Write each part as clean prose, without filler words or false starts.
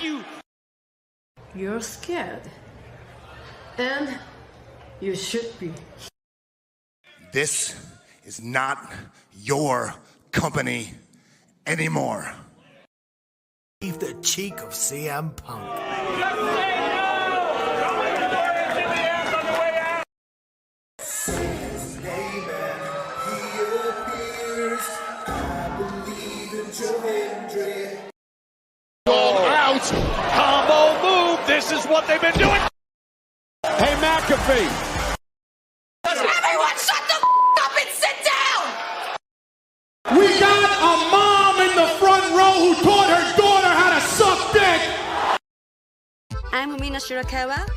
you. You're scared. And you should be. This is not your company anymore. Leave the cheek of CM Punk. Out. Combo move. This is what they've been doing. Hey, McAfee. Everyone shut the up and sit down! We got a mom in the front row who taught her daughter how to suck dick. I'm Mina Shirakawa.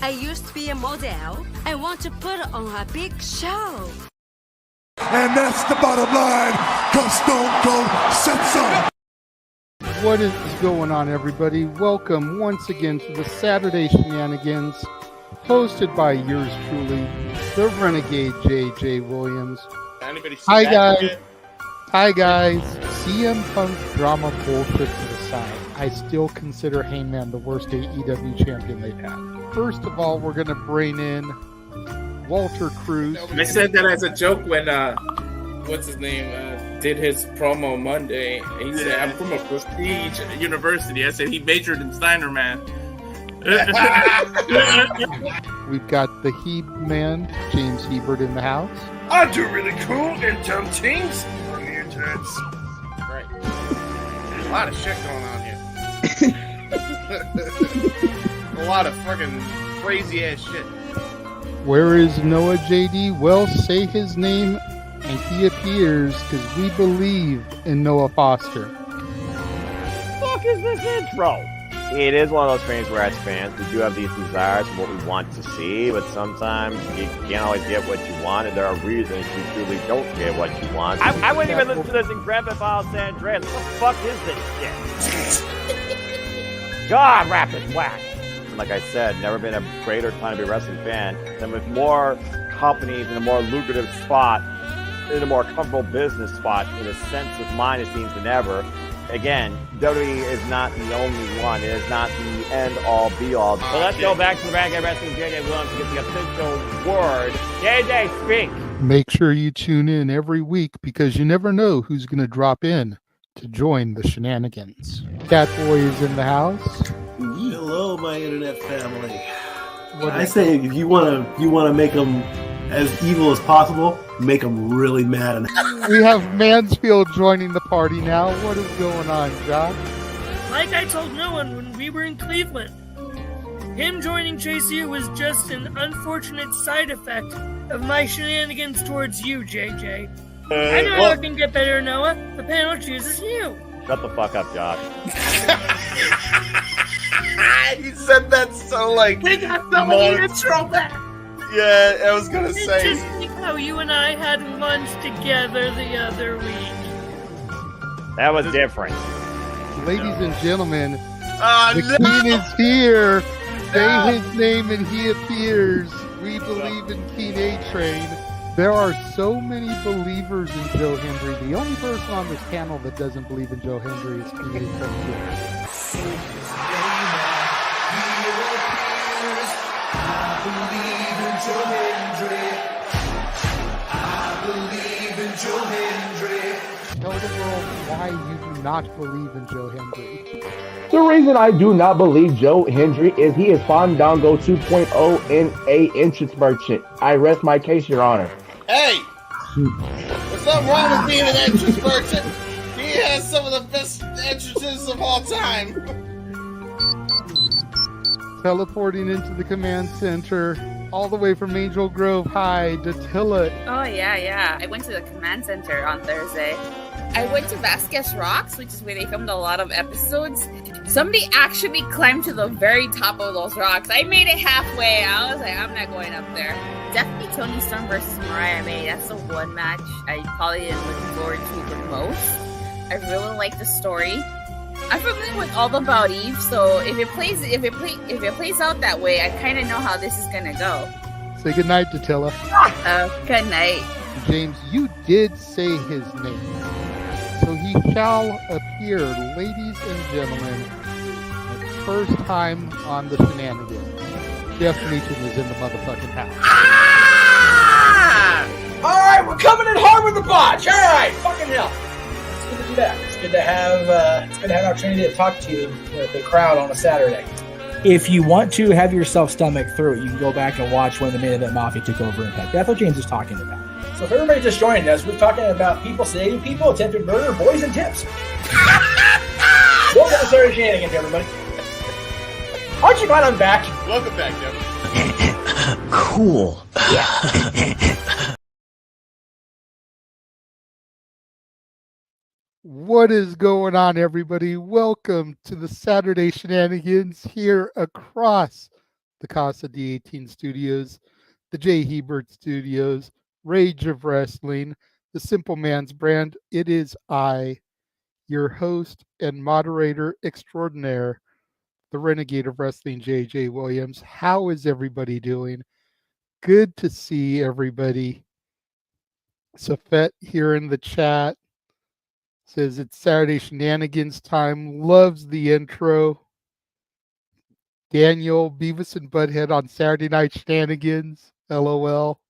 I used to be a model. I want to put on a big show. And that's the bottom line, because Stone Cold said so. What is going on, everybody? Welcome once again to the Saturday Shenanigans, hosted by yours truly, the Renegade J.J. Williams. Hi, guys. Hi, guys. CM Punk drama bullshit to the side. I still consider Hangman the worst AEW champion they've had. First of all, we're going to bring in Walter Cruz. I said that as a joke when, what's his name, did his promo Monday. And he said, I'm from a prestige university. I said he majored in Steiner math. We've got the Heb man, James Hebert, in the house. I do really cool and dumb things on the internet. Right. There's a lot of shit going on here. A lot of fucking crazy ass shit. Where is Noah JD? Well, say his name and he appears, because we believe in Noah Foster. Fuck is this intro? It is one of those things where as fans, we do have these desires for what we want to see, but sometimes you can't always get what you want, and there are reasons you truly don't get what you want. I wouldn't even listen to this in Grand Theft Auto San Andreas. What the fuck is this shit? God, rapid whack. Like I said, never been a greater time to be a wrestling fan than with more companies in a more lucrative spot, in a more comfortable business spot, in a sense with mine it seems than ever. Again, WWE is not the only one. It is not the end-all, be-all. So let's go back to the Renegade Wrestling JJ Williams to get the official word. JJ, speak! Make sure you tune in every week, because you never know who's going to drop in to join the shenanigans. Catboy is in the house. Hello, my internet family. I say if you want to make them as evil as possible, make them really mad. We have Mansfield joining the party now. What is going on, Josh? Like I told no one when we were in Cleveland, him joining Chase U was just an unfortunate side effect of my shenanigans towards you, JJ. I know how it can get better, Noah. The panel chooses you. Shut the fuck up, Josh. He said that so like. We got someone to throw back. Yeah, I was gonna say. Just like how you and I had lunch together the other week. That was different. Ladies and gentlemen, the King is here. Say his name and he appears. We believe in King A-Train. There are so many believers in Joe Hendry. The only person on this panel that doesn't believe in Joe Hendry is King A-Train. Tell the world why you do not believe in Joe Hendry. The reason I do not believe Joe Hendry is he is Fandango 2.0 in a entrance merchant. I rest my case, Your Honor. Hey! There's nothing wrong with being an entrance merchant. He has some of the best entrances of all time. Teleporting into the command center, all the way from Angel Grove High, Datilla. Oh, yeah. I went to the command center on Thursday. I went to Vasquez Rocks, which is where they filmed a lot of episodes. Somebody actually climbed to the very top of those rocks. I made it halfway. I was like, I'm not going up there. Definitely Toni Storm versus Mariah May. That's the one match I probably am looking forward to the most. I really like the story. I'm familiar with all about Eve, so if it plays out that way, I kind of know how this is gonna go. Say goodnight, Datilla. Good night. James, you did say his name, so he shall appear, ladies and gentlemen. first time on the Shenanigans. Jeff Meacham is in the motherfucking house. All right, we're coming in hard with the botch. All right, fucking hell. It's good to do that. It's good to have an opportunity to talk to the crowd on a Saturday. If you want to have yourself stomach through it, you can go back and watch when the Main Event Mafia took over Impact. That's what James is talking about. So if everybody just joined us, we're talking about people sedating people, attempted murder, boys, and tips. Welcome to Saturday Shenanigans, everybody. Aren't you glad I'm back? Welcome back, Jeff. Cool. What is going on, everybody? Welcome to the Saturday Shenanigans here across the Casa D18 Studios, the J. Hebert Studios, Rage of Wrestling, the Simple Man's Brand. It is I, your host and moderator extraordinaire, the Renegade of Wrestling, J.J. Williams. How is everybody doing? Good to see everybody. Safet here in the chat says it's Saturday Shenanigans time. Loves the intro. Daniel, Beavis and Butthead on Saturday Night Shenanigans. LOL.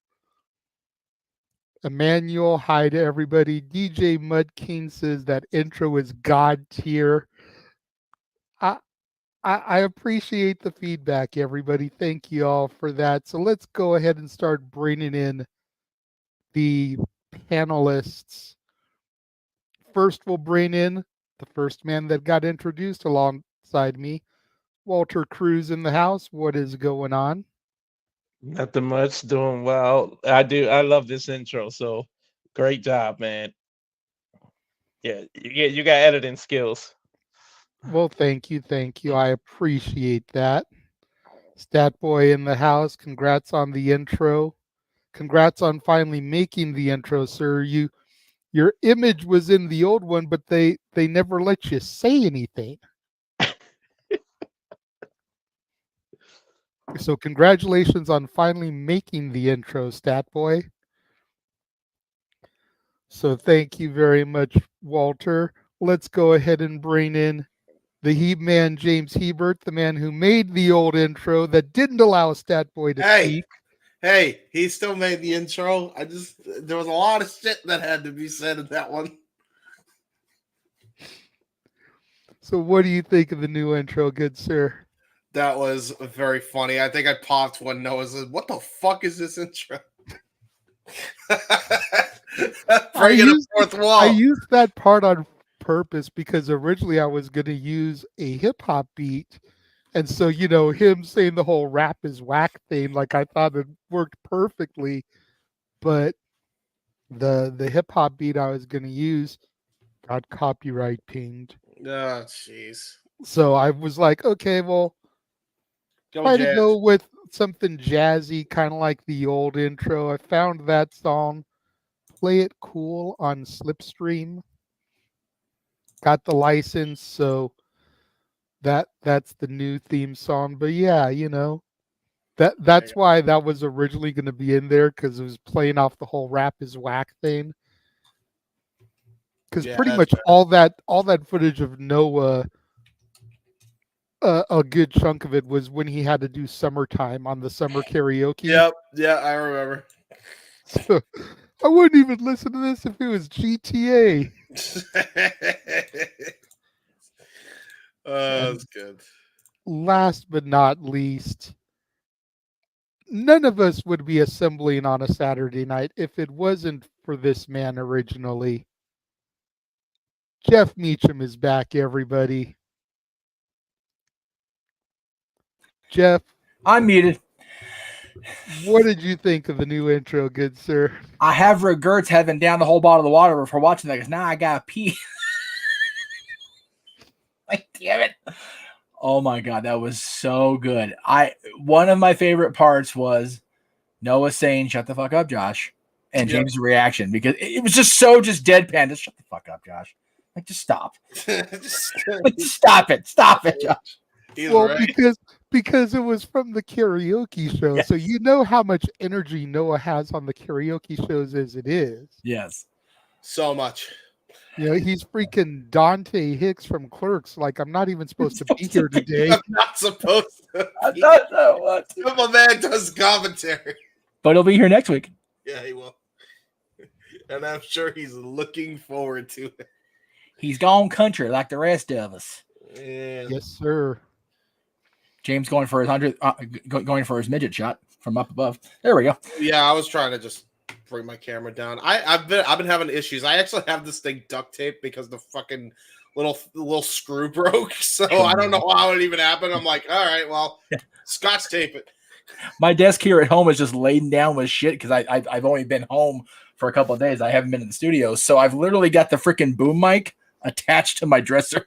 Emmanuel, hi to everybody. DJ Mudking says that intro is God tier. I appreciate the feedback, everybody. Thank you all for that. So let's go ahead and start bringing in the panelists. First, we'll bring in the first man that got introduced alongside me, Walter Cruz in the house. What is going on? Nothing much. Doing well. I love this intro. So great job, man. Yeah, you got editing skills. Well, thank you. I appreciate that. Stat Boy in the house. Congrats on the intro. Congrats on finally making the intro, sir. Your image was in the old one, but they never let you say anything. So congratulations on finally making the intro, Stat Boy. So thank you very much, Walter. Let's go ahead and bring in the Heat Man, James Hebert, the man who made the old intro that didn't allow Stat Boy to speak. Hey, he still made the intro. There was a lot of shit that had to be said in that one. So what do you think of the new intro, good sir? That was very funny. I think I popped when Noah said, "What the fuck is this intro?" Breaking the fourth wall. I used that part on purpose because originally I was going to use a hip hop beat. And so, him saying the whole rap is whack thing, like I thought it worked perfectly. But the hip hop beat I was going to use got copyright pinged. Oh, jeez. So I was like, okay, well, try to go with something jazzy, kind of like the old intro. I found that song, Play It Cool on Slipstream. Got the license, so that's the new theme song. But yeah, that's why that was originally going to be in there, because it was playing off the whole rap is whack thing. Because pretty much all that footage of Noah, a good chunk of it was when he had to do Summertime on the summer karaoke. Yep, yeah, I remember. So I wouldn't even listen to this if it was GTA. That's good. Last but not least, none of us would be assembling on a Saturday night if it wasn't for this man originally. Jeff Meacham is back, everybody. Jeff. I'm muted. What did you think of the new intro, good sir? I have regrets having down the whole bottle of water before watching that because now I got to pee. Like, damn it. Oh my God, that was so good. One of my favorite parts was Noah saying, "Shut the fuck up, Josh," and James' reaction, because it was just so deadpan. Just shut the fuck up, Josh. Like, just stop. Stop it, Josh. Well, right. Because it was from the karaoke show, yes. So you know how much energy Noah has on the karaoke shows as it is. Yes. So much. You know, he's freaking Dante Hicks from Clerks. Like, I'm not even supposed to be here today. I'm not supposed to. I don't know what. My man does commentary. But he'll be here next week. Yeah, he will. And I'm sure he's looking forward to it. He's gone country like the rest of us. Yeah. Yes, sir. James going for his going for his midget shot from up above. There we go. Yeah, I was trying to just bring my camera down. I've been having issues. I actually have this thing duct taped because the fucking little screw broke. So I don't know how it even happened. I'm like, all right, well, Scotch tape it. My desk here at home is just laden down with shit because I've only been home for a couple of days. I haven't been in the studio, so I've literally got the freaking boom mic attached to my dresser.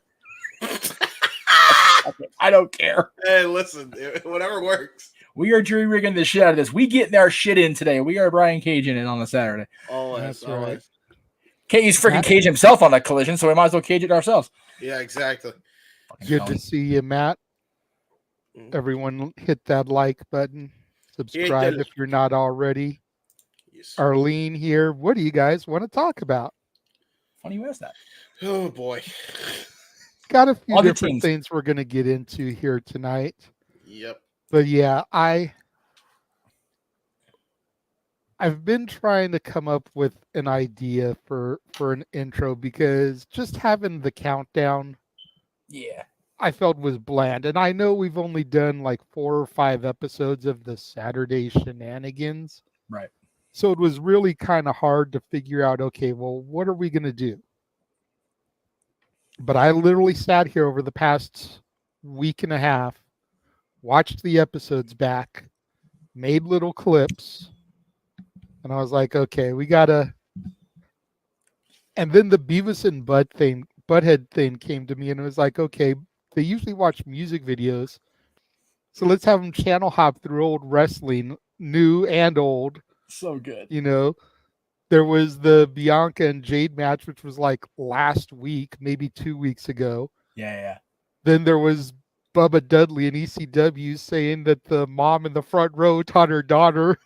I don't care. Hey, listen, whatever works. We are jury rigging the shit out of this. We getting our shit in today. We are Brian Caging it on a Saturday. Always. He's freaking cage himself on a collision, so we might as well cage it ourselves. Yeah, exactly. Good to see you, Matt. Everyone hit that like button. Subscribe if you're not already. Yes. Arlene here. What do you guys want to talk about? Funny you asked that. Oh, boy. Got a few Other different teams. things we're going to get into here tonight. Yep. But yeah, I've been trying to come up with an idea for an intro because just having the countdown, Yeah. I felt was bland. And I know we've only done like 4 or 5 episodes of the Saturday Shenanigans. Right. So it was really kind of hard to figure out, okay, well, what are we going to do? But I literally sat here over the past week and a half, watched the episodes back, made little clips, and I was like, okay, we gotta. And then the Beavis and Butthead thing came to me, and it was like, okay, they usually watch music videos, so let's have them channel hop through old wrestling, new and old. So good. You know, there was the Bianca and Jade match, which was like last week, maybe 2 weeks ago. Yeah. Then there was Bubba Dudley and ECW saying that the mom in the front row taught her daughter.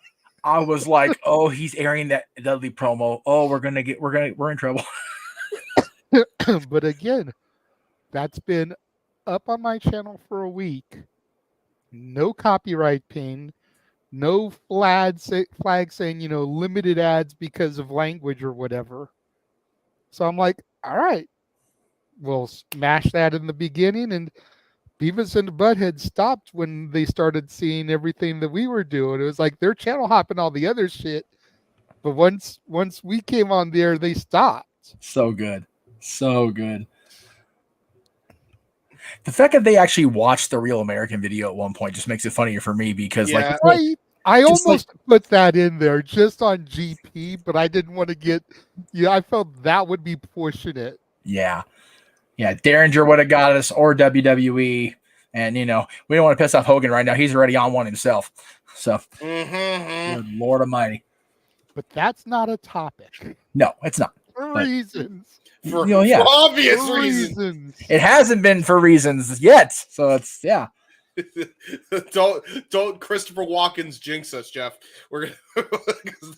I was like, oh, he's airing that Dudley promo. Oh, we're in trouble. But again, that's been up on my channel for a week. No copyright ping. No flag saying, limited ads because of language or whatever. So I'm like, all right, we'll smash that in the beginning. And Beavis and Butthead stopped when they started seeing everything that we were doing. It was like they're channel hopping all the other shit. But once we came on there, they stopped. So good. So good. The fact that they actually watched the Real American video at one point just makes it funnier for me because I almost put that in there just on GP, but I didn't want to get. I felt that would be pushing it. Yeah. Derringer would have got us, or WWE, and we don't want to piss off Hogan right now. He's already on one himself. So, Good Lord Almighty. But that's not a topic. No, it's not. For reasons. For obvious reasons. It hasn't been for reasons yet. So it's Don't Christopher Walken's jinx us, Jeff. We're gonna.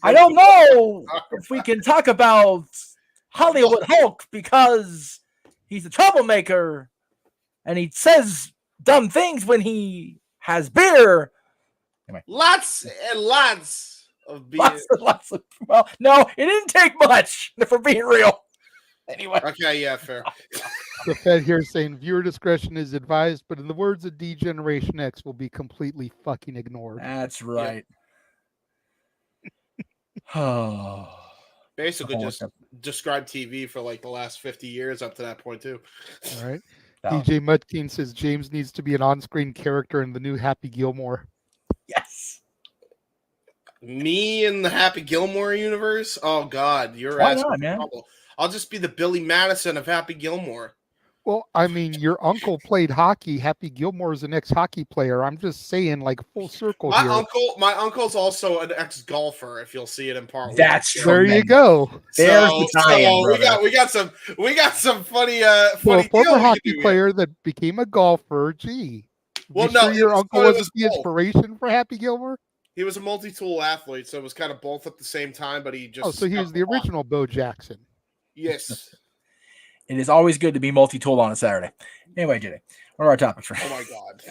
I don't know if we can talk about Hollywood Hulk because he's a troublemaker and he says dumb things when he has beer. Anyway. Lots and lots of beer. Lots of, well, no, it didn't take much for being real. Anyway. Okay, yeah, fair. The Fed here saying viewer discretion is advised, but in the words of D-Generation X will be completely fucking ignored. That's right. Oh. Basically just describe TV for like the last 50 years up to that point too. All right. DJ Mudkeen says James needs to be an on-screen character in the new Happy Gilmore. Yes. Me in the Happy Gilmore universe? Oh God, you're Why asking not, man? trouble. I'll just be the Billy Madison of Happy Gilmore. Well, I mean, your uncle played hockey. Happy Gilmore is an ex-hockey player. I'm just saying, like, full circle here. My uncle's also an ex-golfer. If you'll see it in part. That's there. You go. There's the tie-in, we got some funny. Well, a former deal hockey player that became a golfer. Gee. Well, sure your uncle wasn't the both. inspiration for Happy Gilmore? He was a multi-tool athlete, so it was kind of both at the same time. But he just so he was the original Bo Jackson. Yes. It is always good to be multi-tool on a Saturday. Anyway, JJ, what are our topics for? Oh my god.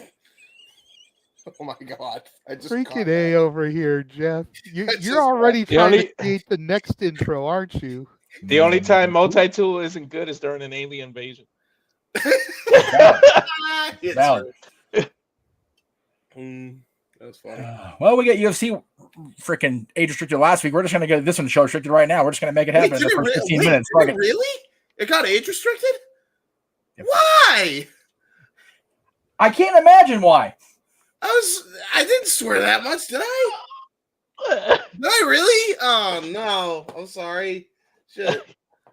Oh my god. I just Freaking A over here, Jeff. You're already trying to create the next intro, aren't you? The only time multi-tool isn't good is during an alien invasion. Valid. That's funny. Well, we get UFC freaking age restricted last week. We're just gonna get this one show restricted right now. We're just gonna make it happen in the first 15 minutes. Really? It got age restricted? Why? I can't imagine why. I didn't swear that much, did I? Did I really? Oh no. I'm sorry. Shit.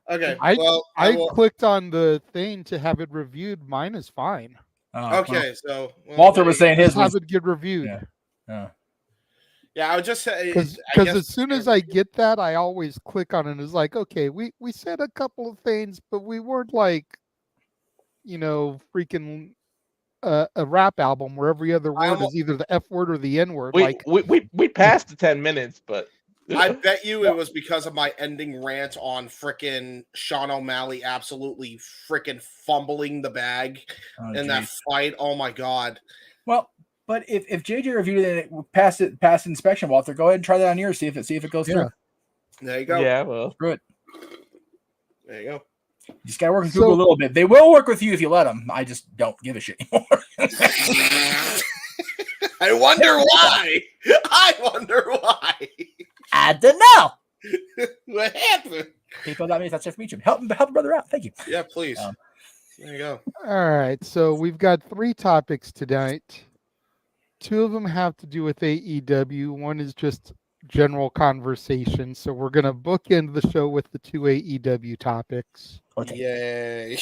Okay. I will... clicked on the thing to have it reviewed. Mine is fine. Okay, so Walter was saying his have it get reviewed. Yeah, I would just say because as soon as I get that, I always click on it. And it's like, okay, we said a couple of things, but we weren't like, freaking a rap album where every other word is either the F word or the N word. We passed the 10 minutes, but I bet you it was because of my ending rant on frickin' Sean O'Malley absolutely frickin' fumbling the bag in that fight. Oh my god. Well, but if JJ reviewed it and it passed inspection, Walter, go ahead and try that on yours. See if it goes through. There you go. Yeah, well, screw it. There you go. You just gotta work with Google a little bit. They will work with you if you let them. I just don't give a shit anymore. I wonder why. I don't know. What happened? People that means that's it for me. Help a brother out. Thank you. Yeah, please. There you go. All right, so we've got 3 topics tonight. 2 of them have to do with AEW. One is just general conversation. So we're gonna bookend the show with the 2 AEW topics. Okay. Yay!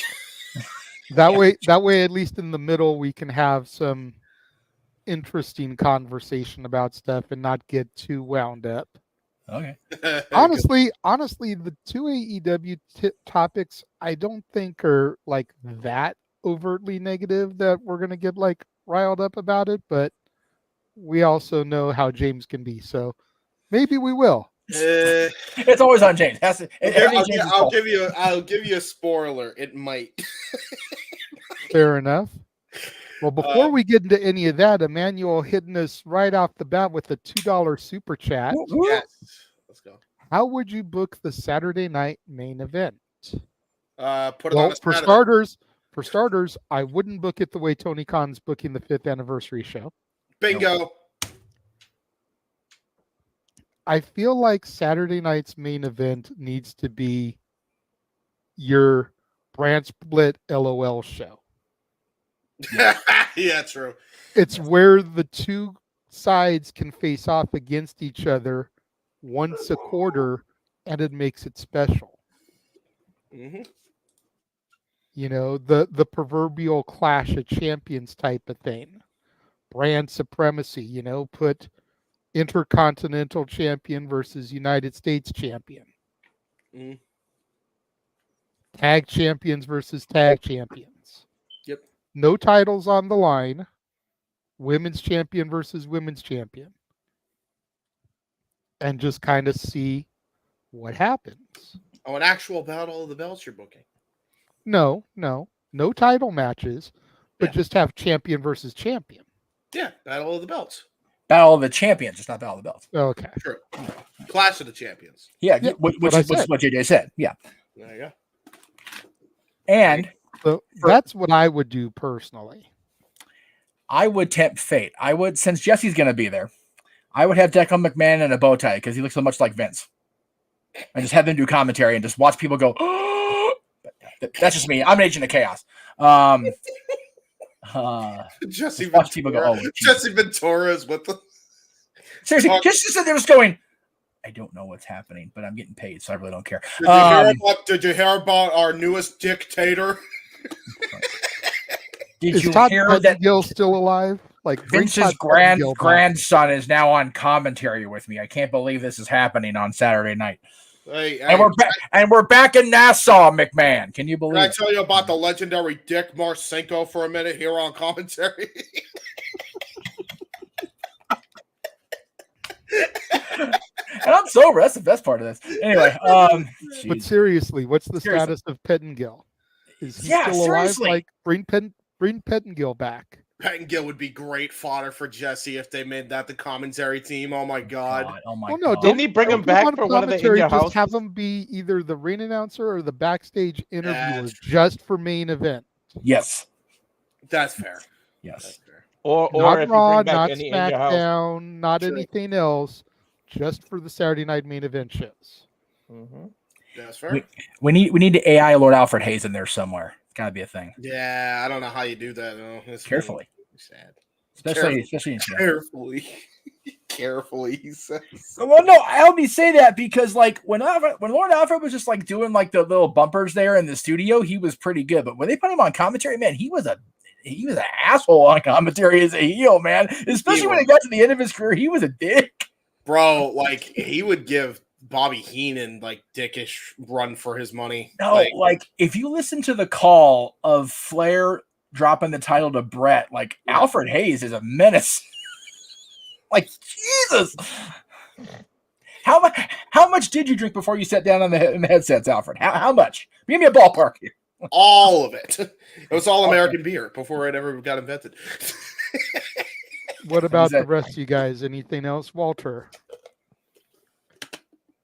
That way, at least in the middle, we can have some interesting conversation about stuff and not get too wound up. Okay. Honestly, the 2 AEW topics I don't think are like that overtly negative that we're gonna get like riled up about it, but we also know how James can be, so maybe we will. It's always on James. I'll give you a spoiler. It might. Fair enough. Well, before we get into any of that, Emmanuel hitting us right off the bat with a $2 super chat. Yes. Let's go. How would you book the Saturday night main event? Put it on for starters, I wouldn't book it the way Tony Khan's booking the 5th anniversary show. Bingo. Nope. I feel like Saturday night's main event needs to be your brand split LOL show. Yeah, true. It's where the 2 sides can face off against each other once a quarter, and it makes it special. Mm-hmm. The proverbial Clash of Champions type of thing. Brand supremacy, put Intercontinental Champion versus United States Champion. Mm. Tag Champions versus Tag Champions. Yep. No titles on the line. Women's Champion versus Women's Champion. And just kind of see what happens. Oh, an actual Battle of the Belts you're booking? No title matches, but just have champion versus champion. Yeah, Battle of the Belts. Battle of the Champions, just not Battle of the Belts. Okay. Sure. Clash of the Champions. Yeah, which is what JJ said. Yeah. There you go. And so that's what I would do personally. I would tempt fate. I would, since Jesse's going to be there, I would have Declan McMahon in a bow tie because he looks so much like Vince. And just have them do commentary and just watch people go, oh! That's just me. I'm an agent of chaos. Jesse Ventura is with them. Seriously, just they're just going, I don't know what's happening, but I'm getting paid, so I really don't care. Did you hear about our newest dictator? Is Todd Pettengill still alive? Like Vince's grandson is now on commentary with me. I can't believe this is happening on Saturday night. We're back in Nassau, McMahon. Can you believe? Can I tell you about the legendary Dick Marcinko for a minute here on commentary? And I'm sober. That's the best part of this. Anyway, but seriously, what's the status of Pettengill? Is he Yeah, still alive? seriously. Like, bring Pettengill back. Pettengill would be great fodder for Jesse if they made that the commentary team. Oh my god. Oh my Well, no, god. Didn't he bring him don't put him back on for one of the In commentary, Your just House? have him be either the ring announcer or the backstage interviewer, That's just for main event. Yes. That's fair. Yes. That's fair. Or Not if Raw, you bring back not any In Your House. SmackDown, not True. anything else, just for the Saturday night main event shows. Mm-hmm. That's fair. We need to AI Lord Alfred Hayes in there somewhere. It's got to be a thing. Yeah, I don't know how you do that though. It's Carefully. sad. Especially in Carefully. Carefully, he says. Well, no, I only say that because like when Lord Alfred was just like doing like the little bumpers there in the studio, he was pretty good. But when they put him on commentary, man, he was an asshole on commentary as a heel, man. Especially when it got to the end of his career, he was a dick. Bro, like he would give Bobby Heenan like dickish run for his money. No, like if you listen to the call of Flair dropping the title to Brett, like Alfred Hayes is a menace. Like Jesus. How much did you drink before you sat down on the headsets, Alfred? How much? Give me a ballpark here. All of it. It was all American beer before it ever got invented. What about the rest of you guys? Anything else, Walter?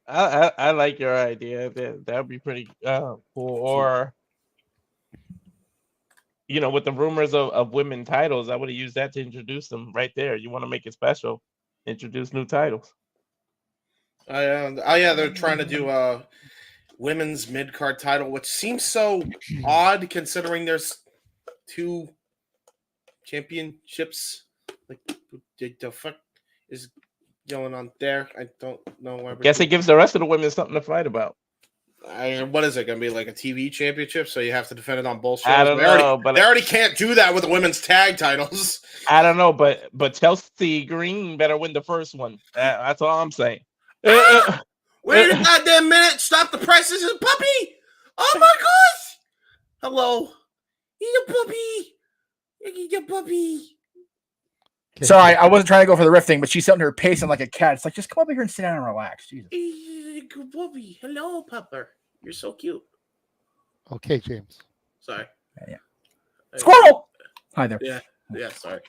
I like your idea. That would be pretty cool. Or, you know, with the rumors of women titles, I would have used that to introduce them right there. You want to make it special, introduce new titles. Yeah, they're trying to do a women's mid-card title, which seems so odd considering there's 2 championships. Like, the fuck is going on there? I don't know why. Guess it gives the rest of the women something to fight about. What is it going to be, like a TV championship? So you have to defend it on both shows? I don't know, but they already can't do that with the women's tag titles. I don't know, but Chelsea Green better win the first one. That's all I'm saying. Wait a goddamn minute! Stop the presses, puppy! Oh my gosh! Hello, he's a puppy. He's a puppy. Sorry, I wasn't trying to go for the riff thing, but she's sitting there pacing like a cat. It's like, just come over here and sit down and relax. Jesus. He's a good puppy. Hello, pupper. You're so cute. Okay, James. Sorry. Yeah. Squirrel! Hi there. Yeah, sorry.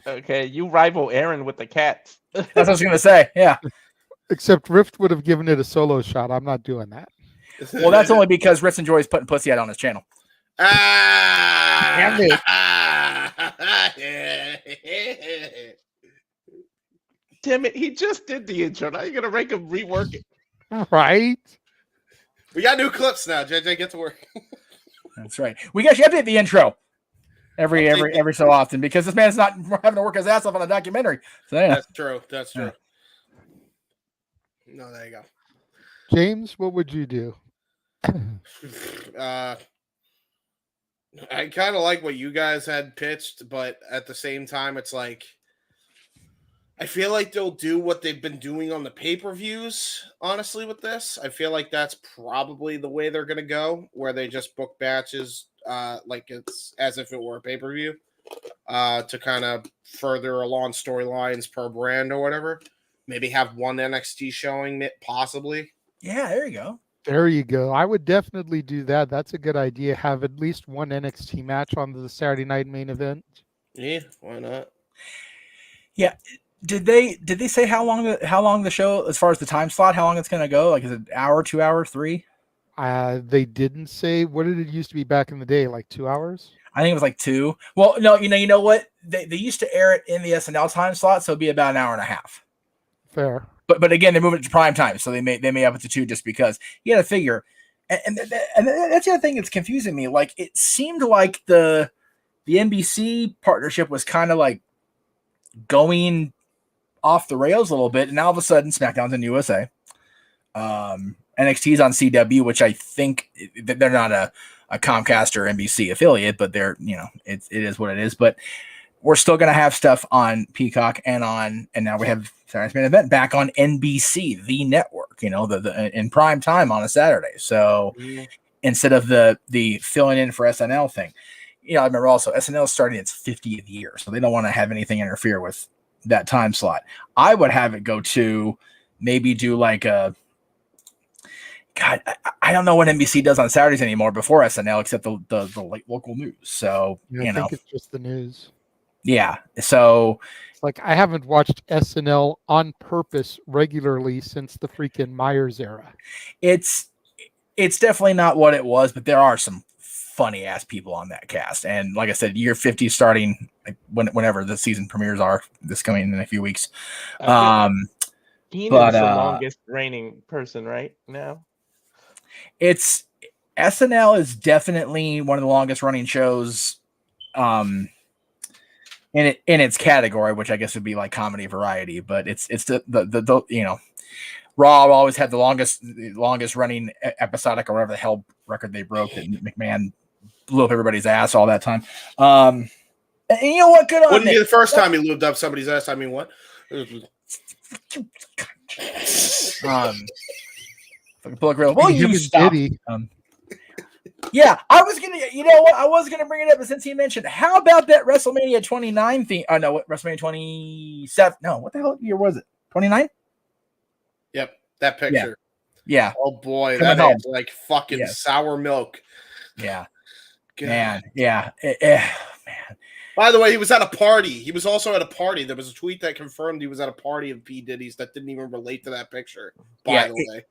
Okay, you rival Aaron with the cat. That's what I was going to say. Yeah. Except Rift would have given it a solo shot. I'm not doing that. Well, that's only because Ritz enjoys putting pussy out on his channel. Damn it. Damn it, he just did the intro. Now you're going to make him rework it. Right? We got new clips now. JJ, get to work. That's right. We actually update the intro every so often because this man's not having to work his ass off on a documentary. So yeah. That's true. That's true. No, there you go. James, what would you do? I kind of like what you guys had pitched, but at the same time, it's like I feel like they'll do what they've been doing on the pay-per-views, honestly, with this. I feel like that's probably the way they're going to go, where they just book batches like it's as if it were a pay-per-view to kind of further along storylines per brand or whatever. Maybe have one NXT showing, possibly. Yeah, there you go. There you go. I would definitely do that. That's a good idea. Have at least one NXT match on the Saturday night main event. Yeah, why not? Yeah. Did they say how long the show, as far as the time slot, how long it's going to go? Like, is it an hour, 2 hours, 3? They didn't say. What did it used to be back in the day? Like 2 hours? I think it was like 2. Well, no, you know what? They used to air it in the SNL time slot, so it'd be about an hour and a half. Fair. But again, they're moving it to prime time, so they may up it to 2 just because you got to figure. And that's the other thing that's confusing me. Like, it seemed like the NBC partnership was kind of like going off the rails a little bit, and now all of a sudden SmackDown's in USA. NXT's on CW, which I think they're not a Comcast or NBC affiliate, but they're, it is what it is. But we're still going to have stuff on Peacock and now we have Saturday's Main Event back on NBC, the network, the in prime time on a Saturday. So instead of the filling in for SNL thing, I remember also SNL is starting its 50th year, so they don't want to have anything interfere with that time slot. I would have it go to maybe do like a, God, I don't know what NBC does on Saturdays anymore before SNL, except the like local news. So I think it's just the news. Yeah. So it's like I haven't watched SNL on purpose regularly since the freaking Myers era. It's definitely not what it was, but there are some funny ass people on that cast. And like I said, year 50 starting like whenever the season premieres are this coming in a few weeks. Keenan's the longest reigning person right now. It's SNL is definitely one of the longest running shows in its category, which I guess would be like comedy variety, but it's the you know, Raw always had the longest running episodic or whatever the hell record they broke that McMahon blew up everybody's ass all that time. And you know what? Good on What did you do the first time he lubed up somebody's ass? I mean, what? Bullet Grill. Well, you stop. Yeah, I was gonna. You know what? I was gonna bring it up, but since he mentioned, how about that WrestleMania 29 theme? Oh no, what WrestleMania 27? No, what the hell year was it? 29? Yep, that picture. Yeah. Oh boy, Coming that home. is like fucking sour milk. Yeah. God. Man. Yeah. By the way, he was at a party. He was also at a party. There was a tweet that confirmed he was at a party of P. Diddy's that didn't even relate to that picture. By the way.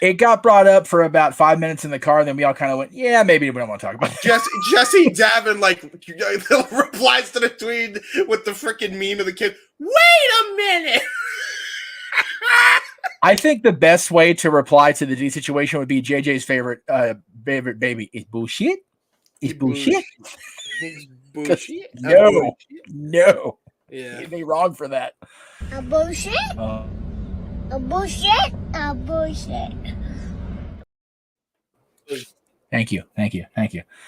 It got brought up for about 5 minutes in the car, and then we all kind of went, yeah, maybe we don't want to talk about it. Jesse Davin replies to the tweet with the freaking meme of the kid. Wait a minute. I think the best way to reply to the D situation would be JJ's favorite baby. It's bullshit. It's bullshit. It's bullshit. No. Yeah. You'd be wrong for that. A bullshit? A bullshit? A bullshit. Thank you.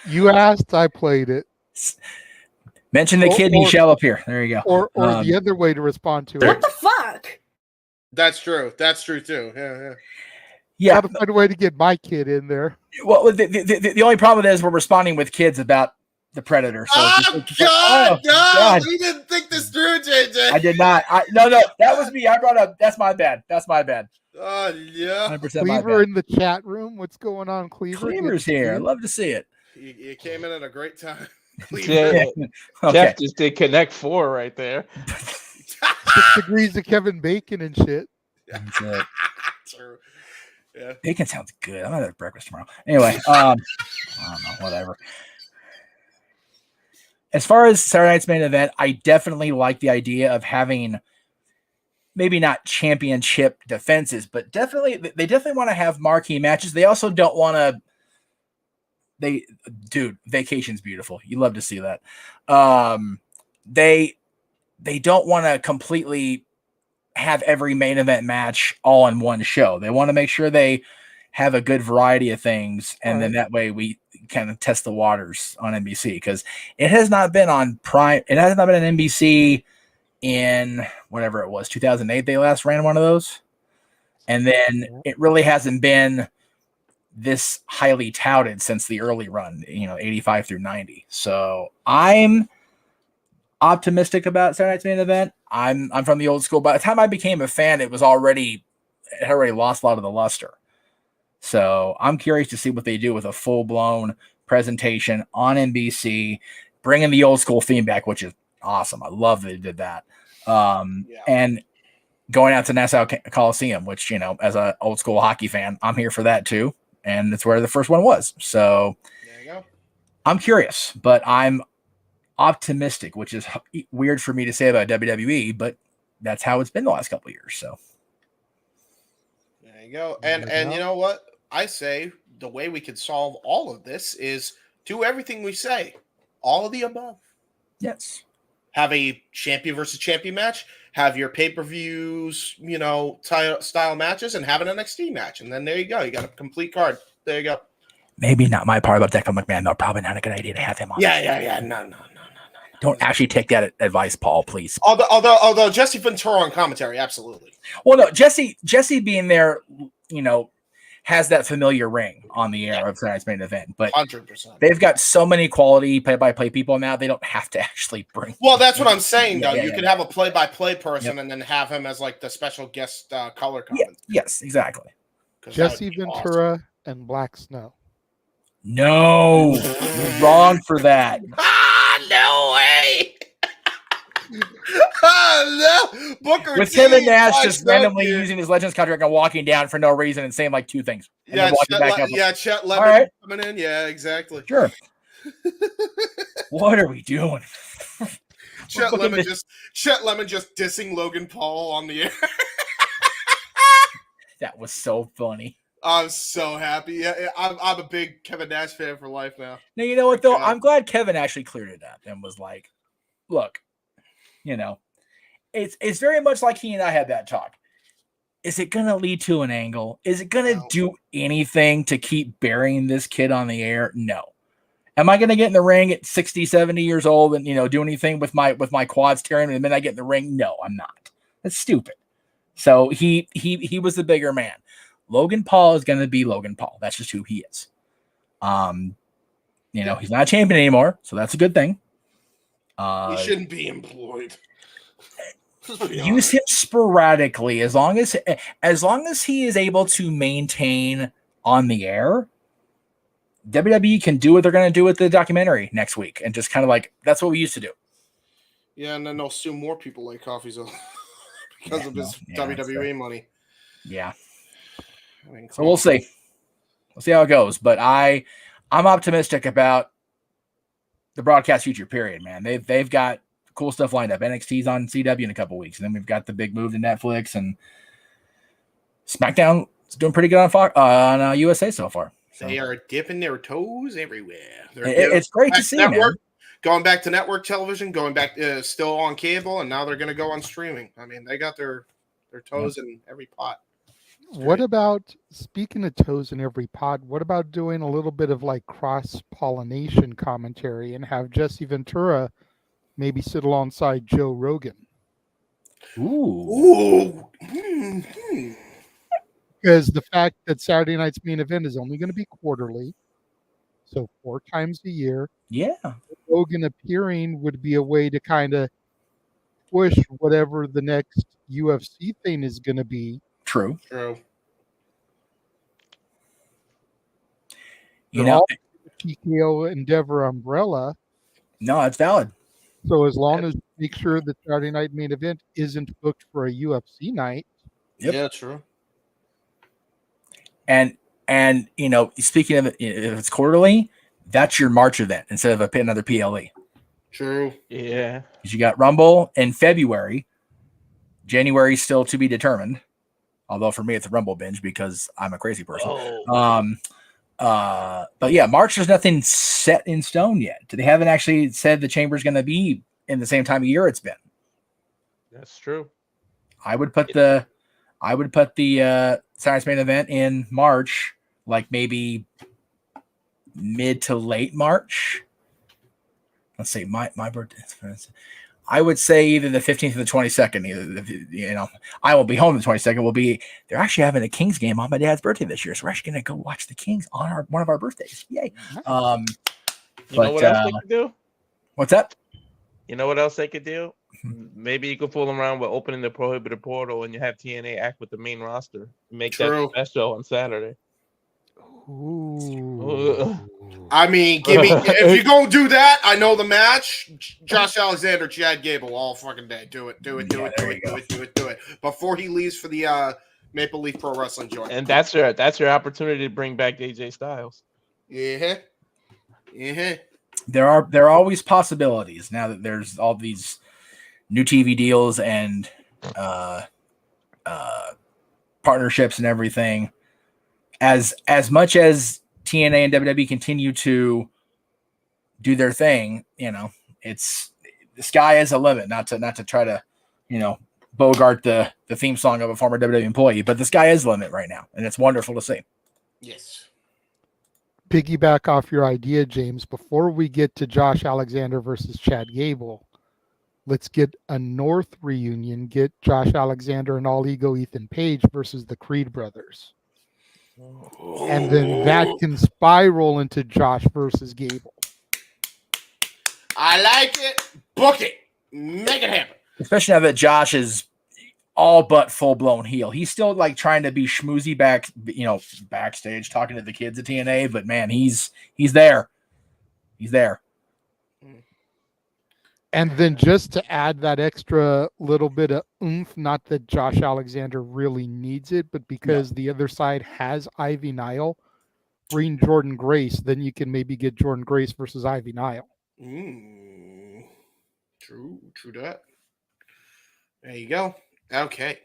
You asked, I played it. Mention the kid and he shall appear. There you go. Or the other way to respond to it. What the fuck? That's true. That's true too. Yeah. Yeah. Gotta find a way to get my kid in there. Well, the only problem is we're responding with kids about the Predator. So God, we didn't think this through, JJ. I did not. No, that was me. I brought up. That's my bad. Oh yeah. 100% Cleaver in the chat room. What's going on, Cleaver? Cleaver's here. I'd love to see it. You came in at a great time. Yeah. Okay. Jeff just did Connect 4 right there. 6 degrees of Kevin Bacon and shit. That's it. True. Yeah. Bacon sounds good. I'm gonna have breakfast tomorrow. Anyway, I don't know. Whatever. As far as Saturday night's main event, I definitely like the idea of having maybe not championship defenses, but they definitely want to have marquee matches. They also don't want to. Vacation's beautiful. You love to see that. They don't want to completely have every main event match all in one show. They want to make sure they have a good variety of things, and then that way we kind of test the waters on NBC, because it has not been on Prime. It has not been on NBC in whatever it was, 2008. They last ran one of those, and then it really hasn't been this highly touted since the early run, 85 through 90. So I'm optimistic about Saturday night's main event. I'm from the old school. By the time I became a fan, it had already lost a lot of the luster. So I'm curious to see what they do with a full-blown presentation on NBC, bringing the old school theme back, which is awesome. I love that they did that. And going out to Nassau Coliseum, which, as an old school hockey fan, I'm here for that too. And that's where the first one was. So there you go. I'm curious, but I'm optimistic, which is weird for me to say about WWE, but that's how it's been the last couple of years. So there you go. And you know what? I say the way we can solve all of this is do everything we say. All of the above. Yes. Have a champion versus champion match. Have your pay-per-views, style matches, and have an NXT match. And then there you go. You got a complete card. There you go. Maybe not my part about Declan McMahon, though. Probably not a good idea to have him on. Yeah. No. Don't actually take that advice, Paul, please. Although Jesse Ventura on commentary, absolutely. Well, no, Jesse being there, has that familiar ring on the air of tonight's main event. But 100%. They've got so many quality play-by-play people now, they don't have to actually bring. Well, that's what I'm saying, though. You could have a play-by-play person and then have him as like the special guest color comment. Yes, exactly. Jesse Ventura and Black Snow. No, you're wrong for that. No way. No. Booker With T, Kevin Nash Black just Snow, randomly dude. using his Legends contract and walking down for no reason and saying like two things. And then walking back up. Chet All Lemon right. coming in. Yeah, exactly. Sure. What are we doing? Chet Lemon just dissing Logan Paul on the air. That was so funny. I'm so happy. Yeah, I'm a big Kevin Nash fan for life now. Now, you know what, though? I'm glad Kevin actually cleared it up and was like, look, you know, it's very much like he and I had that talk. Is it going to lead to an angle? Is it going to do anything to keep burying this kid on the air? No. Am I going to get in the ring at 60, 70 years old and, you know, do anything with my quads tearing and the minute I get in the ring? No, I'm not. That's stupid. So he was the bigger man. Logan Paul is going to be Logan Paul. That's just who he is. You know, he's not a champion anymore, so that's a good thing. He shouldn't be employed. Use him sporadically as long as he is able to maintain on the air. WWE can do what they're going to do with the documentary next week, and just kind of like that's what we used to do. Yeah, and then they'll sue more people like Coffee's because of his WWE money. Yeah. I mean, so we'll see. We'll see how it goes. But I'm optimistic about the broadcast future, period, man. They've got cool stuff lined up. NXT's on CW in a couple weeks, and then we've got the big move to Netflix, and SmackDown is doing pretty good on USA so far. So. They are dipping their toes everywhere. It's great to see, network, man. Going back to network television, going back still on cable, and now they're going to go on streaming. I mean, they got their toes in every pot. What about, speaking of toes in every pot, what about doing a little bit of like cross-pollination commentary and have Jesse Ventura maybe sit alongside Joe Rogan? Ooh. Because the fact that Saturday night's main event is only going to be quarterly, so 4 times a year. Yeah. Rogan appearing would be a way to kind of push whatever the next UFC thing is going to be. True. You know, TKO Endeavor umbrella. No, it's valid. So as long as make sure that Saturday night main event isn't booked for a UFC night. Yep. Yeah, true. And you know, speaking of it, if it's quarterly, that's your March event instead of another PLE. True. Yeah. Because you got Rumble in February. January still to be determined. Although for me, it's a Rumble binge because I'm a crazy person. But yeah, March, there's nothing set in stone yet. They haven't actually said the Chamber's going to be in the same time of year it's been. That's true. I would put the Saturday's main event in March, like maybe mid to late March. Let's see, my birthday. I would say either the 15th or the 22nd. You know, I will be home the 22nd. They're actually having a Kings game on my dad's birthday this year, so we're actually going to go watch the Kings on one of our birthdays. Yay! You know what else they could do? What's that? You know what else they could do? Maybe you could fool them around with opening the prohibited portal, and you have TNA act with the main roster. Make that special on Saturday. Ooh. I mean, if you're gonna do that, I know the match. Josh Alexander, Chad Gable, all fucking day. Do it. Before he leaves for the Maple Leaf Pro Wrestling joint. And that's your opportunity to bring back AJ Styles. Yeah. There are always possibilities now that there's all these new TV deals and partnerships and everything. As much as TNA and WWE continue to do their thing, you know, it's the sky is a limit. Not to try to, you know, bogart the theme song of a former WWE employee, but the sky is the limit right now, and it's wonderful to see. Yes. Piggyback off your idea, James. Before we get to Josh Alexander versus Chad Gable, let's get a North reunion. Get Josh Alexander and All Ego Ethan Page versus the Creed brothers. And then that can spiral into Josh versus Gable. I like it. Book it. Make it happen. Especially now that Josh is all but full blown heel. He's still like trying to be schmoozy backstage, talking to the kids at TNA. But man, he's there. He's there. And then just to add that extra little bit of oomph, not that Josh Alexander really needs it, but because the other side has Ivy Nile, bring Jordan Grace, then you can maybe get Jordan Grace versus Ivy Nile. True that. There you go. Okay.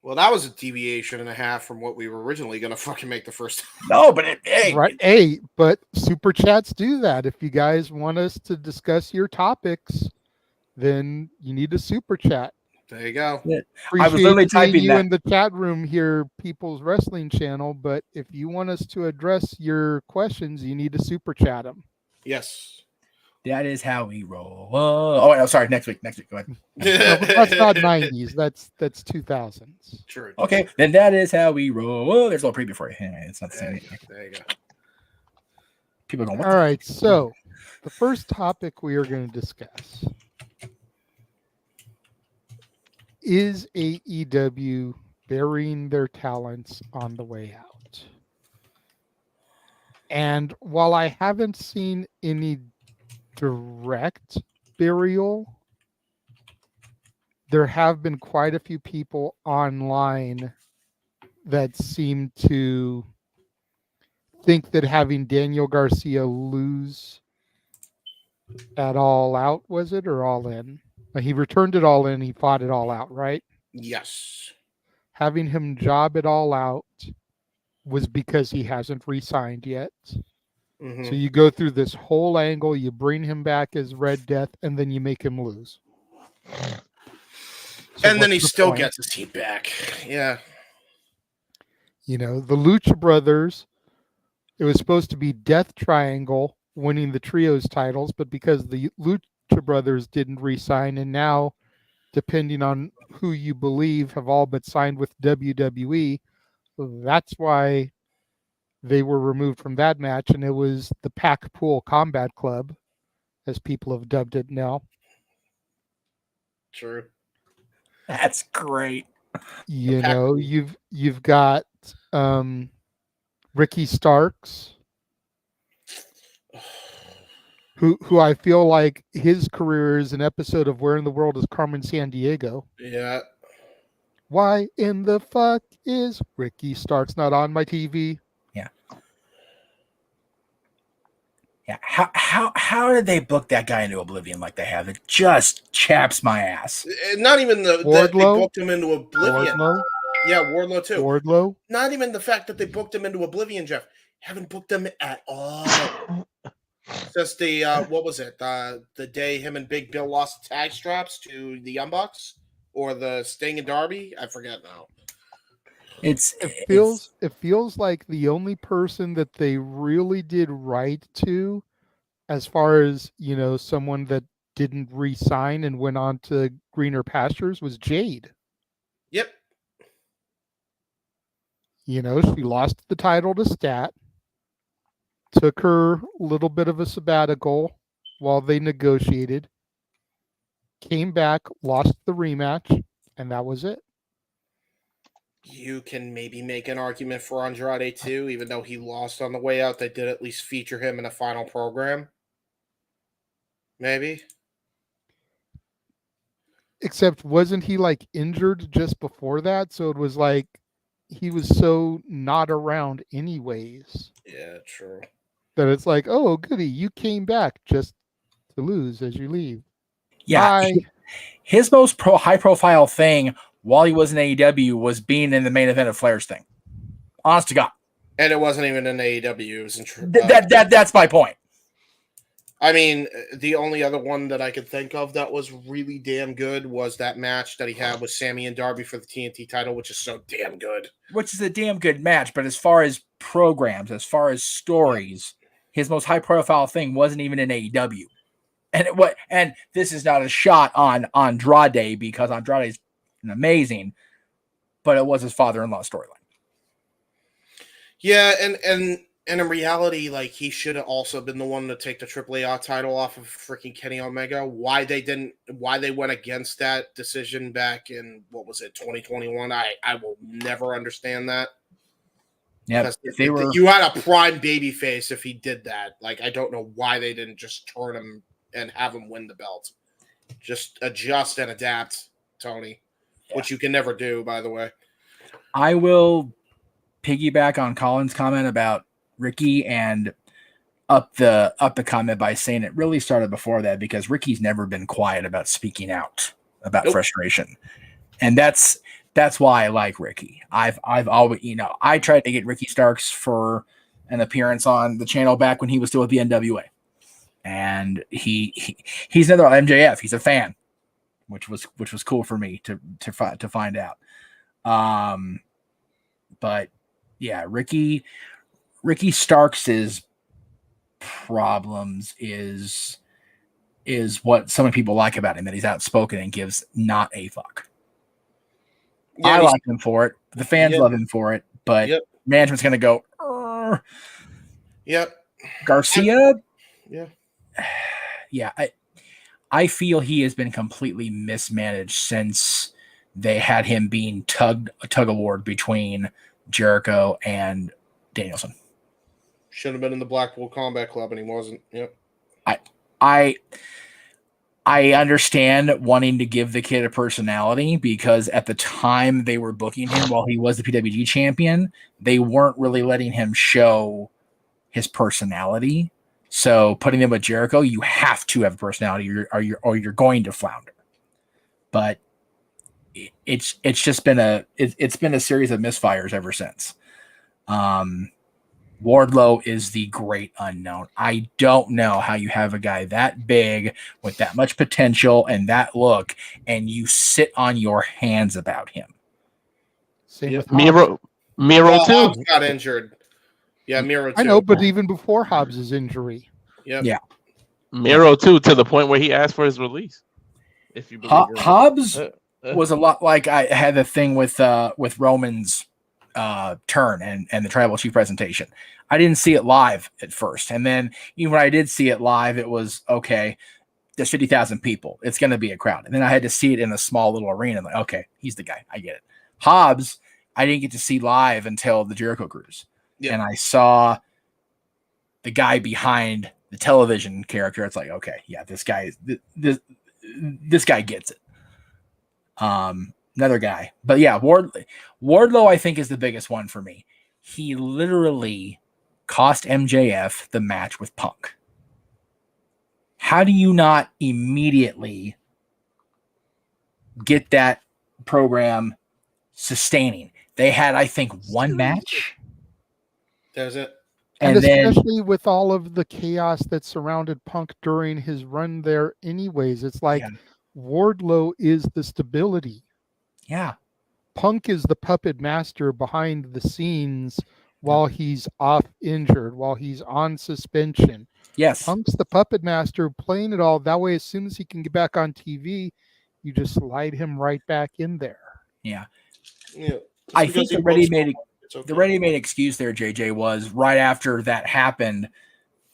Well, that was a deviation and a half from what we were originally going to fucking make the first time. No, but but super chats do that. If you guys want us to discuss your topics, then you need a super chat. There you go. I was literally typing you that in the chat room here, People's Wrestling Channel. But if you want us to address your questions, you need to super chat them. Yes. That is how we roll. Oh, wait, sorry. Next week. Go ahead. No, but that's not 90s. That's 2000s. True. Okay, then that is how we roll. Oh, there's a little preview for you. It's not the same. There you go. People are going, what All right. So the first topic we are going to discuss is AEW burying their talents on the way out. And while I haven't seen any direct burial, there have been quite a few people online that seem to think that having Daniel Garcia lose at All Out, was it, or All In? He returned it All In, he fought it All Out, right? Yes. Having him job it All Out was because he hasn't re-signed yet. Mm-hmm. So you go through this whole angle, you bring him back as Red Death, and then you make him lose. So and then he still point? gets his seat back. Yeah. You know, the Lucha Brothers, it was supposed to be Death Triangle winning the trios titles, but because the Lucha Brothers didn't re-sign, and now, depending on who you believe, have all but signed with WWE, that's why they were removed from that match, and it was the Pack Pool Combat Club, as people have dubbed it now. True. That's great. You know, you've got Ricky Starks, who I feel like his career is an episode of Where in the World is Carmen Sandiego. Yeah. Why in the fuck is Ricky Starks not on my TV? Yeah, how did they book that guy into oblivion like they have? It just chaps my ass. Not even they booked him into oblivion. Wardlow? Yeah, Wardlow too. Wardlow? Not even the fact that they booked him into oblivion, Jeff. Haven't booked him at all. Just the what was it? The day him and Big Bill lost the tag straps to the Young Bucks or the Sting and Darby? I forget now. It feels like the only person that they really did right to, as far as, you know, someone that didn't re-sign and went on to greener pastures, was Jade. Yep. You know, she lost the title to Stat, took her little bit of a sabbatical while they negotiated, came back, lost the rematch, and that was it. You can maybe make an argument for Andrade too, even though he lost on the way out. They did at least feature him in a final program. Maybe. Except wasn't he like injured just before that? So it was like he was so not around anyways. Yeah, true. That it's like, oh, goody, you came back just to lose as you leave. Yeah. Bye. His most high profile thing while he was in AEW was being in the main event of Flair's thing. Honest to God. And it wasn't even in AEW. It was in that's my point. I mean, the only other one that I could think of that was really damn good was that match that he had with Sammy and Darby for the TNT title, which is so damn good. Which is a damn good match, but as far as programs, as far as stories, his most high profile thing wasn't even in AEW. And this is not a shot on Andrade, because Andrade's amazing, but it was his father-in-law storyline. Yeah, and And in reality, like, he should have also been the one to take the AAA title off of freaking Kenny Omega. Why they went against that decision back in, what was it, 2021? I will never understand that. Yeah, you had a prime baby face if he did that. Like, I don't know why they didn't just turn him and have him win the belt. Just adjust and adapt, Tony, which you can never do, by the way. I will piggyback on Colin's comment about Ricky and up the comment by saying it really started before that, because Ricky's never been quiet about speaking out about frustration. And that's why I like Ricky. I've always, I tried to get Ricky Starks for an appearance on the channel back when he was still with the NWA. And he's another MJF. He's a fan, which was cool for me to find out. But yeah, Ricky Starks's problems is what so many people like about him, that he's outspoken and gives not a fuck. Yeah, I like him for it. The fans love him for it, but management's going to go, Urgh. Yep. Garcia. Yeah. Yeah. I feel he has been completely mismanaged since they had him being tug of war between Jericho and Danielson. Should have been in the Blackpool Combat Club, and he wasn't. Yep. I understand wanting to give the kid a personality, because at the time they were booking him while he was the PWG champion, they weren't really letting him show his personality. So putting him with Jericho, you have to have a personality, or you're going to flounder. But it's just been it's been a series of misfires ever since. Wardlow is the great unknown. I don't know how you have a guy that big with that much potential and that look, and you sit on your hands about him. Same with Miro too. Hobbs got injured. Yeah, Miro too. I know, but even before Hobbs' injury. Yep. Yeah. Miro too, to the point where he asked for his release. If you believe Hobbs was a lot like I had the thing with Roman's turn and the tribal chief presentation. I didn't see it live at first, and then even when I did see it live, it was okay. There's 50,000 people. It's going to be a crowd, and then I had to see it in a small little arena. I'm like, okay, he's the guy. I get it. Hobbs, I didn't get to see live until the Jericho Cruise, and I saw the guy behind the television character. It's like, okay, yeah, this guy gets it. Another guy, but yeah, Wardlow I think is the biggest one for me. He literally cost MJF the match with Punk. How do you not immediately get that program sustaining? They had, I think, one match. There's it. And especially with all of the chaos that surrounded Punk during his run there anyways, it's like Wardlow is the stability. Yeah. Punk is the puppet master behind the scenes while he's off injured, while he's on suspension. Yes. Punk's the puppet master playing it all. That way, as soon as he can get back on TV, you just slide him right back in there. Yeah. Yeah. I think the ready-made excuse there, JJ, was right after that happened,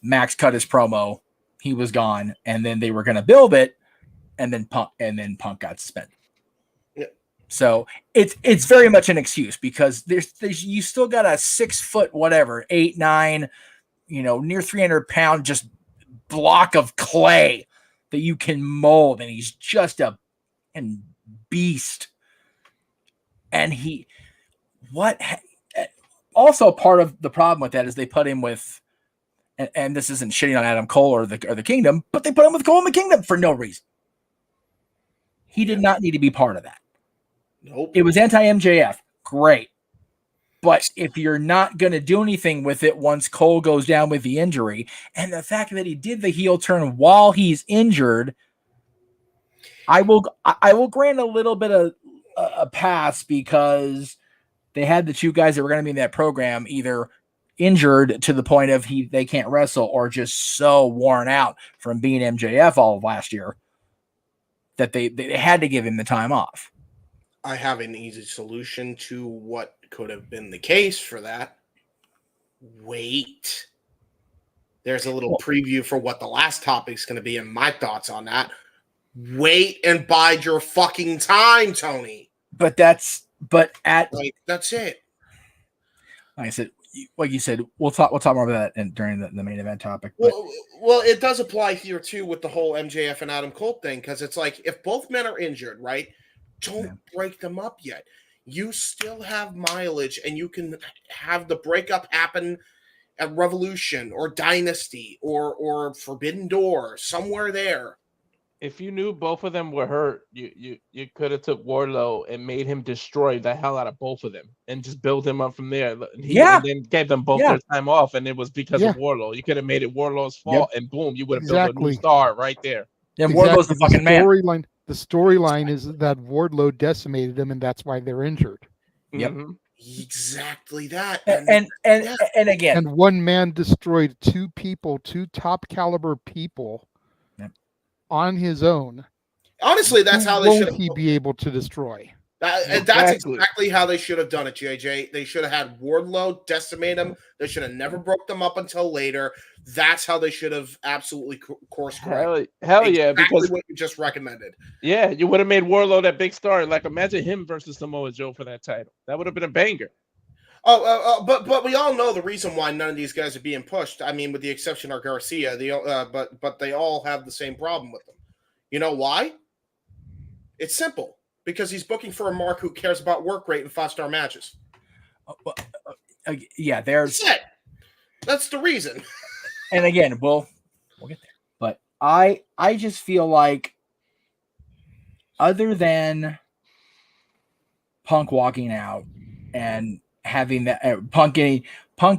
Max cut his promo, he was gone, and then they were going to build it, and then Punk got suspended. So it's very much an excuse, because there's you still got a 6 foot whatever 8, 9, near 300 pound just block of clay that you can mold, and he's just a beast. And also part of the problem with that is they put him with, and this isn't shitting on Adam Cole or the Kingdom, but they put him with Cole and the Kingdom for no reason. He did not need to be part of that. Nope. It was anti-MJF. Great. But if you're not going to do anything with it once Cole goes down with the injury, and the fact that he did the heel turn while he's injured, I will grant a little bit of a pass, because they had the two guys that were going to be in that program either injured to the point of they can't wrestle, or just so worn out from being MJF all of last year that they had to give him the time off. I have an easy solution to what could have been the case for that. wait. There's a little preview for what the last topic's going to be and my thoughts on that. Wait and bide your fucking time, Tony. But that's it. Like I said, like you said, we'll talk more about that during the main event topic. But Well, it does apply here too with the whole MJF and Adam Cole thing, because it's like if both men are injured, right? Don't break them up yet. You still have mileage, and you can have the breakup happen at Revolution or Dynasty or Forbidden Door, somewhere there. If you knew both of them were hurt, you could have took Wardlow and made him destroy the hell out of both of them and just build him up from there. And then gave them both their time off, and it was because of Wardlow. You could have made it Wardlow's fault, and boom, you would have built a new star right there. Yeah, Wardlow's the fucking man. The storyline is that Wardlow decimated him, and that's why they're injured. Yep. Exactly that. And again, and one man destroyed two top caliber people on his own. Honestly, that's how they should. He be able to destroy. That's exactly how they should have done it, JJ. They should have had Wardlow decimate him. They should have never broke them up until later. That's how they should have absolutely course corrected. Hell yeah, because what you just recommended. Yeah, you would have made Wardlow that big star. Like, imagine him versus Samoa Joe for that title. That would have been a banger. But we all know the reason why none of these guys are being pushed. I mean, with the exception of Garcia, but they all have the same problem with them. You know why? It's simple. Because he's booking for a mark who cares about work rate and 5-star matches. Yeah, there's that's it. That's the reason. And again, we'll get there. But I just feel like, other than Punk walking out and having that Punk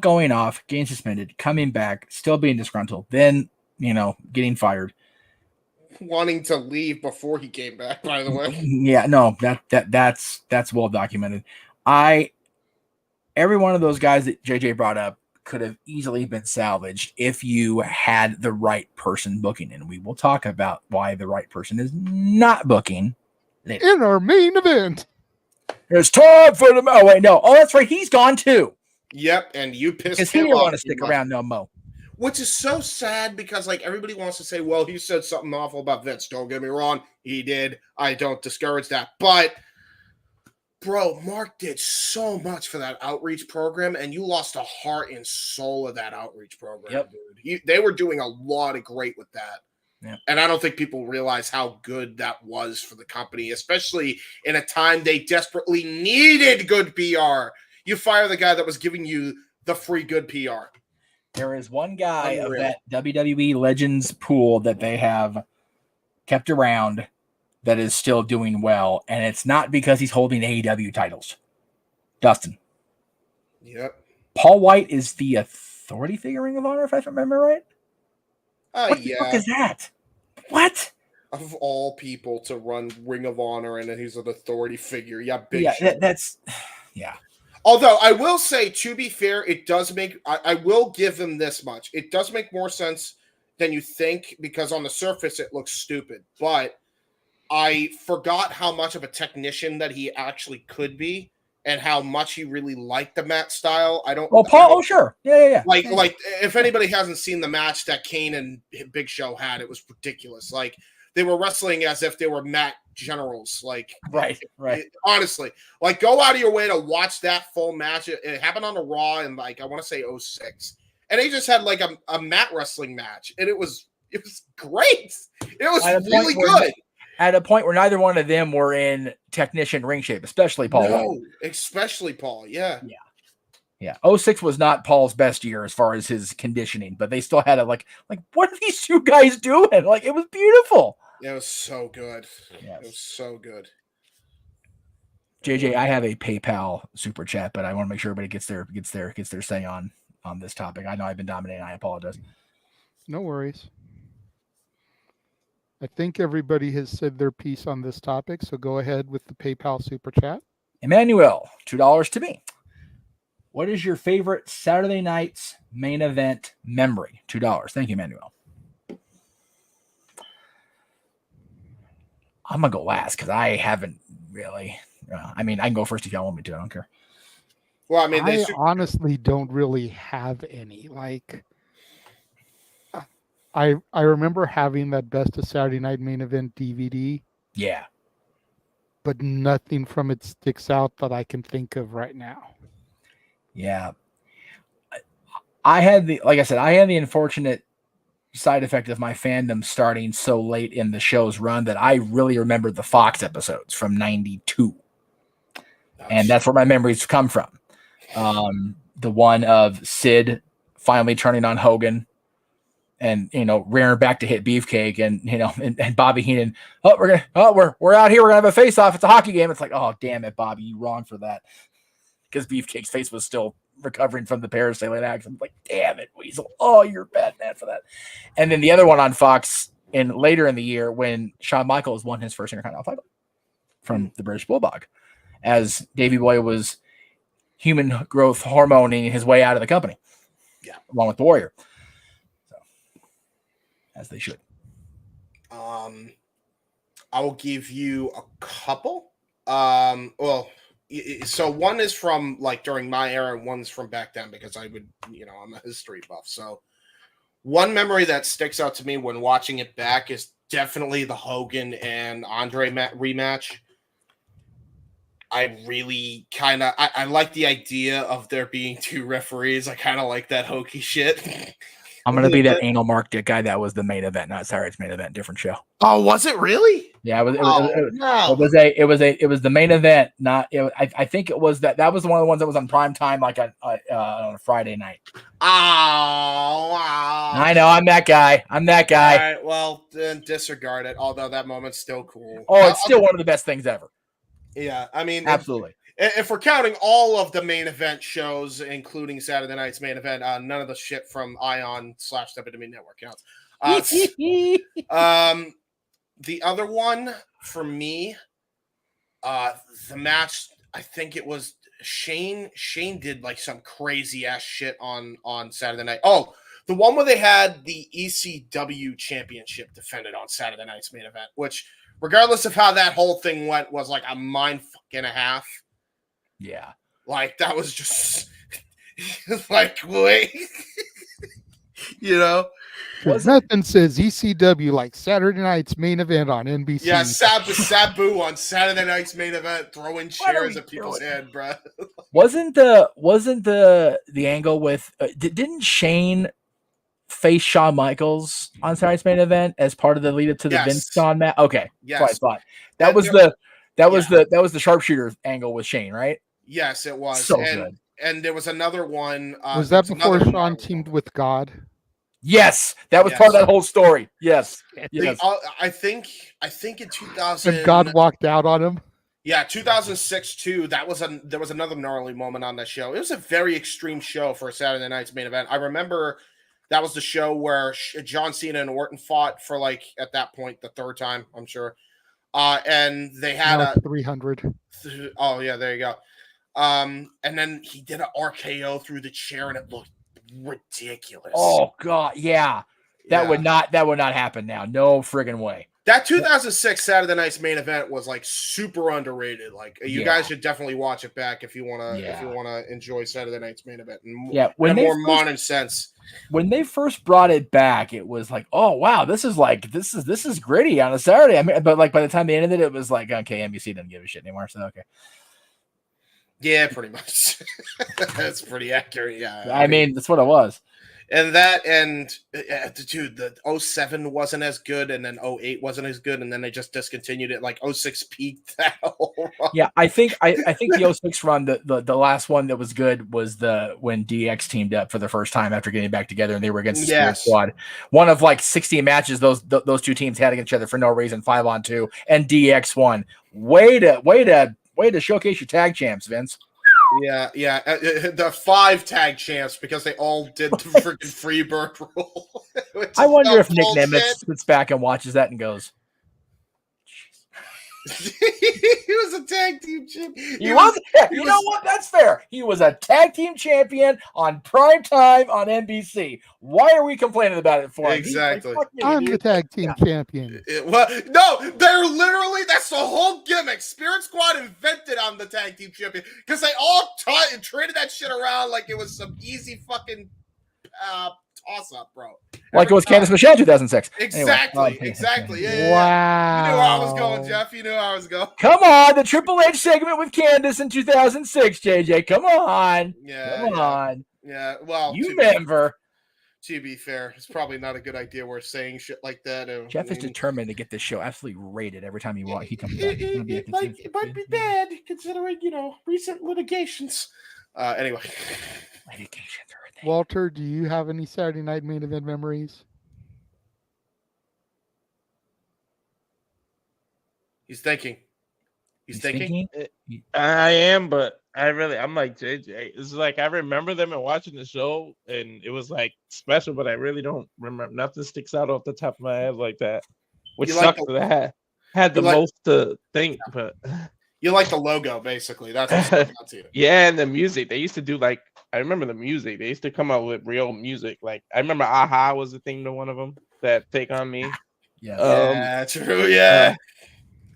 going off, getting suspended, coming back, still being disgruntled, then getting fired. Wanting to leave before he came back, by the way. Yeah, no, that's well documented. Every one of those guys that JJ brought up could have easily been salvaged if you had the right person booking, and we will talk about why the right person is not booking later. In our main event. There's time for the that's right, he's gone too. Yep, and you pissed because he didn't want to stick around no more. Which is so sad because, like, everybody wants to say, well, he said something awful about Vince. Don't get me wrong. He did. I don't discourage that. But, bro, Mark did so much for that outreach program, and you lost the heart and soul of that outreach program, dude. They were doing a lot of great with that. Yeah. And I don't think people realize how good that was for the company, especially in a time they desperately needed good PR. You fire the guy that was giving you the free good PR. There is one guy of that WWE Legends pool that they have kept around that is still doing well, and it's not because he's holding AEW titles. Dustin. Yep. Paul White is the authority figure Ring of Honor, if I remember right. What the fuck is that? What? Of all people to run Ring of Honor, and then he's an authority figure. Yeah, big yeah, shit. That's yeah. Although I will say, to be fair, it does make. I will give him this much. It does make more sense than you think, because on the surface it looks stupid. But I forgot how much of a technician that he actually could be, and how much he really liked the match style. I don't. Oh, Paul. Oh, sure. Yeah. Like if anybody hasn't seen the match that Kane and Big Show had, it was ridiculous. Like, they were wrestling as if they were Matt generals. Like, right. Honestly, like, go out of your way to watch that full match. It happened on a Raw in, like, I want to say 2006, and they just had like a mat wrestling match, and it was great. It was really good. At a point where neither one of them were in technician ring shape, especially Paul. No, especially Paul. Yeah. 2006 was not Paul's best year as far as his conditioning, but they still had it. Like, what are these two guys doing? Like, it was beautiful. It was so good. Yes. It was so good. JJ, I have a PayPal super chat, but I want to make sure everybody gets their say on this topic. I know I've been dominating. I apologize. No worries. I think everybody has said their piece on this topic, so go ahead with the PayPal super chat. Emmanuel, $2 to me. What is your favorite Saturday night's main event memory? $2. Thank you, Emmanuel. I'm going to go last because I haven't really. I mean, I can go first if y'all want me to. I don't care. Well, I mean, I honestly don't really have any. Like, I remember having that Best of Saturday Night Main Event DVD. Yeah. But nothing from it sticks out that I can think of right now. Yeah. I had the unfortunate side effect of my fandom starting so late in the show's run that I really remember the Fox episodes from 92. And that's where my memories come from. The one of Sid finally turning on Hogan and, rearing back to hit Beefcake and Bobby Heenan. We're out here. We're going to have a face off. It's a hockey game. It's like, oh, damn it, Bobby, you wrong for that. Because Beefcake's face was still recovering from the parasailing accident. Like, damn it, Weasel. Oh, you're a bad man for that. And then the other one on Fox later in the year when Shawn Michaels won his first Intercontinental title from the British Bulldog, as Davey Boy was human growth hormoning his way out of the company. Yeah. Along with the Warrior. So, as they should. I will give you a couple. So one is from like during my era and one's from back then because I'm a history buff. So one memory that sticks out to me when watching it back is definitely the Hogan and Andre rematch. I really I like the idea of there being two referees. I kind of like that hokey shit. I'm going to be that anal mark dick guy that was the main event, not Saturday's main event, different show. Oh, was it really? Yeah, it was the main event. I think it was that was one of the ones that was on prime time, like on a Friday night. Oh, wow. I know, I'm that guy. All right, well, then disregard it. Although that moment's still cool. Oh, it's still one of the best things ever. Yeah, I mean, absolutely. If we're counting all of the main event shows, including Saturday night's main event, none of the shit from Ion/WWE Network counts. The other one for me, the match, I think it was Shane. Shane did like some crazy ass shit on Saturday night. Oh, the one where they had the ECW championship defended on Saturday night's main event, which, regardless of how that whole thing went, was like a mind fuck and a half. Yeah. Like, that was just like, wait. Nothing says ECW like Saturday night's main event on NBC. Yeah, Sabu on Saturday night's main event throwing chairs at people's head, bro. Wasn't the angle with didn't Shane face Shawn Michaels on Saturday's main event as part of the lead up to the Vince Shawn match? Okay. Yes. That's what I thought. That was the sharpshooter angle with Shane, right? Yes, it was. So good. And there was another one. Was that before Shawn teamed with God? Yes, that was part of that whole story. Yes. I think in 2000. And God walked out on him. Yeah, 2006 too. There was another gnarly moment on that show. It was a very extreme show for a Saturday night's main event. I remember that was the show where John Cena and Orton fought for, like, at that point, the third time, I'm sure. And they had 300. Oh yeah, there you go. And then he did an RKO through the chair, and it looked ridiculous. Oh god, yeah. That would not happen now. No friggin' way. That 2006 Saturday night's main event was like super underrated. Like, you guys should definitely watch it back if you want to enjoy Saturday night's main event in more modern sense. When they first brought it back, it was like, oh wow, this is gritty on a Saturday. I mean, but like by the time they ended it was like, okay, NBC doesn't give a shit anymore. So okay. Yeah, pretty much. That's pretty accurate. Yeah. I mean, that's what it was. And dude, the 07 wasn't as good, and then 08 wasn't as good, and then they just discontinued it. Like 06 peaked that whole run. Yeah, I think the 06 run, the last one that was good was when DX teamed up for the first time after getting back together, and they were against the Spirit Squad. One of like 60 matches those two teams had against each other for no reason, 5-on-2, and DX won. Way to showcase your tag champs, Vince. Yeah. The 5 tag champs because they all did the freaking Freebird rule. I wonder if Nick Nimitz sits back and watches that and goes, He was a tag team champion. You know what? That's fair. He was a tag team champion on prime time on NBC. Why are we complaining about it for him? Exactly. I'm the tag team champion. Well, no, they're literally, that's the whole gimmick. Spirit Squad invented I'm the tag team champion because they all traded that shit around like it was some easy fucking toss up, bro. Like it was Candice Michelle 2006. Exactly. Anyway, Exactly. Yeah. Wow. You knew where I was going, Jeff. You knew where I was going. Come on, the Triple H segment with Candice in 2006, JJ. Come on. Come on. Yeah. Well, you remember. To be fair, it's probably not a good idea we're saying shit like that. Jeff is determined to get this show absolutely rated every time he comes back. It might be bad considering, recent litigations. Anyway. Walter, do you have any Saturday Night Main Event memories? He's thinking. He's thinking. I am, but I'm like JJ. It's like I remember them and watching the show, and it was like special, but I really don't remember. Nothing sticks out off the top of my head like that, which sucks that I had the most to think. But you like the logo, basically. That's what stuck out to you. Yeah, and the music. They used to do I remember the music. They used to come out with real music. Like I remember Aha was the thing to one of them that Take On Me. Yeah, true. Yeah.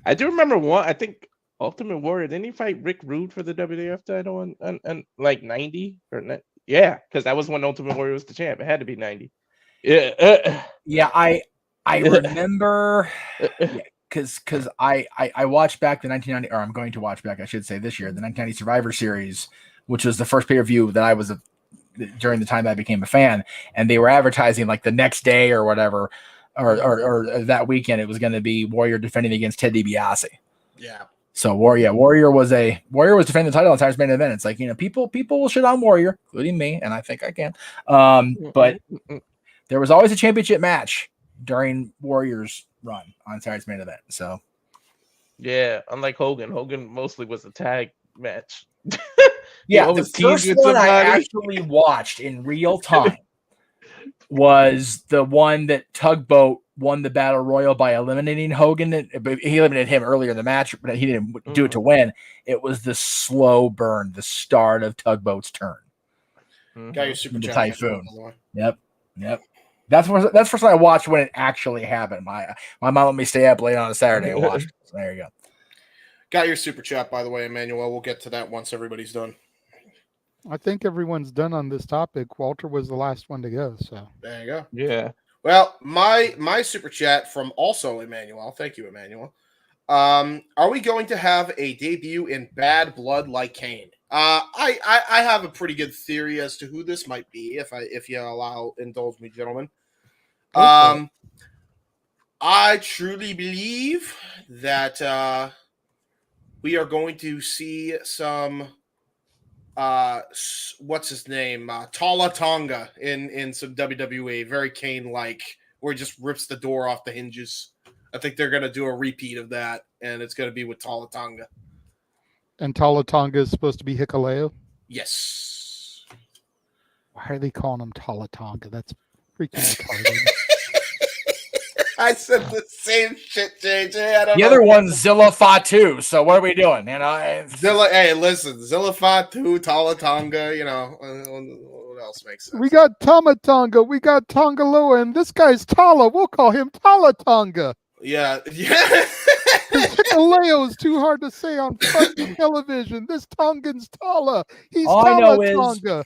I do remember one. I think Ultimate Warrior, didn't he fight Rick Rude for the WWF title and like 90 or not? Yeah, because that was when Ultimate Warrior was the champ. It had to be 90. Yeah. Yeah, I remember because I watched back the 1990, or I'm going to watch back, I should say, this year, the 1990 Survivor Series, which was the first pay-per-view that I was during the time that I became a fan, and they were advertising like the next day or whatever, or that weekend it was going to be Warrior defending against Ted DiBiase. Yeah. So Warrior was defending the title on Saturday's Main Event. It's like, people will shit on Warrior, including me, and I think I can. But there was always a championship match during Warrior's run on Saturday's Main Event. So yeah, unlike Hogan mostly was a tag match. Yeah, the first one I actually watched in real time was the one that Tugboat won the Battle Royal by eliminating Hogan. He eliminated him earlier in the match, but he didn't do it to win. It was the slow burn, the start of Tugboat's turn. Got your super the chat. Typhoon. Yep. That's the first time I watched when it actually happened. My mom let me stay up late on a Saturday and watch it. So there you go. Got your super chat, by the way, Emmanuel. We'll get to that once everybody's done. I think everyone's done on this topic. Walter was the last one to go. So there you go. Yeah. Well, my super chat from also Emmanuel. Thank you, Emmanuel. Are we going to have a debut in Bad Blood like Kane? I have a pretty good theory as to who this might be, if you indulge me, gentlemen. I truly believe that we are going to see some what's his name? Tala Tonga in some WWE, very Kane-like, where he just rips the door off the hinges. I think they're going to do a repeat of that, and it's going to be with Tala Tonga. And Tala Tonga is supposed to be Hikuleo? Yes. Why are they calling him Tala Tonga? That's freaking retarded. I said the same shit, JJ. I don't the know. other one's Zilla Fatu. So what are we doing? Hey, listen, Zilla Fatu, Tala Tonga, what else makes sense? We got Tama Tonga, we got Tongaloa, and this guy's Tala. We'll call him Tala Tonga. Yeah. Hikuleo is too hard to say on fucking television. This Tongan's Tala. He's All I know is Tonga.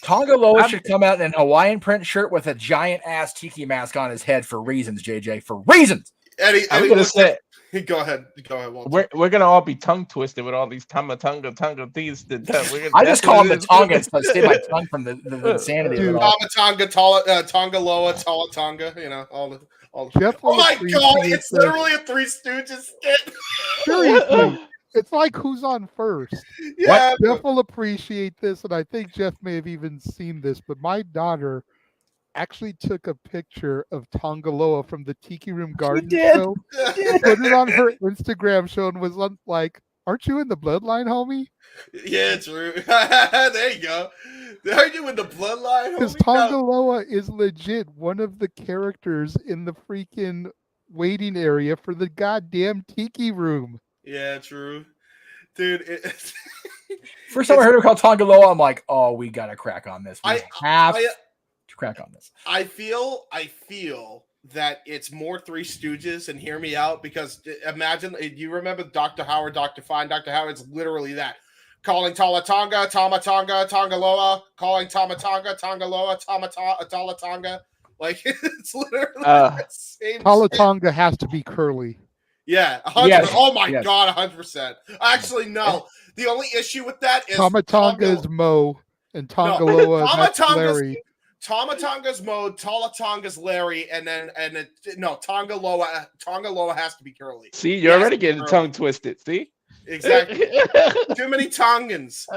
Tonga Loa should come out in a Hawaiian print shirt with a giant ass tiki mask on his head for reasons, JJ. For reasons. Eddie, I'm gonna say, go ahead, Walter. We're gonna all be tongue twisted with all these Tonga things. I just call him the Tongans to save my tongue from the insanity of it all. Tonga, Tonga Loa, Tala Tonga, all the. Jeff Oh my God! It's literally a Three Stooges skit. Seriously, it's like who's on first. Yeah, Jeff will appreciate this, and I think Jeff may have even seen this. But my daughter actually took a picture of Tongaloa from the Tiki Room Garden show, put it on her Instagram show, and was like, "Aren't you in the Bloodline, homie?" Yeah, true. There you go. Are you in the Bloodline, homie? Because Tongaloa is legit one of the characters in the freaking waiting area for the goddamn tiki room. Yeah, true. Dude, First time I heard her call Tonga Loa, I'm like, oh, we got to crack on this. We have to crack on this. I feel that it's more Three Stooges, and hear me out, because imagine, you remember Dr. Howard, Dr. Fine, Dr. Howard's literally that. Calling Talatonga, Tamatonga, Tongaloa, calling Tamatonga, Tongaloa, Talatonga. Like, it's literally the same Talatonga shit. has to be curly. Yeah, 100%. Yes. Oh my Yes. God, 100%. Actually, no. The only issue with that is Tamatonga is Mo, and Tongaloa that's Larry. Tamatonga's Mo, Talatonga's Larry, and Tongaloa has to be curly. See, you're already getting tongue twisted. See, exactly. Too many Tongans.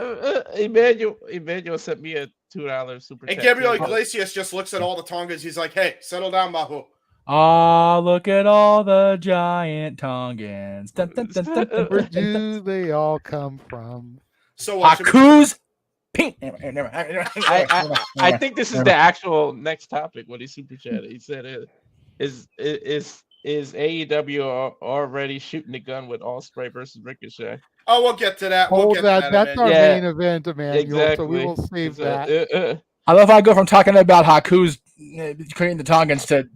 Emmanuel sent me a $2 super chat. And Gabriel Iglesias just looks at all the Tongans. He's like, "Hey, settle down, Mahu." Ah, look at all the giant Tongans. Dun, dun, dun, dun, dun, Where dun, dun, dun. do they all come from? So Haku's pink. I think this is the actual next topic. What he super chatted. He said, "Is AEW already shooting the gun with Ospreay versus Ricochet?" Oh, we'll get to that. Hold that. That's our main event, Emmanuel. Exactly. So we will save that. I love how I go from talking about Haku's creating the Tongans to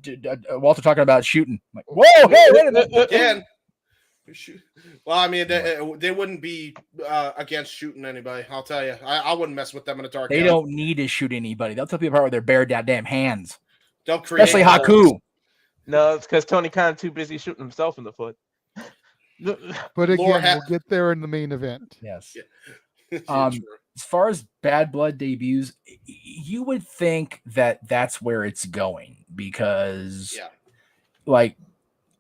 Walter talking about shooting. I'm like, whoa, hey, wait a minute. Again. Well, I mean, they wouldn't be against shooting anybody. I'll tell you, I wouldn't mess with them in a dark. They don't need to shoot anybody. They'll take people apart with their bare goddamn hands. They'll create, especially Haku. No, it's because Tony Khan too busy shooting himself in the foot. But again, we'll get there in the main event. Yes. As far as Bad Blood debuts, you would think that that's where it's going because, like,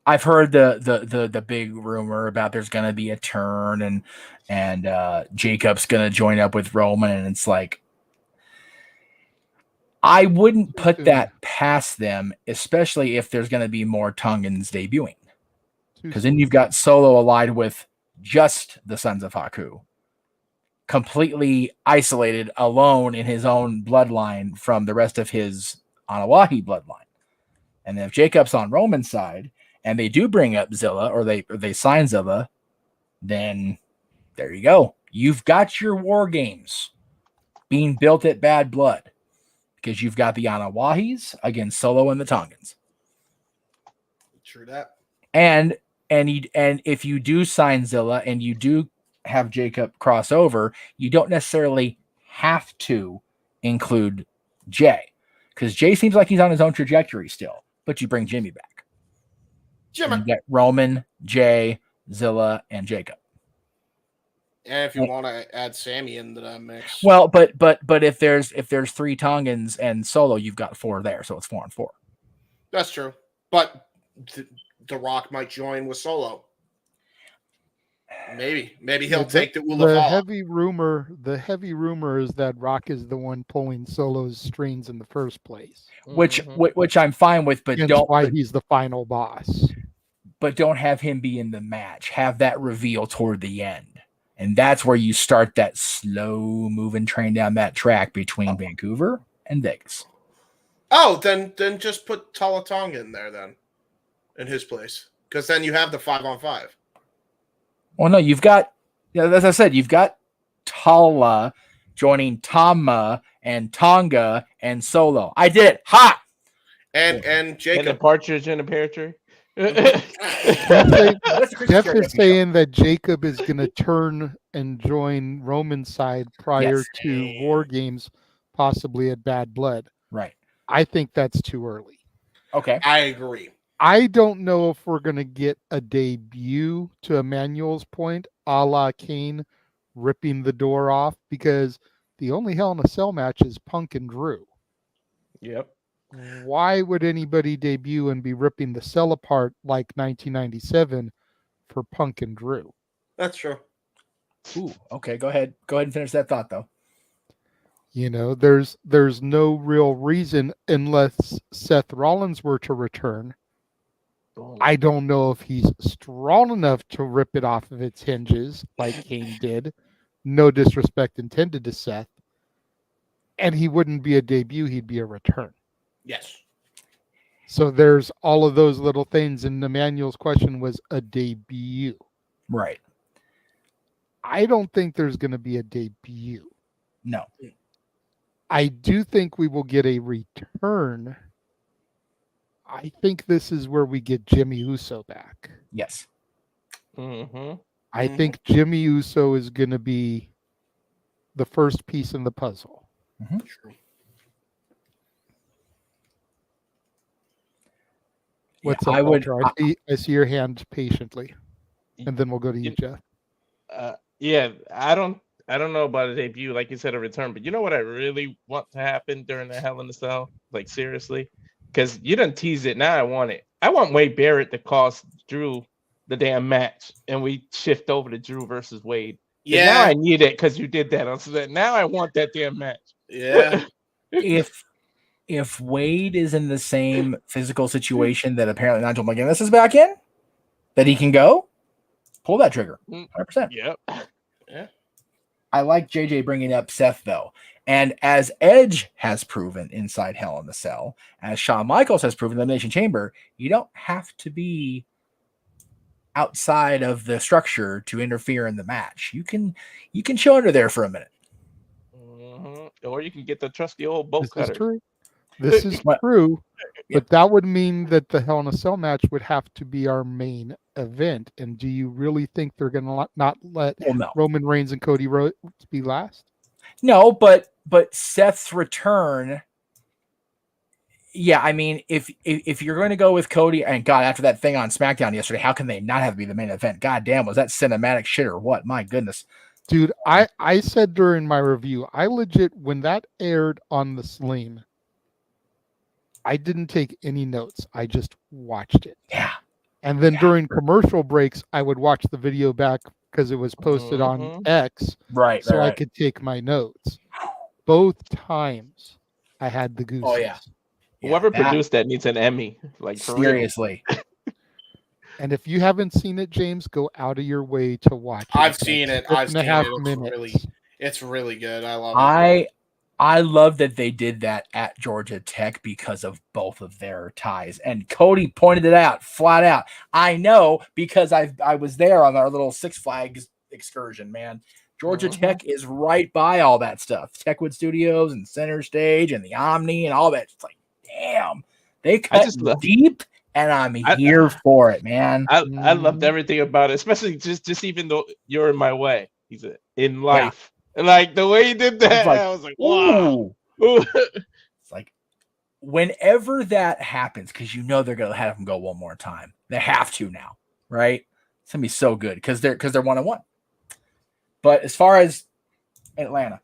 I've heard the big rumor about there's going to be a turn and Jacob's going to join up with Roman, and it's like I wouldn't put that past them, especially if there's going to be more Tongans debuting, because then you've got Solo allied with just the Sons of Haku, completely isolated, alone in his own bloodline from the rest of his Anawahi bloodline. And then if Jacob's on Roman's side and they do bring up Zilla or they sign Zilla, then there you go. You've got your war games being built at Bad Blood because you've got the Anawahis against Solo and the Tongans. True that. And if you do sign Zilla and you do have Jacob cross over, you don't necessarily have to include Jay, because Jay seems like he's on his own trajectory still, but you bring Jimmy back. Jimmy. You get Roman, Jay, Zilla, and Jacob. And if you want to add Sammy into that mix. Well, but if there's 3 Tongans and Solo, you've got 4 there, so it's 4 and 4. That's true. But The Rock might join with Solo. Maybe he'll take the Ula. The heavy rumor is that Rock is the one pulling Solo's strings in the first place, which I'm fine with, but he's the final boss. But don't have him be in the match. Have that reveal toward the end, and that's where you start that slow moving train down that track between Vancouver and Vegas. Oh, then just put Talatonga in there then, in his place, because then you have the 5-on-5. Well, no, you've got, as I said, you've got Tala joining Tama and Tonga and Solo. I did it. Ha! And Jacob. And a partridge in a pear tree. Jeff is saying that Jacob is going to turn and join Roman's side prior to War Games, possibly at Bad Blood. Right. I think that's too early. Okay. I agree. I don't know if we're going to get a debut, to Emmanuel's point, a la Kane ripping the door off, because the only Hell in a Cell match is Punk and Drew. Yep. Why would anybody debut and be ripping the cell apart like 1997 for Punk and Drew? That's true. Ooh, okay. Go ahead and finish that thought, though. You know, there's no real reason, unless Seth Rollins were to return. I don't know if he's strong enough to rip it off of its hinges like Kane did. No disrespect intended to Seth. And he wouldn't be a debut, he'd be a return. Yes. So there's all of those little things, and Emmanuel's question was a debut. Right. I don't think there's going to be a debut. No. I do think we will get a return. I think this is where we get Jimmy Uso back. Yes. I think Jimmy Uso is going to be the first piece in the puzzle. True. What's Yeah, up, I would- Walter? I see your hand patiently, and then we'll go to you, Jeff. Yeah, I don't know about a debut, like you said, a return. But you know what I really want to happen during the Hell in a Cell? Like seriously, because you done tease it. Now I want it. I want Wade Barrett to cost Drew the damn match, and we shift over to Drew versus Wade. Yeah. Now I need it because you did that. So that now I want that damn match. Yeah. If Wade is in the same physical situation that apparently Nigel McGuinness is back in, that he can go, pull that trigger. 100%. Yep. Yeah. I like JJ bringing up Seth, though. And as Edge has proven inside Hell in the Cell, as Shawn Michaels has proven in the Elimination Chamber, you don't have to be outside of the structure to interfere in the match. You can chill under there for a minute. Or you can get the trusty old bolt cutter. This is true. This is true, but that would mean that the Hell in a Cell match would have to be our main event. And do you really think they're going to not let Roman Reigns and Cody Rhodes be last? No, but Seth's return. Yeah, I mean, if you're going to go with Cody, and God, after that thing on SmackDown yesterday, how can they not have to be the main event? God damn, was that cinematic shit or what? My goodness. Dude, I said during my review, I legit, when that aired on the Sling, I didn't take any notes. I just watched it. Yeah. And then during commercial breaks, I would watch the video back because it was posted on X. Right. So I right. could take my notes. Both times I had the goose. Oh, yeah. Whoever produced that needs an Emmy. Like for real. Seriously. And if you haven't seen it, James, go out of your way to watch it. I've seen it. I've seen it. Minutes. It's really good. I love it. I love that they did that at Georgia Tech because of both of their ties. And Cody pointed it out flat out. I know because I was there on our little Six Flags excursion, man. Georgia Tech is right by all that stuff. Techwood Studios and Center Stage and the Omni and all that. It's like, damn, they cut deep, and I'm here for it, man. I loved everything about it, especially just even though you're in my way. He's in life. And like the way he did that, I was like, wow. It's like whenever that happens, because you know they're gonna have him go one more time. They have to now, right? It's gonna be so good because they're 1-1. But as far as Atlanta,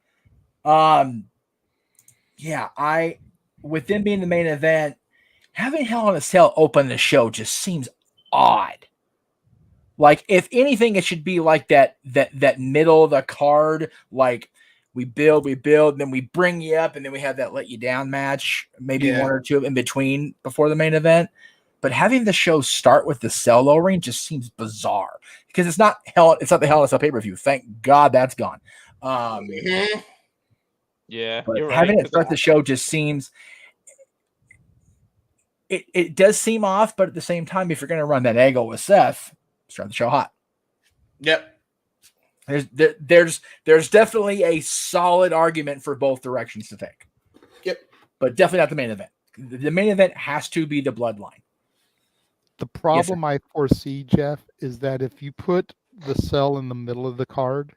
with them being the main event, having Hell in a Cell open the show just seems odd. Like, if anything, it should be like that middle of the card. Like, we build, and then we bring you up, and then we have that let you down match, maybe one or two in between before the main event. But having the show start with the solo ring just seems bizarre because it's not the Hell in a Cell pay-per-view. Thank God that's gone. Yeah, but you're right. Having it start the show just seems. It does seem off, but at the same time, if you're going to run that angle with Seth, start the show hot. Yep. There's definitely a solid argument for both directions to take. Yep. But definitely not the main event. The main event has to be the Bloodline. The problem I foresee, Jeff, is that if you put the Cell in the middle of the card,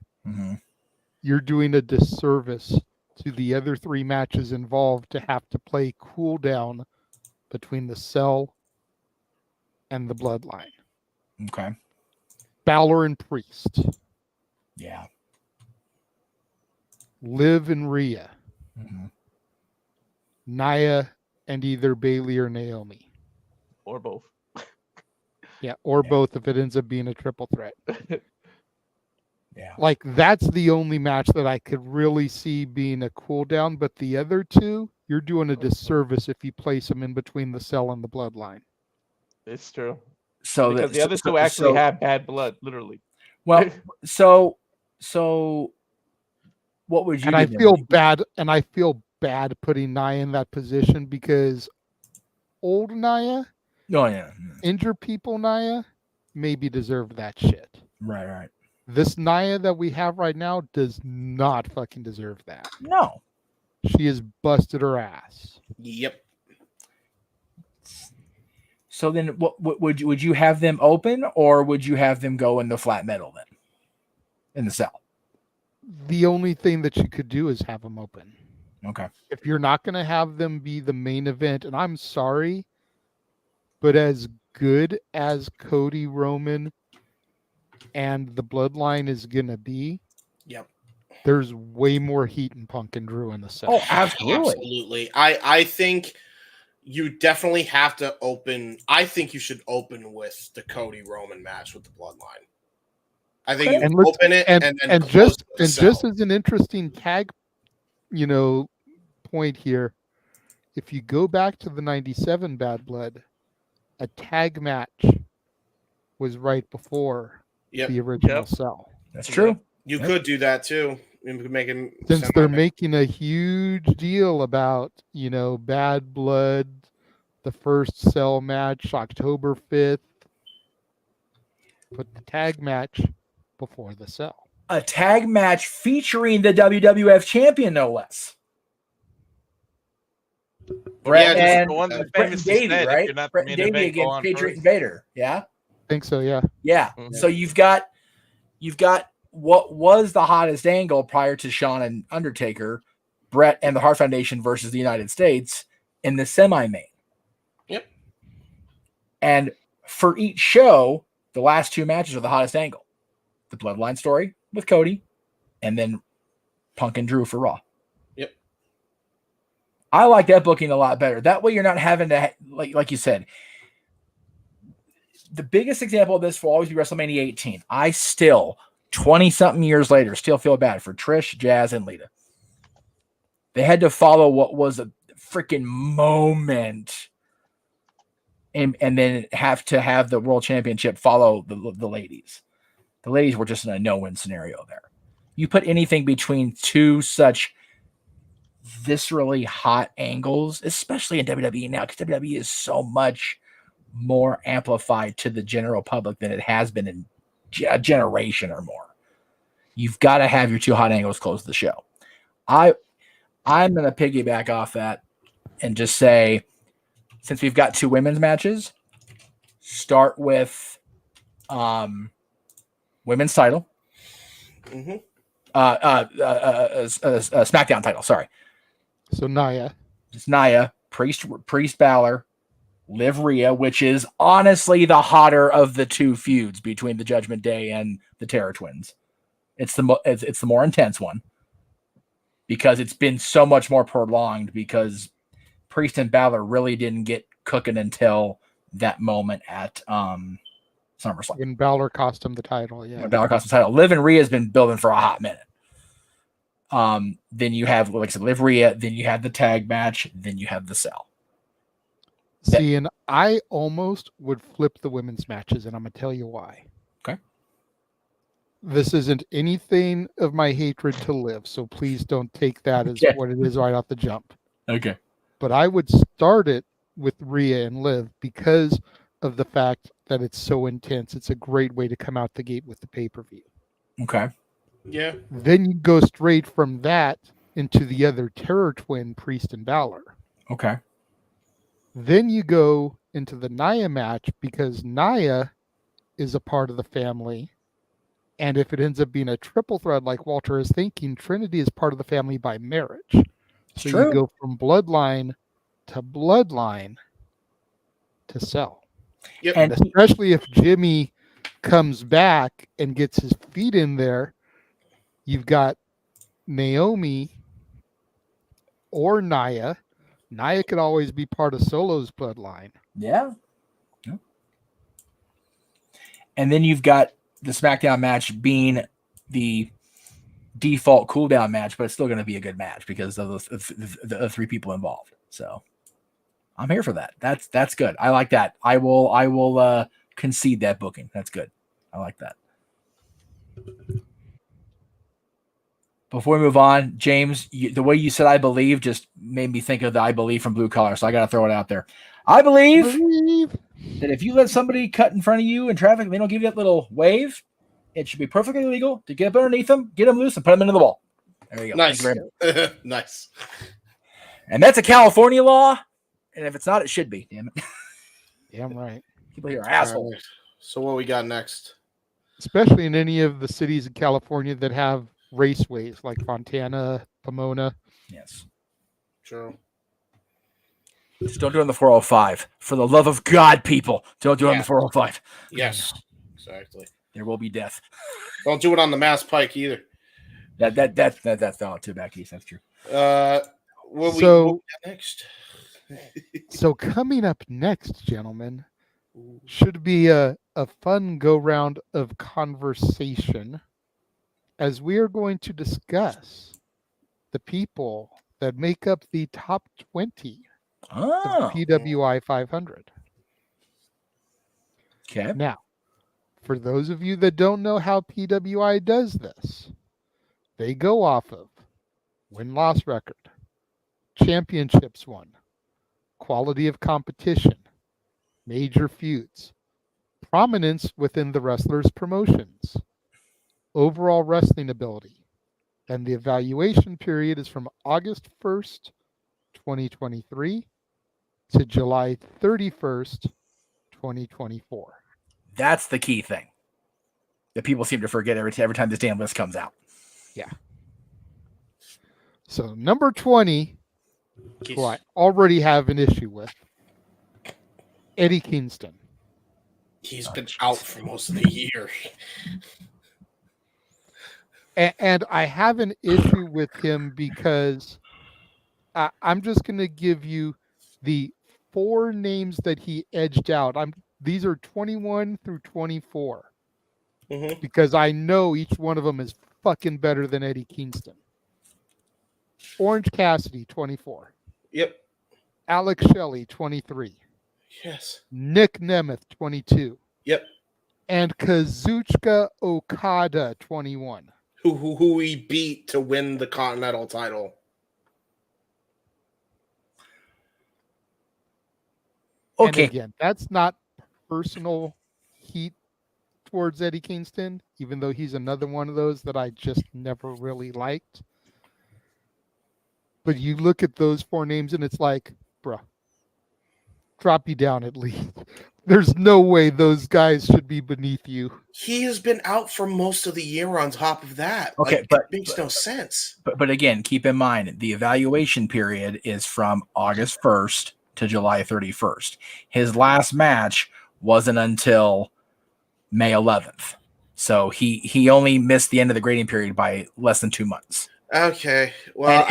you're doing a disservice to the other three matches involved to have to play cool down between the Cell and the Bloodline. Okay. Balor and Priest. Yeah. Liv and Rhea. Nia and either Bayley or Naomi. Or both. Or both if it ends up being a triple threat. Yeah. Like, that's the only match that I could really see being a cool down, but the other two, you're doing a disservice if you place them in between the Cell and the Bloodline. It's true. So because the other two actually have bad blood, literally. Well, so what would you? And I feel bad. And I feel bad putting Nia in that position because old Nia, Oh yeah, injured people Nia, maybe deserved that shit. right. This Nia that we have right now does not fucking deserve that. No. She has busted her ass. Yep. So then, what would you have them open, or would you have them go in the flat metal then, in the cell? The only thing that you could do is have them open. Okay. If you're not going to have them be the main event, and I'm sorry, but as good as Cody, Roman, and the Bloodline is going to be, yep, there's way more heat in Punk and Drew in the cell. Oh, absolutely. Absolutely. I think you definitely have to open. I think you should open with the Cody Roman match with the Bloodline. I think you open it and then just cell. as an interesting tag, point here, if you go back to the 97 Bad Blood, a tag match was right before the original cell. That's true. You could do that too. You could make it Since they're making a huge deal about, Bad Blood, the first cell match, October 5th, put the tag match before the cell. A tag match featuring the WWF champion, no less. Brett and Davey, right? Brett and Davey against Patriot and Vader. Yeah, I think so. Yeah. Yeah. Mm-hmm. So you've got what was the hottest angle prior to Shawn and Undertaker, Brett and the Hart Foundation versus the United States in the semi-main. Yep. And for each show, the last two matches are the hottest angle. The Bloodline story with Cody, and then Punk and Drew for Raw. Yep. I like that booking a lot better. That way you're not having to, like you said, the biggest example of this will always be WrestleMania 18. I still, 20-something years later, still feel bad for Trish, Jazz, and Lita. They had to follow what was a freaking moment and then have to have the World Championship follow the ladies. The ladies were just in a no-win scenario there. You put anything between two such viscerally hot angles, especially in WWE now, because WWE is so much more amplified to the general public than it has been in a generation or more. You've got to have your two hot angles close the show. I'm going to piggyback off that and just say, since we've got two women's matches, start with women's title. Mm-hmm. SmackDown title, sorry. So Nia. It's Nia, Priest Balor, Liv Rhea, which is honestly the hotter of the two feuds between the Judgment Day and the Terror Twins. It's the more intense one because it's been so much more prolonged because Priest and Balor really didn't get cooking until that moment at SummerSlam. When Balor cost him the title, yeah. When Balor cost him the title. Liv and Rhea has been building for a hot minute. Then you have, like I said, Liv Rhea, then you have the tag match, then you have the cell. See, and I almost would flip the women's matches, and I'm going to tell you why. Okay. This isn't anything of my hatred to Liv, so please don't take that as what it is right off the jump. Okay. But I would start it with Rhea and Liv because of the fact that it's so intense. It's a great way to come out the gate with the pay-per-view. Okay. Yeah. Then you go straight from that into the other Terror Twin, Priest and Balor. Okay. Then you go into the Nia match because Nia is a part of the family. And if it ends up being a triple threat like Walter is thinking, Trinity is part of the family by marriage. So you go from bloodline to cell. Yep. And especially if Jimmy comes back and gets his feet in there, you've got Naomi or Nia. Nia could always be part of Solo's bloodline. Yeah. And then you've got the SmackDown match being the default cooldown match, but it's still going to be a good match because of the three people involved. So I'm here for that. That's good. I like that. I will concede that booking. That's good. I like that. Before we move on, James, the way you said "I believe" just made me think of the "I believe" from Blue Collar. So I got to throw it out there. I believe that if you let somebody cut in front of you in traffic and they don't give you that little wave, it should be perfectly legal to get up underneath them, get them loose, and put them into the wall. There you go. Nice. Thank you very much. Nice. And that's a California law. And if it's not, it should be. Damn it. Damn right. People here are assholes. Right. So what we got next? Especially in any of the cities in California that have raceways like Fontana, Pomona. Yes. True. Just don't do it on the 405. For the love of God, people, don't do it on the 405. Yes. Exactly. There will be death. Don't do it on the Mass Pike either. That's valid too, back east. That's true. What we got next? So coming up next, gentlemen, should be a fun go-round of conversation as we are going to discuss the people that make up the top 20 of PWI 500. Okay. Now, for those of you that don't know how PWI does this, they go off of win-loss record, championships won, quality of competition, major feuds, prominence within the wrestler's promotions, overall wrestling ability, and the evaluation period is from August 1st, 2023 to July 31st, 2024. That's the key thing that people seem to forget every time this damn list comes out. Yeah. So number 20, who I already have an issue with, Eddie Kingston. He's been out for most of the year. And I have an issue with him because I'm just going to give you the 4 names that he edged out. These are 21 through 24. Mm-hmm. Because I know each one of them is fucking better than Eddie Kingston. Orange Cassidy, 24. Yep. Alex Shelley, 23. Yes. Nick Nemeth, 22. Yep. And Kazuchika Okada, 21. Who he beat to win the Continental title. Okay. And again, that's not personal heat towards Eddie Kingston, even though he's another one of those that I just never really liked. But you look at those 4 names and it's like, bruh, drop you down at least. There's no way those guys should be beneath you. He has been out for most of the year on top of that. Okay, it makes no sense. But again, keep in mind, the evaluation period is from August 1st to July 31st. His last match wasn't until May 11th. So he only missed the end of the grading period by less than 2 months. Okay. Well,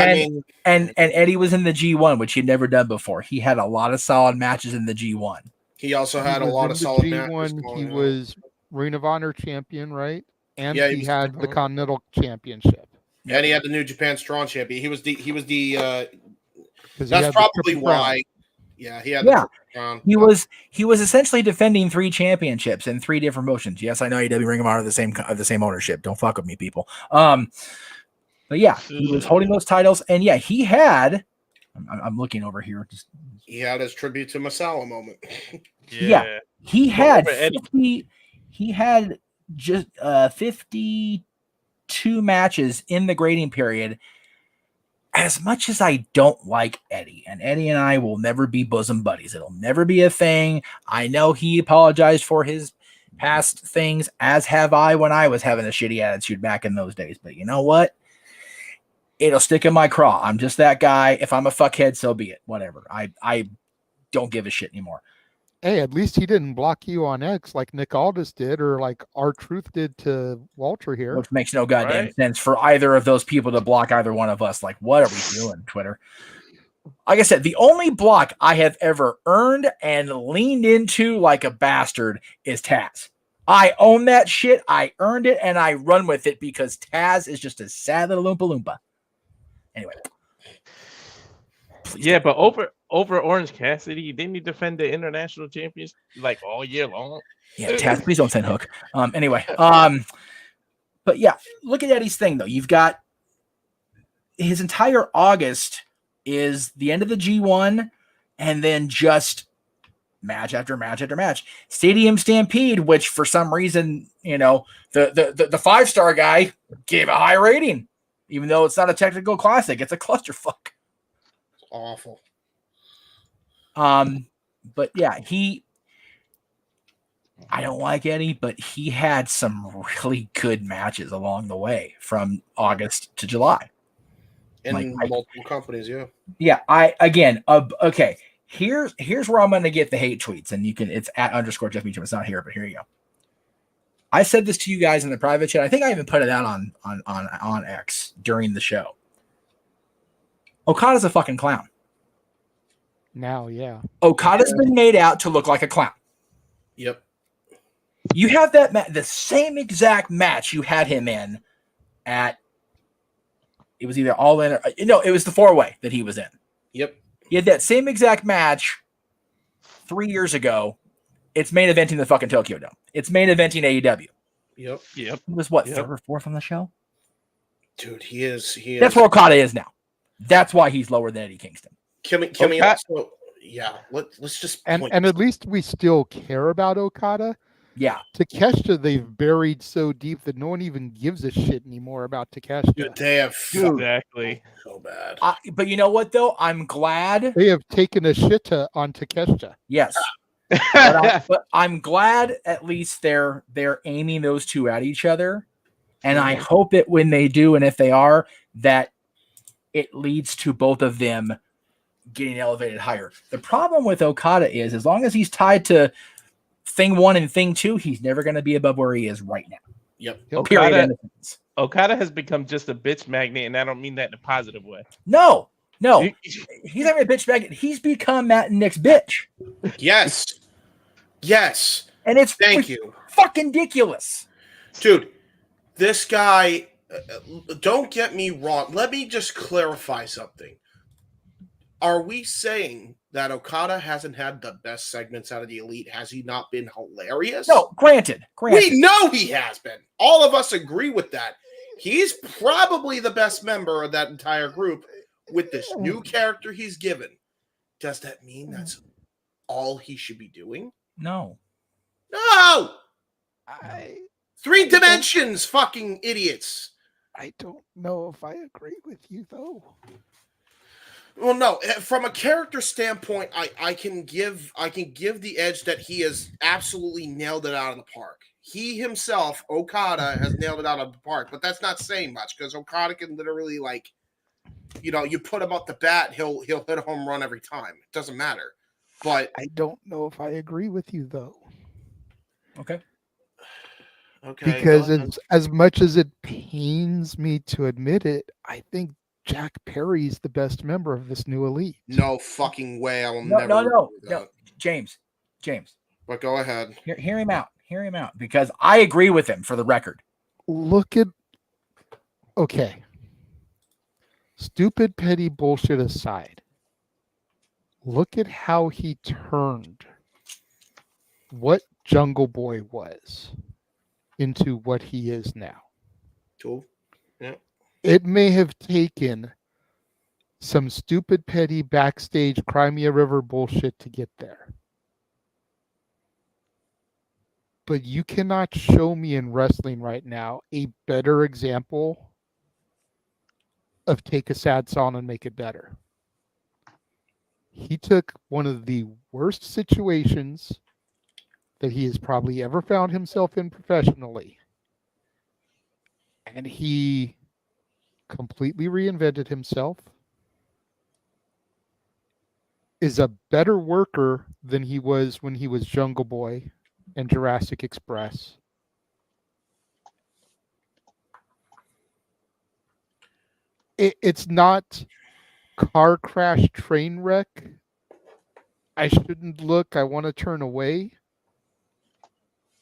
and Eddie was in the G1, which he'd never done before. He had a lot of solid matches in the G1. He also had a lot of solid matches. He was Ring of Honor champion, right? And Yeah, he had the Continental Championship. And he had the New Japan Strong Champion. He was the Because that's probably why. Yeah, he had He was essentially defending 3 championships in 3 different motions. Yes, I know AEW Ring of Honor the same ownership. Don't fuck with me, people. But yeah, he was holding those titles, and yeah, he had. I'm looking over here. He had his tribute to Masala moment. Yeah, he had 50. He had just 52 matches in the grading period. As much as I don't like Eddie, and Eddie and I will never be bosom buddies. It'll never be a thing. I know he apologized for his past things, as have I when I was having a shitty attitude back in those days. But you know what? It'll stick in my craw. I'm just that guy. If I'm a fuckhead, so be it. Whatever. I don't give a shit anymore. Hey, at least he didn't block you on X like Nick Aldis did, or like R-Truth did to Walter here. Which makes no goddamn sense for either of those people to block either one of us. Like, what are we doing, Twitter? Like I said, the only block I have ever earned and leaned into like a bastard is Taz. I own that shit. I earned it, and I run with it because Taz is just a sad little Oompa Loompa. Anyway. Yeah, but over Orange Cassidy, didn't he defend the international champions like all year long? Yeah, Taz, please don't send Hook. Anyway, but yeah, look at Eddie's thing though. You've got his entire August is the end of the G1, and then just match after match after match. Stadium Stampede, which for some reason, the 5-star guy gave a high rating, even though it's not a technical classic. It's a clusterfuck. It's awful. But yeah, I don't like Eddie, but he had some really good matches along the way from August to July. In multiple companies, yeah. Yeah, okay. Here's where I'm going to get the hate tweets, and it's at _ Jeff Meacham. It's not here, but here you go. I said this to you guys in the private chat. I think I even put it out on X during the show. Okada's a fucking clown. Now, yeah. Okada's been made out to look like a clown. Yep. You have that the same exact match you had him in at. It was either All In or it was the 4-way that he was in. Yep. He had that same exact match 3 years ago. It's main eventing the fucking Tokyo Dome. It's main eventing AEW. Yep. He was what, third or fourth on the show? Dude, he is. That's where Okada is now. That's why he's lower than Eddie Kingston. Can we also, yeah, let's just and at least we still care about Okada. Yeah. Takeshita, they've buried so deep that no one even gives a shit anymore about Takeshita. Dude, they have exactly so bad. But you know what, though? I'm glad. They have taken a shita on Takeshita. Yes. but I'm glad at least they're aiming those two at each other. And I hope that when they do, and if they are, that it leads to both of them getting elevated higher. The problem with Okada is as long as he's tied to Thing 1 and Thing 2, he's never going to be above where he is right now. Yep. Okada has become just a bitch magnet, and I don't mean that in a positive way. No. He's not a bitch magnet. He's become Matt and Nick's bitch. Yes. And it's thank you. Fucking ridiculous. Dude, this guy, don't get me wrong. Let me just clarify something. Are we saying that Okada hasn't had the best segments out of the Elite? Has he not been hilarious? No, granted. We know he has been. All of us agree with that. He's probably the best member of that entire group with this new character he's given. Does that mean that's all he should be doing? No. 3 dimensions, fucking idiots. I don't know if I agree with you, though. Well, no. From a character standpoint, I can give the edge that he has absolutely nailed it out of the park. He himself, Okada, has nailed it out of the park, but that's not saying much because Okada can literally, you put him up the bat, he'll hit a home run every time. It doesn't matter. But I don't know if I agree with you, though. Okay. Because as much as it pains me to admit it, I think Jack Perry's the best member of this new Elite. No fucking way. I will never. No. James. But go ahead. Hear him out. Because I agree with him for the record. Okay. Stupid, petty bullshit aside. Look at how he turned what Jungle Boy was into what he is now. Cool. Yeah. It may have taken some stupid, petty backstage Crimea River bullshit to get there. But you cannot show me in wrestling right now a better example of take a sad song and make it better. He took one of the worst situations that he has probably ever found himself in professionally, and he completely reinvented himself, is a better worker than he was when he was Jungle Boy and Jurassic Express. It's not car crash, train wreck. I shouldn't look. I want to turn away.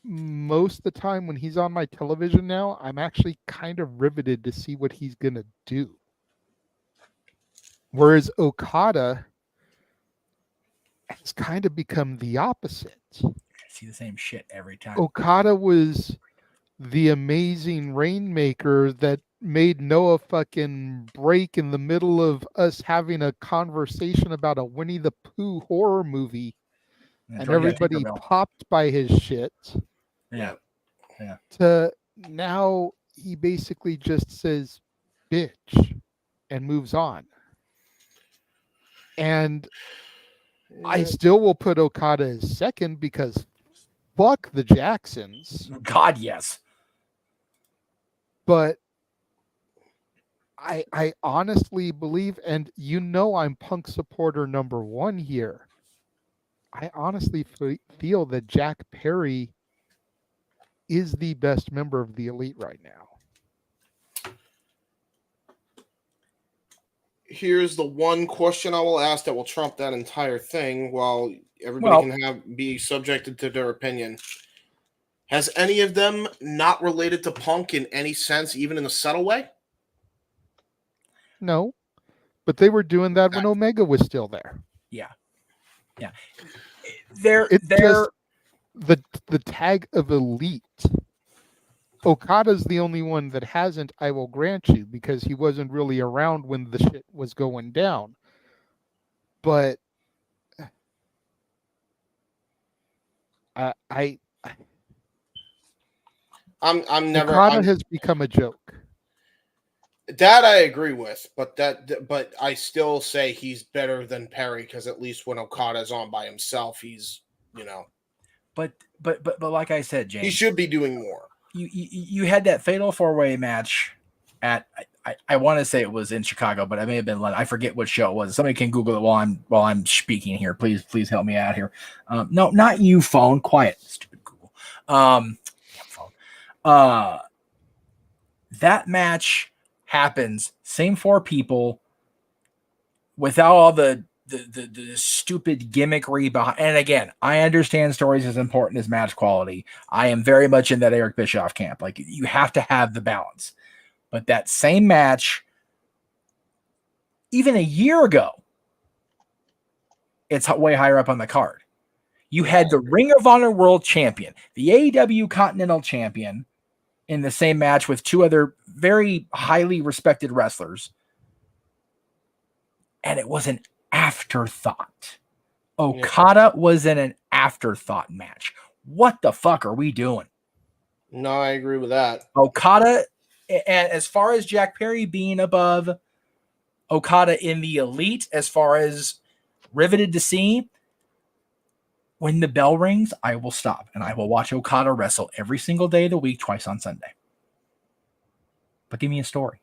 Most of the time when he's on my television now, I'm actually kind of riveted to see what he's going to do. Whereas Okada has kind of become the opposite. I see the same shit every time. Okada was the amazing rainmaker that made Noah fucking break in the middle of us having a conversation about a Winnie the Pooh horror movie and everybody popped by his shit. Yeah. Yeah. To now he basically just says bitch and moves on. And I still will put Okada as second because fuck the Jacksons. God, yes. But I honestly believe, and I'm Punk supporter number one here. I honestly feel that Jack Perry is the best member of the Elite right now. Here's the one question I will ask that will trump that entire thing while everybody can be subjected to their opinion. Has any of them not related to Punk in any sense, even in a subtle way? No, but they were doing that when Omega was still there. Yeah. Yeah. Just the tag of Elite. Okada's the only one that hasn't, I will grant you, because he wasn't really around when the shit was going down. But I'm never. Okada has become a joke. That I agree with, but I still say he's better than Perry because at least when Okada's on by himself, he's But like I said, James, he should be doing more. You had that fatal 4-way match at I want to say it was in Chicago, but I may have been I forget what show it was. Somebody can Google it while I'm speaking here. Please help me out here. No, not you, phone. Quiet, stupid Google. Phone. That match happens. Same 4 people without all the stupid gimmickry behind. And again, I understand stories as important as match quality. I am very much in that Eric Bischoff camp. Like, you have to have the balance. But that same match, even a year ago, it's way higher up on the card. You had the Ring of Honor World Champion, the AEW Continental Champion, in the same match with 2 other very highly respected wrestlers. And it was an afterthought. Okada was in an afterthought match. What the fuck are we doing? No, I agree with that. Okada, and as far as Jack Perry being above Okada in the Elite, as far as riveted to see, when the bell rings, I will stop and I will watch Okada wrestle every single day of the week, twice on Sunday. But give me a story.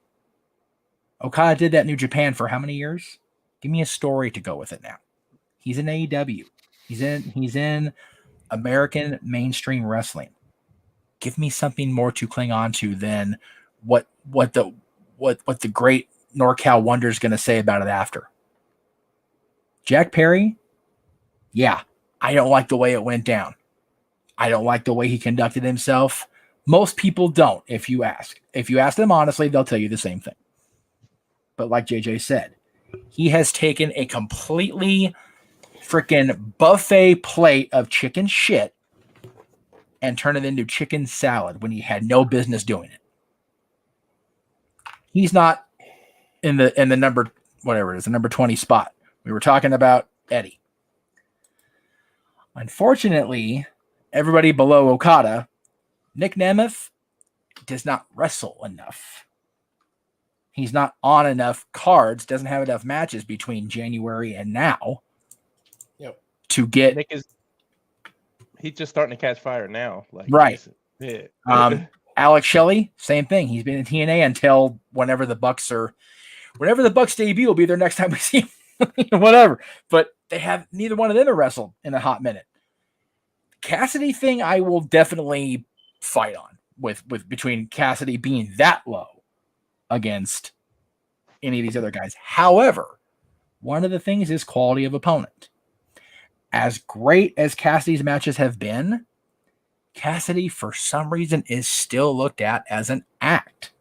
Okada did that in New Japan for how many years? Give me a story to go with it now. He's in AEW. He's in American mainstream wrestling. Give me something more to cling on to than what the great NorCal Wonder is going to say about it after. Jack Perry, yeah, I don't like the way it went down. I don't like the way he conducted himself. Most people don't, if you ask. If you ask them honestly, they'll tell you the same thing. But like JJ said, he has taken a completely freaking buffet plate of chicken shit and turned it into chicken salad when he had no business doing it. He's not in the number, whatever it is, the number 20 spot. We were talking about Eddie. Unfortunately, everybody below Okada, Nick Nemeth does not wrestle enough. He's not on enough cards, doesn't have enough matches between January and now to get. Nick he's just starting to catch fire now. Right. Yeah. Alex Shelley, same thing. He's been in TNA until whenever the Bucks debut will be their next time we see him. Whatever. But they have neither one of them have wrestled in a hot minute. Cassidy thing I will definitely fight on with between Cassidy being that low against any of these other guys. However, one of the things is quality of opponent. As great as Cassidy's matches have been, Cassidy, for some reason, is still looked at as an act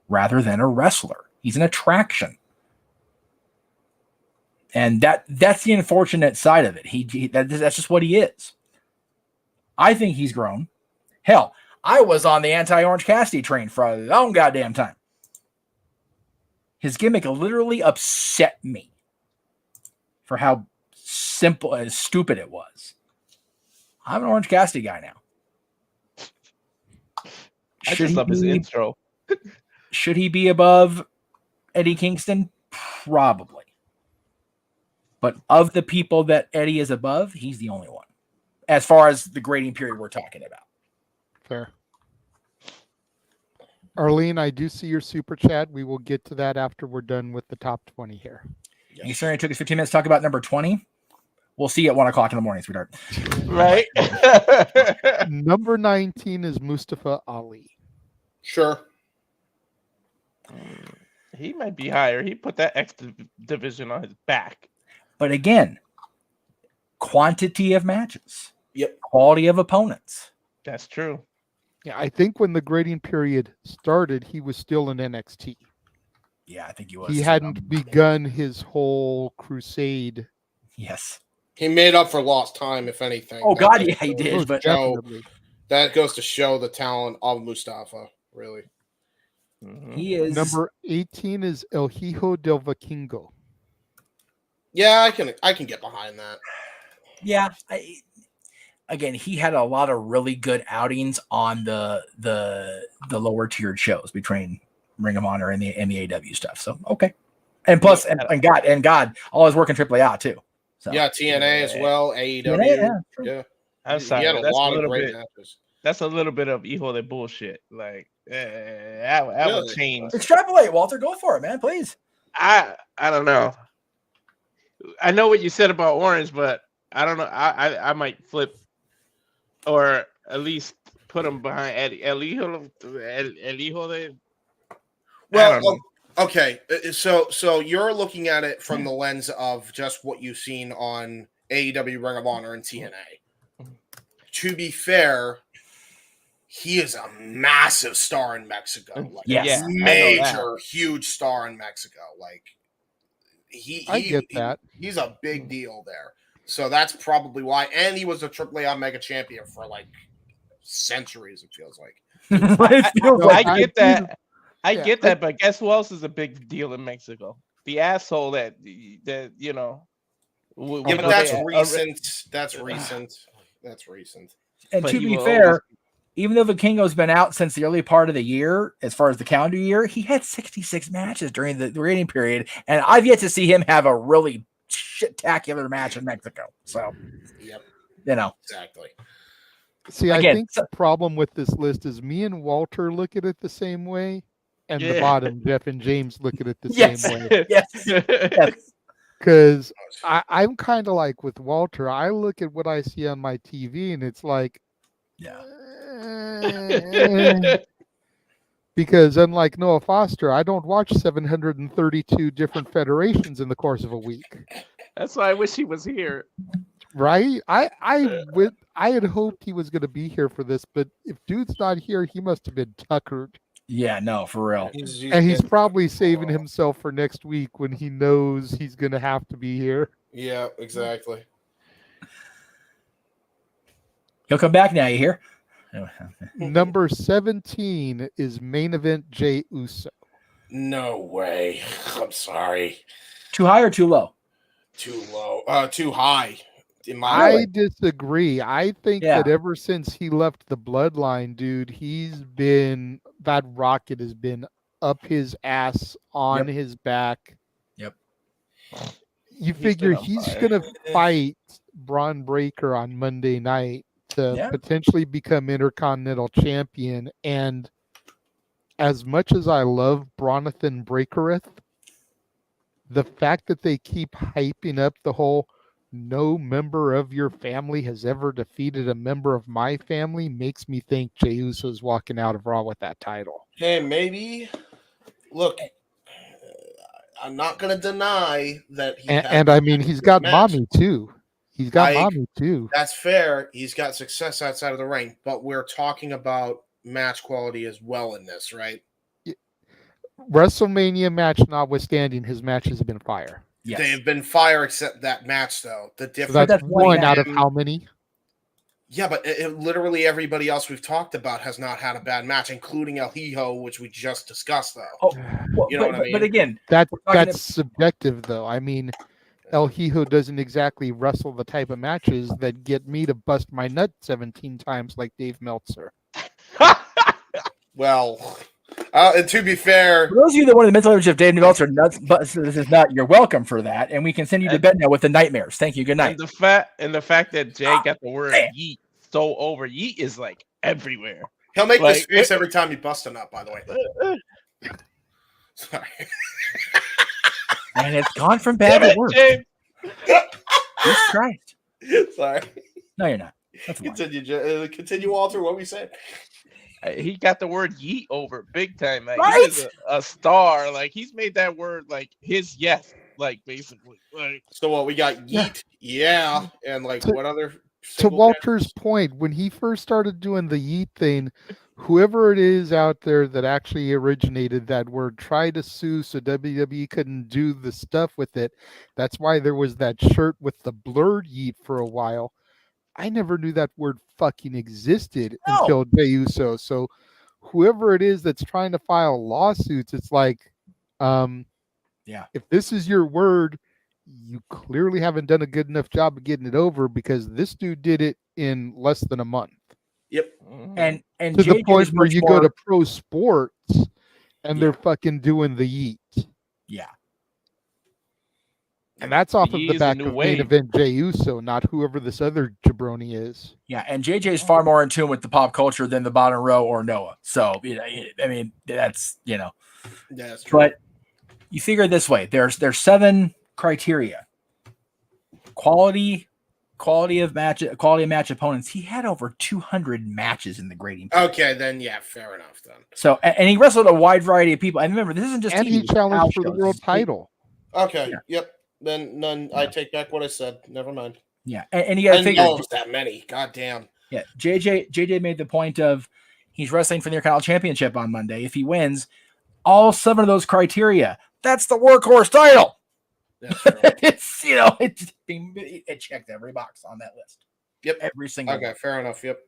rather than a wrestler. He's an attraction. And that's the unfortunate side of it. That's just what he is. I think he's grown. Hell, I was on the anti-Orange Cassidy train for a long goddamn time. His gimmick literally upset me for how simple and stupid it was. I'm an Orange Cassidy guy now. I just love his intro. Should he be above Eddie Kingston? Probably. But of the people that Eddie is above, he's the only one. As far as the grading period we're talking about. Fair. Arlene, I do see your super chat. We will get to that after we're done with the top 20 here. You certainly took us 15 minutes to talk about number 20. We'll see you at 1 o'clock in the morning, sweetheart. Right. Number 19 is Mustafa Ali. Sure. He might be higher. He put that X division on his back. But again, quantity of matches. Yep. Quality of opponents. That's true. Yeah, I think when the grading period started, he was still in NXT. Yeah, I think he was. He hadn't begun his whole crusade. Yes. He made up for lost time, if anything. Oh, God, yeah, he did. But that goes to show the talent of Mustafa, really. He is. Number 18 is El Hijo del Vikingo. Yeah, I can get behind that. Yeah. Again, he had a lot of really good outings on the lower tiered shows between Ring of Honor and the AEW stuff. So okay, and plus and God, all his work in AAA too. So yeah, TNA as well, AEW. Yeah. I'm sorry. He had a lot of great matches. That's a little bit of Hijo de bullshit. Like that will change. Extrapolate, Walter. Go for it, man. Please. I don't know. I know what you said about Orange, but I don't know. I might flip, or at least put him behind El Hijo de. Well, okay. So you're looking at it from the lens of just what you've seen on AEW, Ring of Honor, and TNA. To be fair, he is a massive star in Mexico. Like, yes, major, huge star in Mexico. Like I get that. He's a big deal there. So that's probably why. And he was a AAA Mega champion for like centuries, it feels like. I get that. I get that, but guess who else is a big deal in Mexico? The asshole that you know. Yeah, but that's recent. That's recent. And to be fair, even though Vikingo's been out since the early part of the year, as far as the calendar year, he had 66 matches during the rating period, and I've yet to see him have a really shit-tacular match in Mexico. So, yep, you know, exactly. See, I think the problem with this list is me and Walter look at it the same way, and the bottom, Jeff and James, look at it the same way. Yes. Because I'm kind of like with Walter. I look at what I see on my TV, and it's like, because unlike Noah Foster, I don't watch 732 different federations in the course of a week. That's why I wish he was here. Right? I had hoped he was going to be here for this, but if dude's not here, he must have been tuckered. Yeah, no, for real. And he's probably saving himself for next week when he knows he's going to have to be here. Yeah, exactly. He'll come back now, you hear? Number 17 is Main Event Jey Uso. No way. I'm sorry. Too high or too low? Too low. Too high. I disagree. I think that ever since he left the bloodline, dude, that rocket has been up his ass, on his back. Yep. You figure he's going to fight Braun Breaker on Monday night to potentially become Intercontinental Champion. And as much as I love Bronathan Breakereth, the fact that they keep hyping up the whole no member of your family has ever defeated a member of my family makes me think Jey Uso's walking out of Raw with that title. Hey, maybe. Look, I'm not going to deny that and I mean, he's got mommy too. He's got mommy too. That's fair. He's got success outside of the ring, but we're talking about match quality as well in this, right? WrestleMania match notwithstanding, his matches have been fire. Yes. They have been fire except that match, though. The difference. So that's one out of how many? Yeah, but literally everybody else we've talked about has not had a bad match, including El Hijo, which we just discussed, though. Oh, well, you know what I mean? But again, that's subjective, though. I mean, El Hijo doesn't exactly wrestle the type of matches that get me to bust my nut 17 times like Dave Meltzer. Well, and to be fair, For those of you that want the mental image of Dave Meltzer, nuts, but this is not. You're welcome for that, and we can send you to bed now with the nightmares. Thank you. Good night. And the fact that Jay got the word yeet so over, yeet is like everywhere. He'll make Like, this face every time you bust a nut, by the way. Sorry. And it's gone from bad to worse. James. Jesus Christ. Sorry. No, you're not. That's fine. Continue, Walter. What we said. He got the word yeet over big time. Like, Right? He's a star. Like, he's made that word like his yes. Like, basically. Like, So what we got? Yeet, yeah, and like what other? To Walter's point, when he first started doing the yeet thing, whoever it is out there that actually originated that word tried to sue so WWE couldn't do the stuff with it. That's why there was that shirt with the blurred yeet for a while. I never knew that word fucking existed until Jey Uso. So whoever it is that's trying to file lawsuits, it's like, if this is your word, you clearly haven't done a good enough job of getting it over, because this dude did it in less than a month. Yep. And To the JJ point is where much you more- go to pro sports and they're fucking doing the yeet. Yeah. And that's off of He the is a back new of main wave. event Jey Uso, not whoever this other jabroni is. Yeah, and JJ is far more in tune with the pop culture than the bottom row or Noah. So, I mean, that's, Yeah, that's true. But you figure it this way: there's 7 criteria. Quality of match opponents. He had over 200 matches in the grading. Okay, then yeah, fair enough then. So, and he wrestled a wide variety of people. And remember, this isn't just And TV, he it's challenged house for the shows. world title. Okay, yep. Then none. I take back what I said. Never mind. Yeah, and you got to I didn't figure. know it was that many. God damn. Yeah, JJ made the point of he's wrestling for the Intercontinental Championship on Monday. If he wins, all 7 of those criteria, that's the workhorse title. That's true. It's it checked every box on that list. Yep, every single. Okay, one. fair enough. Yep.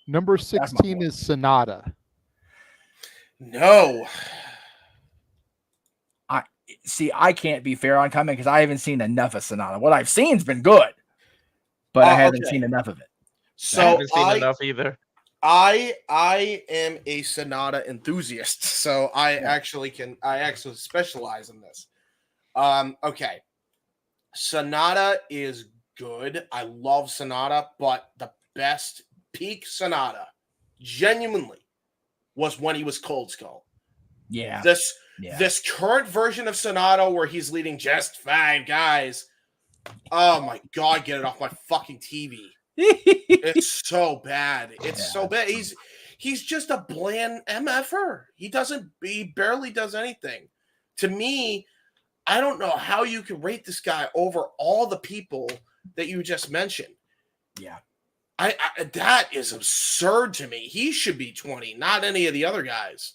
Number 16 is Sonata. No. I can't be fair on comment because I haven't seen enough of Sonata. What I've seen's been good, but I haven't seen enough of it. So I haven't seen enough either. I am a Sonata enthusiast, so I actually specialize in this. Okay. Sonata is good. I love Sonata, but the best peak Sonata genuinely was when he was Cold Skull. Yeah. This current version of Sonata where he's leading just 5 guys. Oh my God, get it off my fucking TV. It's so bad. It's so bad. He's just a bland MFer. He barely does anything. To me, I don't know how you can rate this guy over all the people that you just mentioned. Yeah. I that is absurd to me. He should be 20, not any of the other guys.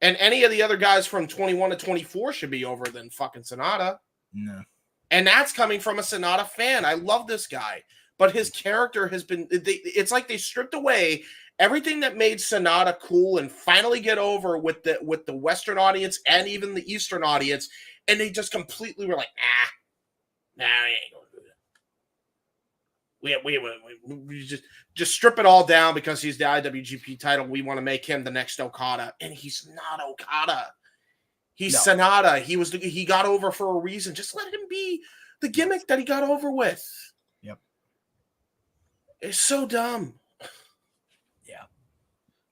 And any of the other guys from 21 to 24 should be over than fucking Sonata. No. And that's coming from a Sonata fan. I love this guy. But his character has been... It's like they stripped away everything that made Sonata cool and finally get over with the Western audience and even the Eastern audience. And they just completely were like, nah, we ain't going to do that. We just strip it all down because he's the IWGP title. We want to make him the next Okada. And he's not Okada. He's Sonata. He got over for a reason. Just let him be the gimmick that he got over with. Yep. It's so dumb. Yeah.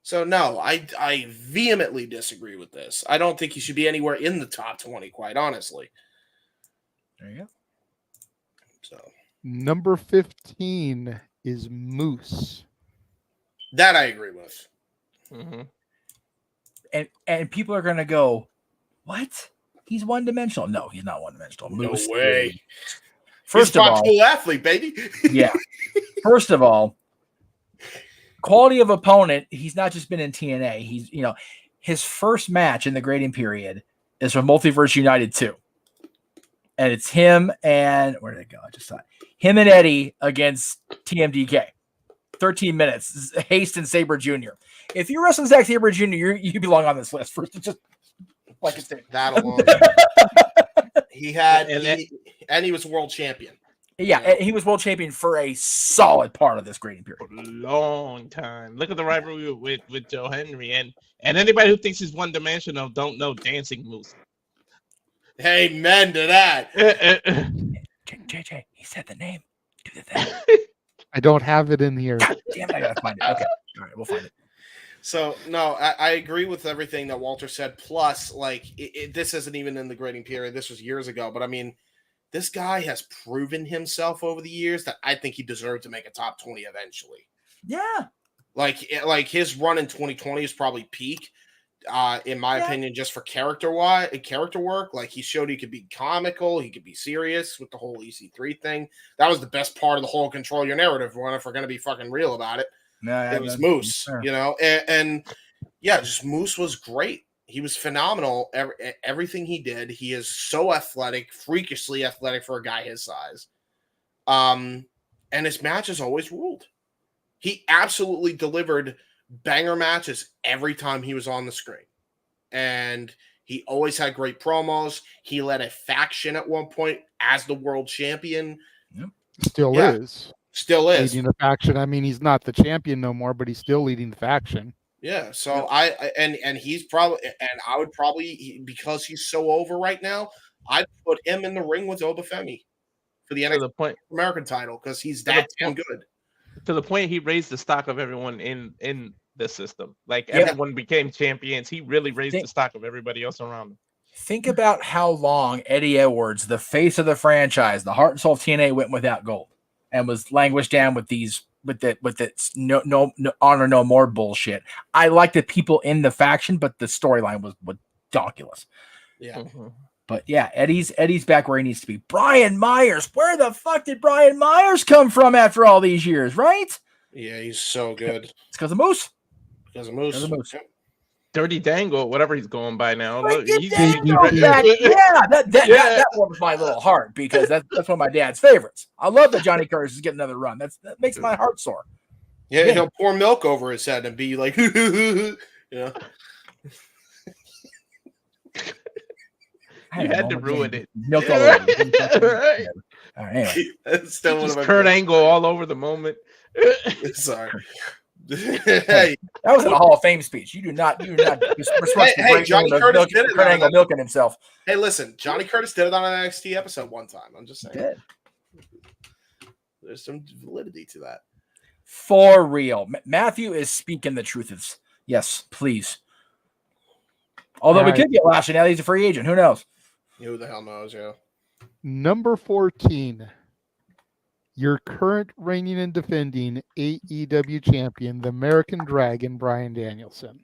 So no, I vehemently disagree with this. I don't think he should be anywhere in the top 20, quite honestly. There you go. So Number 15 is Moose. that I agree with. Mm-hmm. And people are gonna go, what? He's one-dimensional. No, he's not one-dimensional. Moose. No way. First He's of a all, cool athlete, baby. yeah. First of all, quality of opponent. He's not just been in TNA. He's his first match in the grading period is from Multiverse United 2. And it's him and where did it go? I just saw it. Him and Eddie against TMDK. 13 minutes. Haste and Sabre Jr. If you're wrestling Zack Sabre Jr., you belong on this list. First, just like it's that alone. and he was world champion. Yeah, he was world champion for a solid part of this grading period. For a long time. Look at the rivalry with Joe Henry. And anybody who thinks he's one-dimensional don't know Dancing Moose. Amen to that. JJ, he said the name. Do the thing. I don't have it in here. God damn it, I gotta find it. Okay. All right, we'll find it. So, no, I agree with everything that Walter said. Plus, like, this isn't even in the grading period. This was years ago. But, I mean, this guy has proven himself over the years that I think he deserved to make a top 20 eventually. Yeah. Like his run in 2020 is probably peak, in my opinion, just for character work. Like, he showed he could be comical, he could be serious with the whole EC3 thing. That was the best part of the whole control your narrative one, if we're going to be fucking real about it. It was Moose, sure. and just Moose was great. He was phenomenal. Everything he did, he is so athletic, freakishly athletic for a guy his size. And his matches always ruled. He absolutely delivered banger matches every time he was on the screen. And he always had great promos. He led a faction at one point as the world champion. Yep. Still is. Still is. Leading the faction. I mean, he's not the champion no more, but he's still leading the faction. Yeah, so he's probably, and I would probably, because he's so over right now, I'd put him in the ring with Obafemi for the NXT American title because he's that damn good. To the point he raised the stock of everyone in the system. Like, everyone became champions. He really raised the stock of everybody else around him. Think about how long Eddie Edwards, the face of the franchise, the heart and soul of TNA, went without gold and was languished down with these. With no honor no more bullshit. I like the people in the faction, but the storyline was ridiculous. Yeah. Mm-hmm. But yeah, Eddie's back where he needs to be. Brian Myers, where the fuck did Brian Myers come from after all these years, right? Yeah, he's so good. It's because of Moose. Because of Moose. Dirty Dangle, whatever he's going by now. Look, that warms my little heart because that's one of my dad's favorites. I love that Johnny Curtis is getting another run. That makes my heart sore. Yeah, he'll pour milk over his head and be like, you know. You had to ruin it. Milk all over. Right. All right, anyway. That's still one of my Kurt Angle all over the moment. Sorry. Hey, that was in a Hall of Fame speech. You do not. Hey, Johnny Curtis did it. Kurt Angle milking himself. Hey, listen, Johnny Curtis did it on an NXT episode one time. I'm just saying. There's some validity to that. For real, Matthew is speaking the truth. Yes, please. Although we could get Lashley now, he's a free agent. Who knows? Who the hell knows? Yeah. Number 14. Your current reigning and defending AEW champion, the American Dragon, Bryan Danielson.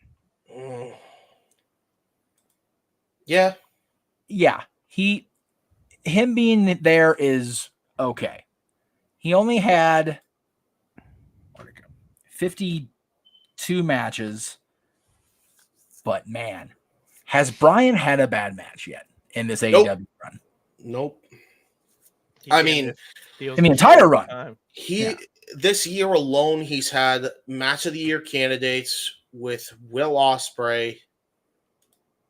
Yeah. Yeah. Him being there is okay. He only had 52 matches, but man, has Bryan had a bad match yet in this AEW run? Nope. I mean, in the entire run. This year alone, he's had match of the year candidates with Will Ospreay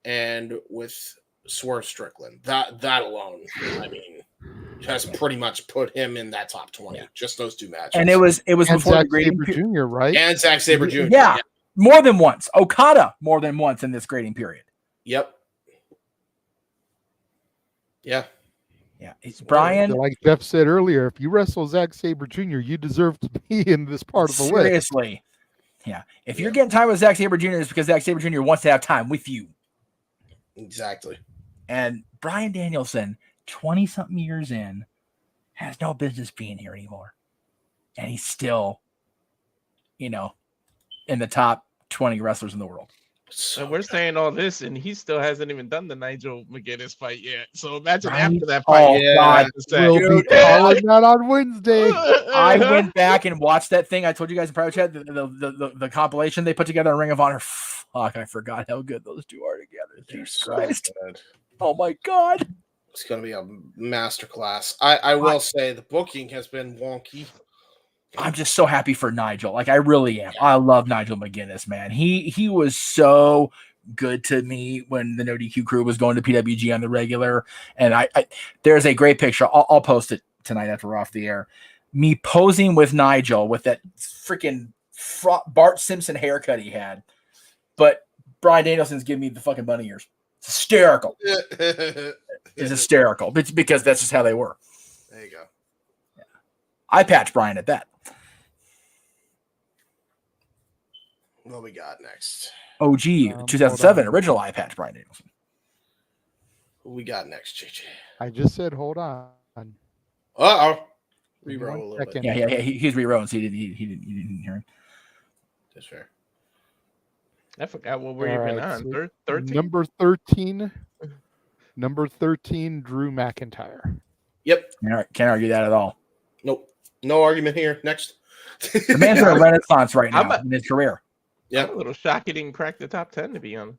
and with Swerve Strickland. That alone, I mean, has pretty much put him in that top 20. Yeah. Just those two matches. And it was before Zack the grading Sabre Jr., right? And Zack Sabre Jr. Yeah, more than once. Okada more than once in this grading period. Yep. Yeah. Yeah, it's Bryan. Like Jeff said earlier, if you wrestle Zack Sabre Jr., you deserve to be in this part of the list. Seriously. Yeah. If you're getting time with Zack Sabre Jr., it's because Zack Sabre Jr. wants to have time with you. Exactly. And Bryan Danielson, 20-something years in, has no business being here anymore. And he's still, in the top 20 wrestlers in the world. So we're saying all this, and he still hasn't even done the Nigel McGuinness fight yet. So imagine after that fight. Oh, God. We'll be calling that on Wednesday. I went back and watched that thing. I told you guys in private chat, the compilation they put together on Ring of Honor. Fuck, I forgot how good those two are together. Jesus Christ. Good. Oh, my God. It's going to be a masterclass. I will say the booking has been wonky. I'm just so happy for Nigel. Like, I really am. I love Nigel McGuinness, man. He was so good to me when the No DQ crew was going to PWG on the regular. And I there's a great picture. I'll post it tonight after we're off the air. Me posing with Nigel with that freaking Bart Simpson haircut he had. But Bryan Danielson's giving me the fucking bunny ears. It's hysterical. It's hysterical. It's because that's just how they were. There you go. Yeah. I patched Bryan at that. What we got next? OG 2007 original eye patch Bryan Danielson. What we got next, JJ? I just said hold on. Uh-oh. Reroll a little bit. Yeah. He's rerolling, so he didn't hear him. That's fair. I forgot what we're even on. So 13? Number 13, Drew McIntyre. Yep. Can't argue that at all. Nope. No argument here. Next. The man's in a renaissance right now in his career. Yeah. I'm a little shocked he didn't crack the top 10, to be honest.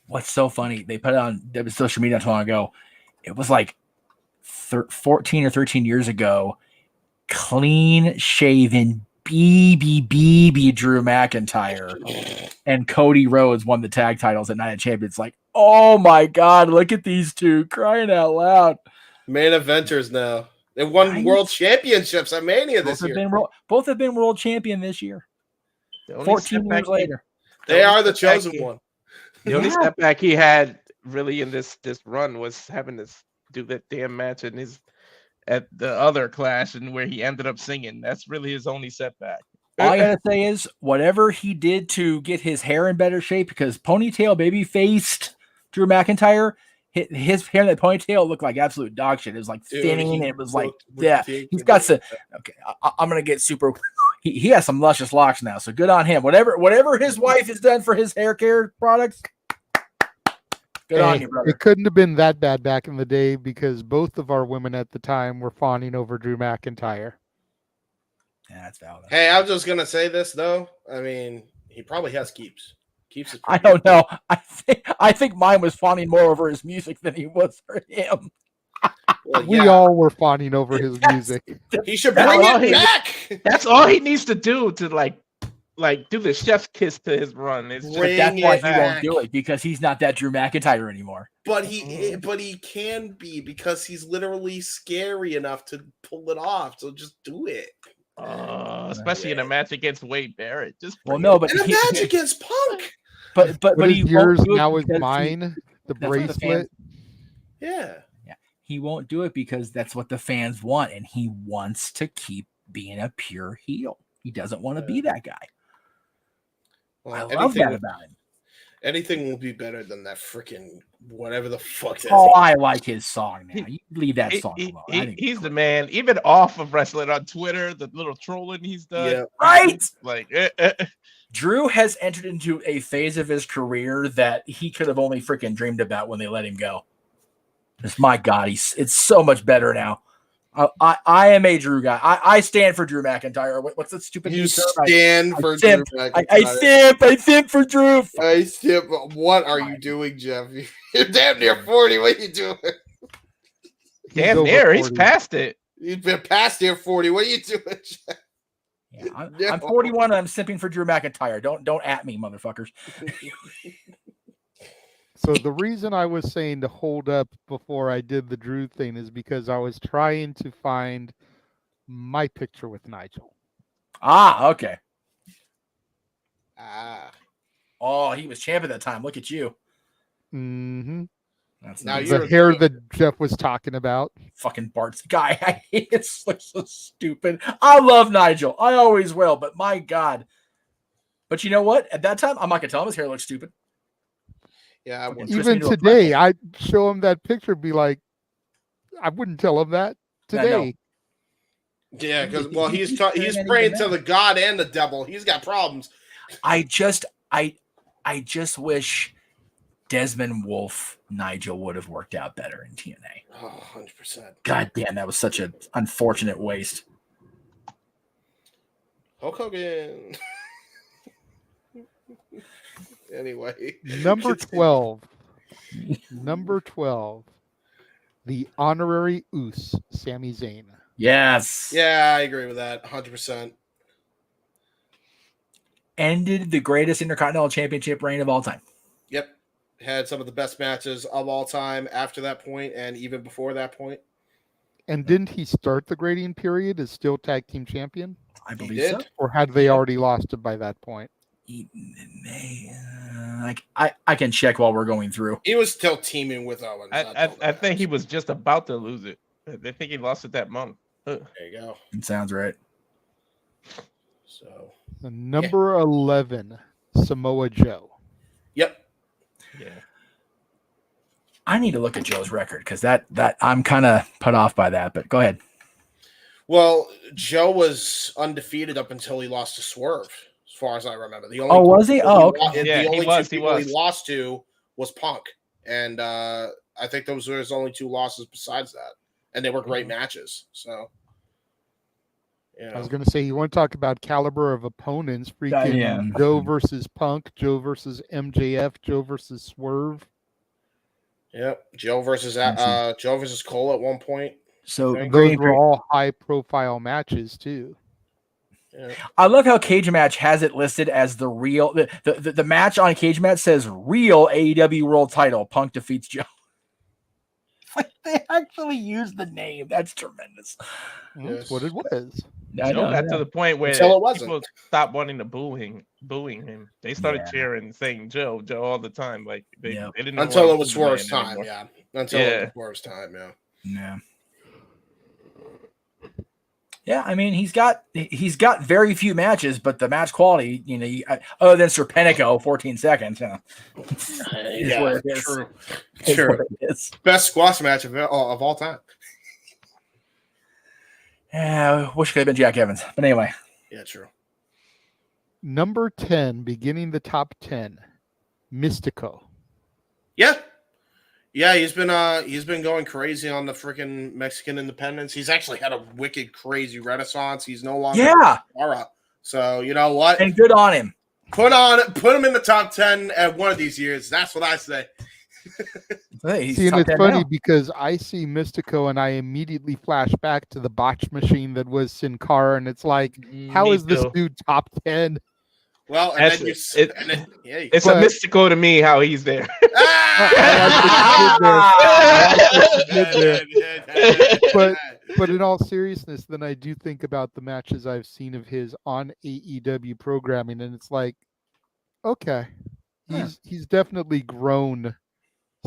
What's so funny? They put it on social media not too long ago. It was like 14 or 13 years ago. Clean shaven BB Drew McIntyre and Cody Rhodes won the tag titles at Night of Champions. Like, oh my God, look at these two crying out loud. Main eventers now. They won world championships at Mania this year. Both have been world champion this year. 14 years later. They are the chosen one. The only setback he had really in this run was having to do that damn match at the other Clash and where he ended up singing. That's really his only setback. All I gotta say is whatever he did to get his hair in better shape, because ponytail baby faced Drew McIntyre, his hair in that ponytail looked like absolute dog shit. It was like thinning, and it was like, yeah, he's got some. Okay, I'm gonna get super. He has some luscious locks now, so good on him. Whatever his wife has done for his hair care products, good on you, brother. It couldn't have been that bad back in the day because both of our women at the time were fawning over Drew McIntyre. Yeah, that's valid. Hey, I was just gonna say this though. I mean, he probably has keeps. Keeps it. I don't know. I think mine was fawning more over his music than he was for him. Well, We all were fawning over his music. He should bring it back. That's all he needs to do to like do the chef's kiss to his run. It's But that's why he won't do it, because he's not that Drew McIntyre anymore. But he can be, because he's literally scary enough to pull it off. So just do it. Especially in a match against Wade Barrett. Just in a match against Punk. But he yours now is mine. The bracelet. Yeah. He won't do it because that's what the fans want, and he wants to keep being a pure heel. He doesn't want to be that guy. Well, I love that about him. Anything will be better than that freaking whatever the fuck that is. I like his song now. You leave that song alone. He's the man. Even off of wrestling on Twitter, the little trolling he's done. Yeah. Right? Like Drew has entered into a phase of his career that he could have only freaking dreamed about when they let him go. Just, my God, it's so much better now. I am a Drew guy. I stand for Drew McIntyre. What's that stupid? You stand for Drew McIntyre. I simp for Drew. I simp. What are you doing, Jeff? You're damn near 40. What are you doing? Damn near. He's past it. You've been past near 40. What are you doing, Jeff? Yeah, I'm 41 and I'm simping for Drew McIntyre. Don't at me, motherfuckers. So the reason I was saying to hold up before I did the Drew thing is because I was trying to find my picture with Nigel. Okay. Oh, he was champ at that time. Look at you. Mm-hmm. That's now the hair that Jeff was talking about. Fucking Bart's guy. I hate it. It looks so stupid. I love Nigel. I always will, but my God. But you know what? At that time, I'm not gonna tell him his hair looks stupid. Yeah, even today, I'd show him that picture, be like, I wouldn't tell him that today. Yeah, because he's praying to the God and the devil. He's got problems. I just wish Desmond Wolfe Nigel would have worked out better in TNA. Oh, 100%. God damn, that was such an unfortunate waste. Hulk Hogan. Anyway, number 12, the honorary Oos, Sami Zayn. Yes. Yeah, I agree with that. 100%. Ended the greatest Intercontinental Championship reign of all time. had some of the best matches of all time after that point, and even before that point. And didn't he start the grading period as still tag team champion? I believe so. Or had they already lost it by that point? I can check while we're going through. He was still teaming with Owens. I think he was just about to lose it. I think he lost it that month. There you go. It sounds right. So the number 11, Samoa Joe. Yep. Yeah. I need to look at Joe's record because that I'm kind of put off by that. But go ahead. Well, Joe was undefeated up until he lost to Swerve, as far as I remember. The only was he? Oh, okay. The only two people he lost to was Punk, and I think those were his only 2 losses besides that, and they were great matches. So, I was going to say, you want to talk about caliber of opponents? Freaking Joe versus Punk, Joe versus MJF, Joe versus Swerve. Yep, Joe versus Cole at one point. So those were all high-profile matches too. Yeah. I love how Cage Match has it listed as the real. The match on Cage Match says real AEW World Title. Punk defeats Joe. Like they actually used the name. That's tremendous. That's what it was. Joe got to the point where people stopped wanting to booing him. They started cheering, saying Joe all the time. Like they didn't know until it was Swerve's time. Yeah, until it was Swerve's time. Yeah. Yeah, I mean he's got very few matches, but the match quality, other than Serpentico, 14 seconds. Yeah, true. Sure. Best squash match of all time. Yeah, I wish it could have been Jack Evans, but anyway. Yeah, true. Number 10, beginning the top 10, Mystico. Yeah, he's been going crazy on the freaking Mexican independence. He's actually had a wicked crazy renaissance. He's no longer Aura. So you know what? And good on him. Put him in the top 10 at one of these years. That's what I say. See, and it's funny because I see Mystico and I immediately flash back to the botch machine that was Sin Cara, and it's like, how is this dude top 10? Well, and then it's a Mystico to me how he's there. But in all seriousness, then I do think about the matches I've seen of his on AEW programming, and it's like, okay, he's definitely grown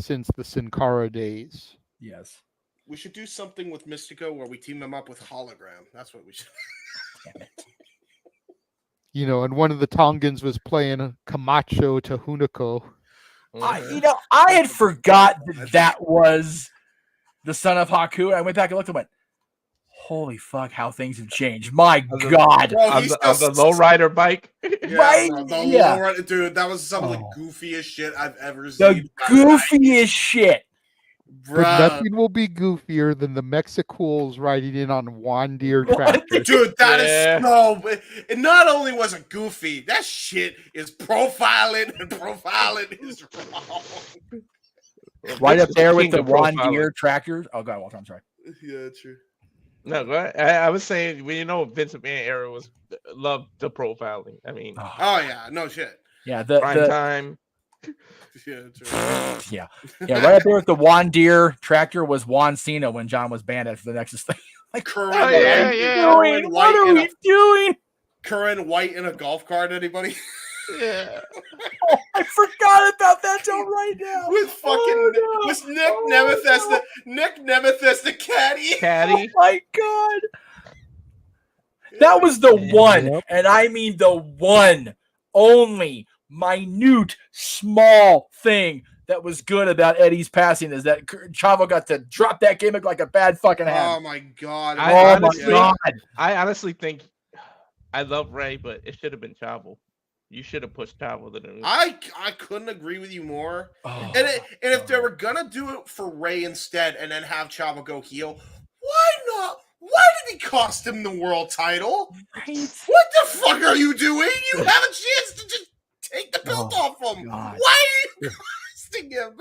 since the Sin Cara days. Yes. We should do something with Mystico where we team him up with Hologram. That's what we should. And one of the Tongans was playing Camacho to Hunico. I had forgot that was the son of Haku. I went back and looked and went, holy fuck, how things have changed. My God. On the lowrider bike. Right? Lowrider, dude, that was some of the goofiest shit I've ever seen. The goofiest shit. But nothing will be goofier than the Mexicools riding in on Juan Deere tractors. Dude, that is so. It not only was it goofy, that shit is profiling, and profiling is wrong. Right up there with the Juan Deere tractors. Oh, God, Walter, I'm sorry. Yeah, true. No, I was saying, Vince McMahon era loved the profiling. I mean, oh yeah, no shit. Yeah, prime time. Yeah, right up there with the Juan Deere tractor was Juan Cena when John was banned after the Nexus thing. Like, Curran what are we doing? Curran White in a golf cart, anybody? Yeah. Oh, I forgot about that till right now. With fucking with Nick Nemeth as the caddy. Oh my God. That was the one, and I mean the one, only, minute, small thing that was good about Eddie's passing is that Chavo got to drop that gimmick like a bad fucking hand. Oh my God. I honestly think I love Ray, but it should have been Chavo. You should have pushed Chavo to the I couldn't agree with you more. And if they were gonna do it for Ray instead and then have Chavo go heel, why not? Why did he cost him the world title? Right. What the fuck are you doing? You have a chance to just take the belt off him. God. Why are you costing him?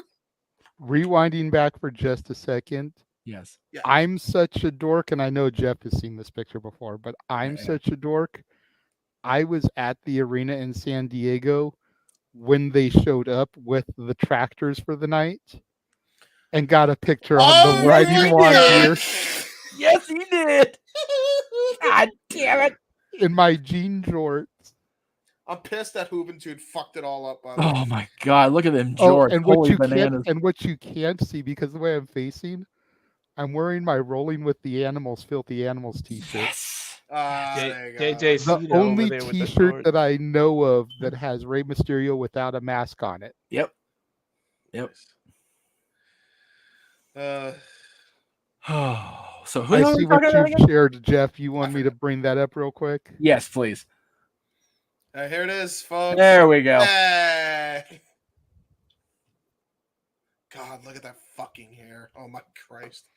Rewinding back for just a second. Yes. Yeah. I'm such a dork, and I know Jeff has seen this picture before, but I'm such a dork. I was at the arena in San Diego when they showed up with the tractors for the night and got a picture on the riding wand gear. Yes, he did. God damn it. In my jean shorts. I'm pissed that Juventud fucked it all up. By the way. Oh my god, look at them Oh, jorts. and Holy bananas. what you can't see, because the way I'm facing, I'm wearing my Rolling with the Animals, Filthy Animals t-shirt. Yes. There you go. JJ The Cena only over there with the t-shirt shorts. that I know of that has Rey Mysterio without a mask on it. Yep. So who I see what you've shared, Jeff. You want me to bring that up real quick? Yes, please. Here it is, folks. There we go. Hey. God, look at that fucking hair. Oh my Christ.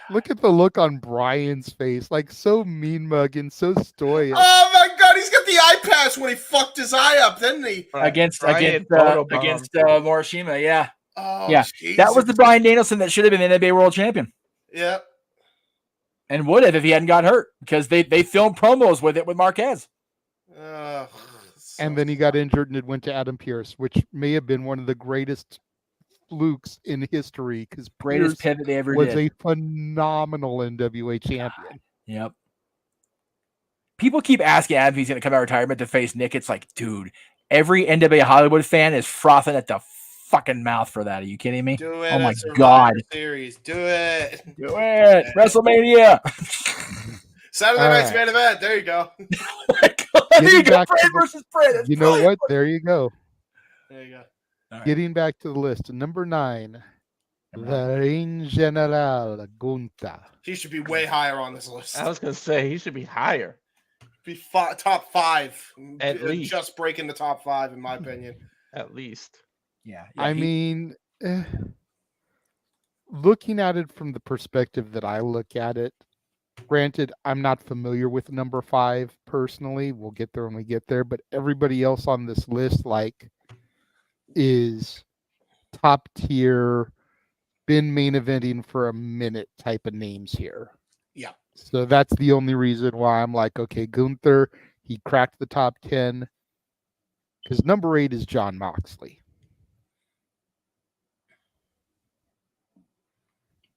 Look at the look on Brian's face, like so mean mugging, so stoic. Oh my God, he's got the eye patch when he fucked his eye up, didn't he? Against Morishima, yeah. Oh, yeah. Jesus. That was the Bryan Danielson that should have been the NBA World Champion. Yep. And would have if he hadn't got hurt, because they filmed promos with it with Marquez. And then he got injured and it went to Adam Pearce, which may have been one of the greatest flukes in history, because Greatest pivot they ever was did. a phenomenal NWA champion. Yep. People keep asking Adam if he's going to come out of retirement to face Nick. It's like, dude, every NWA Hollywood fan is frothing at the fucking mouth for that. Are you kidding me? Do it. Oh my Survivor God. Series. Do it. Do it. WrestleMania. Saturday All night's right. main event. There you go. Getting back to Fred versus Fred. You know what? There you go. There you go. Right. Getting back to the list, number 9, the Ring General Gunther. He should be way higher on this list. I was gonna say he should be higher. Be top 5. At least. Just breaking the top 5, in my opinion. At least. Yeah. I mean, looking at it from the perspective that I look at it, granted, I'm not familiar with number 5 personally. We'll get there when we get there, but everybody else on this list, is top tier, been main eventing for a minute type of names here. Yeah. So that's the only reason why I'm like, okay, Gunther, he cracked the top 10. Because number 8 is John Moxley.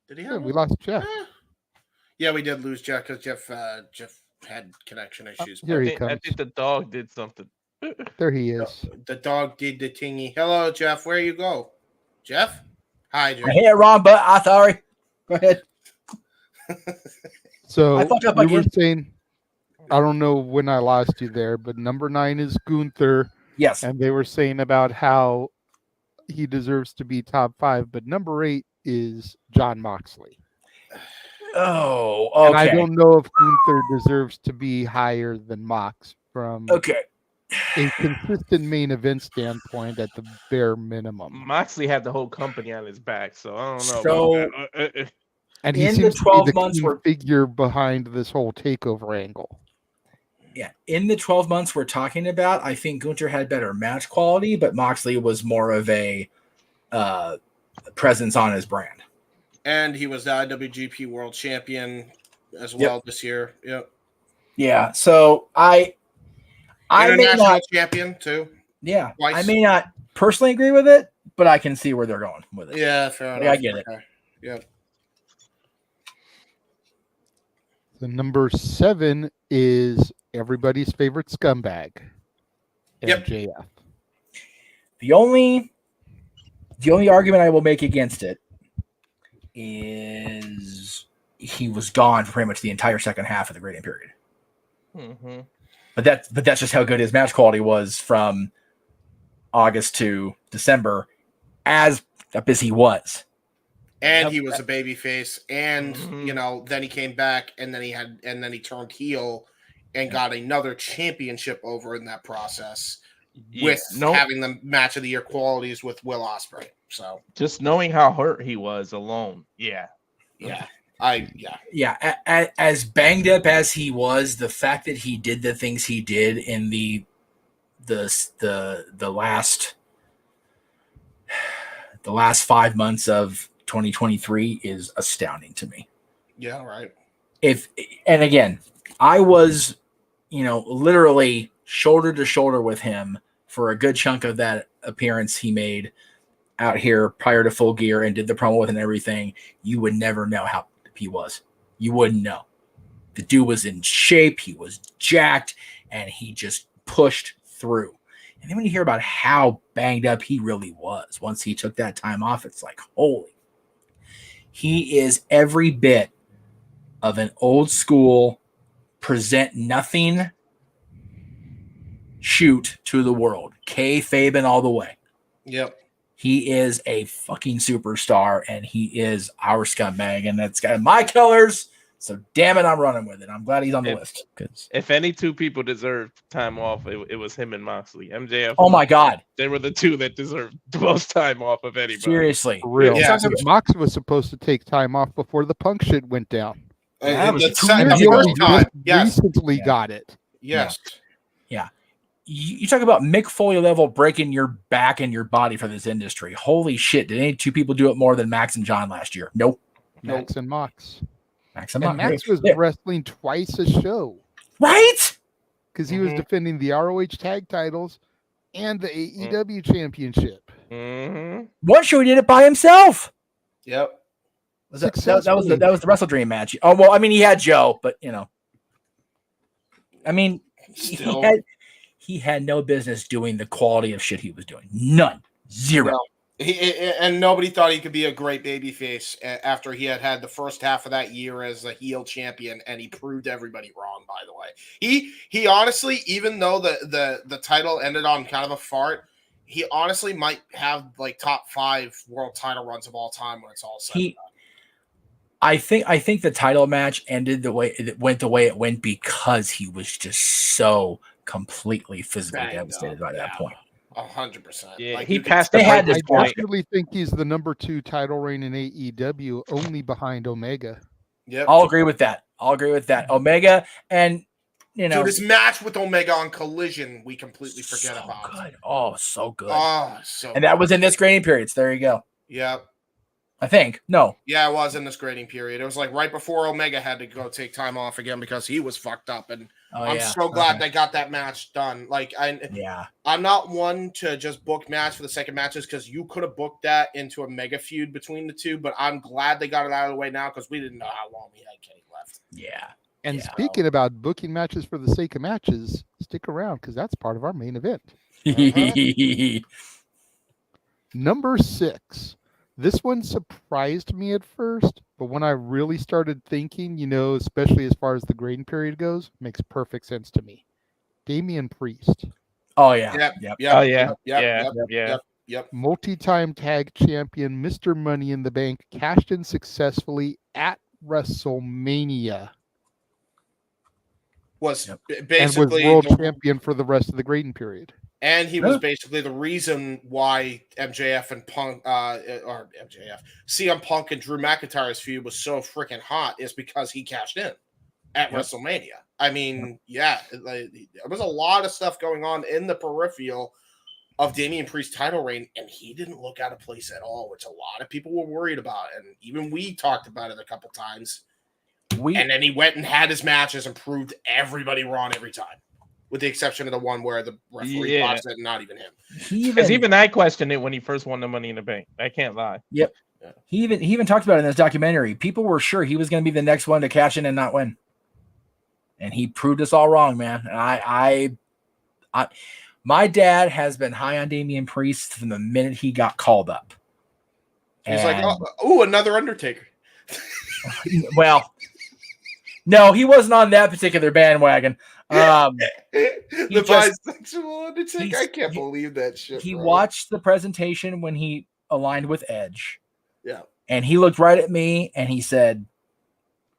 Did he Yeah, have we lost Jeff. Yeah, we did lose Jeff because Jeff had connection issues. Here he I comes. think the dog did something. There he is. The dog did the thingy. Hello, Jeff. Where you go? Jeff? Hi, Jeff. I hit it wrong, but I'm sorry. Go ahead. So I fucked up you were again. saying, I don't know when I lost you there, but number 9 is Gunther. Yes. And they were saying about how he deserves to be top 5, but number 8 is John Moxley. Oh, okay. And I don't know if Gunther deserves to be higher than Mox from a consistent main event standpoint at the bare minimum. Moxley had the whole company on his back, so I don't know. So- about that. And he In seems the to be 12 the months key where- figure behind this whole takeover angle. Yeah, in the 12 months we're talking about, I think Gunther had better match quality, but Moxley was more of a presence on his brand. And he was the IWGP World Champion as well this year. Yep. Yeah, so I may International not, champion too. yeah, Twice. I may not personally agree with it, but I can see where they're going with it. Yeah, fair Like, enough. I get it. Okay. Yep. The number 7 is everybody's favorite scumbag, Yep. MJF. The only argument I will make against it is he was gone for pretty much the entire second half of the grading period. Mm-hmm. But that's just how good his match quality was from August to December, as up as he was. And he was a babyface, and then he came back, and then he turned heel, and got another championship over in that process with having the match of the year qualities with Will Ospreay. So just knowing how hurt he was alone, yeah. As banged up as he was, the fact that he did the things he did in the last 5 months of 2023 is astounding to me. Yeah, right. And again, I was, literally shoulder to shoulder with him for a good chunk of that appearance he made out here prior to Full Gear and did the promo with and everything, you would never know how he was. You wouldn't know. The dude was in shape, he was jacked, and he just pushed through. And then when you hear about how banged up he really was once he took that time off, it's like, holy. He is every bit of an old school, present nothing, shoot to the world. Kayfabe all the way. Yep. He is a fucking superstar, and he is our scumbag, and that's got my colors. So damn it, I'm running with it. I'm glad he's on the list. If any two people deserved time off, it was him and Moxley. MJF. Oh my God, they were the two that deserved the most time off of anybody. Seriously, For real. Yeah. Mox was supposed to take time off before the Punk shit went down. And He the only first time, yes. recently got it. Yes. Yeah. You talk about Mick Foley level breaking your back and your body for this industry. Holy shit. Did any two people do it more than Max and John last year? Nope. Max and Mox. Max and And Mox. Max was Yeah. wrestling twice a show. Right? Because he was defending the ROH tag titles and the AEW championship. One show he did it by himself. Yep. That was the Wrestle Dream match. Oh, well, I mean, he had Joe, but, you know. I mean, he had no business doing the quality of shit he was doing. None. Zero. No. And nobody thought he could be a great babyface after he had the first half of that year as a heel champion, and he proved everybody wrong. By the way, he honestly, even though the title ended on kind of a fart, he honestly might have like top 5 world title runs of all time when it's all said and done. I think the title match ended the way it went because he was just so completely physically devastated by that point. 100%. Yeah, like he passed the I point. definitely think he's the number 2 title reign in AEW, only behind Omega. Yep. I'll agree with that. Omega, and you know, dude, his match with Omega on Collision, we completely forget about. Good. Oh, so good. Oh, so. And that was in this grading period. So there you go. Yep. I think. No. Yeah, it was in this grading period. It was like right before Omega had to go take time off again because he was fucked up. And I'm so glad they got that match done. Like, I'm not one to just book match for the second matches because you could have booked that into a mega feud between the two. But I'm glad they got it out of the way now because we didn't know how long we had Kenny left. Yeah. And speaking about booking matches for the sake of matches, stick around because that's part of our main event. Number 6. This one surprised me at first, but when I really started thinking, especially as far as the grading period goes, makes perfect sense to me. Damian Priest. Oh yeah. Yep. Multi-time tag champion, Mr. Money in the Bank, cashed in successfully at WrestleMania. Was and basically was world champion for the rest of the grading period. And he was basically the reason why MJF and Punk, or MJF, CM Punk and Drew McIntyre's feud was so freaking hot is because he cashed in at WrestleMania. I mean, there was a lot of stuff going on in the peripheral of Damian Priest's title reign, and he didn't look out of place at all, which a lot of people were worried about. And even we talked about it a couple times. And then he went and had his matches and proved everybody wrong every time, with the exception of the one where the referee botched it and not even him. Because even I questioned it when he first won the Money in the Bank. I can't lie. Yep. Yeah. He even talked about it in this documentary. People were sure he was going to be the next one to cash in and not win, and he proved us all wrong, man. And my dad has been high on Damian Priest from the minute he got called up. He's like, oh, another Undertaker. Well. No, he wasn't on that particular bandwagon. The bisexual Undertaker. I can't believe that shit. He watched the presentation when he aligned with Edge. Yeah. And he looked right at me and he said,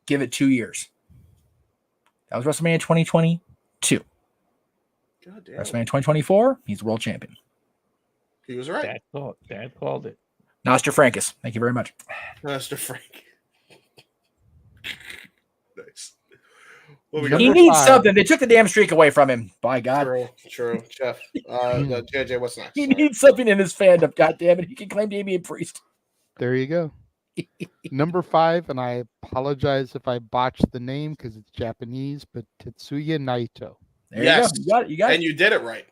give it 2 years. That was WrestleMania 2022. God damn. WrestleMania 2024, he's world champion. He was right. Dad called it. Nostrafrankus. Thank you very much. Nostrafrankus. Nice. He needs something. They took the damn streak away from him. By God. True. Jeff. JJ, what's next? He needs something in his fandom. God damn it. He can claim Damian Priest. There you go. Number 5, and I apologize if I botched the name because it's Japanese, but Tetsuya Naito. There you go. You got it. And you did it right.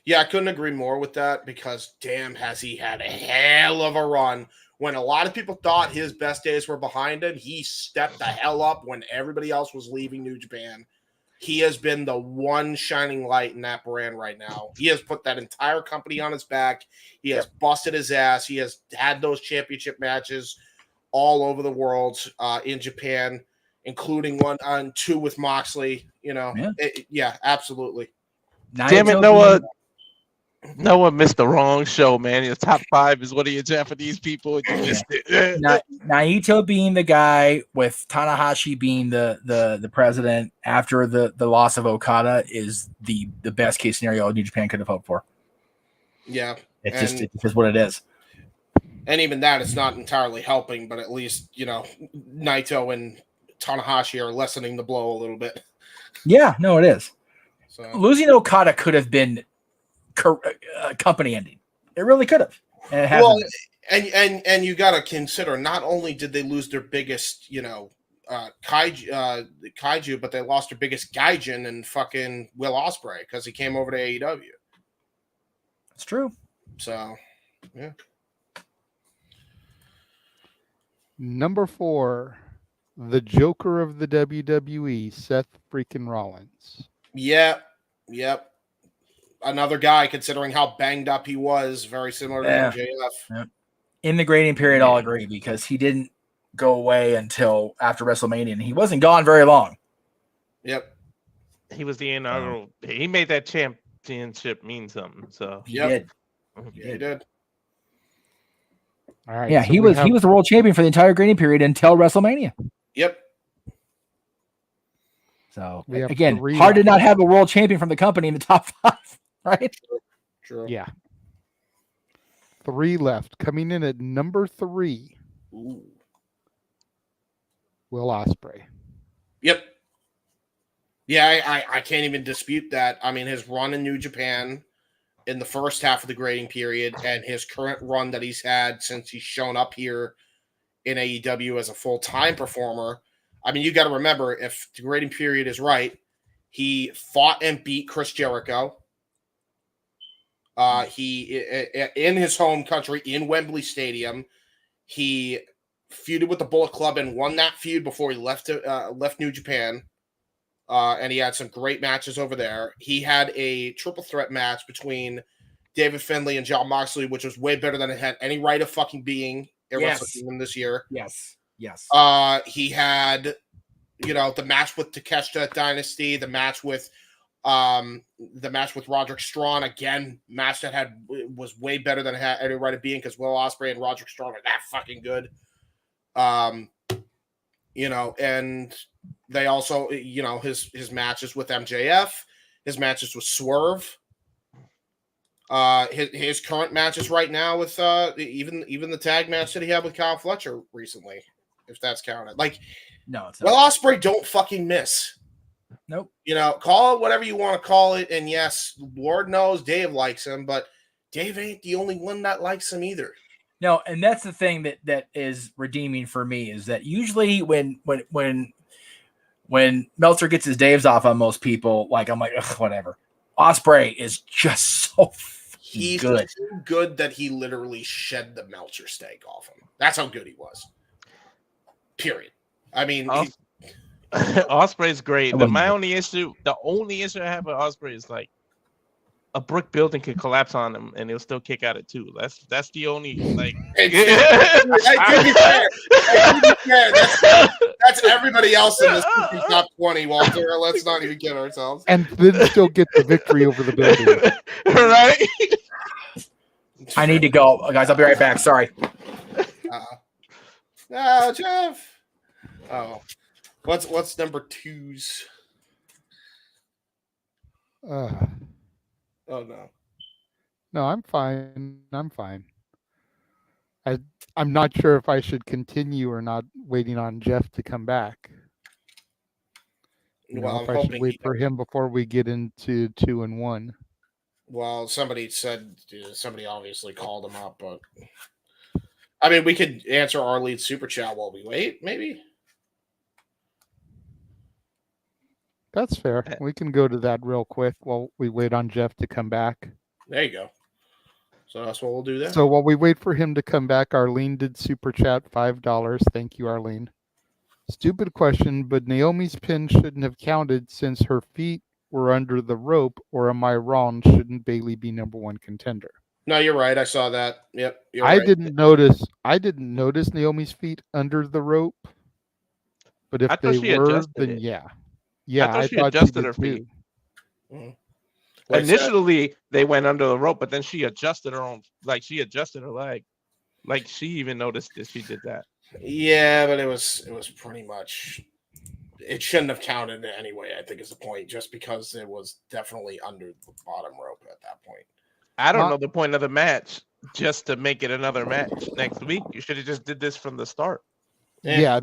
Yeah, I couldn't agree more with that because damn, has he had a hell of a run. When a lot of people thought his best days were behind him, he stepped the hell up when everybody else was leaving New Japan. He has been the one shining light in that brand right now. He has put that entire company on his back. He has busted his ass. He has had those championship matches all over the world in Japan, including 1 on 2 with Moxley. You know, yeah, absolutely. Damn it, Noah. Noah missed the wrong show, man. Your top 5 is one of your Japanese people. And you missed it. Naito being the guy with Tanahashi being the president after the loss of Okada is the best case scenario New Japan could have hoped for. Yeah. It's just what it is. And even that, it's not entirely helping, but at least, you know, Naito and Tanahashi are lessening the blow a little bit. Yeah, no, it is. So. Losing Okada could have been company ending. It really could have. And it hasn't been. And you got to consider, not only did they lose their biggest, you know, kaiju, but they lost their biggest gaijin and fucking Will Ospreay because he came over to AEW. It's true. So, yeah. Number 4, the Joker of the WWE, Seth freaking Rollins. Yep. Another guy, considering how banged up he was, very similar to MJF. Yeah. In the grading period, I'll agree, because he didn't go away until after WrestleMania, and he wasn't gone very long. Yep. He was the inaugural. He made that championship mean something. So He did. He did. All right. Yeah, so he was the world champion for the entire grading period until WrestleMania. Yep. So We have again, 3 hard to not have a world champion from the company in the top 5, right? True. Yeah. 3 left. Coming in at number 3. Ooh. Will Ospreay. Yep. Yeah, I can't even dispute that. I mean, his run in New Japan in the first half of the grading period and his current run that he's had since he's shown up here in AEW as a full-time performer. I mean, you got to remember, if the grading period is right, he fought and beat Chris Jericho. He in his home country in Wembley Stadium. He feuded with the Bullet Club and won that feud before he left New Japan. And he had some great matches over there. He had a triple threat match between David Finlay and Jon Moxley, which was way better than it had any right of fucking being at Wrestle Kingdom this year. Yes. He had, you know, the match with Takeshita at Dynasty, the match with Roderick Strong, again, match that was way better than it had any right of being because Will Ospreay and Roderick Strong are that fucking good. You know, and they also, you know, his matches with MJF, his matches with Swerve, his current matches right now with even the tag match that he had with Kyle Fletcher recently, if that's counted. Like, no, it's not. Will Ospreay don't fucking miss. Nope. You know, call it whatever you want to call it, and yes, Lord knows Dave likes him, but Dave ain't the only one that likes him either. No, and that's the thing that is redeeming for me is that usually when Meltzer gets his Daves off on most people, like I'm like, ugh, whatever. Ospreay is just so He's good. so good that he literally shed the Meltzer steak off him. That's how good he was. Period. I mean, Ospreay's great. The only issue I have with Ospreay is like a brick building could collapse on him and he'll still kick out at 2. That's the only like. That's everybody else in this top 20, Walter. Let's not even kid ourselves. And then still get the victory over the building. Right? I need to go, guys. I'll be right back. Sorry. Oh, Jeff. Oh, what's number 2's? Oh no. No, I'm fine. I'm not sure if I should continue or not, waiting on Jeff to come back. Well, if I should wait for him before we get into 2 and 1. Well, somebody obviously called him up, but I mean, we could answer our lead super chat while we wait, maybe. That's fair. We can go to that real quick while we wait on Jeff to come back. There you go. So that's what we'll do there. So while we wait for him to come back, Arlene did super chat $5. Thank you, Arlene. Stupid question, but Naomi's pin shouldn't have counted since her feet were under the rope, or am I wrong? Shouldn't Bayley be number one contender? No, you're right. I saw that. Yep. I didn't notice Naomi's feet under the rope. But if they were, then yeah. Yeah, I thought she adjusted her feet. Mm-hmm. Initially, they went under the rope, but then she adjusted her own, like she adjusted her leg. Like she even noticed that she did that. Yeah, but it was pretty much. It shouldn't have counted anyway, I think is the point, just because it was definitely under the bottom rope at that point. I don't know the point of the match, just to make it another match next week. You should have just did this from the start. Yeah,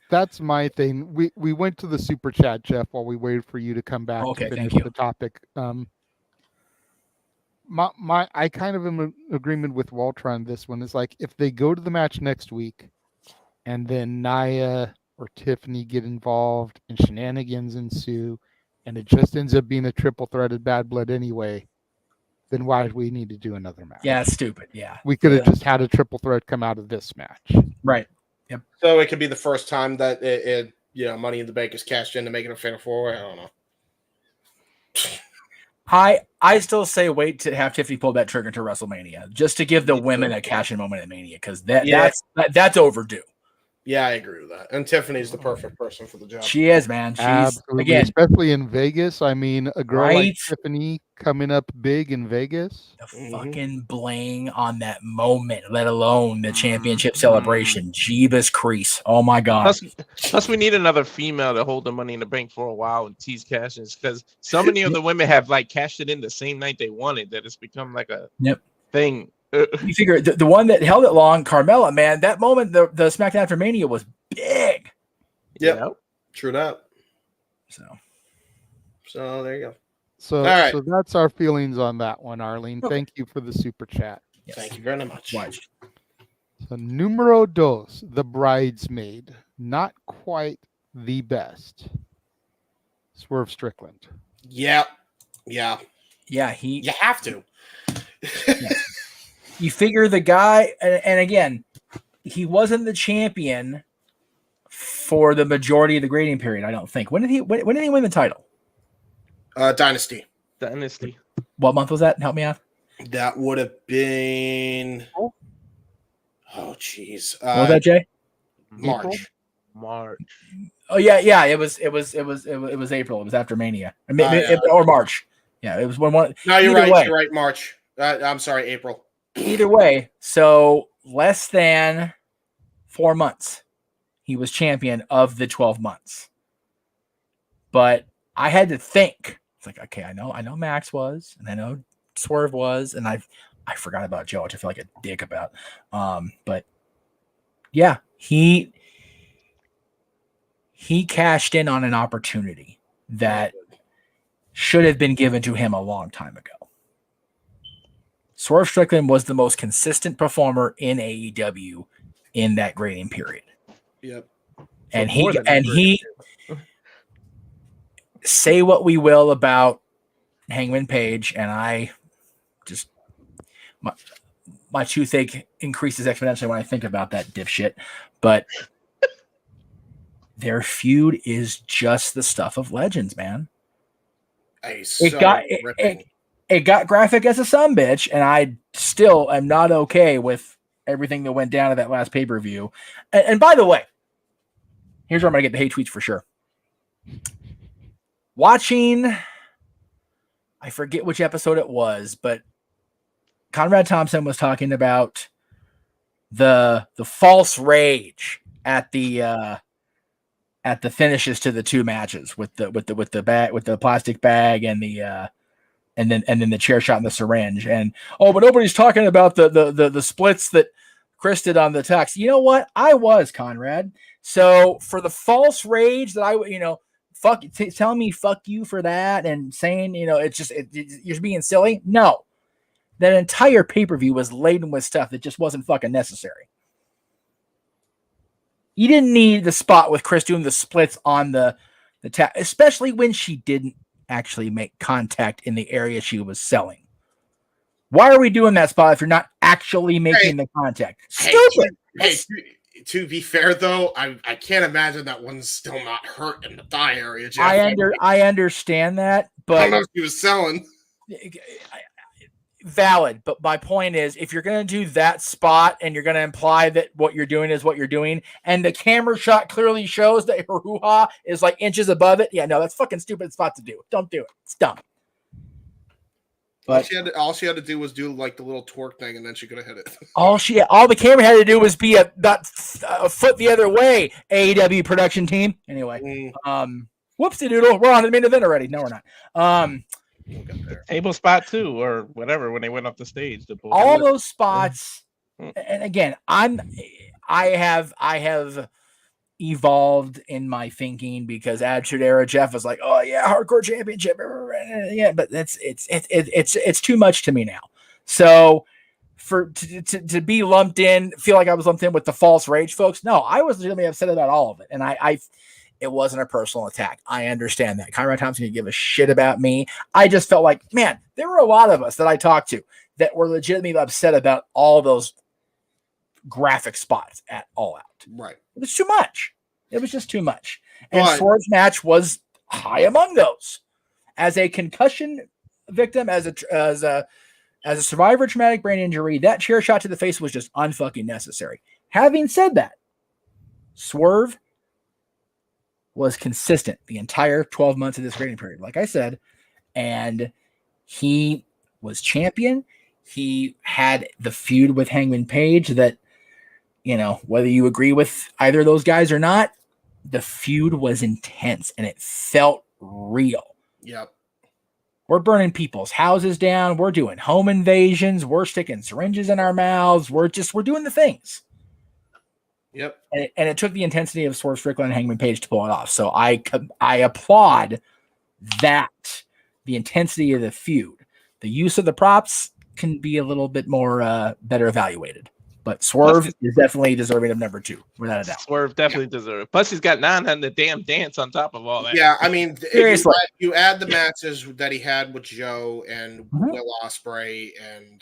that's my thing. We went to the super chat, Jeff, while we waited for you to come back to finish the topic. I kind of am in agreement with Walter on this one. It's like if they go to the match next week and then Nia or Tiffany get involved and shenanigans ensue and it just ends up being a triple threaded bad blood anyway, then why do we need to do another match? Yeah, it's stupid. Yeah. We could have just had a triple threat come out of this match. Right. Yep. So it could be the first time that it Money in the Bank is cashed in to make it a Fatal 4-Way. I don't know. I still say wait to have Tiffany pull that trigger to WrestleMania just to give the women a cash-in moment at Mania because that's overdue. Yeah, I agree with that. And Tiffany's the perfect person for the job. She is, man. She's absolutely, again, especially in Vegas. I mean, a girl like Tiffany coming up big in Vegas. The fucking bling on that moment, let alone the championship celebration. Jeebus Crease. Oh my God. Plus, we need another female to hold the Money in the Bank for a while and tease cash-ins because so many of the women have like cashed it in the same night they wanted that it's become like a thing. You figure the one that held it long, Carmella, man, that moment, the SmackDown after Mania was big. Yep. True that. So there you go. So, all right. So that's our feelings on that one, Arlene. Thank you for the super chat. Yes. Thank you very much. So numero dos, the bridesmaid, not quite the best. Swerve Strickland. Yeah. Yeah, you have to. You figure the guy, and again, he wasn't the champion for the majority of the grading period. I don't think. When did he win the title? Dynasty. What month was that? Help me out. That would have been. Oh, jeez. What was that, Jay? March. Oh yeah. It was April. It was after Mania, or March. Yeah, it was one. No, you're right. You're right. March. I'm sorry, April. Either way, so less than 4 months, he was champion of the 12 months. But I had to think. It's like, okay, I know Max was, and I know Swerve was, and I forgot about Joe, which I feel like a dick about. But yeah, he cashed in on an opportunity that should have been given to him a long time ago. Swerve Strickland was the most consistent performer in AEW in that grading period. Yep. And he say what we will about Hangman Page, and I just my toothache increases exponentially when I think about that dipshit. But their feud is just the stuff of legends, man. It got graphic as a sumbitch, and I still am not okay with everything that went down at that last pay-per-view. And by the way, here's where I'm going to get the hate tweets for sure. Watching, I forget which episode it was, but Conrad Thompson was talking about the false rage at the finishes to the two matches with the plastic bag and the and then the chair shot and the syringe, and but nobody's talking about the splits that Chris did on the text. You know what? I was, Conrad. So for the false rage that telling me fuck you for that and saying, you're being silly. No, that entire pay-per-view was laden with stuff that just wasn't fucking necessary. You didn't need the spot with Chris doing the splits on the tap, especially when she didn't actually make contact in the area she was selling. Why are we doing that spot if you're not actually making the contact? Stupid. To be fair, though, I can't imagine that one's still not hurt in the thigh area, Jeff. I understand that, but I don't know if he was selling. Valid, but my point is, if you're going to do that spot and you're going to imply that what you're doing is what you're doing, and the camera shot clearly shows that her hoo-ha is like inches above it, yeah, no, that's fucking stupid spot to do. Don't do it. It's dumb. But all she had to do was do like the little twerk thing, and then she could have hit it. all the camera had to do was be about a foot the other way. AEW production team. Anyway, whoopsie doodle. We're on the main event already. No, we're not. Table spot too, or whatever, when they went off the stage. All those spots, and again, I have evolved in my thinking because Attitude Era Jeff was like, oh yeah, hardcore championship, yeah, but it's too much to me now. So to be lumped in, feel like I was lumped in with the false rage folks. No, I was legitimately upset about all of it, and it wasn't a personal attack. I understand that. Conrad Thompson didn't give a shit about me. I just felt like, man, there were a lot of us that I talked to that were legitimately upset about all those graphic spots at All Out. Right. It was too much. It was just too much. And Swerve's match was high among those. As a concussion victim, as a survivor of traumatic brain injury, that chair shot to the face was just unfucking necessary. Having said that, Swerve was consistent the entire 12 months of this grading period, like I said, and he was champion. He had the feud with Hangman Page that, whether you agree with either of those guys or not, the feud was intense and it felt real. Yep. We're burning people's houses down. We're doing home invasions. We're sticking syringes in our mouths. We're doing the things. Yep. And it took the intensity of Swerve Strickland and Hangman Page to pull it off. So I applaud that, the intensity of the feud. The use of the props can be a little bit more better evaluated. But Swerve is definitely deserving of number 2, without a doubt. Swerve definitely deserves it. Plus, he's got 900 damn dance on top of all that. Yeah, I mean, seriously, you add the matches that he had with Joe and Will Ospreay and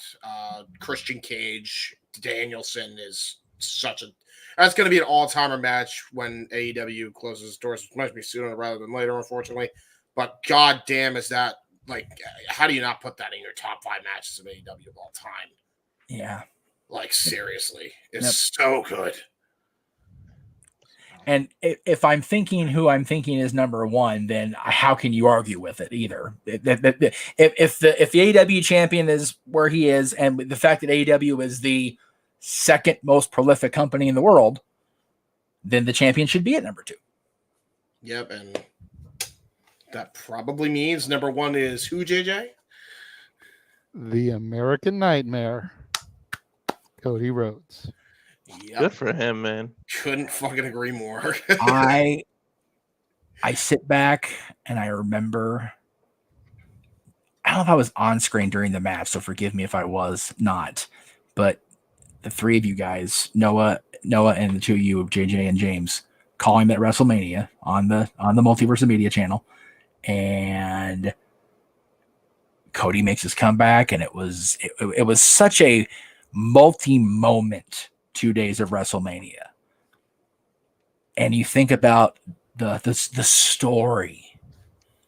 Christian Cage, Danielson is that's going to be an all-timer match when AEW closes its doors, which might be sooner rather than later, unfortunately. But god damn, is that, like, how do you not put that in your top 5 matches of AEW of all time? Yeah. Like, seriously. It's so good. And if I'm thinking who I'm thinking is number 1, then how can you argue with it either? If the AEW champion is where he is, and the fact that AEW is the second most prolific company in the world, then the champion should be at number 2. Yep, and that probably means number 1 is who, JJ? The American Nightmare, Cody Rhodes. Yep. Good for him, man. Couldn't fucking agree more. I sit back and I remember, I don't know if I was on screen during the match, so forgive me if I was not, but the 3 of you guys, Noah, and the 2 of you, JJ and James, calling at WrestleMania on the Multiverse of Media channel, and Cody makes his comeback, and it was such a multi-moment 2 days of WrestleMania. And you think about the story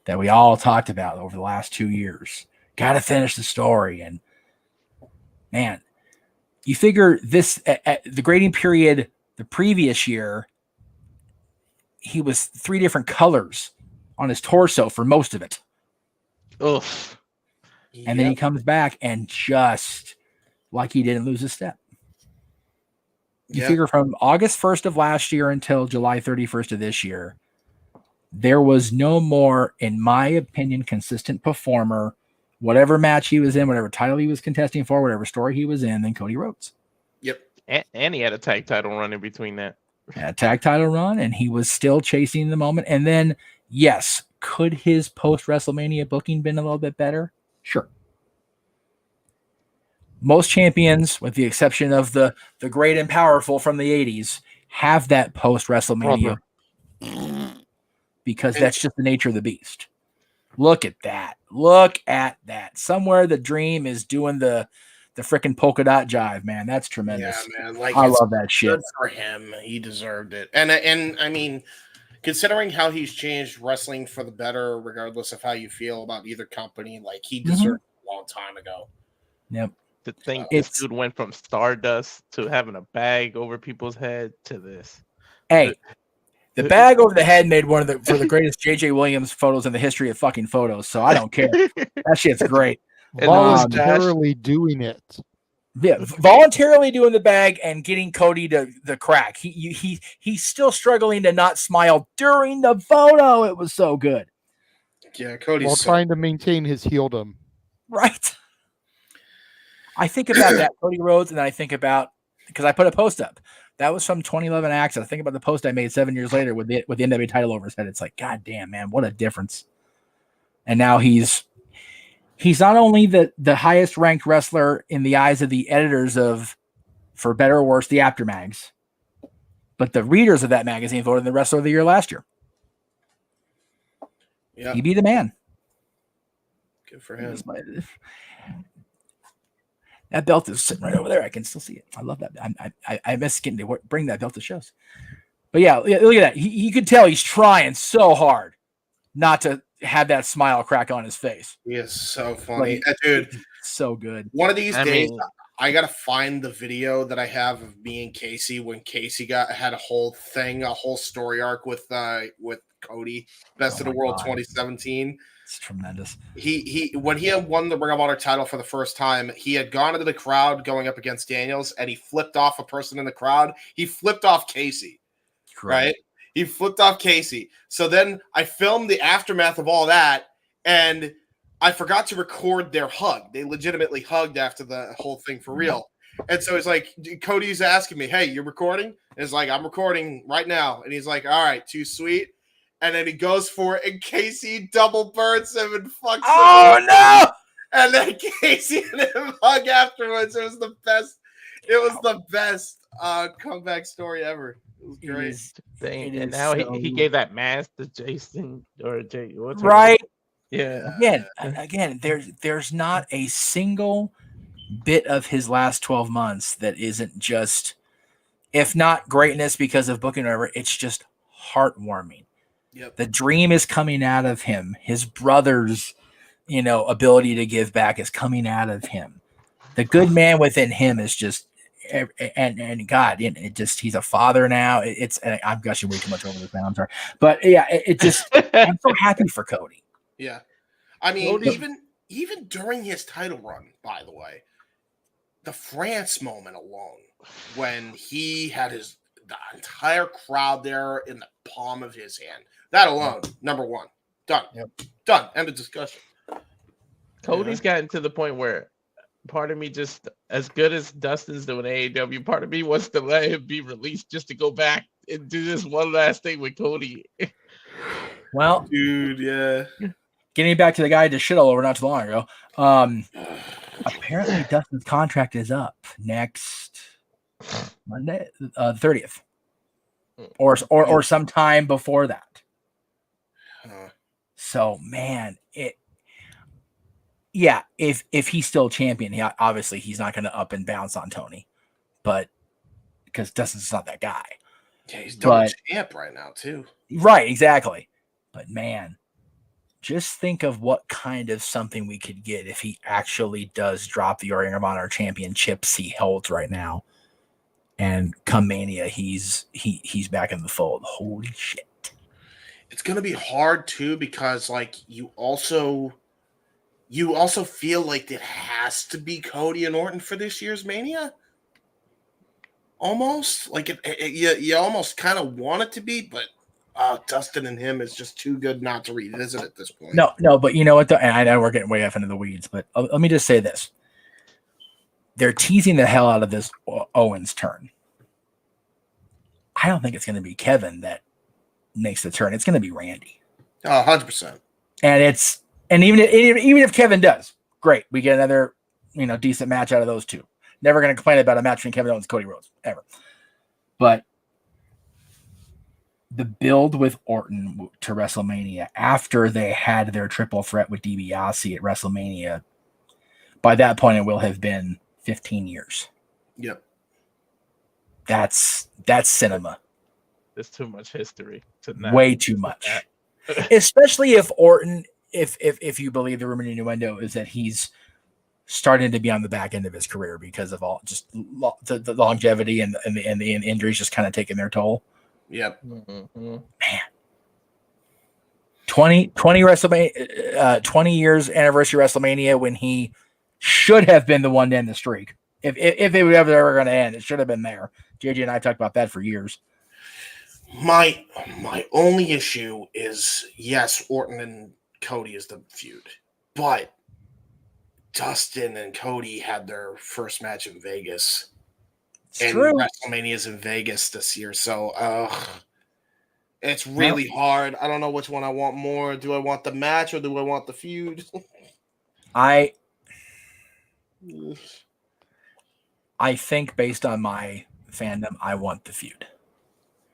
that we all talked about over the last 2 years. Got to finish the story, and man, you figure this at the grading period the previous year, he was 3 different colors on his torso for most of it. Oof. And then he comes back and just like he didn't lose a step. You figure from August 1st of last year until July 31st of this year, there was no more, in my opinion, consistent performer, whatever match he was in, whatever title he was contesting for, whatever story he was in, than Cody Rhodes. Yep. And he had a tag title run in between that. A tag title run, and he was still chasing the moment. And then, yes, could his post-WrestleMania booking been a little bit better? Sure. Most champions, with the exception of the great and powerful from the 80s, have that post-WrestleMania because that's just the nature of the beast. Look at that. Look at that. Somewhere the Dream is doing the freaking polka dot jive, man. That's tremendous. Yeah, man. Like, I it's love that shit. Good for him. He deserved it. And I mean, considering how he's changed wrestling for the better, regardless of how you feel about either company, like he deserved it a long time ago. Yep. To think this dude went from Stardust to having a bag over people's head to this. Hey, the bag over the head made one of the greatest JJ Williams photos in the history of fucking photos. So I don't care. That shit's great. Voluntarily doing it. Yeah, voluntarily doing the bag and getting Cody to the crack. He's still struggling to not smile during the photo. It was so good. Yeah, Cody's while trying to maintain his heeldom. Right. I think about that Cody Rhodes, and then I think about, because I put a post up. That was from 2011 Access. I think about the post I made 7 years later with the NWA title over his head. It's like, God damn, man, what a difference. And now he's not only the highest ranked wrestler in the eyes of the editors of, for better or worse, the Aftermags, but the readers of that magazine voted him the Wrestler of the Year last year. Yeah, he be the man. Good for him. That belt is sitting right over there. I can still see it. I love that. I miss getting to bring that belt to shows. But yeah, look at that. You could tell he's trying so hard not to have that smile crack on his face. He is so funny. Dude, so good. One of these days, I gotta find the video that I have of me and Casey when Casey had a whole story arc with Cody, Best of the World 2017. It's tremendous. He when he had won the Ring of Honor title for the first time, he had gone into the crowd going up against Daniels, and he flipped off a person in the crowd. He flipped off Casey, right? He flipped off Casey. So then I filmed the aftermath of all that, and I forgot to record their hug. They legitimately hugged after the whole thing for real. And so it's like, Cody's asking me, hey, you're recording? And it's like, I'm recording right now. And he's like, all right, too sweet. And then he goes for it, and Casey double birds him and fucks him. Oh, no! And then Casey and him hug afterwards. It was the best. It was the best comeback story ever. It was great. And now he gave that mask to Jason or Jay. Right. Yeah. Again, there's not a single bit of his last 12 months that isn't just, if not greatness because of booking or whatever, it's just heartwarming. Yep. The dream is coming out of him. His brother's, ability to give back is coming out of him. The good man within him is just, and God, it just, he's a father now. I'm gushing way too much over this, man. I'm sorry. But yeah, it just, I'm so happy for Cody. Yeah. I mean, even during his title run, by the way, the France moment alone, when he had the entire crowd there in the palm of his hand, that alone, number one, done. Yep. Done. End of discussion. Cody's gotten to the point where part of me, just as good as Dustin's doing AEW, part of me wants to let him be released just to go back and do this one last thing with Cody. Well, dude, yeah. Getting back to the guy who just shit all over not too long ago. Apparently Dustin's contract is up next Monday, 30th, or sometime before that. So man, if he's still champion, obviously he's not going to up and bounce on Tony, but because Dustin's not that guy. Yeah, he's double champ right now too. Right, exactly. But man, just think of what kind of something we could get if he actually does drop the Ring of Honor championships he holds right now, and come Mania, he's back in the fold. Holy shit! It's gonna be hard too, because like you also feel like it has to be Cody and Orton for this year's Mania. Almost like you almost kind of want it to be, but Dustin and him is just too good not to revisit at this point. No, but you know what? And I know we're getting way off into the weeds, but let me just say this: they're teasing the hell out of this Owens turn. I don't think it's going to be Kevin that makes the turn. It's going to be Randy. 100%. And even if Kevin does, great. We get another decent match out of those two. Never going to complain about a match between Kevin Owens and Cody Rhodes ever. But the build with Orton to WrestleMania after they had their triple threat with DiBiase at WrestleMania, by that point it will have been 15 years. Yep. That's cinema. There's too much history to not Way too much. Especially if Orton, if you believe the rumor innuendo is that he's starting to be on the back end of his career because of all just the longevity and the injuries just kind of taking their toll. Yep. Mm-hmm. Man. 20 WrestleMania, 20 years anniversary WrestleMania when he should have been the one to end the streak. If it was ever going to end, it should have been there. JJ and I talked about that for years. My only issue is, yes, Orton and Cody is the feud, but Dustin and Cody had their first match in Vegas. And true. WrestleMania is in Vegas this year, so it's really hard. I don't know which one I want more. Do I want the match or do I want the feud? I think based on my fandom, I want the feud.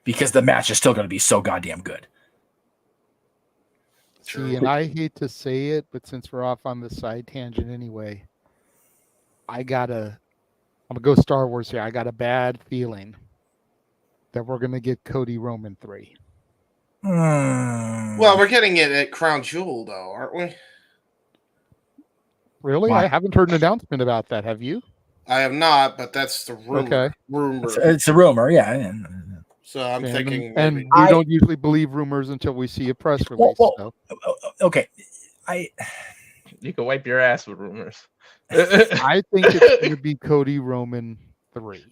Because the match is still going to be so goddamn good. See, and I hate to say it, but since we're off on the side tangent anyway, I'm going to go Star Wars here. I got a bad feeling that we're going to get Cody Roman 3. Well, we're getting it at Crown Jewel, though, aren't we? Really? Why? I haven't heard an announcement about that. Have you? I have not, but that's the rumor. Okay. It's a rumor, yeah. So I'm thinking... And we don't usually believe rumors until we see a press release. Okay. You can wipe your ass with rumors. I think it's going to be Cody Roman 3.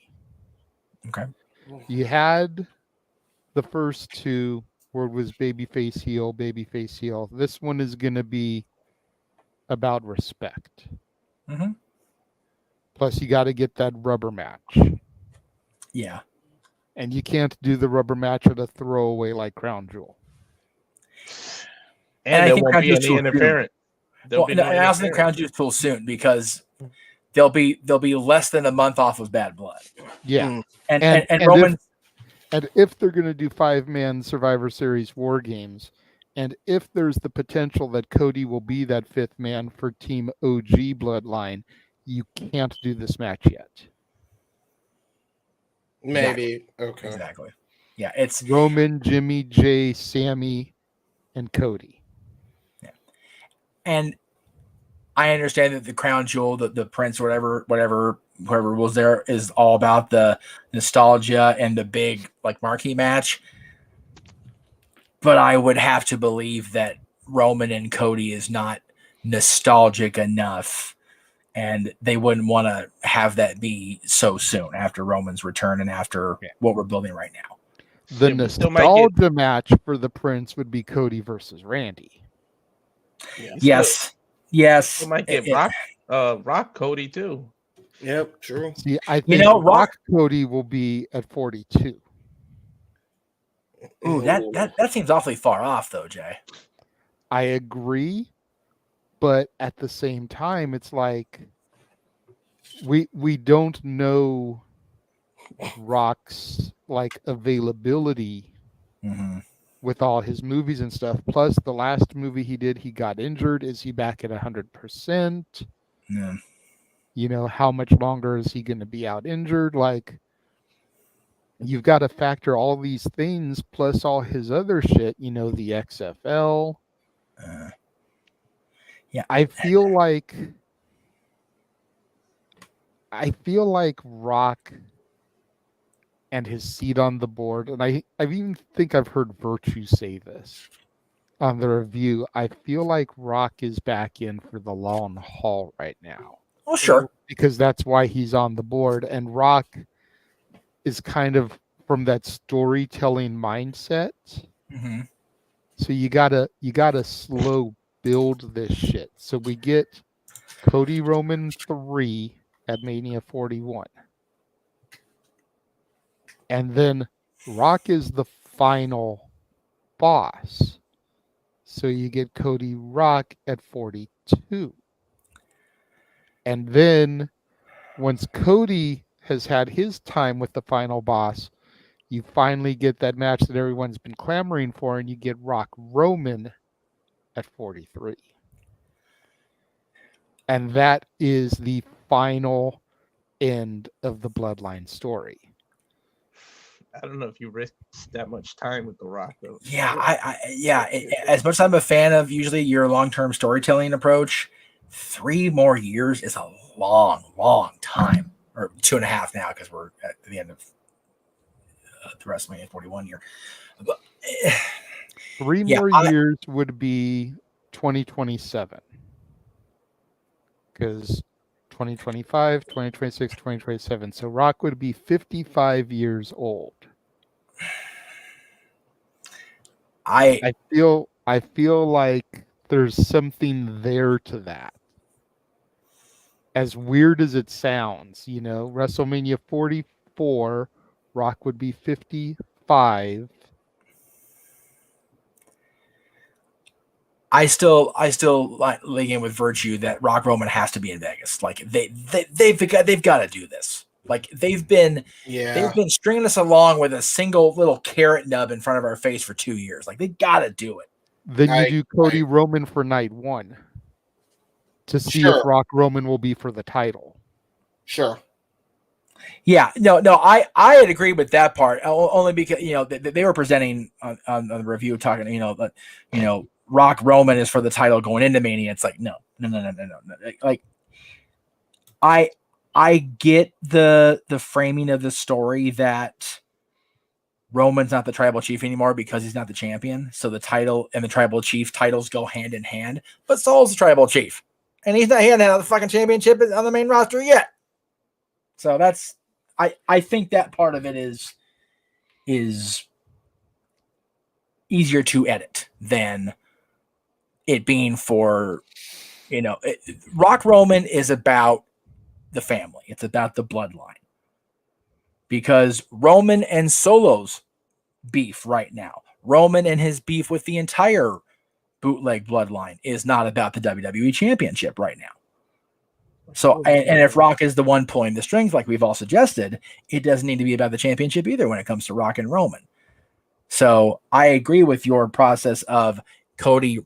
Okay. You had the first two where it was babyface heel. This one is going to be about respect. Mm-hmm. Plus, you got to get that rubber match. Yeah. And you can't do the rubber match at a throwaway like Crown Jewel. And there won't be any interference. I also think Crown Jewel's too soon because they'll be less than a month off of Bad Blood. Yeah. And Roman... if they're going to do 5-man Survivor Series War Games, and if there's the potential that Cody will be that 5th man for Team OG Bloodline, you can't do this match yet. Maybe. Okay. Exactly. Yeah, it's Roman, Jimmy, Jay, Sammy, and Cody. Yeah. And I understand that the Crown Jewel, the Prince, whoever was there, is all about the nostalgia and the big marquee match. But I would have to believe that Roman and Cody is not nostalgic enough, and they wouldn't want to have that be so soon after Roman's return and after what we're building right now. The nostalgia match for the Prince would be Cody versus Randy. Yes. We might get Rock Cody too. Yep, true. See, I think Rock Cody will be at 42. Ooh, that seems awfully far off, though, Jay. I agree, but at the same time, it's like we don't know Rock's availability with all his movies and stuff. Plus, the last movie he did, he got injured. Is he back at 100%? Yeah. You know, how much longer is he going to be out injured? You've got to factor all these things plus all his other shit, the XFL. Yeah. I feel like Rock and his seat on the board, and I even think I've heard Virtue say this on the review. I feel like Rock is back in for the long haul right now. Oh, sure. Because that's why he's on the board, and Rock is kind of from that storytelling mindset. Mm-hmm. So you gotta slow build this shit. So we get Cody Roman 3 at Mania 41. And then Rock is the final boss. So you get Cody Rock at 42. And then once Cody has had his time with the final boss, you finally get that match that everyone's been clamoring for, and you get Rock Roman at 43. And that is the final end of the Bloodline story. I don't know if you risk that much time with The Rock, though. Yeah, as much as I'm a fan of usually your long-term storytelling approach, 3 more years is a long, long time. Or 2.5 now, because we're at the end of the WrestleMania 41 year. But, 3 more years would be 2027. Because 2025, 2026, 2027. So Rock would be 55 years old. I feel like there's something there to that. As weird as it sounds, WrestleMania 44, Rock would be 55. I still lay in with Virtue that Rock Roman has to be in Vegas. Like they've got to do this. Like they've been stringing us along with a single little carrot nub in front of our face for 2 years. Like they got to do it. Then you do Cody Roman for night 1 to see if Rock Roman will be for the title. Sure. Yeah, no, I had agreed with that part only because they were presenting on the review talking Rock Roman is for the title going into Mania. It's like no. Like I get the framing of the story that Roman's not the tribal chief anymore because he's not the champion. So the title and the tribal chief titles go hand in hand. But Saul's the tribal chief, and he hasn't had the fucking championship on the main roster yet. So that's I think that part of it is easier to edit than it being for Rock Roman is about the family. It's about the bloodline. Because Roman and Solo's beef right now, Roman and his beef with the entire bootleg bloodline is not about the WWE Championship right now. So, and if Rock is the one pulling the strings, like we've all suggested, it doesn't need to be about the championship either when it comes to Rock and Roman. So I agree with your process of Cody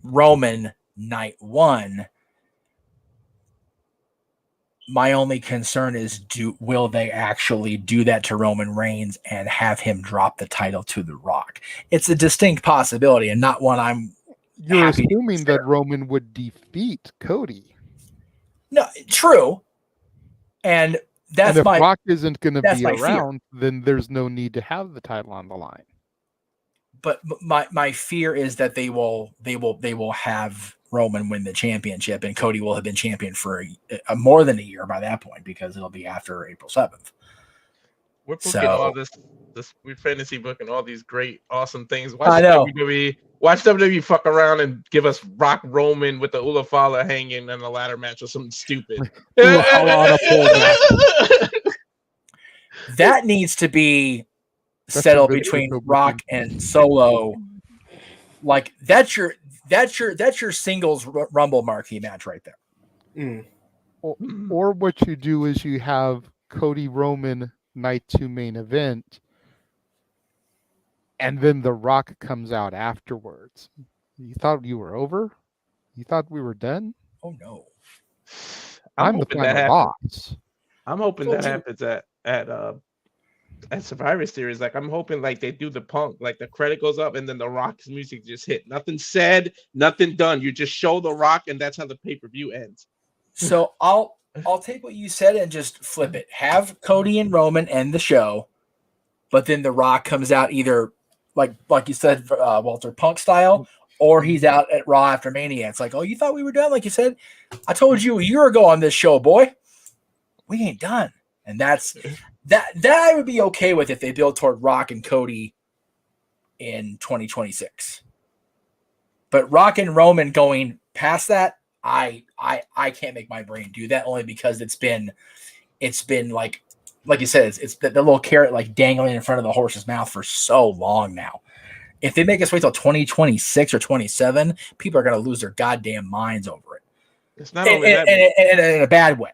Roman night 1. My only concern is will they actually do that to Roman Reigns and have him drop the title to The Rock? It's a distinct possibility and not one I'm You're assuming that Roman would defeat Cody. No, true. And that's if Rock isn't going to be fear. around, then there's no need to have the title on the line. But my fear is that they will have Roman win the championship, and Cody will have been champion for more than a year by that point because it'll be after April 7th. We're booking all this. We're fantasy booking all these great, awesome things. I know. Watch WWE fuck around and give us Rock Roman with the Ula Fala hanging in a ladder match or something stupid. That needs to be settled between Rock and Solo. Like that's your singles Rumble marquee match right there. Or what you do is you have Cody Roman night 2 main event, and then The Rock comes out afterwards. You thought you were over? You thought we were done? Oh no! I'm the final boss. I'm hoping that happens at Survivor Series. Like I'm hoping like they do the Punk, like the credit goes up and then The Rock's music just hit. Nothing said, nothing done. You just show The Rock and that's how the pay-per-view ends. So I'll take what you said and just flip it. Have Cody and Roman end the show, but then The Rock comes out either like you said, Walter, Punk style, or he's out at Raw after Mania. It's like, oh, you thought we were done? Like you said, I told you a year ago on this show, boy, we ain't done. And that I would be okay with if they build toward Rock and Cody in 2026. But Rock and Roman going past that, I can't make my brain do that only because it's been like you said, it's the little carrot like dangling in front of the horse's mouth for so long now. If they make us wait till 2026 or 27, people are going to lose their goddamn minds over it. It's not only that, in a bad way.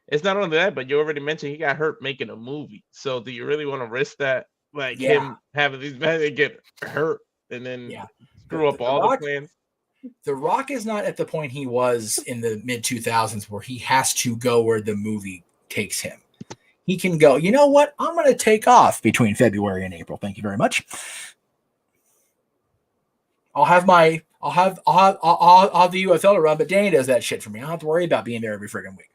It's not only that, but you already mentioned he got hurt making a movie. So do you really want to risk that? Like him having these men get hurt and then screw up all the plans? The Rock is not at the point he was in the mid 2000s where he has to go where the movie takes him. He can go, you know what? I'm going to take off between February and April. Thank you very much. I'll have the UFL to run, but Danny does that shit for me. I don't have to worry about being there every friggin' week.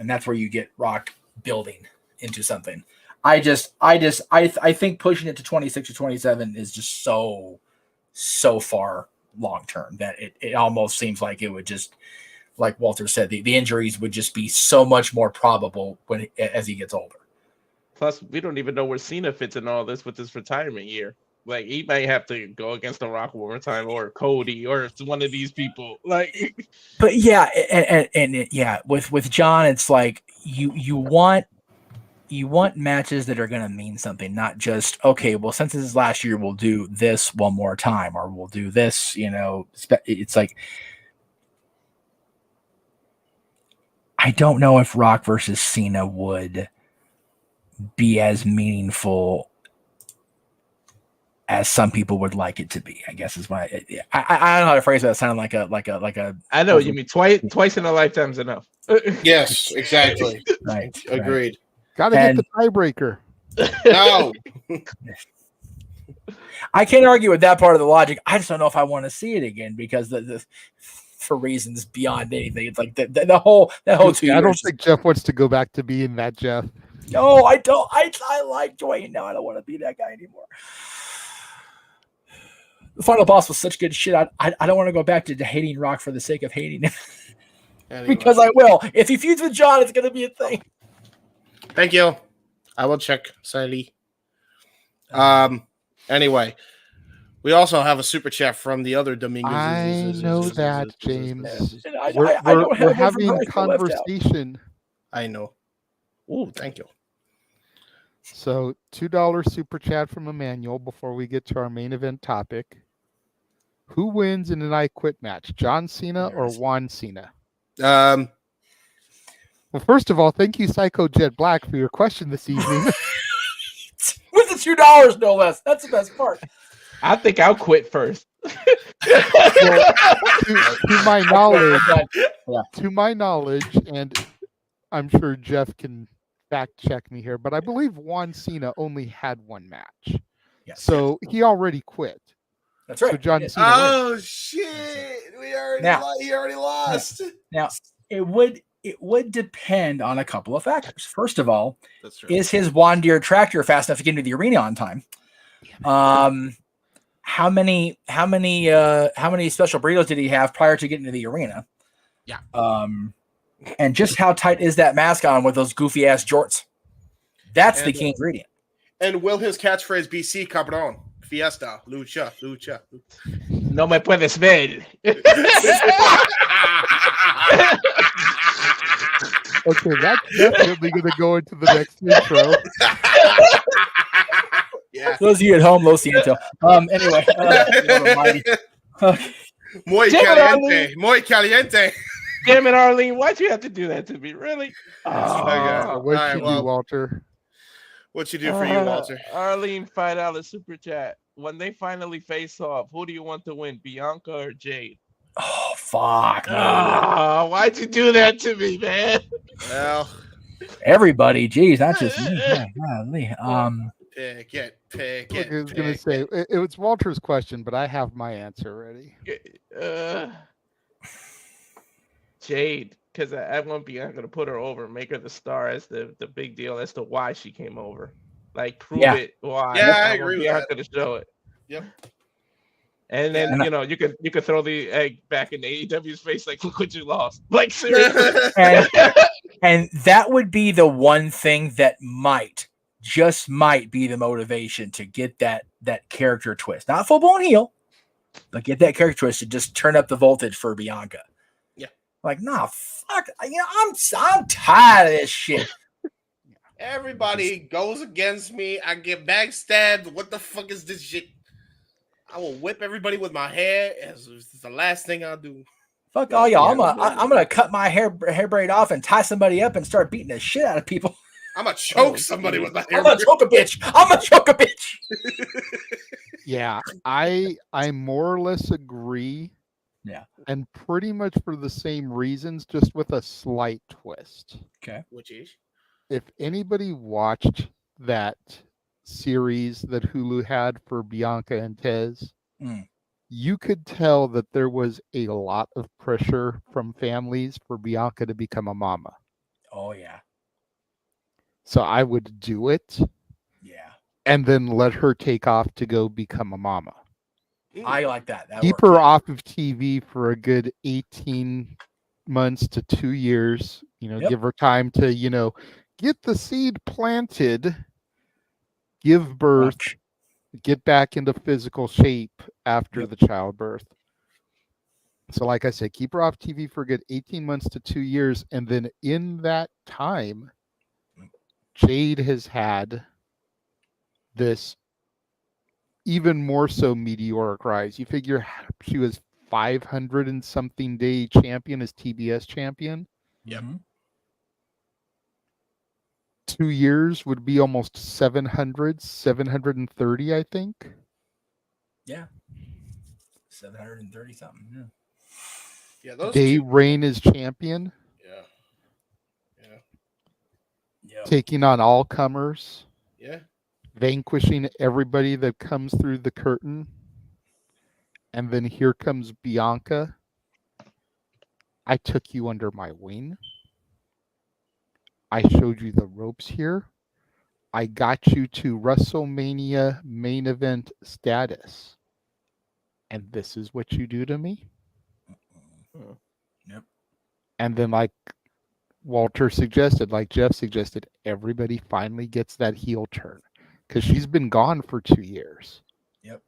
And that's where you get Rock building into something. I think pushing it to 26 or 27 is just so far long term that it almost seems like it would just, like Walter said, the injuries would just be so much more probable as he gets older. Plus, we don't even know where Cena fits in all this with his retirement year. Like, he might have to go against The Rock one more time, or Cody, or one of these people. Like, but yeah, and with John, it's like you want matches that are going to mean something, not just, okay, well, since this is last year, we'll do this one more time, or we'll do this. It's like, I don't know if Rock versus Cena would be as meaningful as some people would like it to be, I guess is why I don't know how to phrase that. It sounded like a. I know you mean twice in a lifetime's enough. Yes, exactly. Right. Agreed. Gotta get the tiebreaker. No. I can't argue with that part of the logic. I just don't know if I want to see it again because for reasons beyond anything. It's like the whole 2 years. I don't think Jeff wants to go back to being that Jeff. No, I don't. I like Dwayne now. I don't want to be that guy anymore. The final boss was such good shit. I don't want to go back to hating Rock for the sake of hating him. Anyway. Because I will. If he feuds with John, it's going to be a thing. Thank you. I will check, Sally. Anyway, we also have a super chat from the other Dominguez. I know that, James. We're having a conversation. I know. Oh, thank you. So, $2 super chat from Emmanuel before we get to our main event topic. Who wins in an I Quit match, John Cena or Juan Cena? Well, first of all, thank you, Psycho Jet Black, for your question this evening. With the $2, no less. That's the best part. I think I'll quit first. Well, to my knowledge, and I'm sure Jeff can fact check me here, but I believe Juan Cena only had one match. Yes. So he already quit. That's right. So John Cena wins. Shit. He already lost. Now, it would depend on a couple of factors. First of all, is his Juan Deere tractor fast enough to get into the arena on time? How many special burritos did he have prior to getting to the arena? Yeah. And just how tight is that mask on with those goofy ass jorts? That's the key ingredient. And will his catchphrase be "Sí, cabrón, fiesta, lucha, lucha"? No me puedes ver. Okay, that's definitely going to go into the next intro. Yeah. Those of you at home, lo siento. Anyway. Muy caliente. Muy caliente. Damn it, Arlene. Why'd you have to do that to me? Really? What'd you do, Walter? What'd you do for you, Walter? Arlene, $5 super chat. When they finally face off, who do you want to win, Bianca or Jade? Oh, fuck. Oh, why'd you do that to me, man? Well, everybody, geez, not just me. Pick it. I was going to say, it was Walter's question, but I have my answer ready. Jade, because I want Bianca to put her over, make her the star as the big deal as to why she came over. Like, prove it why. Yeah, I agree with Bianca that. to show it. Yep. And then you could throw the egg back in AEW's face, like, look what you lost. Like, seriously. and that would be the one thing that might be the motivation to get that character twist. Not full blown heel, but get that character twist to just turn up the voltage for Bianca. Yeah. Like, nah, fuck. I'm tired of this shit. Everybody goes against me. I get backstabbed. What the fuck is this shit? I will whip everybody with my hair. It's the last thing I'll do. Fuck all y'all. I'm gonna cut my hair braid off and tie somebody up and start beating the shit out of people. I'm gonna choke somebody with my hair. I'm gonna choke a bitch. I'm gonna choke a bitch. Yeah, I more or less agree. Yeah. And pretty much for the same reasons, just with a slight twist. Okay. Which is? If anybody watched that series that Hulu had for Bianca and Tez, you could tell that there was a lot of pressure from families for Bianca to become a mama. Oh yeah. So I would do it. Yeah. And then let her take off to go become a mama. I like that. Keep her off of TV for a good 18 months to 2 years. Give her time to, get the seed planted, give birth, get back into physical shape after the childbirth. So like I said, keep her off TV for a good 18 months to 2 years. And then in that time, Jade has had this even more so meteoric rise. You figure she was 500 and something day champion as TBS champion. Yep. 2 years would be almost 730, I think. Yeah. 730 something. Yeah. Yeah, those Day reign as champion. Yeah. Taking on all comers. Yeah. Vanquishing everybody that comes through the curtain. And then here comes Bianca. I took you under my wing. I showed you the ropes here. I got you to WrestleMania main event status. And this is what you do to me? Yep. And then like Walter suggested, like Jeff suggested, everybody finally gets that heel turn. Because she's been gone for 2 years. Yep.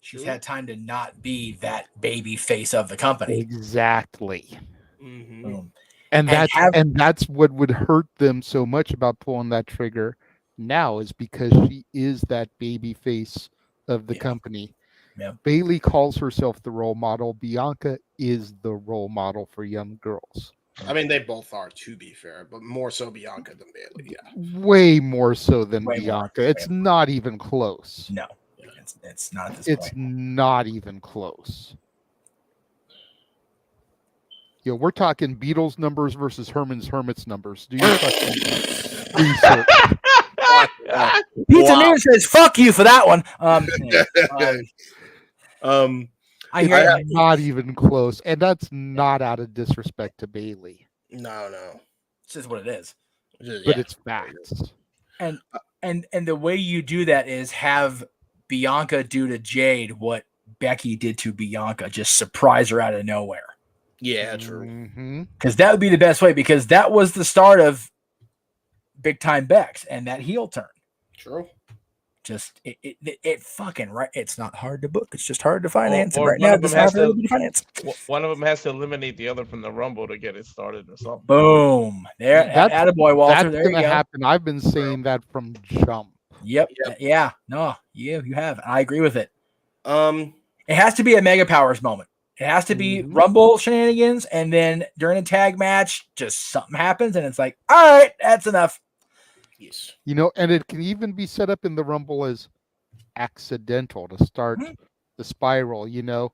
She's had time to not be that baby face of the company. Exactly. Boom. And that's what would hurt them so much about pulling that trigger now, is because she is that baby face of the company. Yeah. Bailey calls herself the role model. Bianca is the role model for young girls. I mean, they both are, to be fair, but more so Bianca than Bailey. Yeah. Way more so than Bianca. It's not even close. No, it's not at this It's point. not even close. We're talking Beatles numbers versus Herman's numbers. Do your fucking research. Pizza News says, "Fuck you" for that one. I hear it. Not even close, and that's not out of disrespect to Bailey. No. It's just what it is. But it's facts. And the way you do that is have Bianca do to Jade what Becky did to Bianca, just surprise her out of nowhere. Yeah, true. Because that would be the best way, because that was the start of Big Time Bex and that heel turn. True. Just it fucking right. It's not hard to book. It's just hard to finance. Or Right now, it's hard to finance. One of them has to eliminate the other from the Rumble to get it started or something. Boom. There. Attaboy, Walter. That's There you gonna go. happen. I've been saying that from jump. Yep. Yeah. No. You have. I agree with it. It has to be a Mega Powers moment. It has to be Rumble shenanigans, and then during a tag match, just something happens, and it's like, all right, that's enough. Yes. And it can even be set up in the Rumble as accidental to start the spiral. Yep.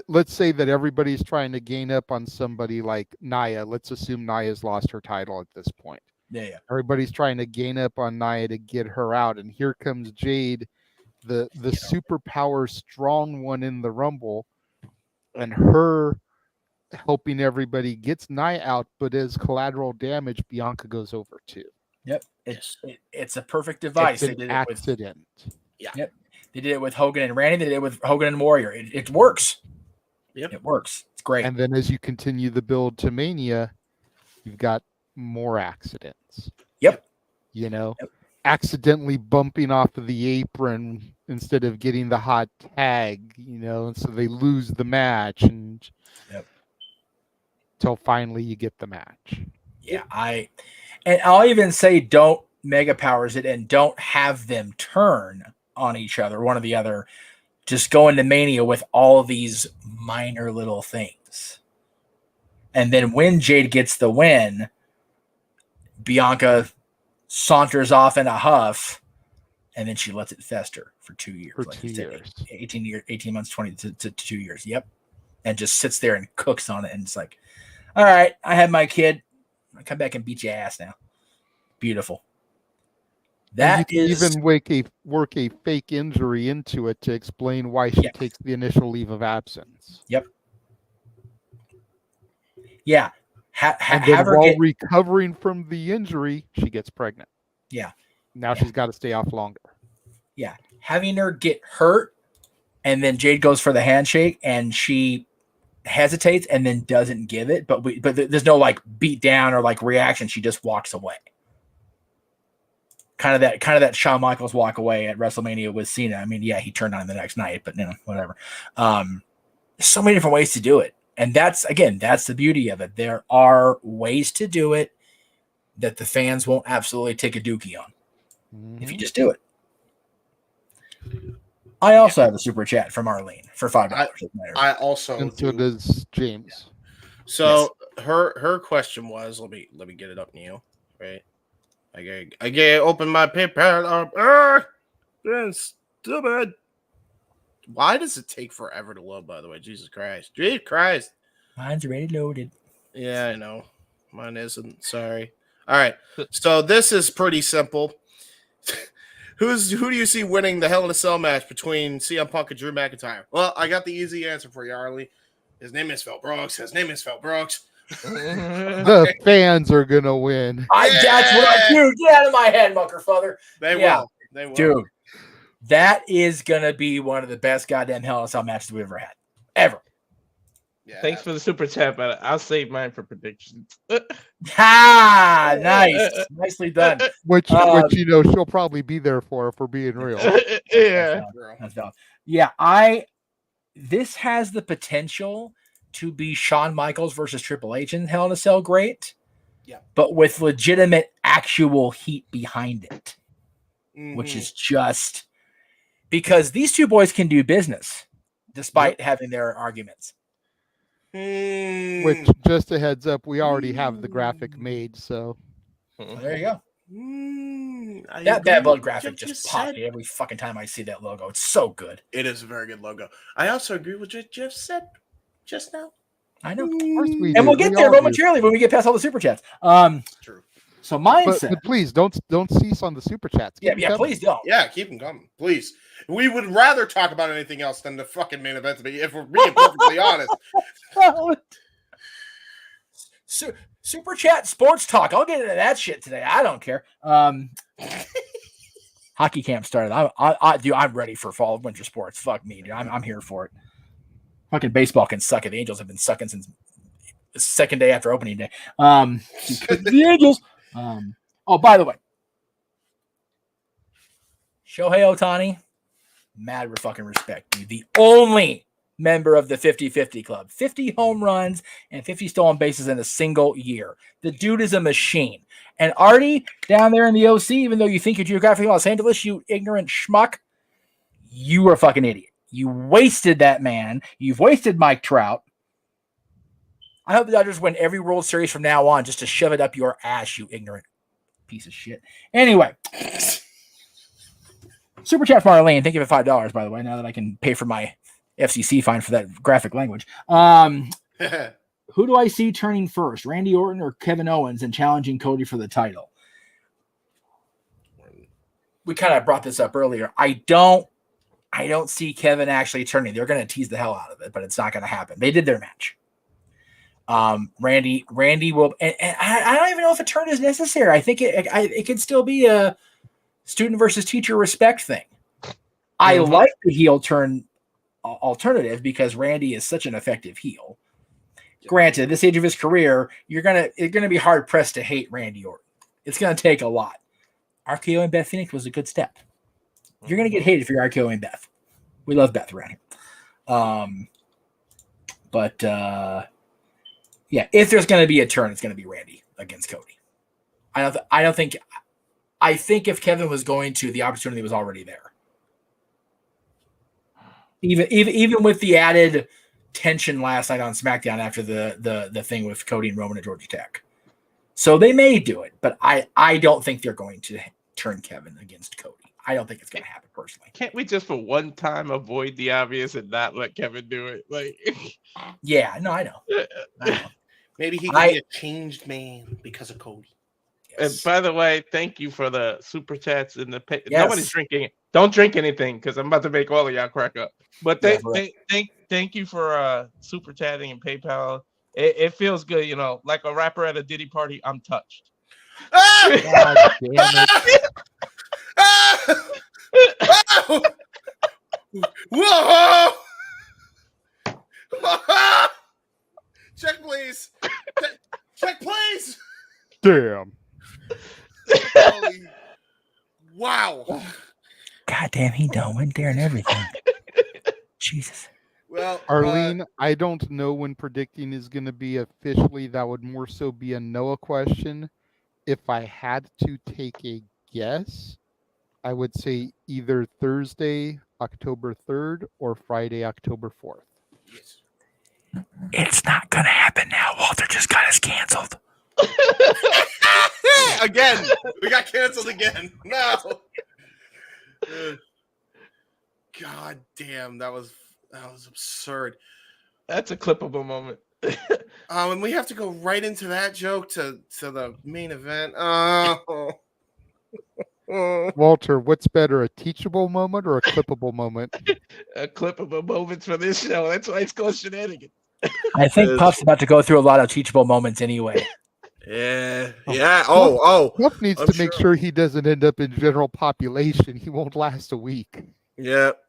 Let's say that everybody's trying to gain up on somebody like Nia. Let's assume Nia's lost her title at this point. Yeah. Everybody's trying to gain up on Nia to get her out, and here comes Jade, the superpower strong one in the Rumble, and her helping everybody gets Nia out, but as collateral damage, Bianca goes over too. Yep. It's a perfect device. It's an accident. Yep. They did it with Hogan and Randy. They did it with Hogan and Warrior. It works. Yep. It works. It's great. And then as you continue the build to Mania, you've got more accidents. Yep. Accidentally bumping off of the apron instead of getting the hot tag, and so they lose the match, and till finally you get the match. Yeah, I'll even say don't Mega Powers it and don't have them turn on each other, one or the other, just go into Mania with all these minor little things. And then when Jade gets the win, Bianca saunters off in a huff, and then she lets it fester for 2 years. For 2 years. 18 months, 20 to 2 years. Yep. And just sits there and cooks on it. And it's like, all right, I had my kid. I come back and beat your ass now. Beautiful. That you can is even work a fake injury into it to explain why she takes the initial leave of absence. Yep. Yeah. And then while recovering from the injury, she gets pregnant. Yeah. Now she's got to stay off longer. Yeah. Having her get hurt, and then Jade goes for the handshake, and she hesitates and then doesn't give it, but there's no like beat down or like reaction. She just walks away. Kind of that Shawn Michaels walk away at WrestleMania with Cena. I mean, yeah, he turned on the next night, but whatever. There's so many different ways to do it. And that's the beauty of it. There are ways to do it that the fans won't absolutely take a dookie on if you just do it. I also have a super chat from Arlene for $5. I also and so does James. So her question was, let me get it up, Neil. Right, I get open my PayPal up. Stupid. Why does it take forever to load? By the way, Jesus Christ, Mine's already loaded. Yeah, I know. Mine isn't. Sorry. All right. So this is pretty simple. Who do you see winning the Hell in a Cell match between CM Punk and Drew McIntyre? Well, I got the easy answer for you, Arlie. His name is Phil Brooks. The fans are gonna win. That's what I do. Get out of my head, Muckerfather. They will. Dude, that is gonna be one of the best goddamn Hell in a Cell matches we've ever had. Ever. Yeah. Thanks for the super chat, but I'll save mine for predictions. Ha! Nice. Nicely done. Which she'll probably be there for, if we're being real. Yeah. That's valid. Yeah, this has the potential to be Shawn Michaels versus Triple H in Hell in a Cell great. Yeah. But with legitimate actual heat behind it. Which is just because these two boys can do business despite having their arguments. Which, just a heads up, we already have the graphic made, so there you go. That Bad Blood graphic just pops me every fucking time I see that logo. It's so good. It is a very good logo. I also agree with what Jeff said just now. I know. Of course we and do. we'll get there momentarily when we get past all the super chats. True. So mindset. But please don't cease on the super chats. Yeah, please don't. Yeah, keep them coming, please. We would rather talk about anything else than the fucking main event, if we're being perfectly honest. Super chat sports talk. I'll get into that shit today. I don't care. Hockey camp started. I'm ready for fall and winter sports. Fuck me, dude. I'm here for it. Fucking baseball can suck it. The Angels have been sucking since the second day after opening day. The Angels. Oh, by the way, Shohei Ohtani, mad fucking respect, dude. The only member of the 50-50 club. 50 home runs and 50 stolen bases in a single year. The dude is a machine. And Artie, down there in the OC, even though you think you're geographically Los Angeles, you ignorant schmuck, you are a fucking idiot. You wasted that man. You've wasted Mike Trout. I hope the Dodgers win every World Series from now on just to shove it up your ass, you ignorant piece of shit. Anyway. Super chat for Arlene. Thank you for $5, by the way, now that I can pay for my FCC fine for that graphic language. Who do I see turning first, Randy Orton or Kevin Owens, and challenging Cody for the title? We kind of brought this up earlier. I don't see Kevin actually turning. They're going to tease the hell out of it, but it's not going to happen. They did their match. Randy will, and I don't even know if a turn is necessary. I think it could still be a student versus teacher respect thing. I like the heel turn alternative because Randy is such an effective heel. Granted, at this age of his career, you're gonna be hard pressed to hate Randy Orton. It's gonna take a lot. RKO and Beth Phoenix was a good step. You're gonna get hated if you're RKO and Beth. We love Beth around here. Yeah, if there's gonna be a turn, it's gonna be Randy against Cody. I think if Kevin was going to, the opportunity was already there. Even with the added tension last night on SmackDown after the thing with Cody and Roman at Georgia Tech. So they may do it, but I don't think they're going to turn Kevin against Cody. I don't think it's going to happen personally. Can't we just for one time avoid the obvious and not let Kevin do it? Like, yeah, no, I know. Maybe he can be a changed man because of Cody. And by the way, thank you for the super chats and the Yes. Nobody's drinking. Don't drink anything because I'm about to make all of y'all crack up. But thank you for super chatting and PayPal. It feels good, you know, like a rapper at a Diddy party. I'm touched. God damn it. Whoa! Check, please. Check, please. Damn. Holy. Wow. God damn, he done went there and everything. Jesus. Well, Arlene, I don't know when predicting is going to be officially. That would more so be a Noah question. If I had to take a guess, I would say either Thursday, October 3rd, or Friday, October 4th. Yes. It's not going to happen now. Walter just got us canceled. Again, we got canceled again. No. God damn, that was absurd. That's a clippable moment. And we have to go right into that joke to the main event. Oh. Walter, what's better, a teachable moment or a clippable moment? A clippable moments for this show. That's why it's called Shenanigans. I think Puff's about to go through a lot of teachable moments anyway. Yeah. Puff needs to make sure he doesn't end up in general population. He won't last a week. Yep.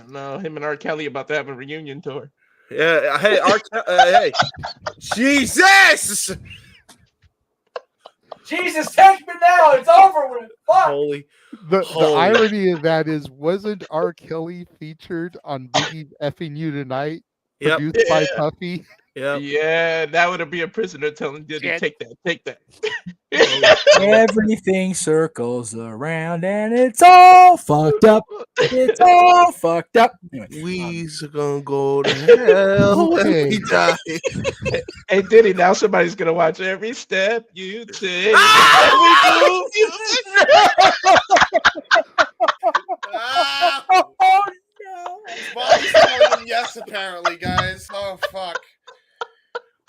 No, him and R. Kelly about to have a reunion tour. Yeah. Hey, hey. Jesus! Jesus, take me now. It's over with. Fuck. Holy. The irony of that is, wasn't R. Kelly featured on Biggie's Effing You Tonight, produced by Puffy? Yeah, that would be a prisoner telling Diddy, take that. Everything circles around and it's all fucked up. It's all fucked up. Anyway, We's gonna go to hell when we die. Hey Diddy, now somebody's gonna watch every step you take. Oh no! Bobby's telling him yes, apparently, guys. Oh fuck.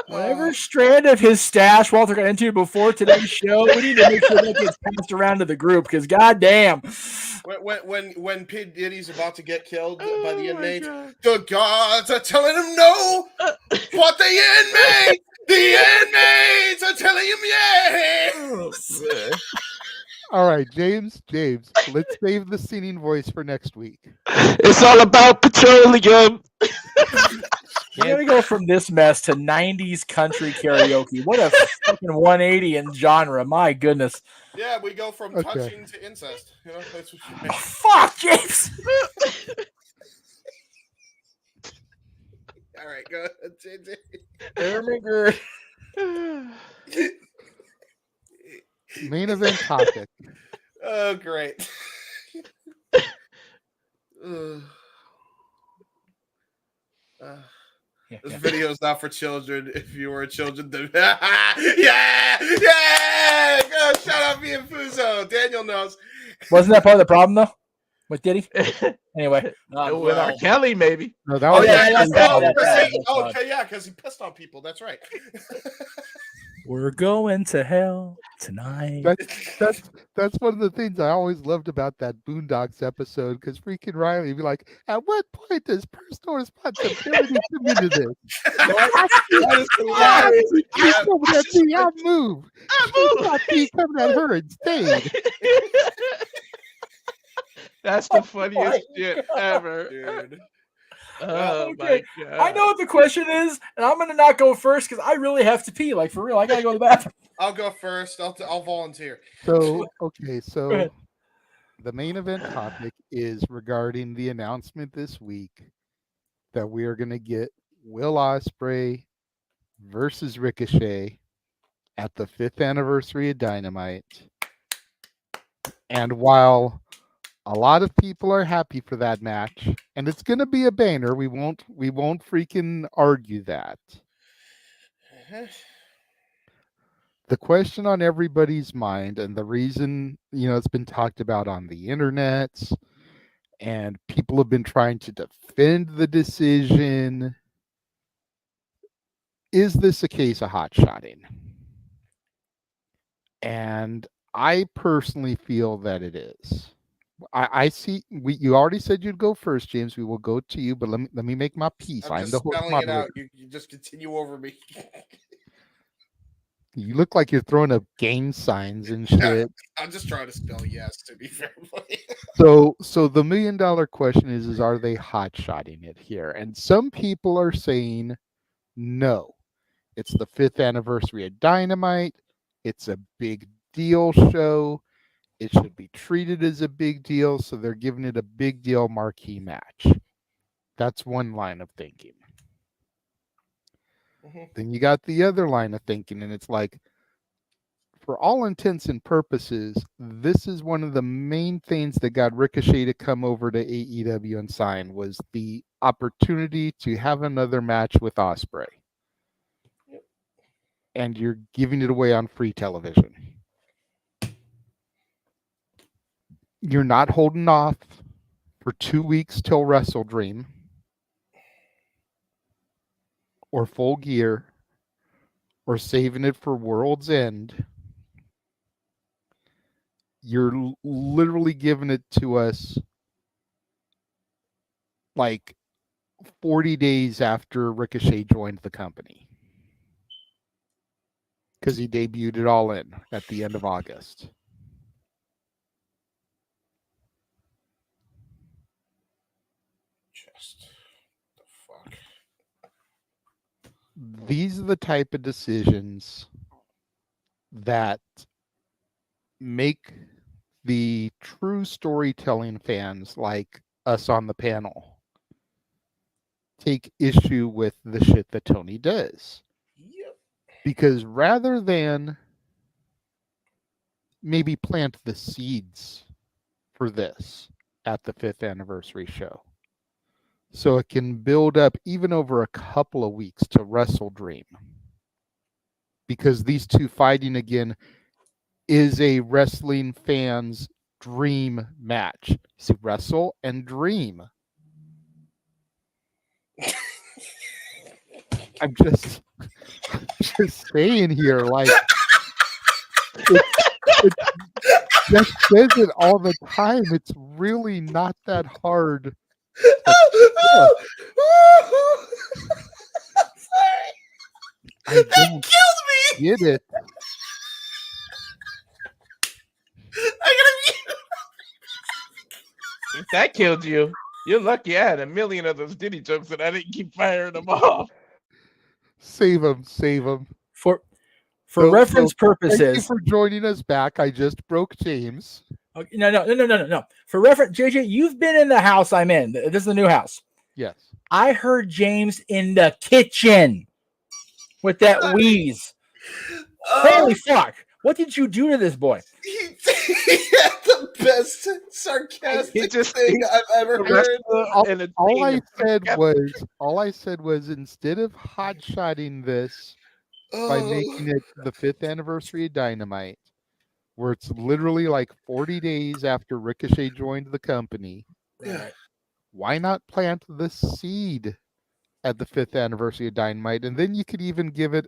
whatever strand of his stash Walter got into before today's show, we need to make sure that gets passed around to the group because goddamn. When P. Diddy's about to get killed by the inmates, the gods are telling him no, but the inmates are telling him yes. All right, James, let's save the singing voice for next week. It's all about petroleum. We're going to go from this mess to 90s country karaoke. What a fucking 180 in genre. My goodness. Yeah, we go from touching to incest. You know, that's what you mean. Fuck, James. All right, go ahead, JJ. Main event topic. Oh, great. This video is not for children. If you were children, then yeah! Go, shout out me and Fuso. Daniel knows. Wasn't that part of the problem though with Diddy? Anyway, with R. Kelly, maybe. No, that was okay, yeah, because he pissed on people. That's right. We're going to hell tonight. That's one of the things I always loved about that Boondocks episode, because freaking Riley would be like, at what point does personal responsibility come into this? That is hilarious. She's coming at me, I'll move. She's not me coming at her and stayed. That's the funniest shit ever. Dude. Oh okay. my God. I know what the question is, and I'm gonna not go first because I really have to pee. Like for real, I gotta go to the bathroom. I'll go first. I'll volunteer. So the main event topic is regarding the announcement this week that we are going to get Will Ospreay versus Ricochet at the 5th anniversary of Dynamite. And while A lot of people are happy for that match, and it's going to be a banger. We won't freaking argue that. The question on everybody's mind, and the reason, it's been talked about on the internet, and people have been trying to defend the decision. Is this a case of hotshotting? And I personally feel that it is. I see. You already said you'd go first, James. We will go to you, but let me make my piece. I'm just spelling it out. You just continue over me. You look like you're throwing up gang signs and shit. I'm just trying to spell yes, to be fair. So the $1 million question is are they hot-shotting it here? And some people are saying no. It's the 5th anniversary of Dynamite. It's a big deal show. It should be treated as a big deal, so they're giving it a big deal marquee match. That's one line of thinking. Then you got the other line of thinking, and it's like, for all intents and purposes, this is one of the main things that got Ricochet to come over to AEW and sign, was the opportunity to have another match with Ospreay. Yep. And you're giving it away on free television. You're not holding off for 2 weeks till Wrestle Dream or Full Gear or saving it for World's End. You're literally giving it to us like 40 days after Ricochet joined the company, because he debuted it All In at the end of August. Just the fuck. These are the type of decisions that make the true storytelling fans like us on the panel take issue with the shit that Tony does. Yep. Because rather than maybe plant the seeds for this at the 5th anniversary show, so it can build up even over a couple of weeks to Wrestle Dream, because these two fighting again is a wrestling fan's dream match. See, wrestle and dream. I'm just saying here, like, it just says it all the time. It's really not that hard. Sorry. That killed me. Get it. If that killed you, you're lucky I had a million of those Diddy jokes and I didn't keep firing them off. Save them. For reference purposes. Thank you for joining us back. I just broke James. Okay, no. For reference, JJ, you've been in the house I'm in. This is the new house. Yes. I heard James in the kitchen with that wheeze. Holy fuck. What did you do to this boy? He had the best sarcastic thing I've ever heard. All I said was instead of hot-shotting this by making it the 5th anniversary of Dynamite, where it's literally like 40 days after Ricochet joined the company, Right. why not plant the seed at the 5th anniversary of Dynamite? And then you could even give it,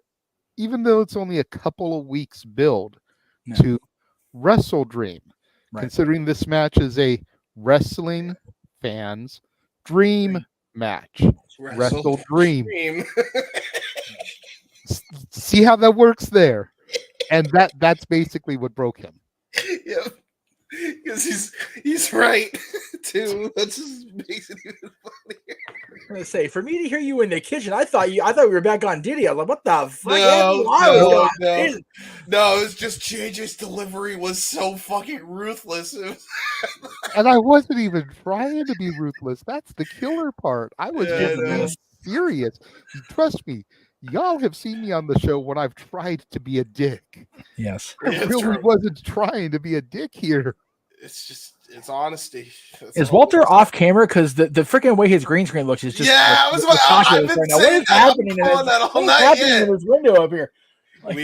even though it's only a couple of weeks build, to Wrestle Dream, considering this match is a wrestling fans' dream match. Wrestle Dream. See how that works there? And that's basically what broke him. Yep. Because he's right too. That's just makes it even funnier. I'm gonna say, for me to hear you in the kitchen, I thought we were back on Diddy. I was like, what the fuck? No, it's just JJ's delivery was so fucking ruthless. And I wasn't even trying to be ruthless. That's the killer part. I was just being serious. Trust me, y'all have seen me on the show when I've tried to be a dick. Yes. I really wasn't trying to be a dick here. it's honesty. Is Walter off camera? Because the freaking way his green screen looks is just I've been saying that. I've been calling that all night. Yeah. In this window up here? Like,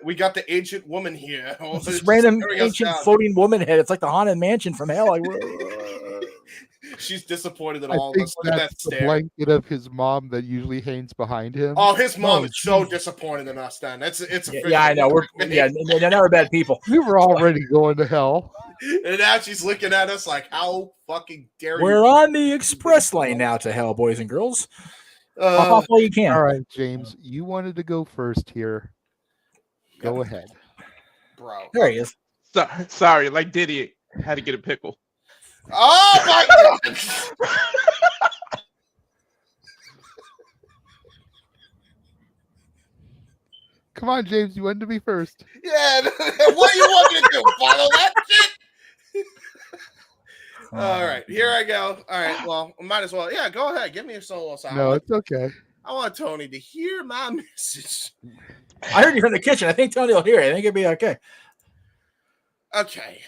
we got the ancient woman here. This random ancient floating woman head. It's like the haunted mansion from hell. Like, she's disappointed in I all of think us. Look at that that's the stare. blanket of his mom that usually hangs behind him. Oh, his mom is so disappointed in us. Then it's yeah, I know. They're never bad people. We were already going to hell. And now she's looking at us like, how fucking dare you? We're on the express lane now to hell, boys and girls. Hop off while you can. All right, James, you wanted to go first here. Go ahead. Bro. There he is. Sorry, like Diddy had to get a pickle. Oh my god! Come on, James, you wanted to be first. Yeah, what do you want me to do? Follow that shit? All right, here I go. All right, well, might as well. Yeah, go ahead. Give me a solo sound. No, it's okay. I want Tony to hear my message. I heard you from the kitchen. I think Tony will hear it. I think it'll be okay. Okay,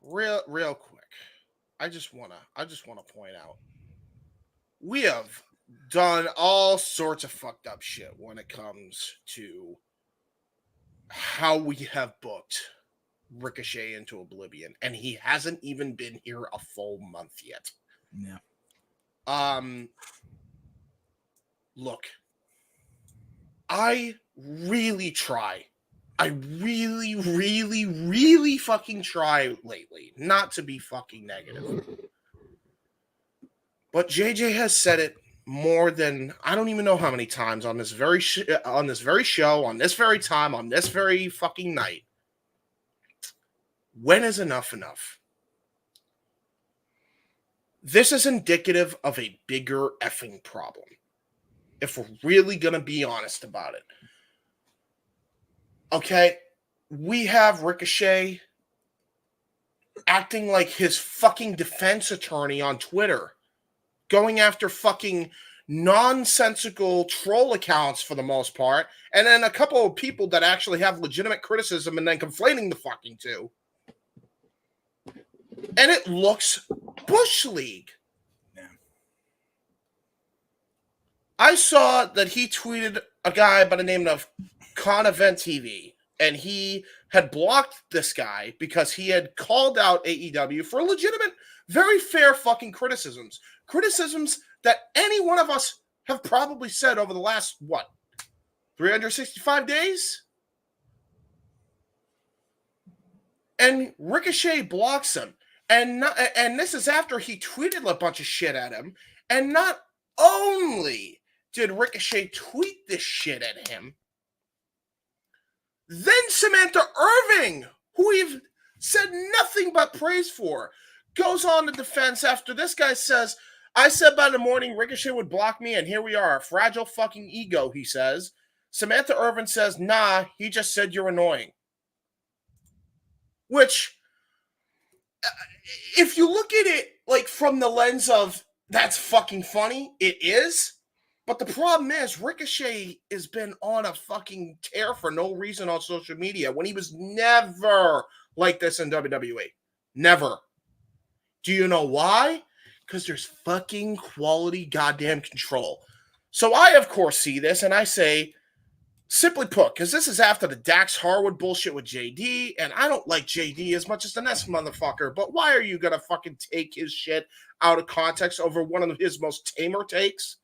real quick. I just wanna point out we have done all sorts of fucked up shit when it comes to how we have booked Ricochet into oblivion, and he hasn't even been here a full month yet. Yeah. Look, I really try. I really, really, really fucking try lately not to be fucking negative. But JJ has said it more than I don't even know how many times on this very show, on this very time, on this very fucking night. When is enough enough? This is indicative of a bigger effing problem. If we're really going to be honest about it. Okay, we have Ricochet acting like his fucking defense attorney on Twitter, going after fucking nonsensical troll accounts for the most part, and then a couple of people that actually have legitimate criticism and then conflating the fucking two. And it looks Bush League. Yeah. I saw that he tweeted a guy by the name of Con Event TV, and he had blocked this guy because he had called out AEW for legitimate, very fair fucking criticisms. Criticisms that any one of us have probably said over the last, 365 days? And Ricochet blocks him. And this is after he tweeted a bunch of shit at him. And not only did Ricochet tweet this shit at him, then Samantha Irving, who we've said nothing but praise for, goes on the defense after this guy says, I said by the morning Ricochet would block me, and here we are, a fragile fucking ego, he says. Samantha Irving says, nah, he just said you're annoying. Which, if you look at it like from the lens of that's fucking funny, it is. But the problem is Ricochet has been on a fucking tear for no reason on social media when he was never like this in WWE. Never. Do you know why? Because there's fucking quality goddamn control. So I, of course, see this and I say, simply put, because this is after the Dax Harwood bullshit with JD, and I don't like JD as much as the next motherfucker, but why are you going to fucking take his shit out of context over one of his most tamer takes?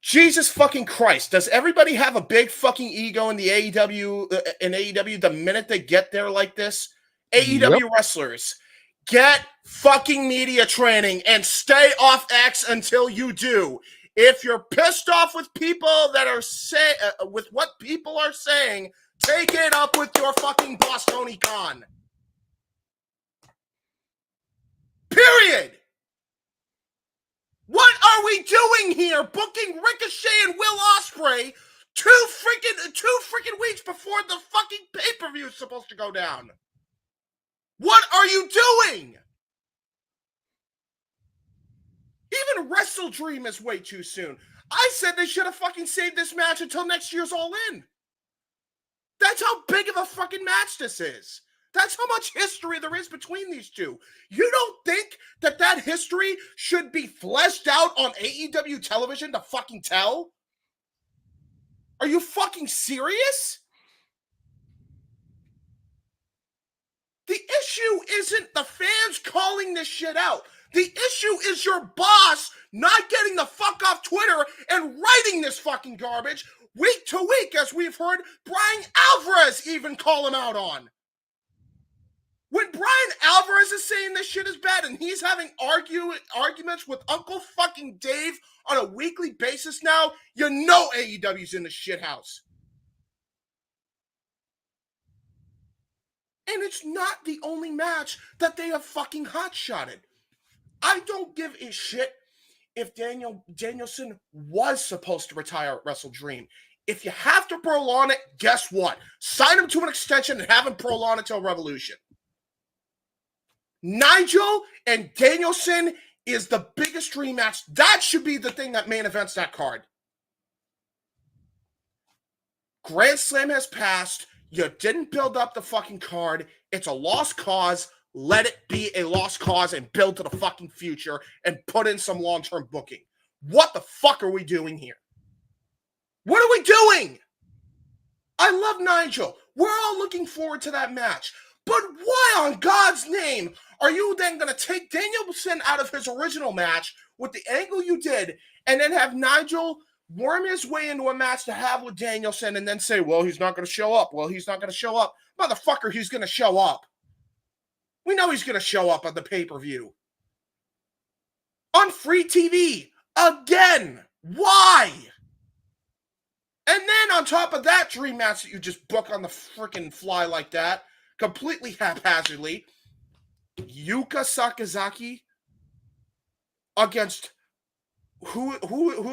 Jesus fucking Christ. Does everybody have a big fucking ego in the AEW, the minute they get there like this? AEW wrestlers, get fucking media training and stay off X until you do. If you're pissed off with people that are with what people are saying, take it up with your fucking boss, Tony Khan. Period. What are we doing here? Booking Ricochet and Will Ospreay two freaking weeks before the fucking pay-per-view is supposed to go down. What are you doing? Even Wrestle Dream is way too soon. I said they should have fucking saved this match until next year's All In. That's how big of a fucking match this is. That's how much history there is between these two. You don't think that history should be fleshed out on AEW television to fucking tell? Are you fucking serious? The issue isn't the fans calling this shit out. The issue is your boss not getting the fuck off Twitter and writing this fucking garbage week to week, as we've heard Brian Alvarez even call him out on. When Brian Alvarez is saying this shit is bad and he's having arguments with Uncle fucking Dave on a weekly basis now, you know AEW's in the shithouse. And it's not the only match that they have fucking hot-shotted. I don't give a shit if Danielson was supposed to retire at Wrestle Dream. If you have to prolong it, guess what? Sign him to an extension and have him prolong it till Revolution. Nigel and Danielson is the biggest dream match. That should be the thing that main events that card. Grand Slam has passed. You didn't build up the fucking card. It's a lost cause. Let it be a lost cause and build to the fucking future and put in some long-term booking. What the fuck are we doing here? What are we doing? I love Nigel. We're all looking forward to that match. But why on God's name are you then going to take Danielson out of his original match with the angle you did and then have Nigel worm his way into a match to have with Danielson and then say, well, he's not going to show up. Well, he's not going to show up. Motherfucker, he's going to show up. We know he's going to show up on the pay-per-view. On free TV. Again. Why? And then on top of that dream match that you just book on the freaking fly like that, completely haphazardly, Yuka Sakazaki against who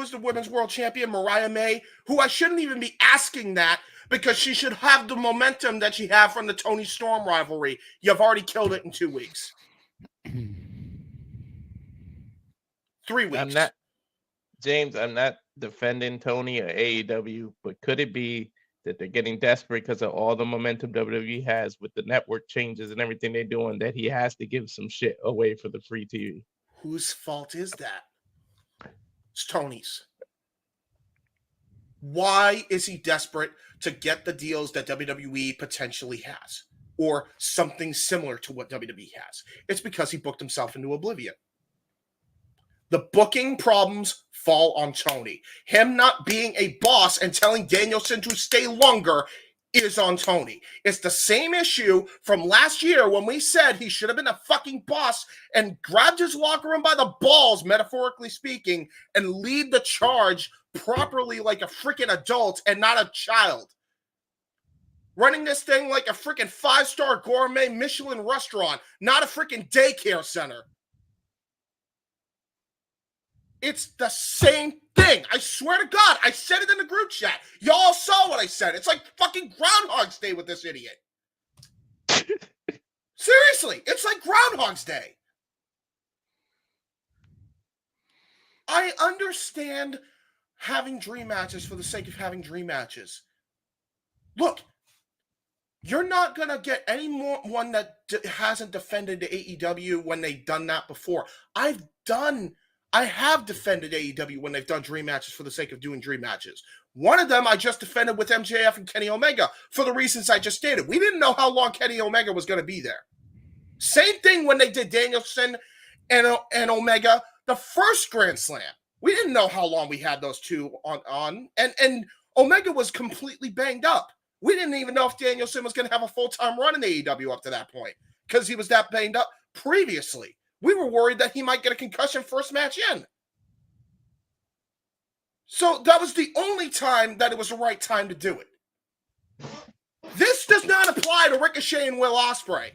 is the women's world champion? Mariah May, who I shouldn't even be asking that because she should have the momentum that she had from the Toni Storm rivalry. You've already killed it in 2 weeks. 3 weeks. I'm not defending Tony or AEW, but could it be that they're getting desperate because of all the momentum WWE has with the network changes and everything they're doing, that he has to give some shit away for the free TV? Whose fault is that? It's Tony's. Why is he desperate to get the deals that WWE potentially has? Or something similar to what WWE has? It's because he booked himself into oblivion. The booking problems fall on Tony. Him not being a boss and telling Danielson to stay longer is on Tony. It's the same issue from last year when we said he should have been a fucking boss and grabbed his locker room by the balls, metaphorically speaking, and lead the charge properly like a freaking adult and not a child. Running this thing like a freaking 5-star gourmet Michelin restaurant, not a freaking daycare center. It's the same thing. I swear to God, I said it in the group chat. Y'all saw what I said. It's like fucking Groundhog's Day with this idiot. Seriously, it's like Groundhog's Day. I understand having dream matches for the sake of having dream matches. Look, you're not going to get any more one that hasn't defended the AEW when they've done that before. I have defended AEW when they've done dream matches for the sake of doing dream matches. One of them I just defended with MJF and Kenny Omega for the reasons I just stated. We didn't know how long Kenny Omega was going to be there. Same thing when they did Danielson and Omega, the first Grand Slam. We didn't know how long we had those two on. And Omega was completely banged up. We didn't even know if Danielson was going to have a full-time run in AEW up to that point because he was that banged up previously. We were worried that he might get a concussion first match in. So that was the only time that it was the right time to do it. This does not apply to Ricochet and Will Ospreay.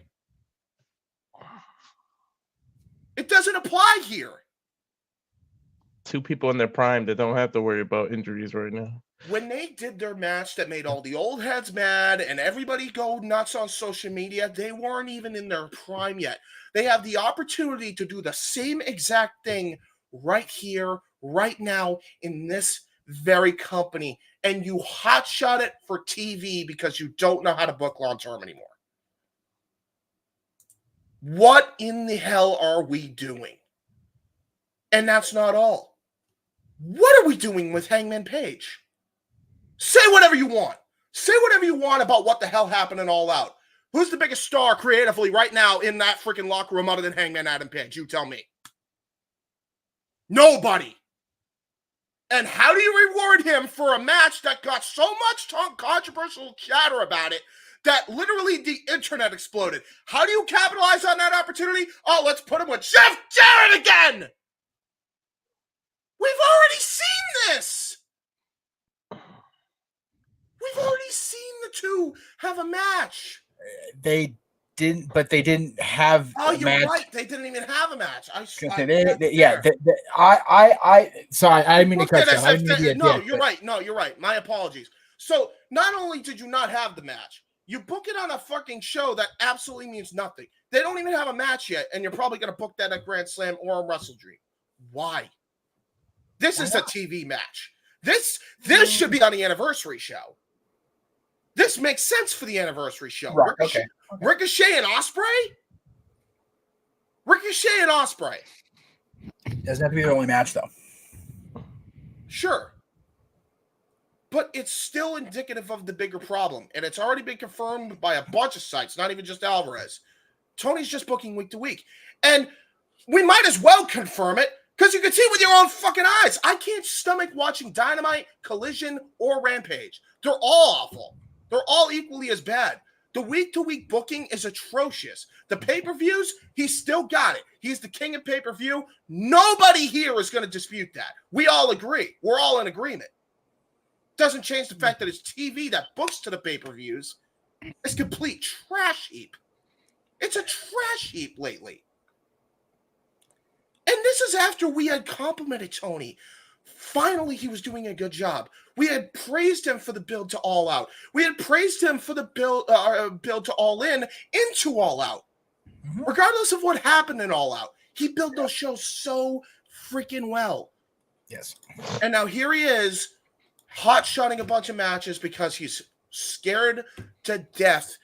It doesn't apply here. Two people in their prime that don't have to worry about injuries right now. When they did their match that made all the old heads mad and everybody go nuts on social media, they weren't even in their prime yet. They have the opportunity to do the same exact thing right here, right now, in this very company. And you hotshot it for TV because you don't know how to book long-term anymore. What in the hell are we doing? And that's not all. What are we doing with Hangman Page? Say whatever you want. Say whatever you want about what the hell happened in All Out. Who's the biggest star creatively right now in that freaking locker room other than Hangman Adam Page? You tell me. Nobody. And how do you reward him for a match that got so much controversial chatter about it that literally the internet exploded? How do you capitalize on that opportunity? Oh, let's put him with Jeff Jarrett again. We've already seen this. We've already seen the two have a match. They didn't have. Oh, you're right. They didn't even have a match. Sorry, I didn't mean to cut you. You're right. No, you're right. My apologies. So not only did you not have the match, you book it on a fucking show that absolutely means nothing. They don't even have a match yet, and you're probably going to book that at Grand Slam or a Wrestle Dream. Why? This is a TV match. This should be on the anniversary show. This makes sense for the anniversary show. Right, Ricochet and Ospreay? Ricochet and Ospreay. Doesn't have to be the only match, though. Sure. But it's still indicative of the bigger problem. And it's already been confirmed by a bunch of sites, not even just Alvarez. Tony's just booking week to week. And we might as well confirm it, because you can see with your own fucking eyes. I can't stomach watching Dynamite, Collision, or Rampage. They're all awful. They're all equally as bad. The week-to-week booking is atrocious. The pay-per-views, he's still got it. He's the king of pay-per-view. Nobody here is going to dispute that. We all agree. We're all in agreement. Doesn't change the fact that it's TV that books to the pay-per-views. It's complete trash heap. It's a trash heap lately. And this is after we had complimented Tony. Finally, he was doing a good job. We had praised him for the build to All Out. We had praised him for the build to All In into All Out. Mm-hmm. Regardless of what happened in All Out, he built those shows so freaking well. Yes. And now here he is, hot-shotting a bunch of matches because he's scared to death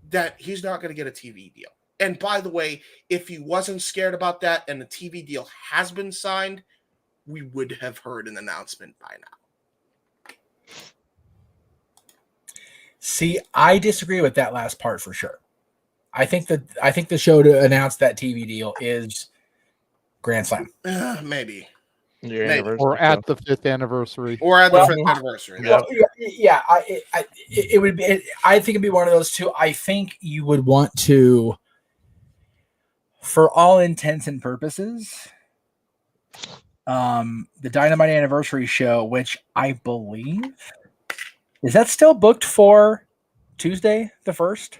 that he's not going to get a TV deal. And by the way, if he wasn't scared about that and the TV deal has been signed, we would have heard an announcement by now. See, I disagree with that last part for sure. I think the show to announce that TV deal is Grand Slam. Maybe. Or at the 5th anniversary. Or at the 5th anniversary. Well, yeah, it would be. I think it'd be one of those two. I think you would want to, for all intents and purposes, the Dynamite anniversary show, which I believe is that still booked for Tuesday the 1st?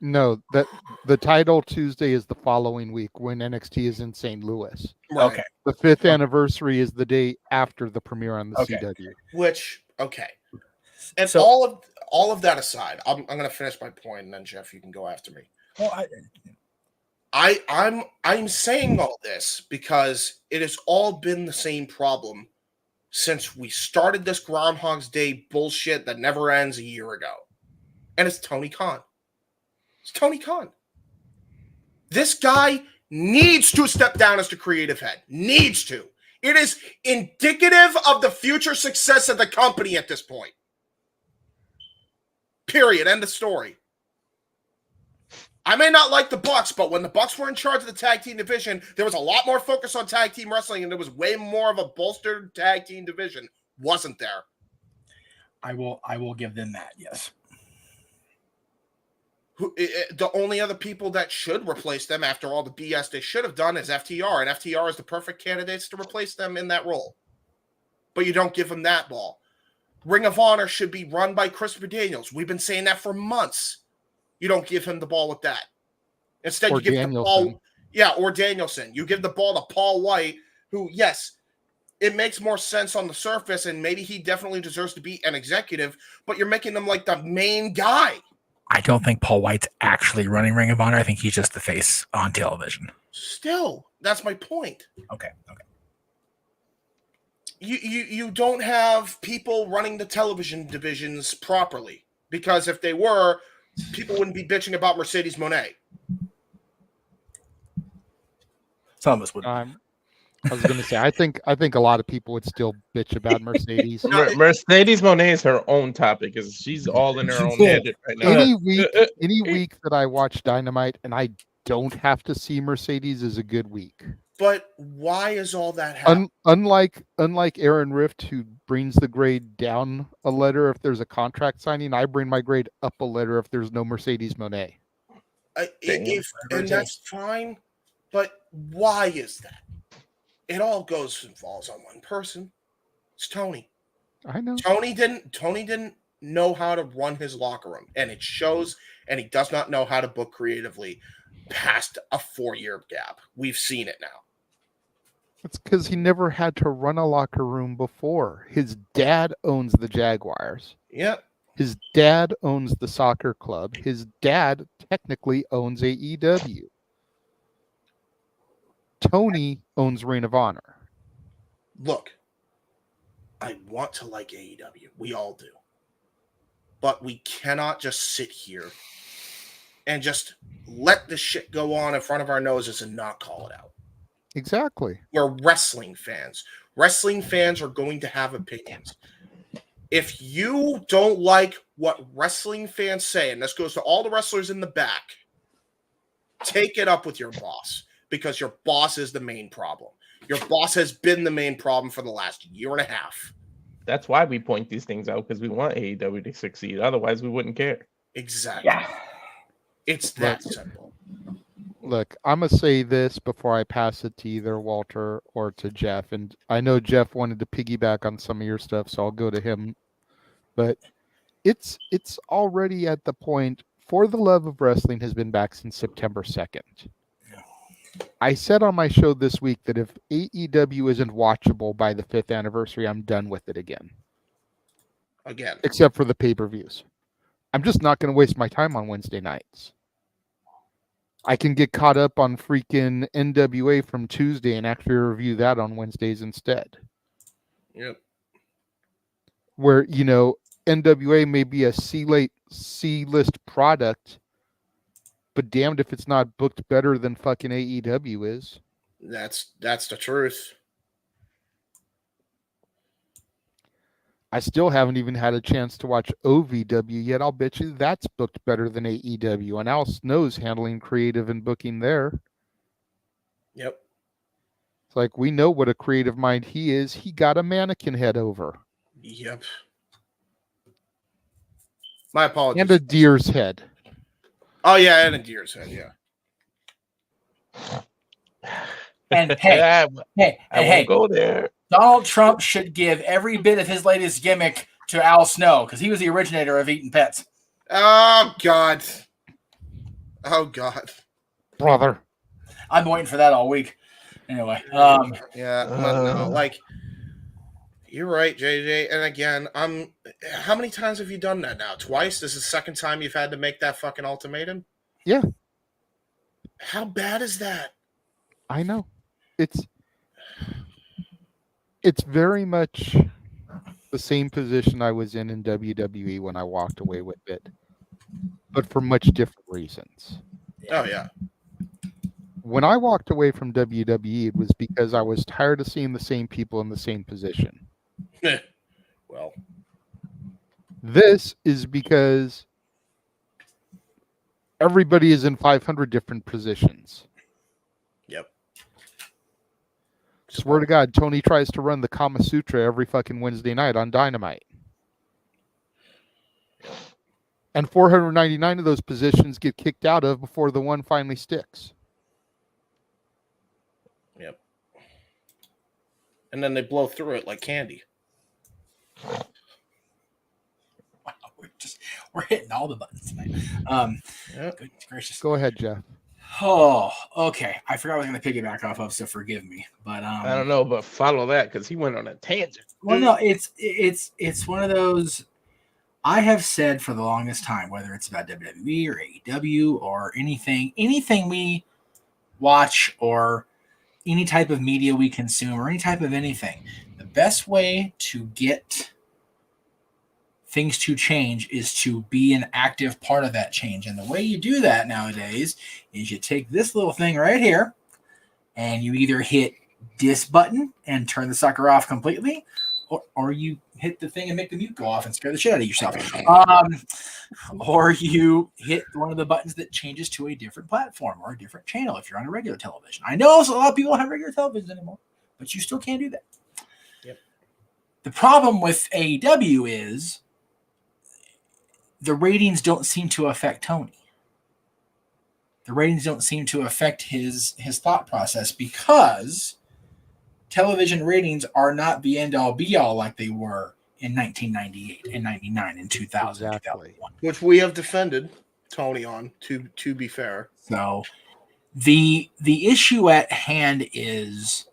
No, that the title Tuesday is the following week when NXT is in St. Louis. Right. Okay. The 5th anniversary is the day after the premiere on the CW. Which, okay. And So- all of that aside, I'm going to finish my point, and then Jeff, you can go after me. Well, I'm saying all this because it has all been the same problem since we started this Groundhog's Day bullshit that never ends a year ago. And it's Tony Khan. It's Tony Khan. This guy needs to step down as the creative head. Needs to. It is indicative of the future success of the company at this point. Period. End of story. I may not like the Bucks, but when the Bucks were in charge of the tag team division, there was a lot more focus on tag team wrestling, and there was way more of a bolstered tag team division. Wasn't there? I will give them that. Yes. The only other people that should replace them after all the BS they should have done is FTR, and FTR is the perfect candidates to replace them in that role. But you don't give them that ball. Ring of Honor should be run by Christopher Daniels. We've been saying that for months. You don't give him the ball with that. Instead, Or you give the Danielson. ball, or Danielson. You give the ball to Paul White, who, yes, it makes more sense on the surface, and maybe he definitely deserves to be an executive, but you're making him like the main guy. I don't think Paul White's actually running Ring of Honor. I think he's just the face on television. Still, that's my point. Okay. You don't have people running the television divisions properly, because if they were, people wouldn't be bitching about Mercedes Moné. Some of us would. I was going to say, I think a lot of people would still bitch about Mercedes. Mercedes Moné is her own topic because she's all in her own head right now. Any week that I watch Dynamite and I don't have to see Mercedes is a good week. But why is all that happening? Unlike Aaron Rift, who brings the grade down a letter if there's a contract signing, I bring my grade up a letter if there's no Mercedes Moné. And that's fine, but why is that? It all goes and falls on one person. It's Tony. I know. Tony didn't know how to run his locker room, and it shows, and he does not know how to book creatively past a 4-year gap. We've seen it now. It's because he never had to run a locker room before. His dad owns the Jaguars. Yep. His dad owns the soccer club. His dad technically owns AEW. Tony owns Ring of Honor. Look, I want to like AEW. We all do. But we cannot just sit here and just let this shit go on in front of our noses and not call it out. Exactly. We're wrestling fans. Wrestling fans are going to have opinions. If you don't like what wrestling fans say, and this goes to all the wrestlers in the back, take it up with your boss, because your boss is the main problem. Your boss has been the main problem for the last year and a half. That's why we point these things out, because we want AEW to succeed. Otherwise, we wouldn't care. Exactly. Yeah. It's that simple. Look, I'm going to say this before I pass it to either Walter or to Jeff. And I know Jeff wanted to piggyback on some of your stuff, so I'll go to him. But it's already at the point, For the Love of Wrestling has been back since September 2nd. I said on my show this week that if AEW isn't watchable by the 5th anniversary, I'm done with it again. Again. Except for the pay-per-views. I'm just not going to waste my time on Wednesday nights. I can get caught up on freaking NWA from Tuesday and actually review that on Wednesdays instead. Yep. Where, NWA may be a C-list product, but damned if it's not booked better than fucking AEW is. That's the truth. I still haven't even had a chance to watch OVW yet. I'll bet you that's booked better than AEW. And Al Snow's handling creative and booking there. Yep. It's like, we know what a creative mind he is. He got a mannequin head over. Yep. My apologies. And a deer's head. Oh, yeah, and a deer's head, yeah. And hey, I won't go there. Donald Trump should give every bit of his latest gimmick to Al Snow, because he was the originator of eating pets. Oh, God. Oh, God. Brother. I'm waiting for that all week. Anyway. You're right, JJ. And again, how many times have you done that now? Twice? This is the second time you've had to make that fucking ultimatum? Yeah. How bad is that? I know. It's very much the same position I was in WWE when I walked away with it, but for much different reasons. Oh, yeah. When I walked away from WWE, it was because I was tired of seeing the same people in the same position. Well, this is because everybody is in 500 different positions. Yep. Swear to God, Tony tries to run the Kama Sutra every fucking Wednesday night on Dynamite. And 499 of those positions get kicked out of before the one finally sticks. Yep. And then they blow through it like candy. Wow, we're hitting all the buttons tonight. Goodness gracious. Go ahead, Jeff. Oh, okay. I forgot what I was going to piggyback off of, so forgive me. But I don't know, but follow that because he went on a tangent. Well, no, it's one of those. I have said for the longest time, whether it's about WWE or AEW or anything we watch or any type of media we consume or any type of anything, the best way to get things to change is to be an active part of that change. And the way you do that nowadays is you take this little thing right here and you either hit this button and turn the sucker off completely, or you hit the thing and make the mute go off and scare the shit out of yourself. Or you hit one of the buttons that changes to a different platform or a different channel if you're on a regular television. I know a lot of people don't have regular televisions anymore, but you still can't do that. Yep. The problem with AEW is the ratings don't seem to affect Tony. The ratings don't seem to affect his thought process because television ratings are not the end-all be-all like they were in 1998 and 99 and 2000 and 2001. Which we have defended Tony on, to be fair. So the issue at hand is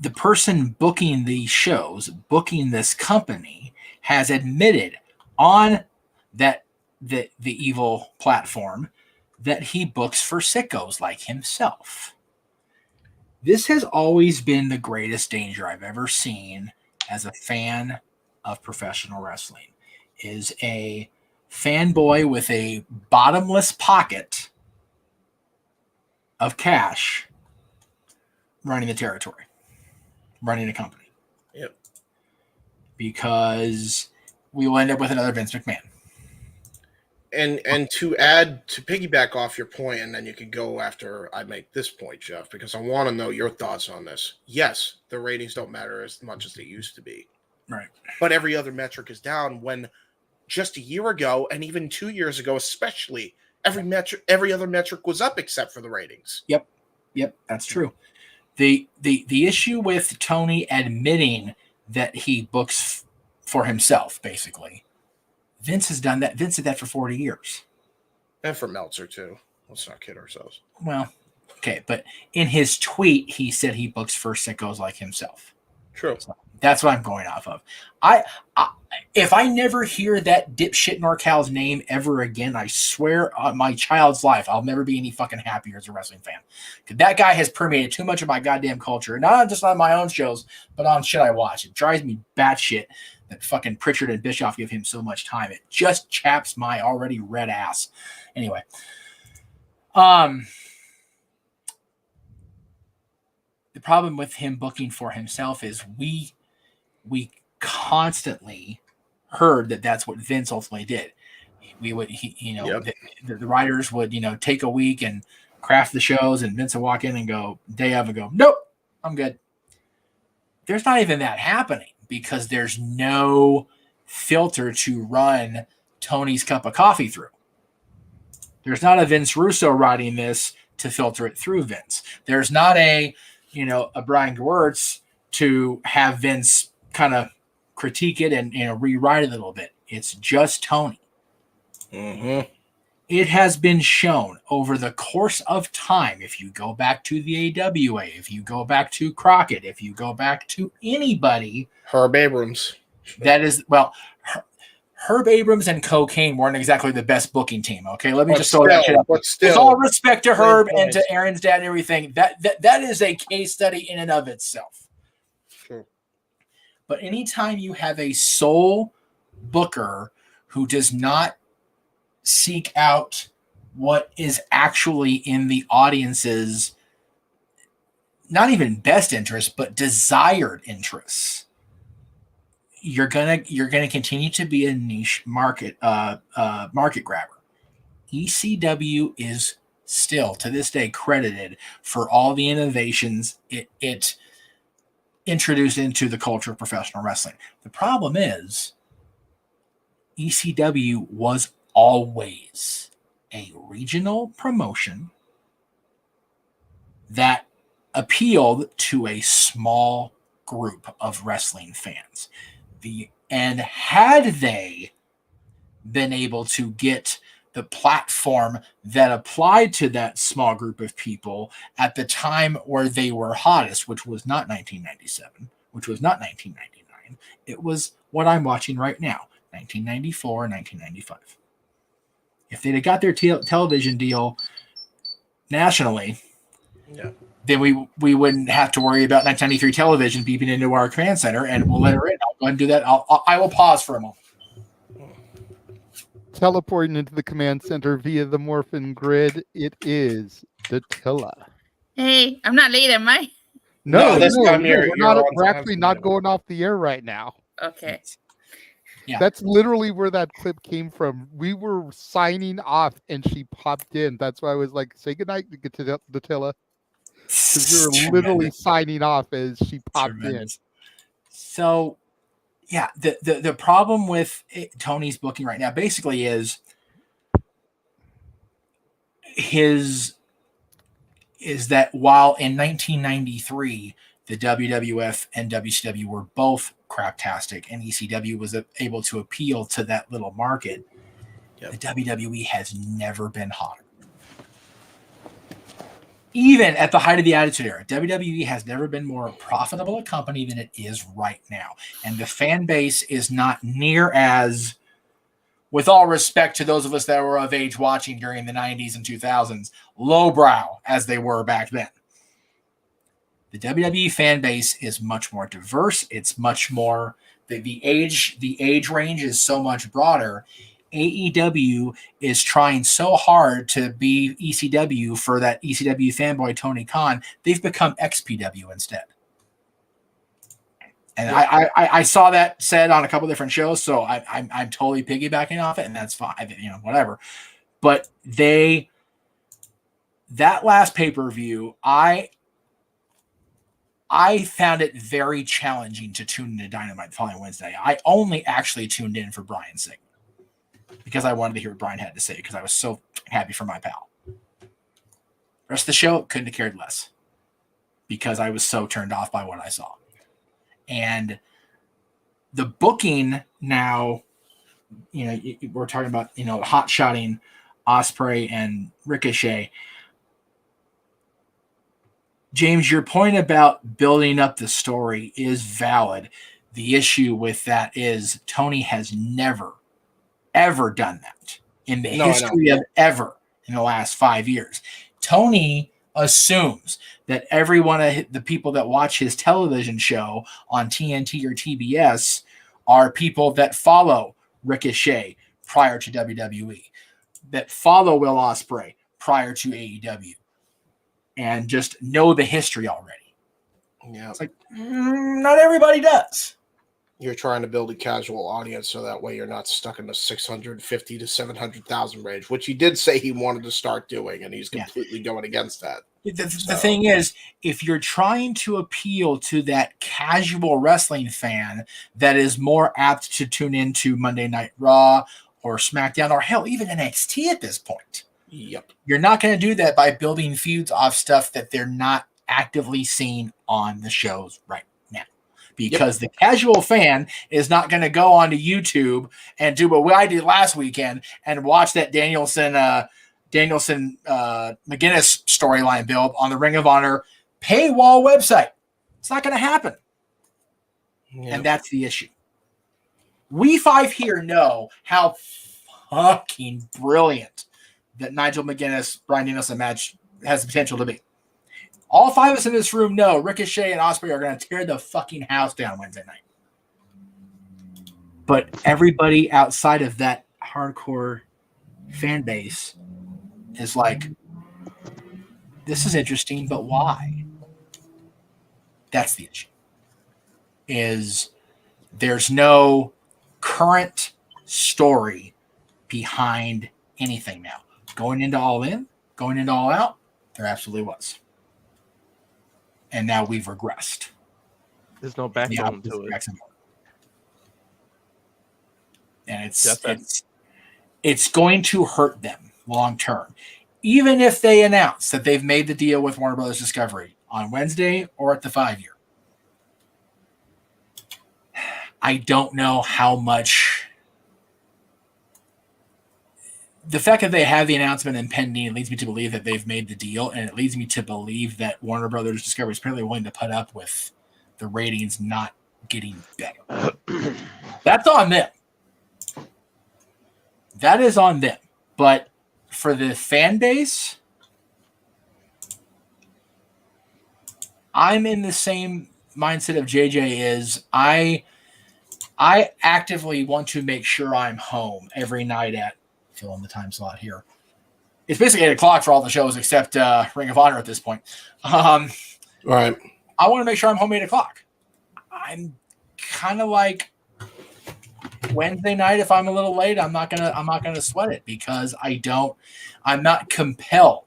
the person booking these shows, booking this company, has admitted on that the evil platform that he books for sickos like himself. This has always been the greatest danger I've ever seen as a fan of professional wrestling, is a fanboy with a bottomless pocket of cash running the territory, running a company. Yep. Because we will end up with another Vince McMahon. And to piggyback off your point, and then you can go after I make this point, Jeff, because I want to know your thoughts on this. Yes, the ratings don't matter as much as they used to be. Right. But every other metric is down when just a year ago, and even 2 years ago especially, every other metric was up except for the ratings. Yep, that's true. The issue with Tony admitting that he books for himself, basically, Vince has done that. Vince did that for 40 years. And for Meltzer, too. Let's not kid ourselves. Well, okay, but in his tweet, he said he books for sickos like himself. True. So that's what I'm going off of. If I never hear that dipshit NorCal's name ever again, I swear on my child's life, I'll never be any fucking happier as a wrestling fan. Because that guy has permeated too much of my goddamn culture, not just on my own shows, but on shit I watch. It drives me batshit that fucking Pritchard and Bischoff give him so much time. It just chaps my already red ass. Anyway. The problem with him booking for himself is we constantly heard that that's what Vince ultimately did. The writers would, take a week and craft the shows, and Vince would walk in and go, day of, and go, nope, I'm good. There's not even that happening because there's no filter to run Tony's cup of coffee through. There's not a Vince Russo writing this to filter it through Vince. There's not a Brian Gewirtz to have Vince kind of critique it and rewrite it a little bit. It's just Tony. Mm-hmm. It has been shown over the course of time. If you go back to the AWA, if you go back to Crockett, if you go back to anybody, Herb Abrams. That is, well, Herb Abrams and Cocaine weren't exactly the best booking team. Okay, let me just throw that shit up. But still, with all respect to Herb and to Aaron's dad and everything, that is a case study in and of itself. Sure. But anytime you have a sole booker who does not seek out what is actually in the audience's not even best interest, but desired interests, you're gonna continue to be a niche market grabber. ECW is still to this day credited for all the innovations it introduced into the culture of professional wrestling. The problem is ECW was always a regional promotion that appealed to a small group of wrestling fans. And had they been able to get the platform that applied to that small group of people at the time where they were hottest, which was not 1997, which was not 1999, it was what I'm watching right now, 1994 and 1995. If they'd have got their television deal nationally, then we wouldn't have to worry about 1993 television beeping into our command center, and we'll let her in. I'll go ahead and do that. I will pause for a moment. Teleporting into the command center via the Morphin grid, it is Dattila. Hey, I'm not late, am I? No, this time we're you're on we're time actually for not that. going off the air right now. Okay. Yeah. That's literally where that clip came from. We were signing off and she popped in. That's why I was like, say goodnight to Dattila. Because we were literally signing off as she popped in. So, yeah, the problem with Tony's booking right now basically is that while in 1993 the WWF and WCW were both craptastic and ECW was able to appeal to that little market, the WWE has never been hotter. Even at the height of the Attitude Era, WWE has never been more profitable a company than it is right now. And the fan base is not near as, with all respect to those of us that were of age watching during the 90s and 2000s, lowbrow as they were back then. The WWE fan base is much more diverse. It's much more, the age range is so much broader. AEW is trying so hard to be ECW for that ECW fanboy Tony Khan. They've become XPW instead. And I saw that said on a couple different shows, so I'm totally piggybacking off it, and that's fine, whatever. But that last pay-per-view, I found it very challenging to tune into Dynamite the following Wednesday. I only actually tuned in for Brian's segment because I wanted to hear what Brian had to say because I was so happy for my pal. The rest of the show, couldn't have cared less because I was so turned off by what I saw. And the booking now, we're talking about, hot-shotting Ospreay and Ricochet. James, your point about building up the story is valid. The issue with that is Tony has never, ever done that in the history of ever in the last 5 years. Tony assumes that every one of the people that watch his television show on TNT or TBS are people that follow Ricochet prior to WWE, that follow Will Ospreay prior to AEW, and just know the history already. Yeah. It's like, not everybody does. You're trying to build a casual audience so that way you're not stuck in the 650 to 700,000 range, which he did say he wanted to start doing, and he's completely going against that. The thing is, if you're trying to appeal to that casual wrestling fan that is more apt to tune into Monday Night Raw or SmackDown or hell, even NXT at this point, you're not going to do that by building feuds off stuff that they're not actively seeing on the shows right now. Because the casual fan is not going to go onto YouTube and do what I did last weekend and watch that Danielson McGuinness storyline build on the Ring of Honor paywall website. It's not going to happen. And that's the issue. We five here know how fucking brilliant that Nigel McGuinness, Bryan Danielson match has the potential to be. All five of us in this room know Ricochet and Ospreay are going to tear the fucking house down Wednesday night. But everybody outside of that hardcore fan base is like, this is interesting, but why? That's the issue. Is there's no current story behind anything now. Going into All In, going into All Out, there absolutely was. And now we've regressed. There's no backbone to it. And it's going to hurt them long term. Even if they announce that they've made the deal with Warner Brothers Discovery on Wednesday or at the 5-year. I don't know how much. The fact that they have the announcement impending leads me to believe that they've made the deal, and it leads me to believe that Warner Brothers Discovery is apparently willing to put up with the ratings not getting better. That's on them. That is on them. But for the fan base, I'm in the same mindset of JJ is I actively want to make sure I'm home every night at fill in the time slot here. It's basically 8 o'clock for all the shows except Ring of Honor at this point. Right. I want to make sure I'm home 8 o'clock. I'm kind of like Wednesday night. If I'm a little late, I'm not gonna sweat it because I'm not compelled.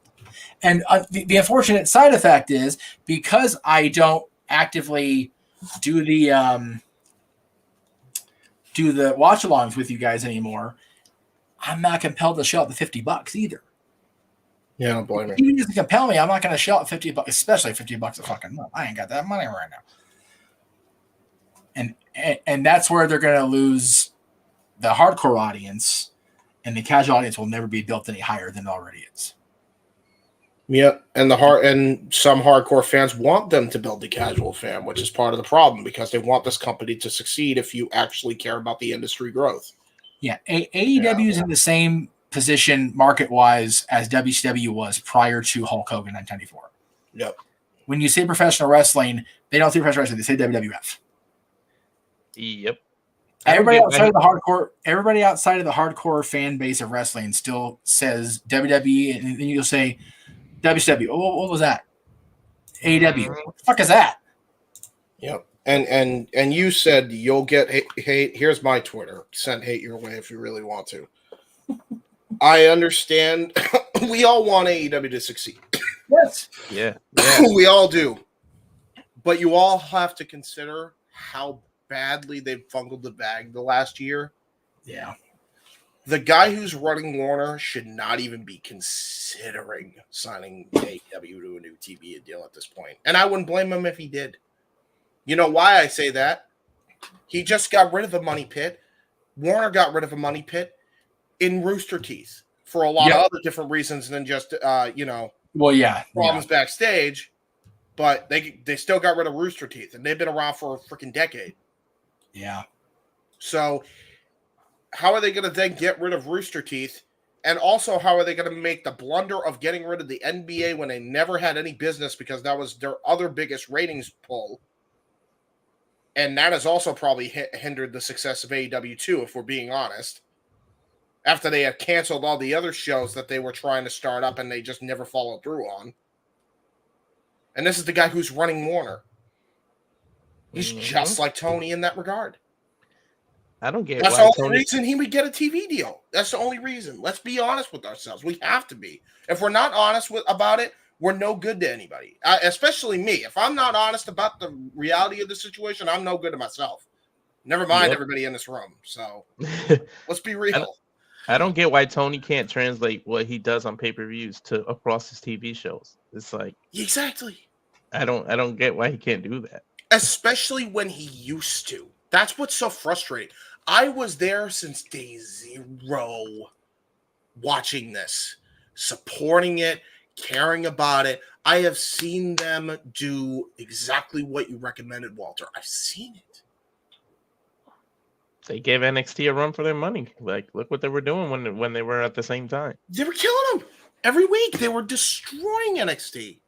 And the unfortunate side effect is because I don't actively do the watch-alongs with you guys anymore. I'm not compelled to shell out the $50 either. Yeah, don't blame me. Even if you compel me, I'm not going to shell out $50, especially $50 a fucking month. I ain't got that money right now. And that's where they're going to lose the hardcore audience, and the casual audience will never be built any higher than it already is. Yep, and some hardcore fans want them to build the casual fan, which is part of the problem because they want this company to succeed if you actually care about the industry growth. Yeah, AEW is in the same position market-wise as WCW was prior to Hulk Hogan 1994. Yep. When you say professional wrestling, they don't say professional wrestling; they say WWF. Yep. Everybody outside of the hardcore fan base of wrestling still says WWE, and then you'll say WCW. Oh, what was that? AEW. What the fuck is that? Yep. And you said you'll get hate. Here's my Twitter. Send hate your way if you really want to. I understand. We all want AEW to succeed. Yes. Yeah. We all do. But you all have to consider how badly they've bungled the bag the last year. Yeah. The guy who's running Warner should not even be considering signing AEW to a new TV deal at this point. And I wouldn't blame him if he did. You know why I say that? He just got rid of the money pit. Warner got rid of a money pit in Rooster Teeth for a lot of other different reasons than just, problems backstage. But they still got rid of Rooster Teeth, and they've been around for a freaking decade. Yeah. So how are they going to then get rid of Rooster Teeth? And also, how are they going to make the blunder of getting rid of the NBA when they never had any business because that was their other biggest ratings pull? And that has also probably hindered the success of AEW too, if we're being honest. After they had canceled all the other shows that they were trying to start up and they just never followed through on. And this is the guy who's running Warner. He's just like Tony in that regard. I don't get That's why the only reason he would get a TV deal. That's the only reason. Let's be honest with ourselves. We have to be. If we're not honest about it, we're no good to anybody, especially me. If I'm not honest about the reality of the situation, I'm no good to myself. Never mind everybody in this room. So let's be real. I don't get why Tony can't translate what he does on pay-per-views to across his TV shows. It's like exactly. I don't get why he can't do that. Especially when he used to. That's what's so frustrating. I was there since day zero watching this, supporting it, caring about it. I have seen them do exactly what you recommended, Walter. I've seen it. They gave NXT a run for their money. Like, look what they were doing when they were at the same time. They were killing them. Every week they were destroying NXT.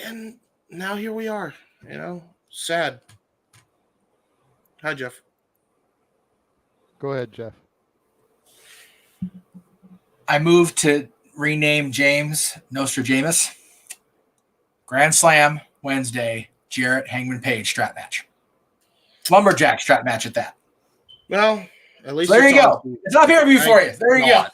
And now here we are, sad. Hi, Jeff. Go ahead, Jeff. I moved to rename James Nostradamus. Grand Slam Wednesday, Jarrett Hangman Page strap match. Lumberjack strap match at that. Well, at least so there you go. It's not pay-per-view for you. There you go.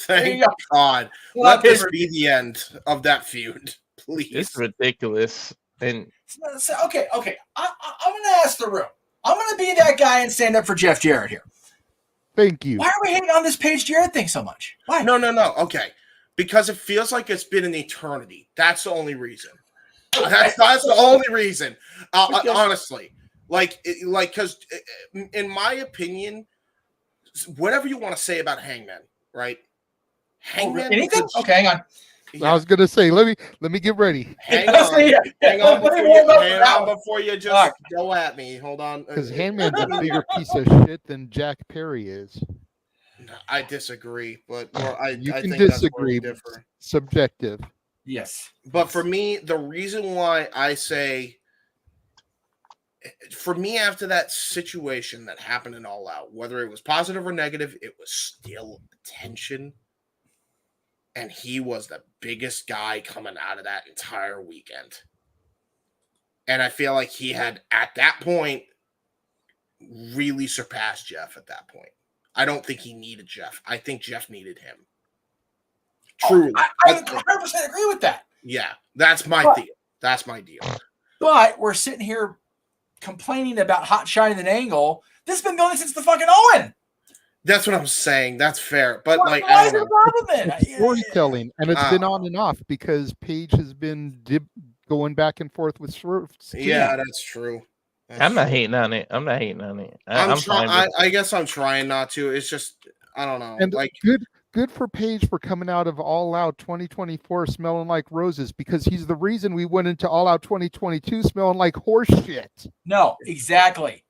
Thank God. Let this be the end of that feud, please. It's ridiculous. And okay. I'm going to ask the room. I'm going to be that guy and stand up for Jeff Jarrett here. Thank you. Why are we hating on this Page Jarrett thing so much? Why? No. Okay. Because it feels like it's been an eternity. That's the only reason. That's the only reason. Honestly. Because in my opinion, whatever you want to say about Hangman, right? Hangman. Anything? Okay, hang on. I was gonna say, let me get ready. Hang on before you just go at me. Hold on. Because Hangman's a bigger piece of shit than Jack Perry is. I disagree, but you I can think disagree. That's different. Subjective. Yes. But for me, the reason why I say for me, after that situation that happened in All Out, whether it was positive or negative, it was still attention. And he was the biggest guy coming out of that entire weekend. And I feel like he had, at that point, really surpassed Jeff at that point. I don't think he needed Jeff. I think Jeff needed him. Truly. I 100% agree with that. Yeah, that's my deal. That's my deal. But we're sitting here complaining about Hotshotting an Angle. This has been going since the fucking Owen. That's what I'm saying. That's fair. But why is it a problem then? It's storytelling, and it's been on and off because Paige has been going back and forth with Swerve. Yeah, that's true. I'm not hating on it. I'm not hating on it. I'm fine with I guess I'm trying not to. It's just, I don't know. And like good for Paige for coming out of All Out 2024 smelling like roses, because he's the reason we went into All Out 2022 smelling like horse shit. No, exactly.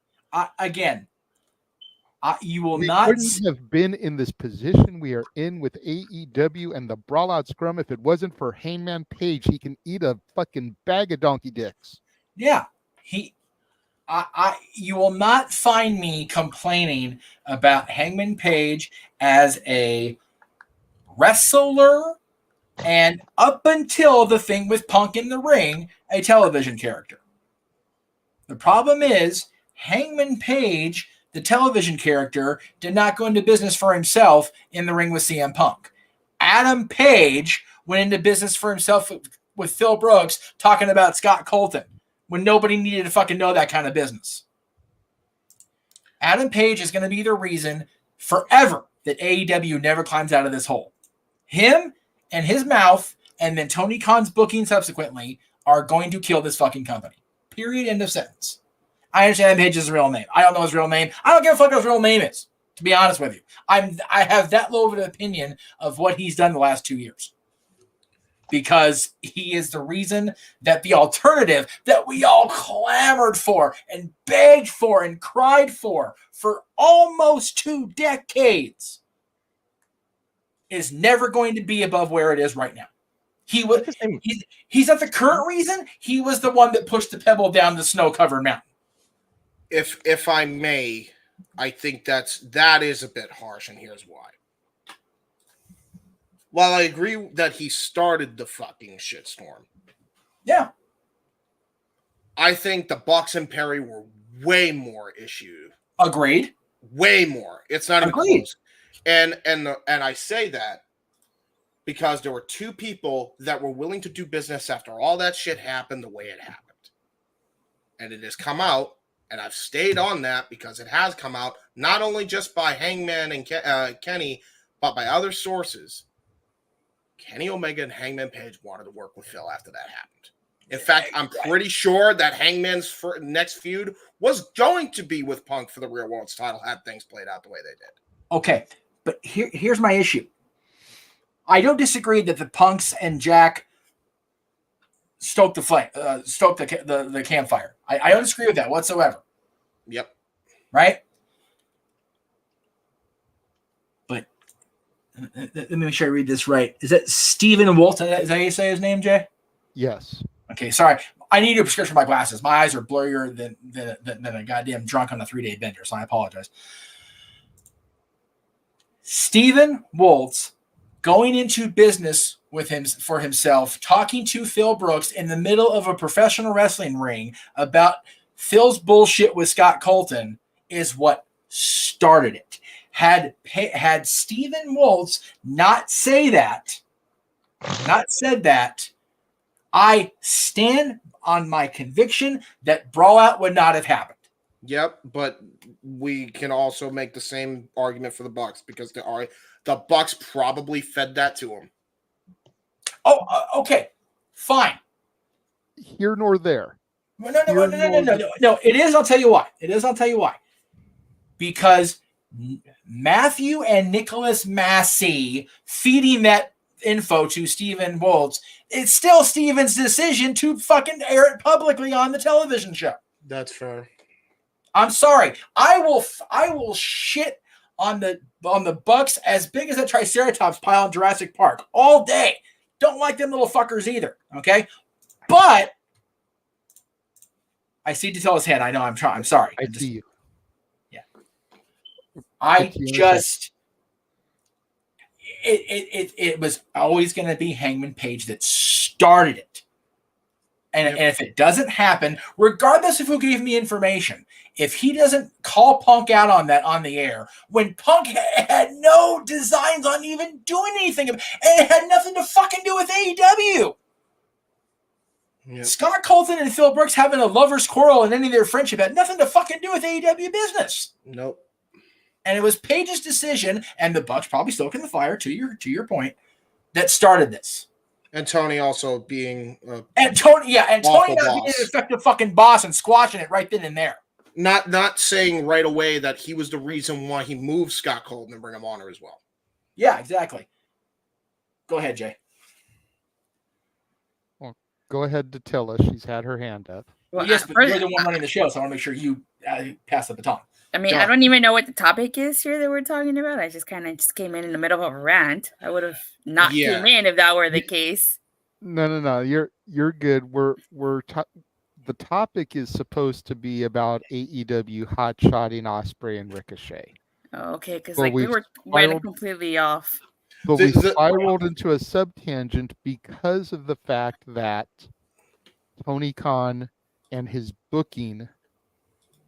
You will not couldn't have been in this position we are in with AEW and the Brawl Out Scrum if it wasn't for Hangman Page. He can eat a fucking bag of donkey dicks. Yeah, you will not find me complaining about Hangman Page as a wrestler, and up until the thing with Punk in the ring, a television character. The problem is Hangman Page, the television character, did not go into business for himself in the ring with CM Punk. Adam Page went into business for himself with Phil Brooks talking about Scott Colton when nobody needed to fucking know that kind of business. Adam Page is going to be the reason forever that AEW never climbs out of this hole. Him and his mouth, and then Tony Khan's booking subsequently, are going to kill this fucking company. Period. End of sentence. I understand Adam Page's real name. I don't know his real name. I don't give a fuck what his real name is, to be honest with you. I have that low of an opinion of what he's done the last 2 years. Because he is the reason that the alternative that we all clamored for and begged for and cried for almost 2 decades is never going to be above where it is right now. He's not the current reason. He was the one that pushed the pebble down the snow-covered mountain. If I may, I think that is a bit harsh, and here's why. While I agree that he started the fucking shitstorm, yeah, I think the Bucks and Perry were way more issue. Agreed. Way more. It's not even close. And I say that because there were 2 people that were willing to do business after all that shit happened the way it happened. And it has come out, and I've stayed on that because it has come out, not only just by Hangman and Kenny, but by other sources. Kenny Omega and Hangman Page wanted to work with Phil after that happened. In fact, I'm pretty sure that Hangman's next feud was going to be with Punk for the Real World's title had things played out the way they did. Okay, but here's my issue. I don't disagree that the Punks and Jack stoked the flame, stoked the campfire. I don't disagree with that whatsoever. Yep. Right? But let me make sure I read this right. Is that Stephen Woltz? Is that how you say his name, Jay? Yes. Okay, sorry. I need a prescription for my glasses. My eyes are blurrier than a goddamn drunk on a 3-day bender, so I apologize. Stephen Woltz going into business with him for himself, talking to Phil Brooks in the middle of a professional wrestling ring about Phil's bullshit with Scott Colton is what started it. Had Stephen Woltz not said that, I stand on my conviction that Brawl Out would not have happened. Yep, but we can also make the same argument for the Bucks because the Bucks probably fed that to him. Oh, okay, fine. Here nor there. No. It is. I'll tell you why. Because Matthew and Nicholas Massey feeding that info to Stephen Woltz, it's still Stephen's decision to fucking air it publicly on the television show. That's fair. I'm sorry. I will shit on the Bucks as big as a Triceratops pile in Jurassic Park all day. Don't like them little fuckers either. Okay, but I see Detail's head. I know. I'm trying. I'm sorry. I see you. Yeah. It was always going to be Hangman Page that started it. And if it doesn't happen, regardless of who gave me information, if he doesn't call Punk out on that on the air, when Punk had no designs on even doing anything, and it had nothing to fucking do with AEW. Yep. Scott Colton and Phil Brooks having a lover's quarrel and any of their friendship had nothing to fucking do with AEW business. Nope. And it was Page's decision, and the Bucks probably stoking the fire, to your point, that started this. And Tony also being Tony not boss. being an effective fucking boss and squashing it right then and there. Not saying right away that he was the reason why he moved Scott Colton and Ring of Honor as well. Yeah, exactly. Go ahead, Jay. Well, go ahead to tell us. She's had her hand up. Well, yes, but you're the one running the show, so I want to make sure you pass the baton. I mean, I don't even know what the topic is here that we're talking about. I just kind of came in the middle of a rant. I would have not came in if that were the case. No. You're good. The topic is supposed to be about AEW Hotshotting Ospreray and Ricochet. Oh, okay, because we went completely off. But we spiraled into a subtangent because of the fact that Tony Khan and his booking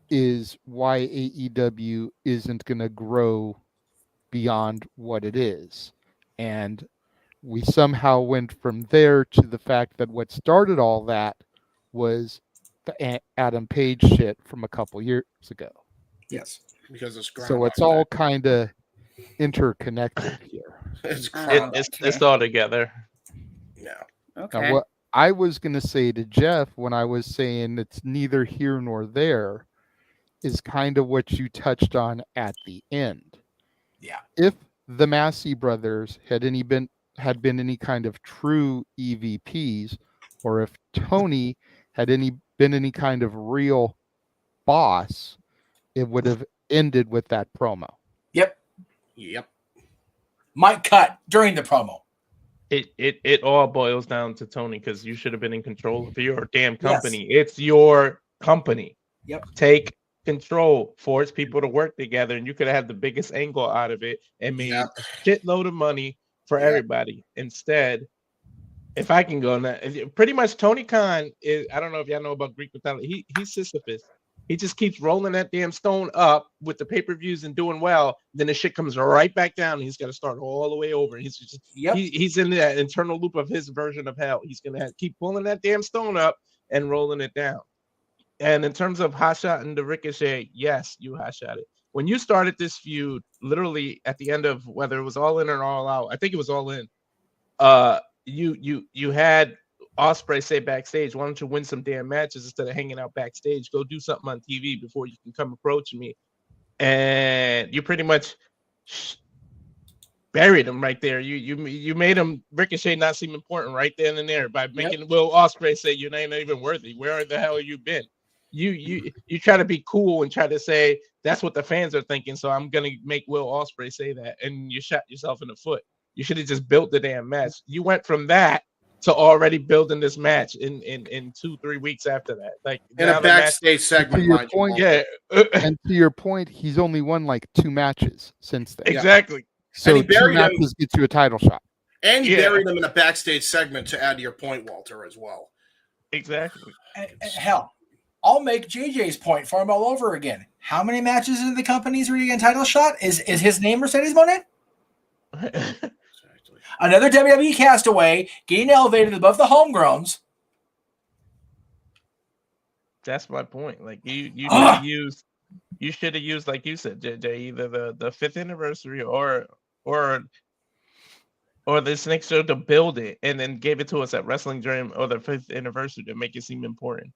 is why AEW isn't going to grow beyond what it is. And we somehow went from there to the fact that what started all that was the Adam Page shit from a couple years ago. Yes. Because it's so it's all kind of interconnected here. It's all together. Yeah. Okay. Now, what I was going to say to Jeff when I was saying it's neither here nor there is kind of what you touched on at the end. Yeah. If the Massey brothers had been any kind of true EVPs, or if Tony had been any kind of real boss, it would have ended with that promo. Yep. Yep. Might cut during the promo. It all boils down to Tony, because you should have been in control of your damn company. Yes. It's your company. Yep. Take control, force people to work together, and you could have had the biggest angle out of it and made a shitload of money for everybody. Instead, if I can go now, pretty much Tony Khan is, I don't know if y'all know about Greek mythology, he's Sisyphus. He just keeps rolling that damn stone up with the pay-per-views and doing well. Then the shit comes right back down. And he's got to start all the way over. He's just he's in that internal loop of his version of hell. He's gonna keep pulling that damn stone up and rolling it down. And in terms of hotshot and the Ricochet, yes, you hotshot it. When you started this feud, literally at the end of whether it was All In or All Out, I think it was All In. You had Ospreay say backstage, "Why don't you win some damn matches instead of hanging out backstage? Go do something on TV before you can come approach me." And you pretty much buried him right there. You made him Ricochet not seem important right then and there by making Will Ospreay say, "You ain't even worthy. Where the hell have you been?" You try to be cool and try to say that's what the fans are thinking, so I'm gonna make Will Ospreay say that, and you shot yourself in the foot. You should have just built the damn match. You went from that to already building this match in 2-3 weeks after that. Like in a backstage segment. To your point, and to your point, he's only won like 2 matches since then. Exactly. So 2 matches gets you a title shot. And you buried him in a backstage segment to add to your point, Walter, as well. Exactly. And hell, I'll make JJ's point for him all over again. How many matches in the company's where you get a title shot? Is his name Mercedes Moné? Another WWE castaway getting elevated above the homegrowns. That's my point. Like you should have used, like you said, JJ, either the 5th anniversary or this next show to build it, and then gave it to us at Wrestling Dream or the 5th anniversary to make it seem important.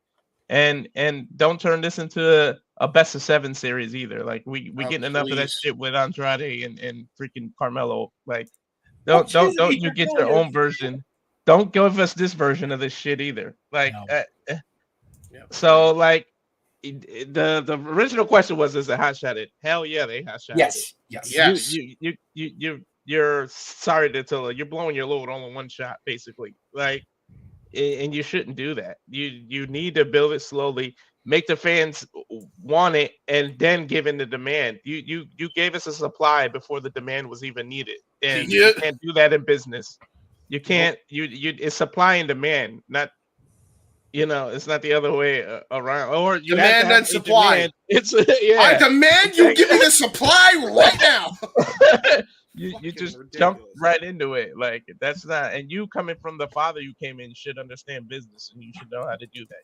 And don't turn this into a best of 7 series either. Like we getting enough of that shit with Andrade and freaking Carmelo. Like don't you get your own version. Don't give us this version of this shit either. Like so like the original question was, is it hot shotted? Hell yeah, they hot shotted. Yes. You're sorry to tell her, you're blowing your load all in one shot, basically. Like, and you shouldn't do that. You need to build it slowly. make the fans want it, and then give in the demand. You gave us a supply before the demand was even needed, and you can't do that in business. You can't. It's supply and demand, not. It's not the other way around. Or you demand have to have and supply. Demand. It's yeah. I demand you give me the supply right now. You just jump right into it. Like that's not. And you coming from the father you came in should understand business, and you should know how to do that.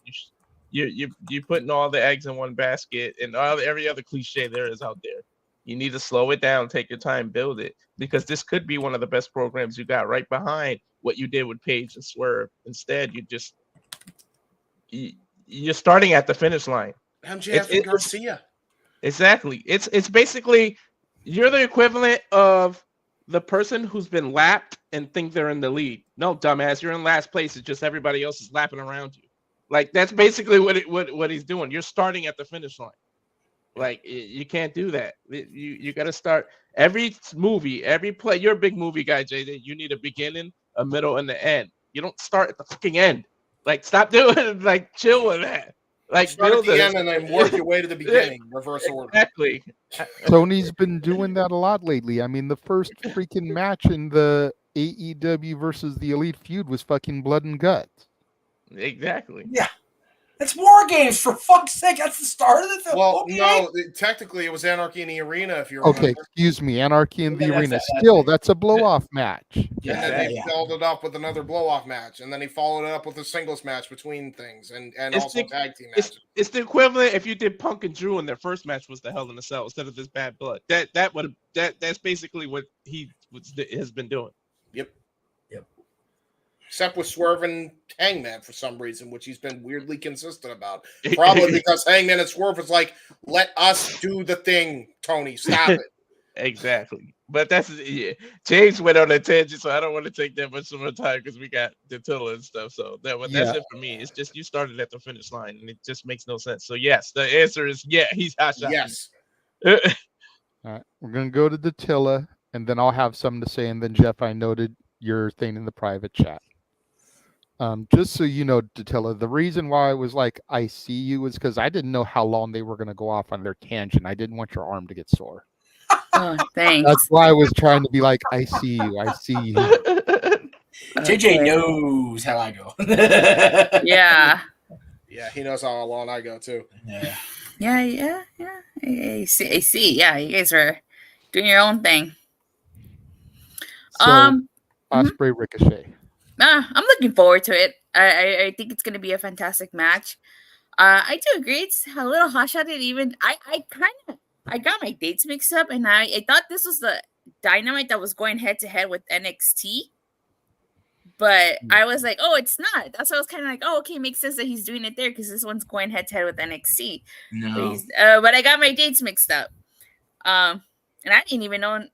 You putting all the eggs in one basket, and every other cliche there is out there. You need to slow it down, take your time, build it, because this could be one of the best programs you got right behind what you did with Paige and Swerve. Instead, you're starting at the finish line. MJF and Garcia. Exactly. It's basically you're the equivalent of the person who's been lapped and think they're in the lead. No, dumbass, you're in last place. It's just everybody else is lapping around you. Like that's basically what he's doing. You're starting at the finish line. Like you can't do that. You got to start every movie, every play. You're a big movie guy, JJ. You need a beginning, a middle, and the end. You don't start at the fucking end. Like stop doing it. Like chill with that. Like start at the end and then work your way to the beginning. Reverse order. Exactly. Tony's been doing that a lot lately. I mean, the first freaking match in the AEW versus the Elite feud was fucking blood and guts. Exactly. Yeah. It's War Games, for fuck's sake. That's the start of the film. Well, okay. no, technically it was Anarchy in the Arena, if you remember. Okay, excuse me. Anarchy in the Arena. Still, that's a blow-off match. Yeah, and then they followed it up with another blow-off match, and then he followed it up with a singles match between things, and also tag team matches. It's the equivalent if you did Punk and Drew and their first match was the Hell in a Cell instead of this Bad Blood. That's basically what he has been doing. Yep. Except with Swerve and Hangman for some reason, which he's been weirdly consistent about. Probably because Hangman and Swerve was like, let us do the thing, Tony. Stop it. Exactly. But James went on a tangent, so I don't want to take that much more time because we got the Tilla and stuff. So that's it for me. It's just you started at the finish line, and it just makes no sense. So yes, the answer is he's hot shot. Yes. All right, we're gonna go to the Tilla, and then I'll have something to say, and then Jeff, I noted your thing in the private chat. Just so you know, Datilla, the reason why I was like, I see you is because I didn't know how long they were going to go off on their tangent. I didn't want your arm to get sore. Oh, thanks. That's why I was trying to be like, I see you. I see you. JJ knows how I go. Yeah. Yeah, he knows how long I go, too. Yeah. I see. Yeah, you guys are doing your own thing. So, Ospreay Ricochet. I'm looking forward to it. I think it's going to be a fantastic match. I do agree. It's a little hot-shotted. Even I got my dates mixed up, and I thought this was the Dynamite that was going head-to-head with NXT. But I was like, oh, it's not. That's why I was kind of like, oh, okay, makes sense that he's doing it there because this one's going head-to-head with NXT. No. But I got my dates mixed up. And I didn't even know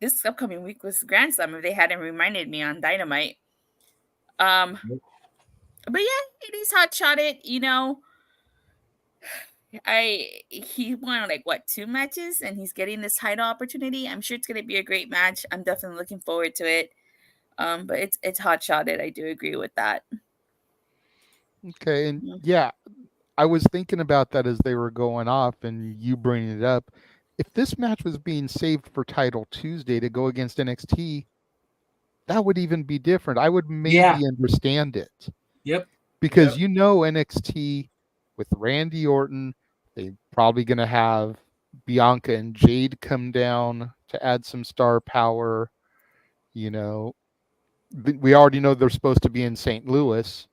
this upcoming week was Grand Slam if they hadn't reminded me on Dynamite. But yeah, it is hot-shotted, he won like 2 matches, and he's getting this title opportunity. I'm sure it's gonna be a great match. I'm definitely looking forward to it. But it's hot-shotted. I do agree with that. Okay, and yeah, I was thinking about that as they were going off, and you bringing it up. If this match was being saved for Title Tuesday to go against NXT, that would even be different. I would maybe understand it. Yep. Because NXT with Randy Orton, they're probably going to have Bianca and Jade come down to add some star power. We already know they're supposed to be in St. Louis,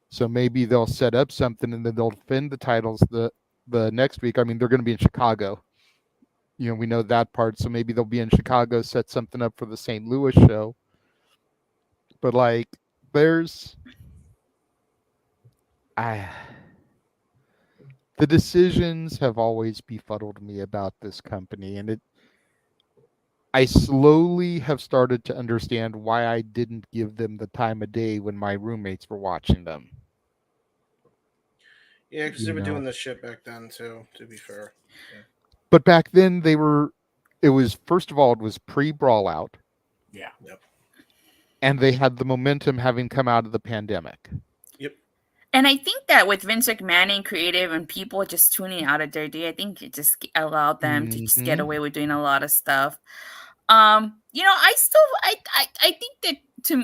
so maybe they'll set up something and then they'll defend the titles the next week. I mean, they're going to be in Chicago. We know that part, so maybe they'll be in Chicago, set something up for the St. Louis show. But the decisions have always befuddled me about this company, and I slowly have started to understand why I didn't give them the time of day when my roommates were watching them. Yeah, because they were doing this shit back then too, to be fair. Yeah. But back then it was pre-Brawl Out. Yeah. Yep. And they had the momentum having come out of the pandemic. Yep. And I think that with Vince McMahon and creative and people just tuning out of their day, I think it just allowed them to just get away with doing a lot of stuff. You know, I think that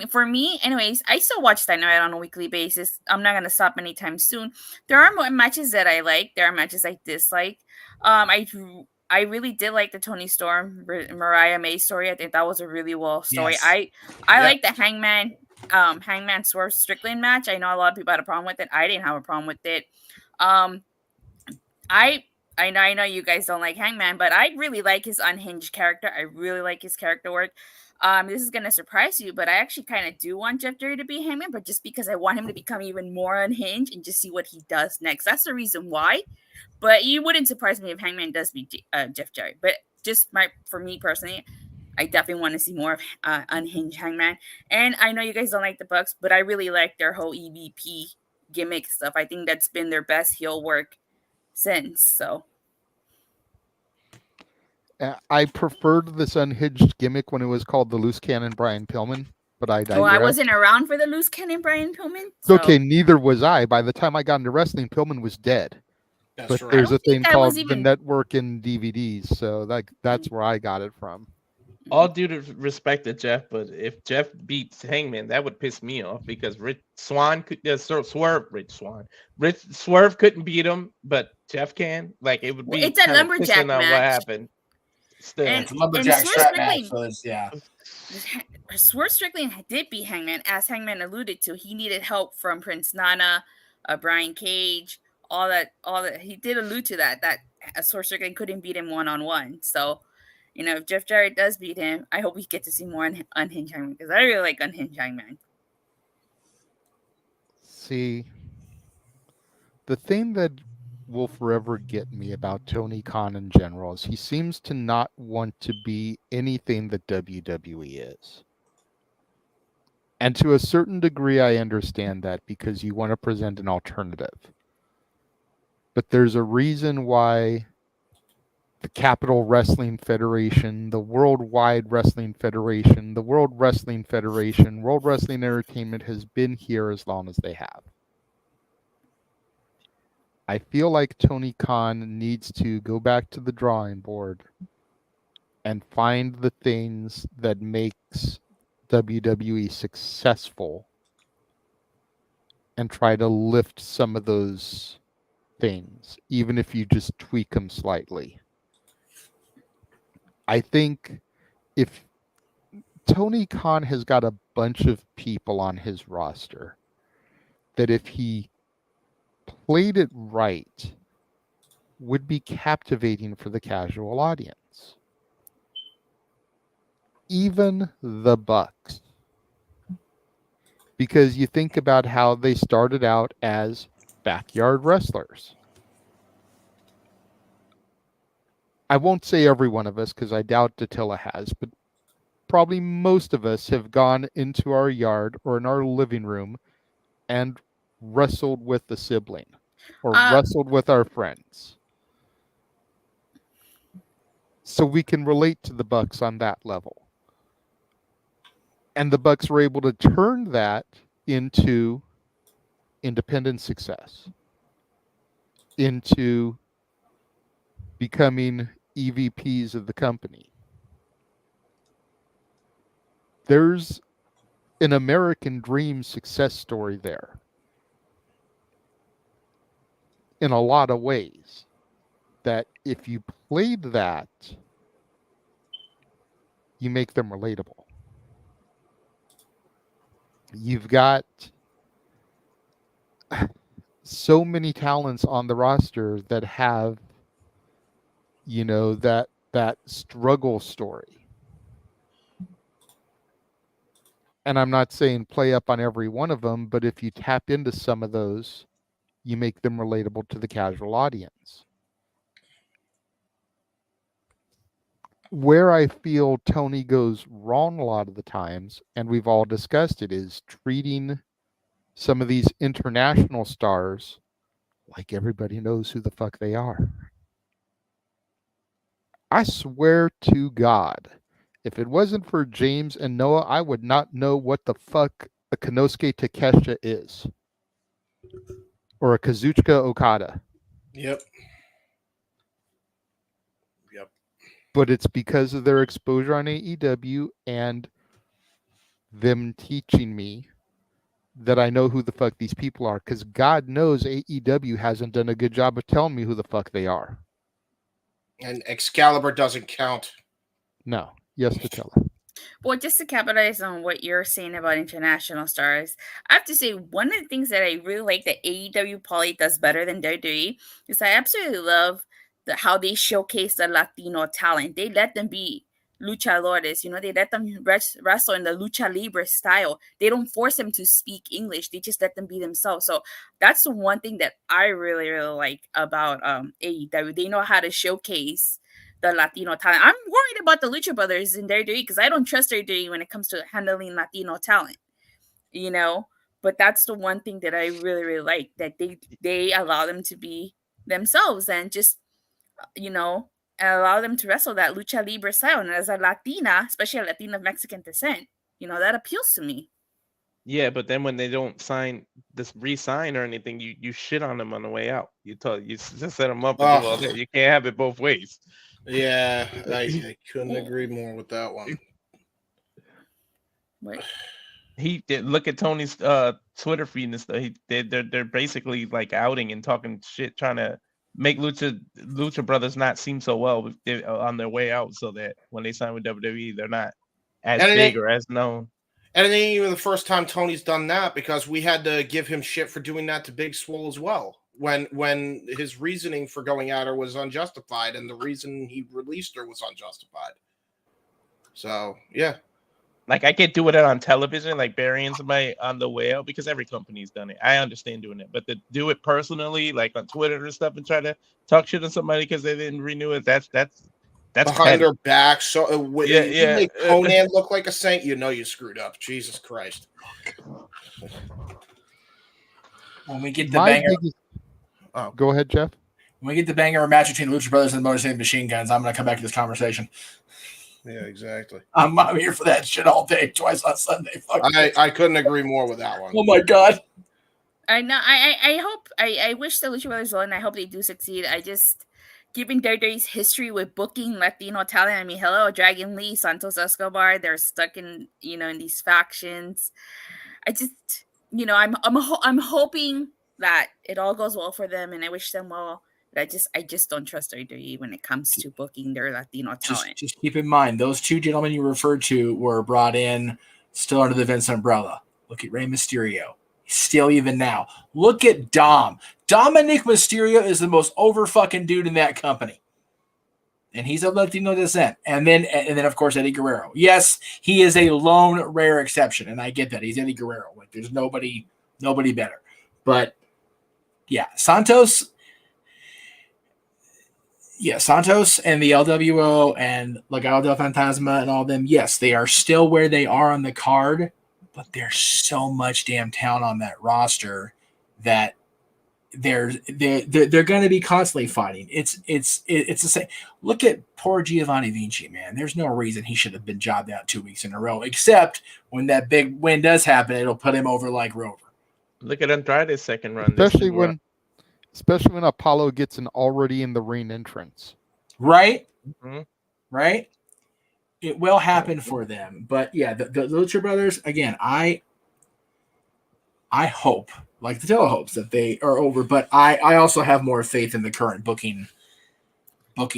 for me, anyways, I still watch Dynamite on a weekly basis. I'm not gonna stop anytime soon. There are matches that I like. There are matches I dislike. I really did like the Tony Storm Mariah May story. I think that was a really well story. Yes. I like the Hangman Swerve Strickland match. I know a lot of people had a problem with it. I didn't have a problem with it. I know you guys don't like Hangman, but I really like his unhinged character. I really like his character work. This is gonna surprise you, but I actually kind of do want Jeff Jarrett to be Hangman, but just because I want him to become even more unhinged and just see what he does next. That's the reason why. But you wouldn't surprise me if Hangman does be Jeff Jarrett. But just for me personally, I definitely want to see more of unhinged Hangman. And I know you guys don't like the Bucks, but I really like their whole EVP gimmick stuff. I think that's been their best heel work since. So I preferred this unhinged gimmick when it was called the Loose Cannon Brian Pillman, but I digress. Oh, I wasn't around for the Loose Cannon Brian Pillman. So. Okay, neither was I. By the time I got into wrestling, Pillman was dead. But there's a thing called the network and DVDs, so that's where I got it from. All due to respect to Jeff, but if Jeff beats Hangman, that would piss me off because Rich Swerve couldn't beat him, but Jeff can. Like it would be. It's a lumberjack match. What happened? Still. And lumberjack strap match. So yeah. Swerve Strickland did beat Hangman, as Hangman alluded to. He needed help from Prince Nana, Brian Cage, all that. He did allude to that Swerve Strickland couldn't beat him one-on-one. So. You know, if Jeff Jarrett does beat him, I hope we get to see more unhinged Hangman because I really like unhinged Hangman. See, the thing that will forever get me about Tony Khan in general is he seems to not want to be anything that WWE is. And to a certain degree, I understand that because you want to present an alternative. But there's a reason why the Capital Wrestling Federation, the Worldwide Wrestling Federation, the World Wrestling Federation, World Wrestling Entertainment has been here as long as they have. I feel like Tony Khan needs to go back to the drawing board and find the things that makes WWE successful and try to lift some of those things, even if you just tweak them slightly. I think if Tony Khan has got a bunch of people on his roster that if he played it right would be captivating for the casual audience. Even the Bucks. Because you think about how they started out as backyard wrestlers. I won't say every one of us because I doubt Datilla has, but probably most of us have gone into our yard or in our living room and wrestled with a sibling or wrestled with our friends. So we can relate to the Bucks on that level. And the Bucks were able to turn that into independent success, into becoming EVPs of the company. There's an American dream success story there in a lot of ways that if you played that, you make them relatable. You've got so many talents on the roster that have, you know, that struggle story. And I'm not saying play up on every one of them, but if you tap into some of those, you make them relatable to the casual audience. Where I feel Tony goes wrong a lot of the times, and we've all discussed it, is treating some of these international stars like everybody knows who the fuck they are. I swear to God, if it wasn't for James and Noah, I would not know what the fuck a Konosuke Takeshita is. or a Kazuchika Okada. Yep. But it's because of their exposure on AEW and them teaching me that I know who the fuck these people are. Because God knows AEW hasn't done a good job of telling me who the fuck they are. And Excalibur doesn't count. No. Yes, T'Challa. Well, just to capitalize on what you're saying about international stars, I have to say one of the things that I really like that AEW probably does better than WWE is I absolutely love how they showcase the Latino talent. They let them be luchadores, they let them wrestle in the lucha libre style. They don't force them to speak English. They just let them be themselves. So that's the one thing that I really, really like about AEW. They know how to showcase the Latino talent. I'm worried about the Lucha Brothers in WWE because I don't trust WWE when it comes to handling Latino talent, But that's the one thing that I really, really like, that they allow them to be themselves and just, allow them to wrestle that lucha libre style. And as a Latina, especially a Latina of Mexican descent, that appeals to me. Yeah, but then when they don't re-sign or anything, you shit on them on the way out. You just set them up and do all that. You can't have it both ways. Yeah, I couldn't agree more with that one. What? He did look at Tony's Twitter feed and stuff. They're basically like outing and talking shit, trying to make Lucha Brothers not seem so well on their way out, so that when they sign with WWE, they're not as big or as known. And it ain't even the first time Tony's done that, because we had to give him shit for doing that to Big Swole as well. When his reasoning for going at her was unjustified, and the reason he released her was unjustified. So yeah. Like, I can't do it on television, like burying somebody on the way out, because every company's done it. I understand doing it, but to do it personally, like on Twitter and stuff, and try to talk shit on somebody because they didn't renew it, that's behind their back. So you make Conan look like a saint, you screwed up. Jesus Christ. When we get the banger, go ahead, Jeff. When we get the banger match between Lucha Brothers and the Motor City Machine Guns, I'm going to come back to this conversation. Yeah, exactly. I'm here for that shit all day, twice on Sunday. I couldn't agree more with that one. Oh my God. I know. I wish the Lucha Brothers won. I hope they do succeed. I just, given WWE's history with booking Latino talent, I mean, hello, Dragon Lee, Santos Escobar, they're stuck in, in these factions. I just, I'm hoping that it all goes well for them, and I wish them well. But I just don't trust WWE when it comes to booking their Latino talent. Just keep in mind, those two gentlemen you referred to were brought in still under the Vince umbrella. Look at Rey Mysterio. Still even now. Look at Dom. Dominic Mysterio is the most over fucking dude in that company. And he's of Latino descent. And then of course, Eddie Guerrero. Yes, he is a lone rare exception. And I get that. He's Eddie Guerrero. Like, there's nobody better. But yeah, Santos and the LWO and Legado del Fantasma and all them, yes, they are still where they are on the card, but there's so much damn talent on that roster that they're going to be constantly fighting. It's the same. Look at poor Giovanni Vinci, man. There's no reason he should have been jobbed out 2 weeks in a row, except when that big win does happen, it'll put him over like Rover. Look at Andrade's second run. Especially when Apollo gets an already in the ring entrance. Right? Mm-hmm. Right? It will happen for them. But yeah, the Lucha Brothers, again, I hope, like the Tele hopes, that they are over, but I also have more faith in the current booking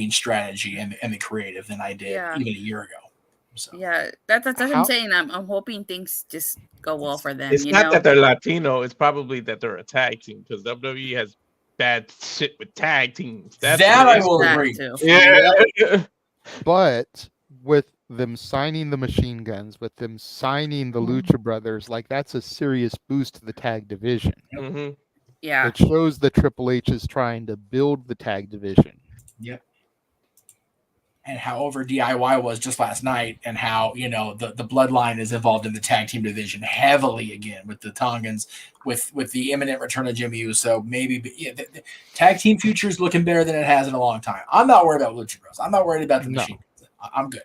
strategy and the creative than I did even a year ago. So. Yeah, that's what I'm saying. I'm hoping things just go well for them. It's not that they're Latino, it's probably that they're a tag team, because WWE has bad shit with tag teams. That I will agree to. Yeah. But with them signing the Machine Guns, with them signing the Lucha Brothers, like, that's a serious boost to the tag division. Mm-hmm. Yeah. It shows that Triple H is trying to build the tag division. Yep. And how over DIY was just last night, and how, the bloodline is involved in the tag team division heavily again with the Tongans, with the imminent return of Jimmy Uso. Maybe the tag team future is looking better than it has in a long time. I'm not worried about Lucha Bros. I'm not worried about the machine. I'm good.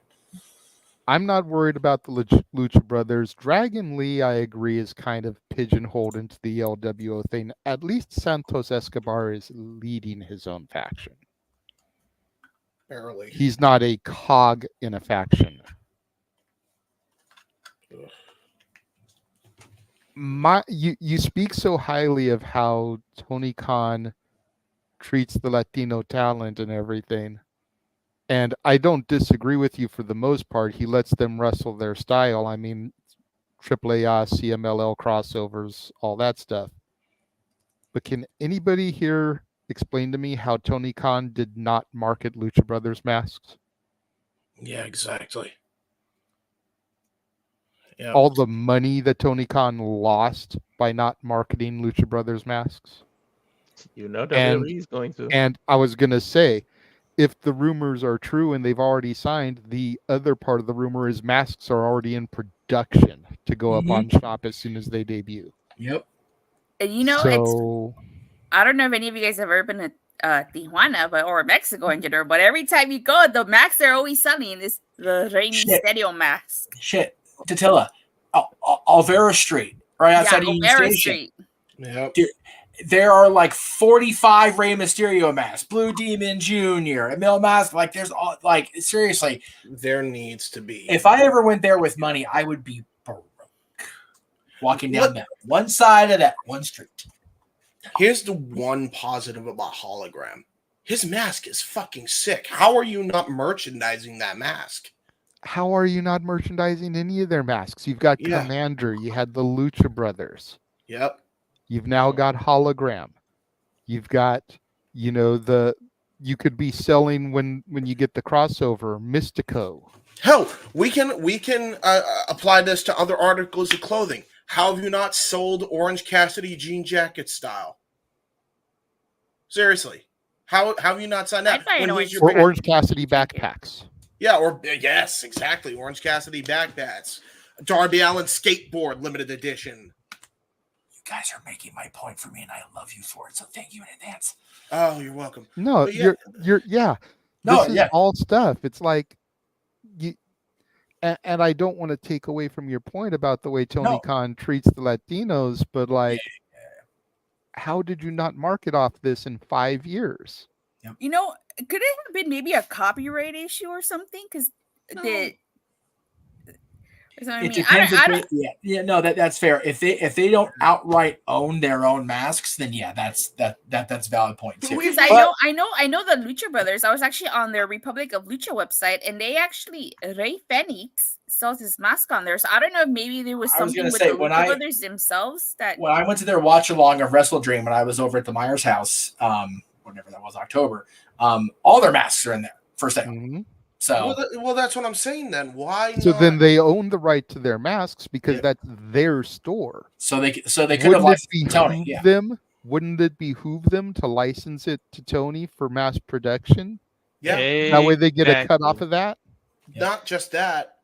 I'm not worried about the Lucha Brothers. Dragon Lee, I agree, is kind of pigeonholed into the LWO thing. At least Santos Escobar is leading his own faction. Barely. He's not a cog in a faction. You speak so highly of how Tony Khan treats the Latino talent and everything. And I don't disagree with you for the most part. He lets them wrestle their style. I mean, AAA, CMLL crossovers, all that stuff. But can anybody here explain to me how Tony Khan did not market Lucha Brothers masks? Yeah, exactly. Yep. All the money that Tony Khan lost by not marketing Lucha Brothers masks? You know WWE's going to. And I was going to say, if the rumors are true and they've already signed, the other part of the rumor is masks are already in production to go up on shop as soon as they debut. Yep. And you know, So, I don't know if any of you guys have ever been to Tijuana or Mexico in general, but every time you go, the masks they're always selling is the Rey Mysterio mask. Shit. Totila. Alvera Street, right outside of Union Alvera Station. Street. Yep. Dude, there are like 45 Rey Mysterio masks, Blue Demon Jr., Emil Mask. Like, there's all, like, seriously. There needs to be. If I ever went there with money, I would be broke. Walking down that one side of that one street. Here's the one positive about Hologram. His mask is fucking sick. How are you not merchandising that mask? how are you not merchandising any of their masks? You've got Commander. You had the Lucha Brothers. Yep. You've now got Hologram. You've got, you could be selling when you get the crossover, Mystico. Hell, we can apply this to other articles of clothing. How have you not sold Orange Cassidy jean jacket style? Seriously, how have you not signed that? Or Orange Cassidy backpacks. Yeah, yes, exactly. Orange Cassidy backpacks. Darby Allin skateboard limited edition. You guys are making my point for me, and I love you for it. So thank you in advance. Oh, you're welcome. No, yeah. This is all stuff. It's like you, and I don't want to take away from your point about the way Tony Khan treats the Latinos, but how did you not market off this in 5 years? You know, could it have been maybe a copyright issue or something? Because that's fair. If they don't outright own their own masks, then that's a valid point too. Because I know the Lucha Brothers. I was actually on their Republic of Lucha website, and they actually Rey Fenix sells his mask on there. So I don't know if maybe there was something with the Lucha Brothers themselves that when I went to their watch along of Wrestle Dream when I was over at the Myers house, whenever that was, October, all their masks are in there for sale. Mm-hmm. So well, that's what I'm saying. Then why? So then they own the right to their masks because that's their store. So they could have licensed Tony. Wouldn't it behoove them to license it to Tony for mass production? Yeah, that way they get a cut off of that. Not just that.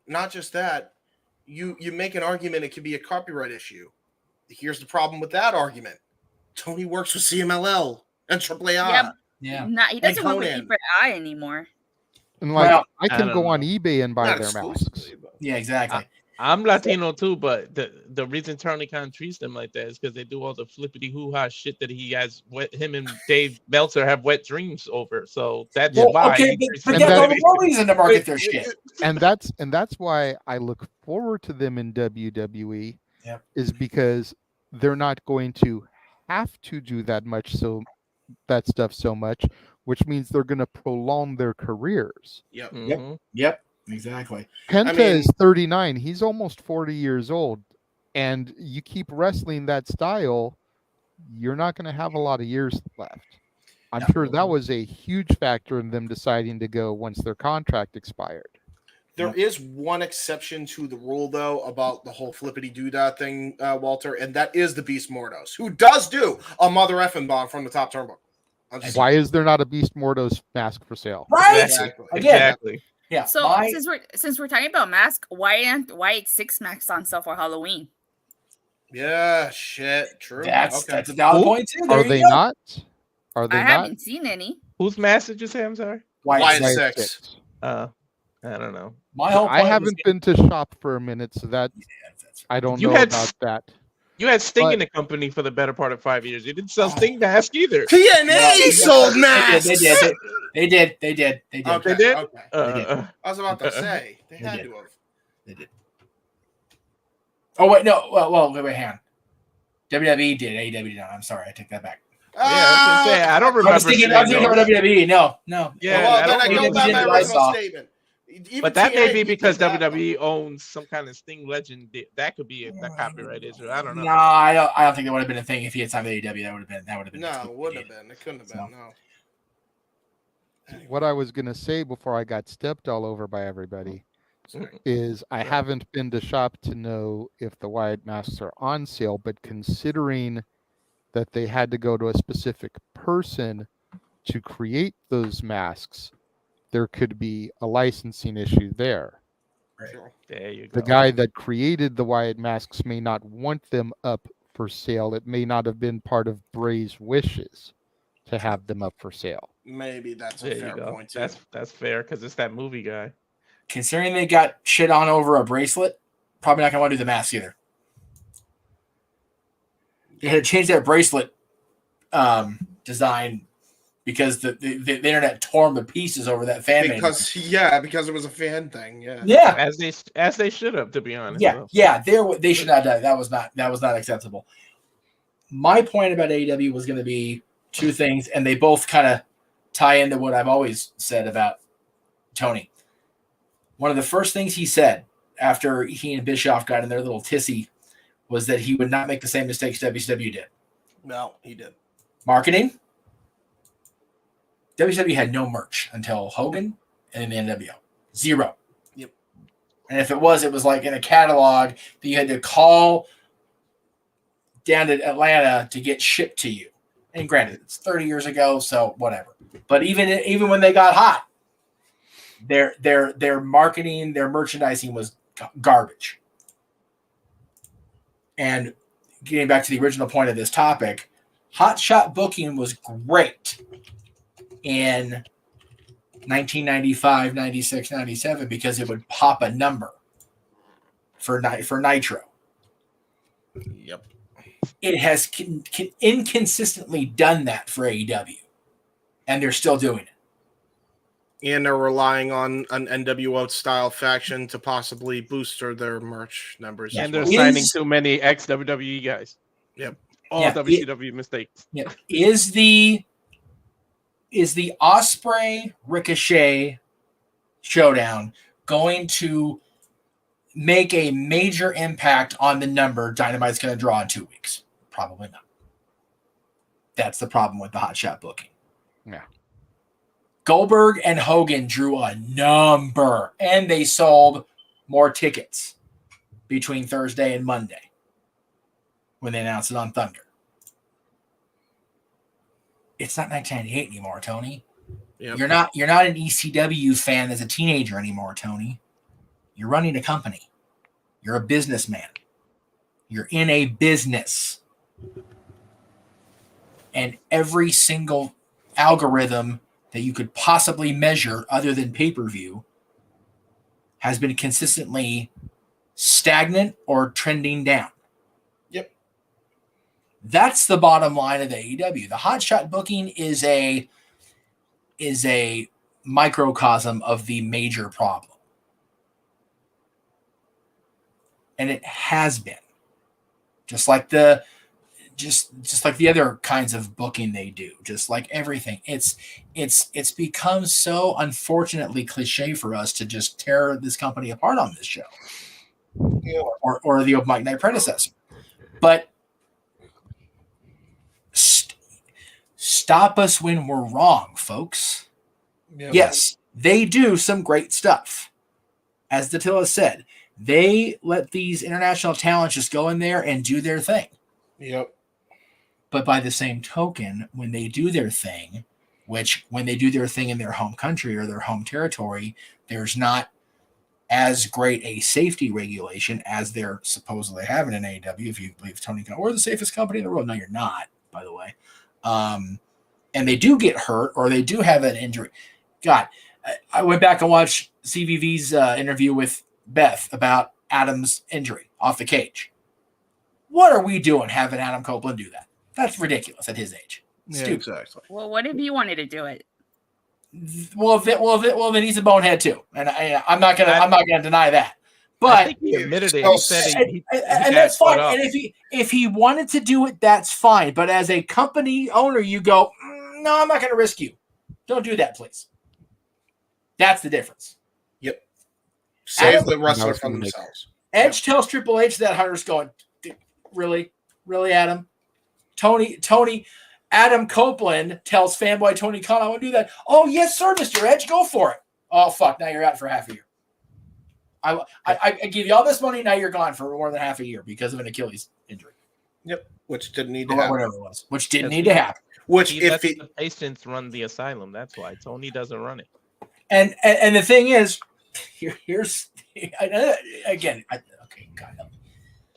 You make an argument it could be a copyright issue. Here's the problem with that argument. Tony works with CMLL and AAA. He doesn't work with AAA anymore. And I can go on eBay and buy their masks. Yeah, exactly. I'm Latino too, but the reason Tony Khan treats them like that is because they do all the flippity hoo-ha shit that he has. Him and Dave Meltzer have wet dreams over, so that's why. Okay, but get all the bullies in the market their shit. And that's why I look forward to them in WWE. Is because they're not going to have to do that stuff so much, which means they're going to prolong their careers. Yep. Exactly. Penta is 39. He's almost 40 years old. And you keep wrestling that style, you're not going to have a lot of years left. I'm sure that was a huge factor in them deciding to go once their contract expired. There is one exception to the rule, though, about the whole flippity-doo-dah thing, Walter, and that is the Beast Mordos, who does do a mother effing bomb from the top turnbuckle. Why is there not a Beast Mordos mask for sale? Right? Exactly. Yeah. So since we're talking about masks, why 6 masks on sale for Halloween? Yeah, shit. True. That's a valid point too. Are they not? I haven't seen any. Whose mask did you say? I'm sorry. White 6. I don't know. My whole I point haven't been to shop for a minute, so that I don't know about that. You had Sting But- in the company for the better part of 5 years. You didn't sell Sting mask either. TNA sold masks. They did. Okay, They did? okay. They did. I was about to say they had to have. They did. Oh wait, no. Well, wait, hang on. WWE did. AEW did not. I'm sorry, I take that back. Yeah, that's what I'm saying. I don't remember. I was thinking of WWE. No. Yeah, well, I then I don't go by my remember. original statement. Even But that may TNA be because did that. WWE owns some kind of Sting legend. That could be if that copyright is. I don't know. No, I don't think that would have been a thing if he had signed with AEW. That would have been. No, it wouldn't have been. It couldn't have been. No. What I was gonna say before I got stepped all over by everybody is I haven't been to shop to know if the Wyatt masks are on sale, but considering that they had to go to a specific person to create those masks, there could be a licensing issue there. Right. There you go. The guy that created the Wyatt masks may not want them up for sale. It may not have been part of Bray's wishes to have them up for sale. Maybe that's a There you fair go. point too. That's fair because it's that movie guy. Considering they got shit on over a bracelet, probably not gonna want to do the mask either. They had to change that bracelet design because the internet tore them to pieces over that fan made. Because it was a fan thing. Yeah. Yeah. As they should have, to be honest. Yeah, they should not have done it. That was not acceptable. My point about AEW was going to be two things, and they both kind of tie into what I've always said about Tony. One of the first things he said after he and Bischoff got in their little tissy was that he would not make the same mistakes WCW did. No, he did. Marketing. WCW had no merch until Hogan and the NWO. Zero. Yep. And if it was like in a catalog that you had to call down to Atlanta to get shipped to you. And granted, it's 30 years ago, so whatever. But even when they got hot, their marketing, their merchandising was garbage. And getting back to the original point of this topic, hotshot booking was great in 1995, 96, 97 because it would pop a number for Nitro. Yep. It has inconsistently done that for AEW, and they're still doing it. And they're relying on an NWO style faction to possibly boost their merch numbers. And they're signing too many ex-WWE guys. Yep. All WCW mistakes. Yeah. Is the Ospreay Ricochet showdown going to make a major impact on the number Dynamite's going to draw in 2 weeks? Probably not. That's the problem with the hotshot booking. Yeah. Goldberg and Hogan drew a number, and they sold more tickets between Thursday and Monday when they announced it on Thunder. It's not 1998 anymore, Tony. Yep. You're not an ECW fan as a teenager anymore, Tony. You're running a company. You're a businessman. You're in a business. And every single algorithm that you could possibly measure other than pay-per-view has been consistently stagnant or trending down. Yep. That's the bottom line of the AEW. The hotshot booking is a microcosm of the major problem. And it has been. Just like the other kinds of booking they do, just like everything. It's become so unfortunately cliche for us to just tear this company apart on this show. Yeah. Or the Open Mic Night predecessor. But stop us when we're wrong, folks. Yeah. Yes, they do some great stuff. As Dattila said, they let these international talents just go in there and do their thing. Yep. But by the same token, when they do their thing, when they do their thing in their home country or their home territory, there's not as great a safety regulation as they're supposedly having in AEW, if you believe Tony Khan. We're the safest company in the world. No, you're not, by the way. And they do get hurt or they do have an injury. God, I went back and watched CVV's interview with Beth about Adam's injury off the cage. What are we doing having Adam Copeland do that? That's ridiculous at his age. Stupid. Exactly. Well, what if you wanted to do it? Well, then he's a bonehead too, and I'm not gonna deny that. But I think he admitted it. He said and that's fine. And if he wanted to do it, that's fine. But as a company owner, you go, no, I'm not going to risk you. Don't do that, please. That's the difference. Yep. Save the wrestler from themselves. Edge tells Triple H that Hunter's going, really, Adam? Tony, Adam Copeland tells fanboy Tony Khan, I want to do that. Oh, yes, sir, Mr. Edge, go for it. Oh, fuck, now you're out for half a year. I give you all this money, now you're gone for more than half a year because of an Achilles injury. Yep, which didn't need to happen. Whatever it was, which didn't need to happen. Which if the patients run the asylum, that's why Tony doesn't run it. And the thing is, here's again. Okay, God help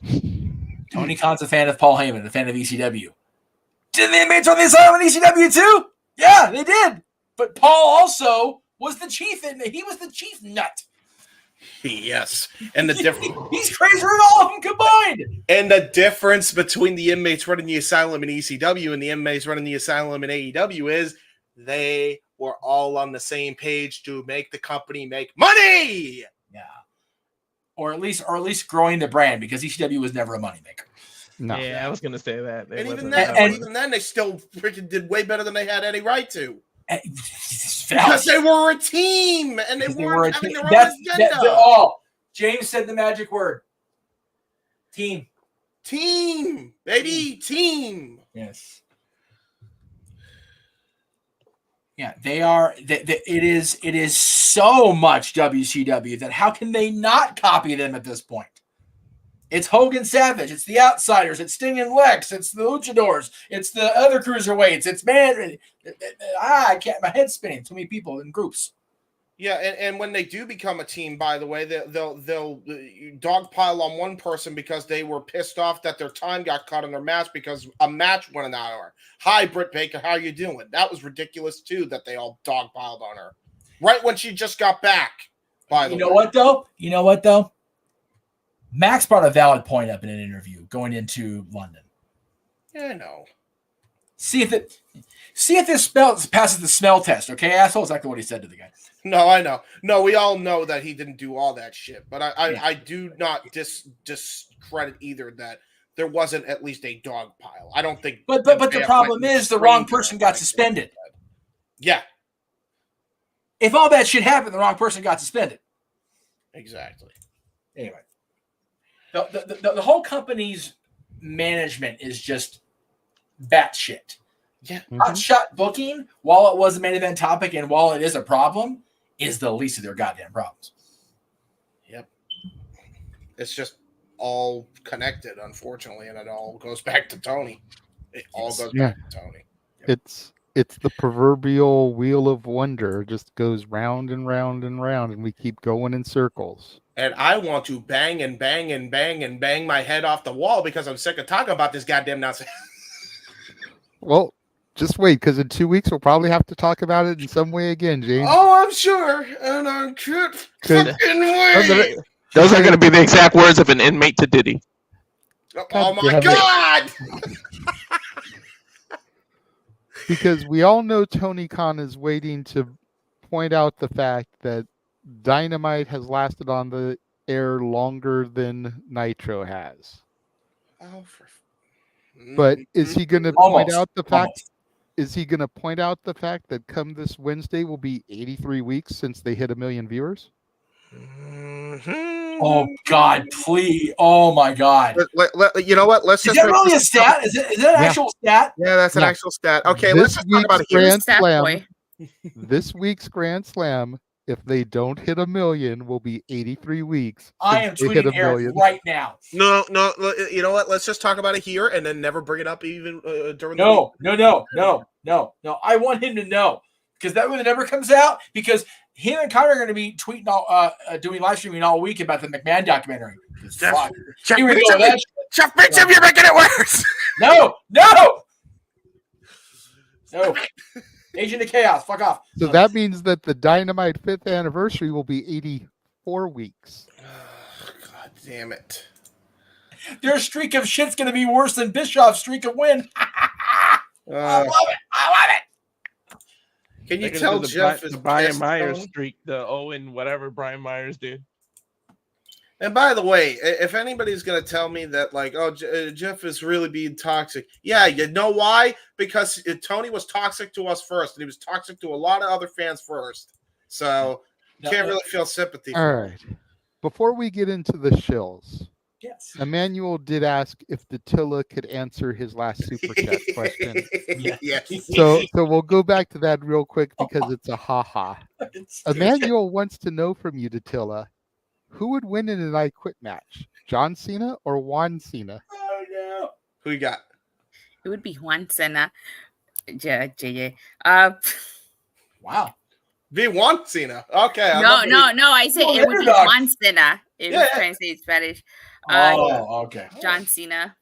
me. Tony Khan's a fan of Paul Heyman, a fan of ECW. Did the inmates run the asylum in ECW too? Yeah, they did. But Paul also was the chief, and he was the chief nut. Yes, and the difference. He's crazier than all of them combined. And the difference between the inmates running the asylum in ECW and the inmates running the asylum in AEW is they were all on the same page to make the company make money. Yeah, or at least growing the brand, because ECW was never a moneymaker. No. Yeah, I was going to say that. And even then, they still freaking did way better than they had any right to. Because they were a team, and they weren't having their own agenda. James said the magic word. Team. Team, baby, team. Yes. Yeah, they are. It is so much WCW that how can they not copy them at this point? It's Hogan Savage. It's the Outsiders. It's Sting and Lex. It's the Luchadors. It's the other cruiserweights. It's man. I can't. My head's spinning. Too many people in groups. Yeah, and when they do become a team, by the way, they'll dogpile on one person because they were pissed off that their time got cut in their match because a match went an hour. Hi, Britt Baker. How you doing? That was ridiculous too. That they all dogpiled on her right when she just got back. By the way, You know what though? Max brought a valid point up in an interview going into London. Yeah, I know. See if this passes the smell test, okay, asshole? Exactly what he said to the guy. No, I know. No, we all know that he didn't do all that shit. But I do not discredit either that there wasn't at least a dog pile. I don't think. But the problem is the wrong person got suspended. Yeah. If all that shit happened, the wrong person got suspended. Exactly. Anyway. The whole company's management is just batshit. Yeah. Hotshot booking, while it was a main event topic and while it is a problem, is the least of their goddamn problems. Yep. It's just all connected, unfortunately, and it all goes back to Tony. It all goes back to Tony. Yep. It's the proverbial wheel of wonder. It just goes round and round and round, and we keep going in circles. And I want to bang and bang and bang and bang my head off the wall because I'm sick of talking about this goddamn nonsense. Well, just wait, because in 2 weeks we'll probably have to talk about it in some way again, James. Oh, I'm sure. And I can't fucking wait. Those are going to be the exact words of an inmate to Diddy. Oh my God! Because we all know Tony Khan is waiting to point out the fact that Dynamite has lasted on the air longer than Nitro has. Oh, but is he going to point out the fact? Is he going to point out the fact that come this Wednesday will be 83 weeks since they hit 1 million viewers? Oh God, please! Oh my God! You know what? Let's just. Is that really a stat? Is that an actual stat? Yeah, that's an actual stat. Okay, let's just talk about it here. Grand Slam. This week's Grand Slam, if they don't hit 1 million, will be 83 weeks. I am tweeting Eric right now. No. You know what? Let's just talk about it here and then never bring it up even during the week. No. I want him to know because that way never comes out because him and Connor are going to be tweeting doing live streaming all week about the McMahon documentary. Jeff Bishop, you're making it worse. No. Agent of Chaos. Fuck off. So that means that the Dynamite 5th anniversary will be 84 weeks. God damn it. Their streak of shit's going to be worse than Bischoff's streak of win. I love it. I love it. Can you They're tell gonna do Jeff the is Brian pissed, Myers though? streak, the Owen whatever Brian Myers did? And by the way, if anybody's going to tell me that, like, oh, Jeff is really being toxic, yeah, you know why? Because Tony was toxic to us first, and he was toxic to a lot of other fans first. So you can't really feel sympathy. All right. Before we get into the shills, yes, Emmanuel did ask if Dattila could answer his last super chat question. Yes. So we'll go back to that real quick because it's a ha-ha. Emmanuel wants to know from you, Dattila, who would win in an I Quit match? John Cena or Juan Cena? Oh, no. Who you got? It would be Juan Cena. JJ. Wow. Be Juan Cena. Okay. No. I said it would be Juan Cena. If you're trying to say it in Spanish. Okay. John Cena.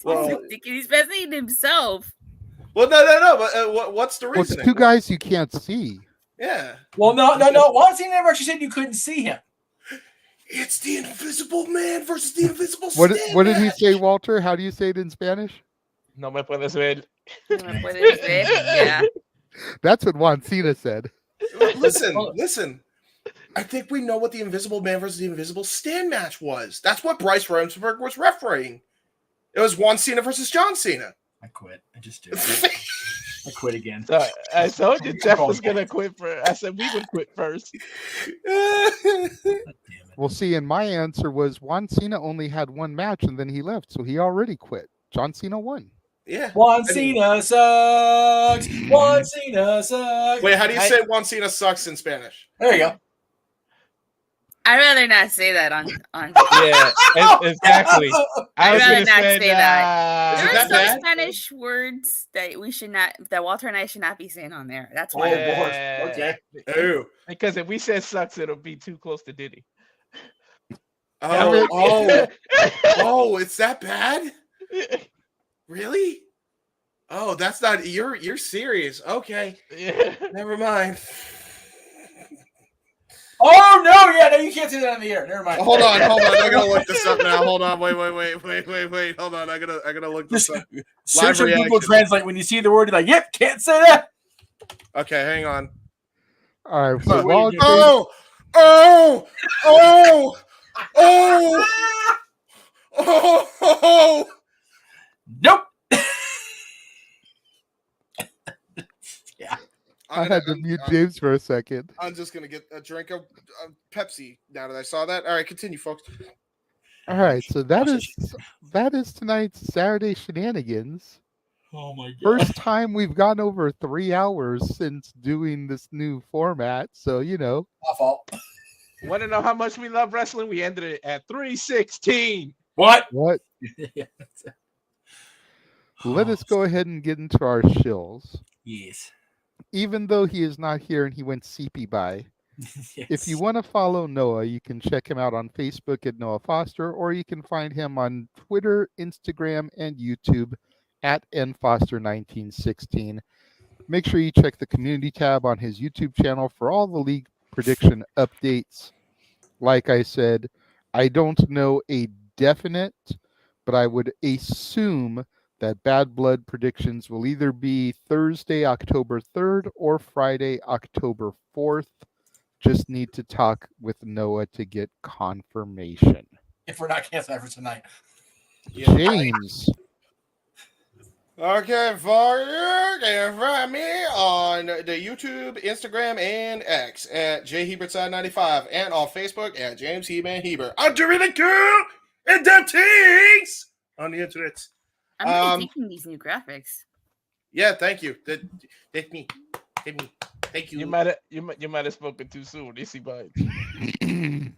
Well, He's messing himself. Well, no. But what's the Well, reason? it's two guys you can't see. Yeah. Well, no. Juan Cena never actually said you couldn't see him. It's the Invisible Man versus the Invisible What Stand did he Man. say, Walter? How do you say it in Spanish? No me puedes ver. Yeah. That's what Juan Cena said. Listen. I think we know what the Invisible Man versus the Invisible Stand match was. That's what Bryce Remsburg was refereeing. It was Juan Cena versus John Cena. I quit. I just did. I quit again. So, I told you Jeff was gonna quit first. I said we would quit first. Well, see, and my answer was Juan Cena only had one match and then he left, so he already quit. John Cena won. Yeah. Juan Cena sucks. Juan Cena sucks. Wait, how do you say Juan Cena sucks in Spanish? There you go. I'd rather not say that on. Yeah, exactly. I'd was rather gonna not say say that. Is There it are that some bad? Spanish words that we should not, that Walter and I should not be saying on there. That's why. Okay. Ooh. Because if we said sucks, it'll be too close to Diddy. Oh, it's that bad? Really? Oh, that's not you're serious. Okay. Yeah. Never mind. Oh no, you can't say that on the air. Never mind. Hold on. I gotta look this up now. Hold on. Wait. Hold on. I gotta look this up. Search Live on Google reaction. Translate when you see the word. You're like, yep, can't say that. Okay, hang on. All right. So while James- Oh! Nope. I had to mute James for a second. I'm just gonna get a drink of Pepsi now that I saw that. All right, continue, folks. All right, so that is tonight's Saturday Shenanigans. Oh my god! First time we've gone over 3 hours since doing this new format, so My fault. Want to know how much we love wrestling? We ended it at 3:16. What? Let us go ahead and get into our shills. Yes. Even though he is not here and he went CP by, if you want to follow Noah, you can check him out on Facebook at Noah Foster, or you can find him on Twitter, Instagram, and YouTube at nfoster1916. Make sure you check the community tab on his YouTube channel for all the league prediction updates. Like I said, I don't know a definite, but I would assume that Bad Blood predictions will either be Thursday, October 3rd or Friday, October 4th. Just need to talk with Noah to get confirmation. If we're not canceling for tonight. James. Okay, for you can find me on the YouTube, Instagram, and X at jhebertside95, and on Facebook at James He-Man Heber. I'm doing it cool and dumb things on the internet. I'm really taking these new graphics. Yeah, thank you. Take me. Thank you. You might have spoken too soon. Issy bites. I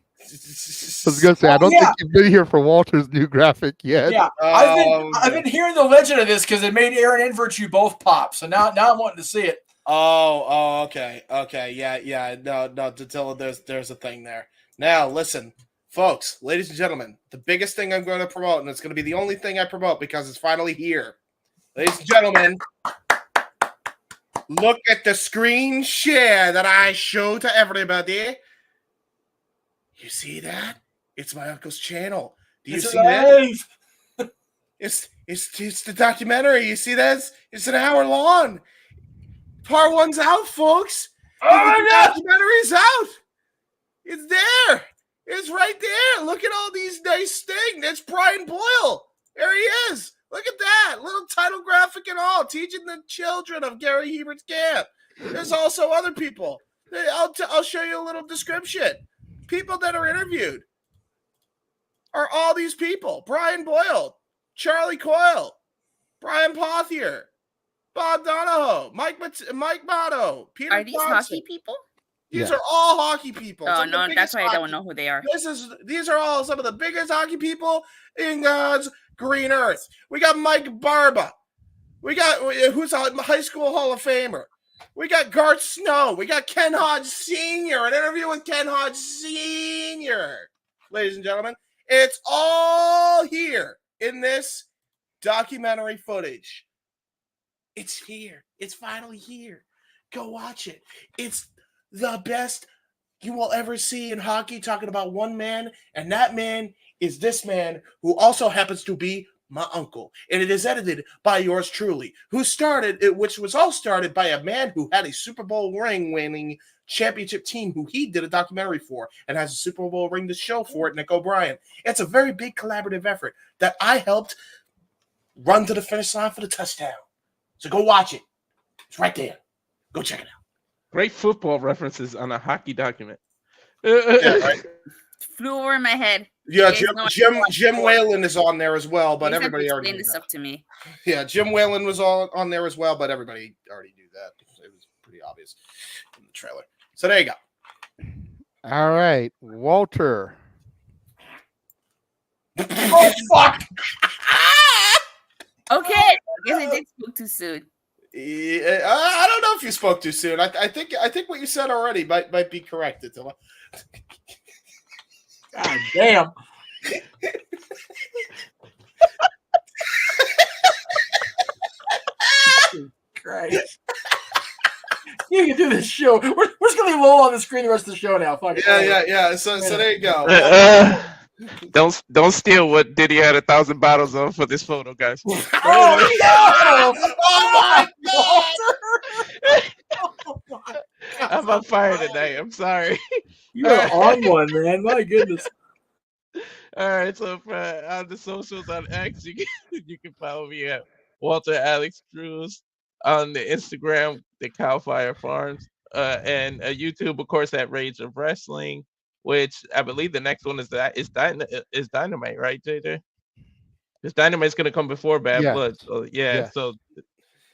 was gonna say I don't think you've been here for Walter's new graphic yet. Yeah, I've been hearing the legend of this because it made Aaron and Virtue both pop. So now I'm wanting to see it. Oh, okay, yeah. No, Dattila, there's a thing there. Now, listen, folks, ladies and gentlemen, the biggest thing I'm going to promote, and it's going to be the only thing I promote because it's finally here. Ladies and gentlemen, Look at the screen share that I show to everybody. You see that? It's my uncle's channel. Do you It's see that? alive. It's the documentary. You see that? It's an hour long. Part 1's out, folks. Oh my God! Documentary's out. It's there. It's right there. Look at all these nice things. That's Brian Boyle. There he is. Look at that. Little title graphic and all. Teaching the children of Gary Hebert's camp. There's also other people. I'll show you a little description. People that are interviewed are all these people. Brian Boyle, Charlie Coyle, Brian Pothier, Bob Donahoe, Mike Motto, Peter Are these Johnson. hockey people? These are all hockey people. Oh, Some of the no, biggest that's why I don't hockey- know who they are. These are all some of the biggest hockey people in God's green earth. We got Mike Barba. We got who's a high school Hall of Famer. We got Garth Snow. We got Ken Hodge Sr. An interview with Ken Hodge Sr. Ladies and gentlemen, it's all here in this documentary footage. It's here. It's finally here. Go watch it. It's the best you will ever see in hockey, talking about one man, and that man is this man who also happens to be my uncle. And it is edited by yours truly, who started it, which was all started by a man who had a Super Bowl ring winning championship team who he did a documentary for and has a Super Bowl ring to show for it, Nick O'Brien. It's a very big collaborative effort that I helped run to the finish line for the touchdown. So go watch it. It's right there. Go check it out. Great football references on a hockey document. Yeah, right. Flew over my head. Yeah, You guys know Jim Whalen is on there as well, but Please have to everybody already explain knew this that. stuff to me. Yeah, Jim Whalen was all on there as well, but everybody already knew that. It was pretty obvious in the trailer. So there you go. All right, Walter. Oh fuck! Okay, I guess I did speak too soon. Yeah, I don't know if you spoke too soon. I think what you said already might be correct, Attila. God damn. Christ. You can do this show. We're just gonna leave Lowell on the screen the rest of the show now. Fuck it. Yeah. So there you go. Don't steal what Diddy had 1,000 bottles of for this photo, guys. Oh no! Oh my God! I'm on fire tonight. I'm sorry. You are on one, man. My goodness. All right, so on the socials on X, you can follow me at Walter Alex Cruz, on the Instagram, the Cowfire Farms, and YouTube, of course, at Rage of Wrestling, which I believe the next one is Dynamite, right, JJ? Because Dynamite's gonna come before Bad Blood, so so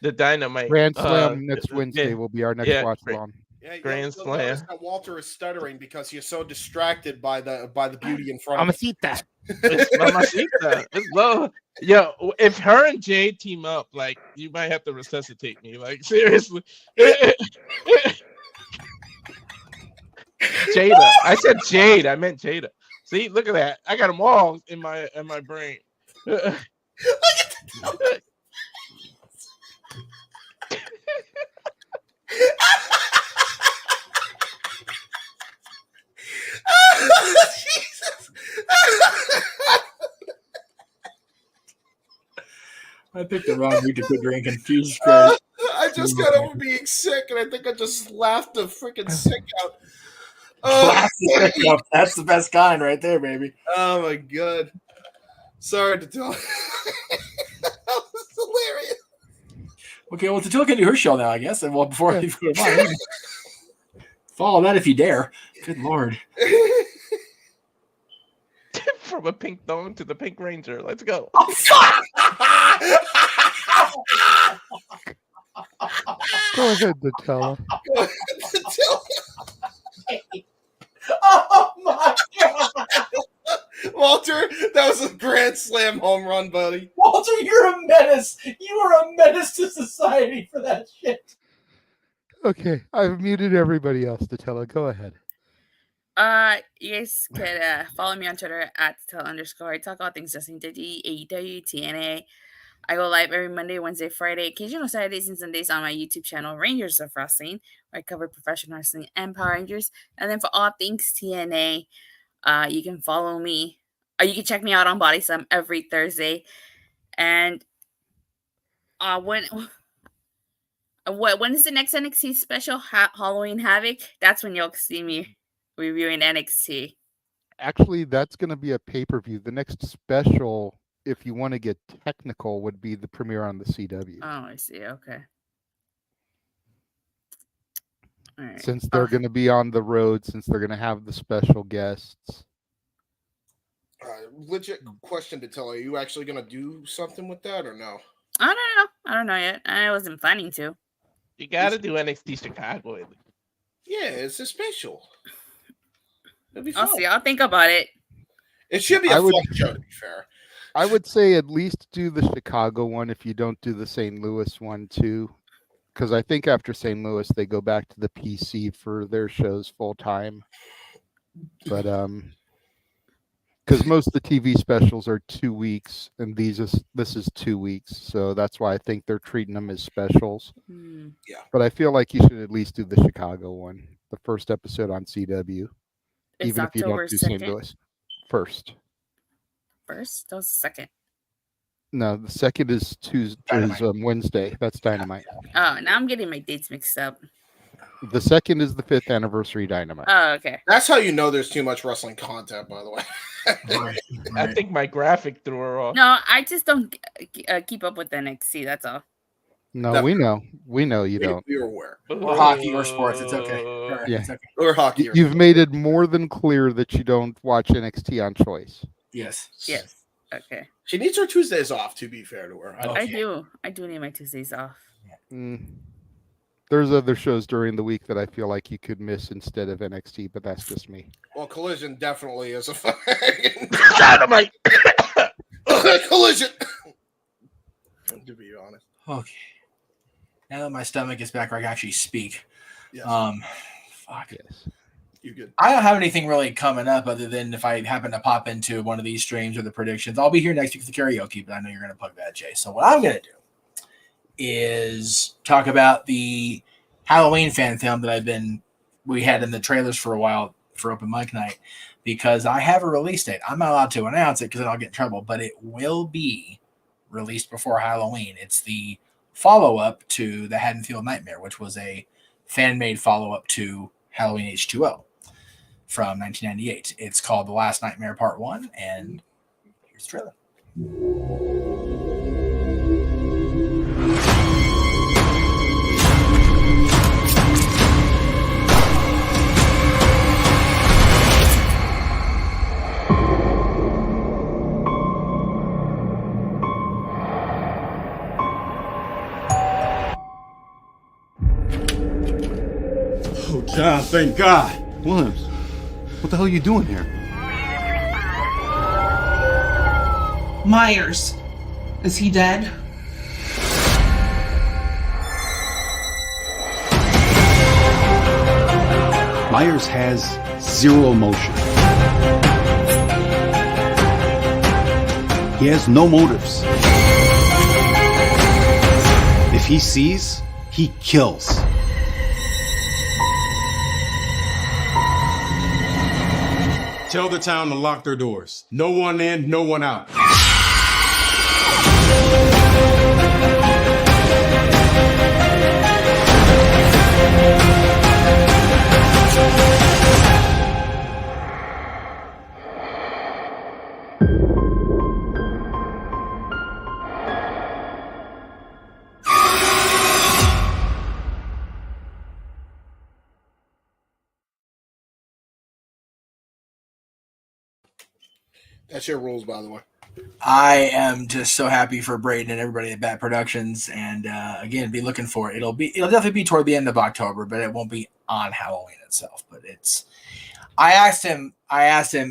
the Dynamite Grand Slam next Wednesday will be our next watch along. Yeah, Grand Slam. Walter is stuttering because you're so distracted by the beauty in front of Mamacita. It's Mamacita. It's low. Yo, if her and Jade team up, like, you might have to resuscitate me. Like, seriously. Jada. I said Jade. I meant Jada. See, look at that. I got them all in my brain. Jesus. I picked the wrong week to quit drinking. Jesus Christ. I just got over being sick, and I think I just laughed the freaking sick out. That's the best kind right there, baby. Oh my god. Sorry to tell. That was hilarious. Okay, well, Tatilla can do her show now, I guess. And well, before I leave mine, follow that if you dare. Good lord. From a pink dome to the Pink Ranger. Let's go. Oh, fuck! Go ahead, Nutella. Oh my god! Walter, that was a grand slam home run, buddy. Walter, you're a menace. You are a menace to society for that shit. Okay, I've muted everybody else. Nutella, go ahead. You guys could follow me on Twitter at @Tell_. I talk all things Justin Diddy, AEW, TNA, I go live every Monday, Wednesday, Friday, occasional Saturdays and Sundays on my YouTube channel, Rangers of Wrestling, where I cover professional wrestling and Power Rangers. And then for all things TNA, you can follow me. You can check me out on Body Slam every Thursday. And when is the next NXT special? Halloween Havoc? That's when you'll see me reviewing NXT. Actually, that's going to be a pay-per-view. The next special, if you want to get technical, would be the premiere on the CW. Oh, I see. Okay. All right. Since they're going to be on the road, since they're going to have the special guests. Legit question to tell. Are you actually going to do something with that or no? I don't know. I don't know yet. I wasn't planning to. You got to do NXT Chicago. Yeah, it's a special. I'll see. I'll think about it. It should be a fun show, to be fair. I would say at least do the Chicago one if you don't do the St. Louis one too. Because I think after St. Louis, they go back to the PC for their shows full time. But because most of the TV specials are 2 weeks, and this is 2 weeks, so that's why I think they're treating them as specials. Yeah. But I feel like you should at least do the Chicago one, the first episode on CW. It's Even if you October don't do St. 2nd. Louis. First. First? That was the second. No, the second is Wednesday. That's Dynamite. Oh, now I'm getting my dates mixed up. The second is the 5th anniversary Dynamite. Oh, okay. That's how you know there's too much wrestling content, by the way. I think my graphic threw her off. No, I just don't keep up with NXT. That's all. No, we know. We know you don't. We're aware. Or hockey or sports. It's okay. Yeah. It's okay. Or hockey. You've made it more than clear that you don't watch NXT on choice. Yes. Yes. Okay. She needs her Tuesdays off, to be fair to her. I do. I do need my Tuesdays off. There's other shows during the week that I feel like you could miss instead of NXT, but that's just me. Well, Collision definitely is a fucking Dynamite. Collision. To be honest. Okay. Now that my stomach is back, where I can actually speak. Yes. Fuck it. You good? I don't have anything really coming up other than if I happen to pop into one of these streams or the predictions. I'll be here next week for the karaoke, but I know you're going to plug that, Jay. So what I'm going to do is talk about the Halloween fan film that we had in the trailers for a while for open mic night, because I have a release date. I'm not allowed to announce it because then I'll get in trouble, but it will be released before Halloween. It's the follow-up to the Haddonfield Nightmare, which was a fan-made follow-up to Halloween H2O from 1998. It's called The Last Nightmare Part 1, and here's the trailer. Oh, John, thank God. Williams, what the hell are you doing here? Myers. Is he dead? Myers has zero emotion. He has no motives. If he sees, he kills. Tell the town to lock their doors. No one in, no one out. That's your rules, by the way. I am just so happy for Braden and everybody at Bat Productions, and again, be looking for it. It'll definitely be toward the end of October, but it won't be on Halloween itself. But it's. I asked him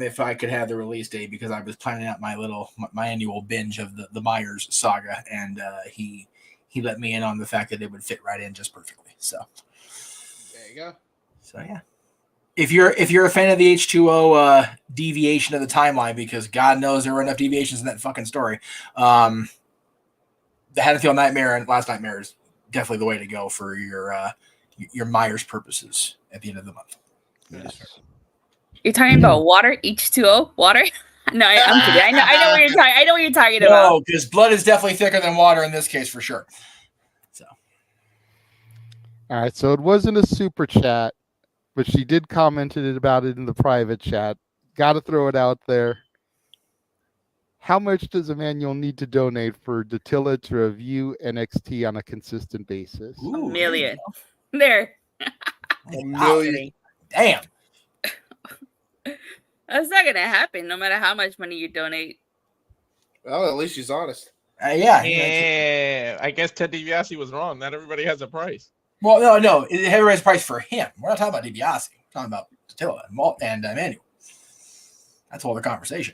if I could have the release date because I was planning out my annual binge of the Myers saga, and he let me in on the fact that it would fit right in just perfectly. So there you go. So yeah. If you're a fan of the H2O deviation of the timeline, because God knows there were enough deviations in that fucking story, the Haddonfield Nightmare and Last Nightmare is definitely the way to go for your Myers purposes at the end of the month. Yes. You're talking about water, H2O, water? No, I'm kidding. I know what you're talking. I know what you're talking about. No, because blood is definitely thicker than water in this case for sure. So, all right. So it wasn't a super chat, but she did comment about it in the private chat. Got to throw it out there. How much does Emmanuel need to donate for Datilla to review NXT on a consistent basis? $1 million. There. $1 million. Damn. That's not gonna happen, no matter how much money you donate. Well, at least she's honest. Yeah. I guess Ted DiBiase was wrong. Not everybody has a price. Well, no. Everybody's price for him. We're not talking about DiBiase. We're talking about Datilla and Emmanuel. That's all the conversation.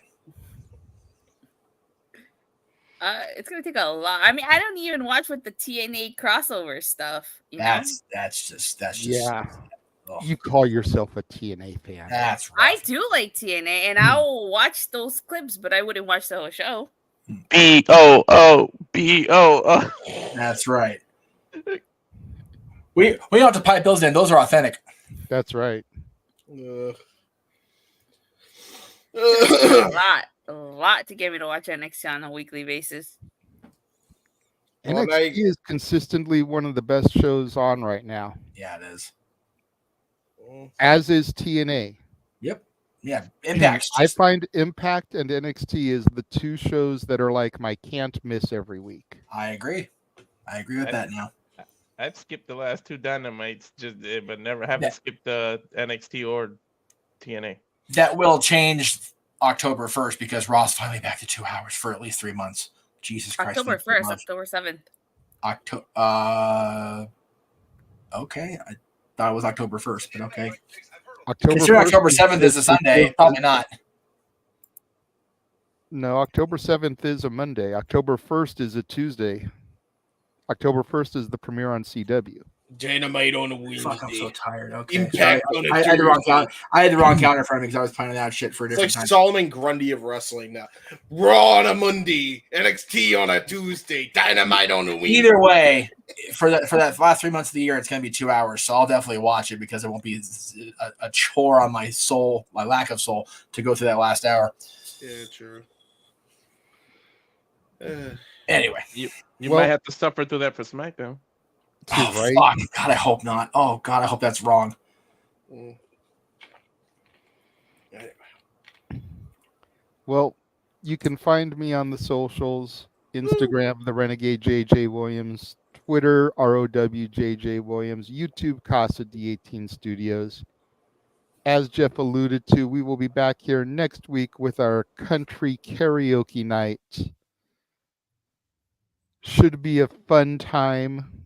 It's gonna take a lot. I mean, I don't even watch with the TNA crossover stuff. That's just yeah. You call yourself a TNA fan. That's right. I do like TNA, and I'll watch those clips, but I wouldn't watch the whole show. B-O-O. That's right. We don't have to pipe those in. Those are authentic. That's right. A lot to get me to watch NXT on a weekly basis. NXT is consistently one of the best shows on right now. Yeah, it is. As is TNA. Yep. Yeah. Impact. I find Impact and NXT is the two shows that are like my can't miss every week. I agree with that now. I'd skip the last two Dynamites, but never haven't skipped the NXT or TNA. That will change October 1st because Raw's finally back to 2 hours for at least 3 months. Jesus Christ. October 1st, October 7th. Okay. I thought it was October 1st, but okay. October 7th is a Sunday. Probably not. No, October 7th is a Monday. October 1st is a Tuesday. October 1st is the premiere on CW. Dynamite on a Wednesday. Fuck, I'm so tired. Okay. Impact on a I had the wrong counter. I had the wrong counter for me because I was planning out shit for a It's different like time. Solomon Grundy of wrestling now. Raw on a Monday, NXT on a Tuesday, Dynamite on a Wednesday. Either way, for that last 3 months of the year, it's going to be 2 hours. So I'll definitely watch it because it won't be a chore on my soul, my lack of soul, to go through that last hour. Yeah, true. Anyway, you might have to suffer through that for SmackDown. Oh, right? fuck. God, I hope not. Oh, God, I hope that's wrong. Well, you can find me on the socials. Instagram, the Renegade JJ Williams. Twitter, ROWJJ Williams. YouTube, Casa D18 Studios. As Jeff alluded to, we will be back here next week with our country karaoke night. Should be a fun time.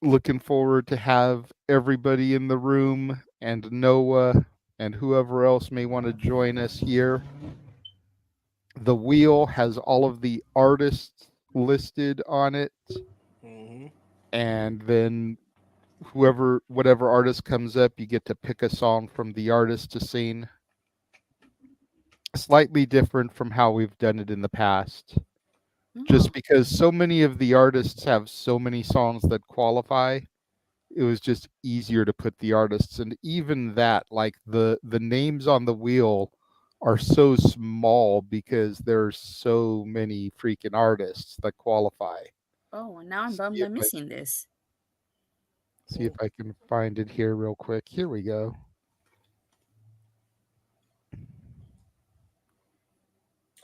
Looking forward to have everybody in the room and Noah and whoever else may want to join us here. The wheel has all of the artists listed on it. Mm-hmm. And then whatever artist comes up, you get to pick a song from the artist to sing. Slightly different from how we've done it in the past. Just because so many of the artists have so many songs that qualify, it was just easier to put the artists. And even that, like the names on the wheel are so small because there's so many freaking artists that qualify. Oh, now I'm bummed I'm missing this. See if I can find it here real quick. Here we go.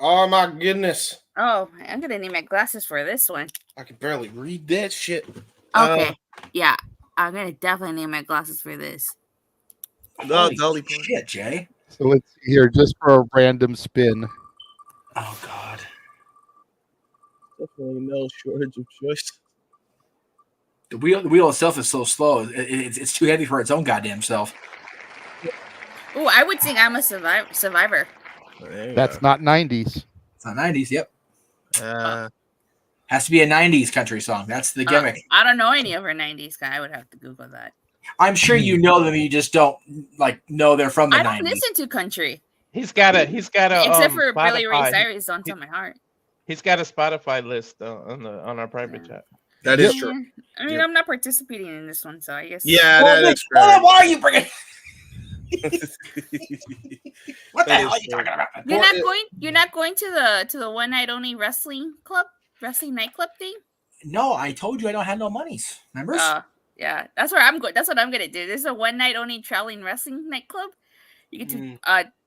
Oh my goodness. Oh, I'm gonna need my glasses for this one. I can barely read that shit. Okay. Yeah. I'm gonna definitely need my glasses for this. Dolly shit, Jay. So let's see here, just for a random spin. Oh God. Definitely no shortage of choice. The wheel itself is so slow. It's too heavy for its own goddamn self. Oh, I would sing "I'm a Survivor." That's not 90s. It's not 90s. Yep. Has to be a 90s country song. That's the gimmick. I don't know any of her 90s. I would have to Google that. I'm sure you know them. You just don't know they're from the 90s. I don't listen to country. He's got a except for Spotify. Billy Ray Cyrus on top of my heart. He's got a Spotify list on our private chat. That is true. I mean, I'm not participating in this one, so I guess. Yeah, that's Well, correct. why are you bringing? What the That hell are is you talking about? You're not going to the one night only wrestling nightclub thing. No, I told you I don't have no monies. Remember? Yeah, that's where I'm going. That's what I'm gonna do. There's a one night only traveling wrestling nightclub. You get to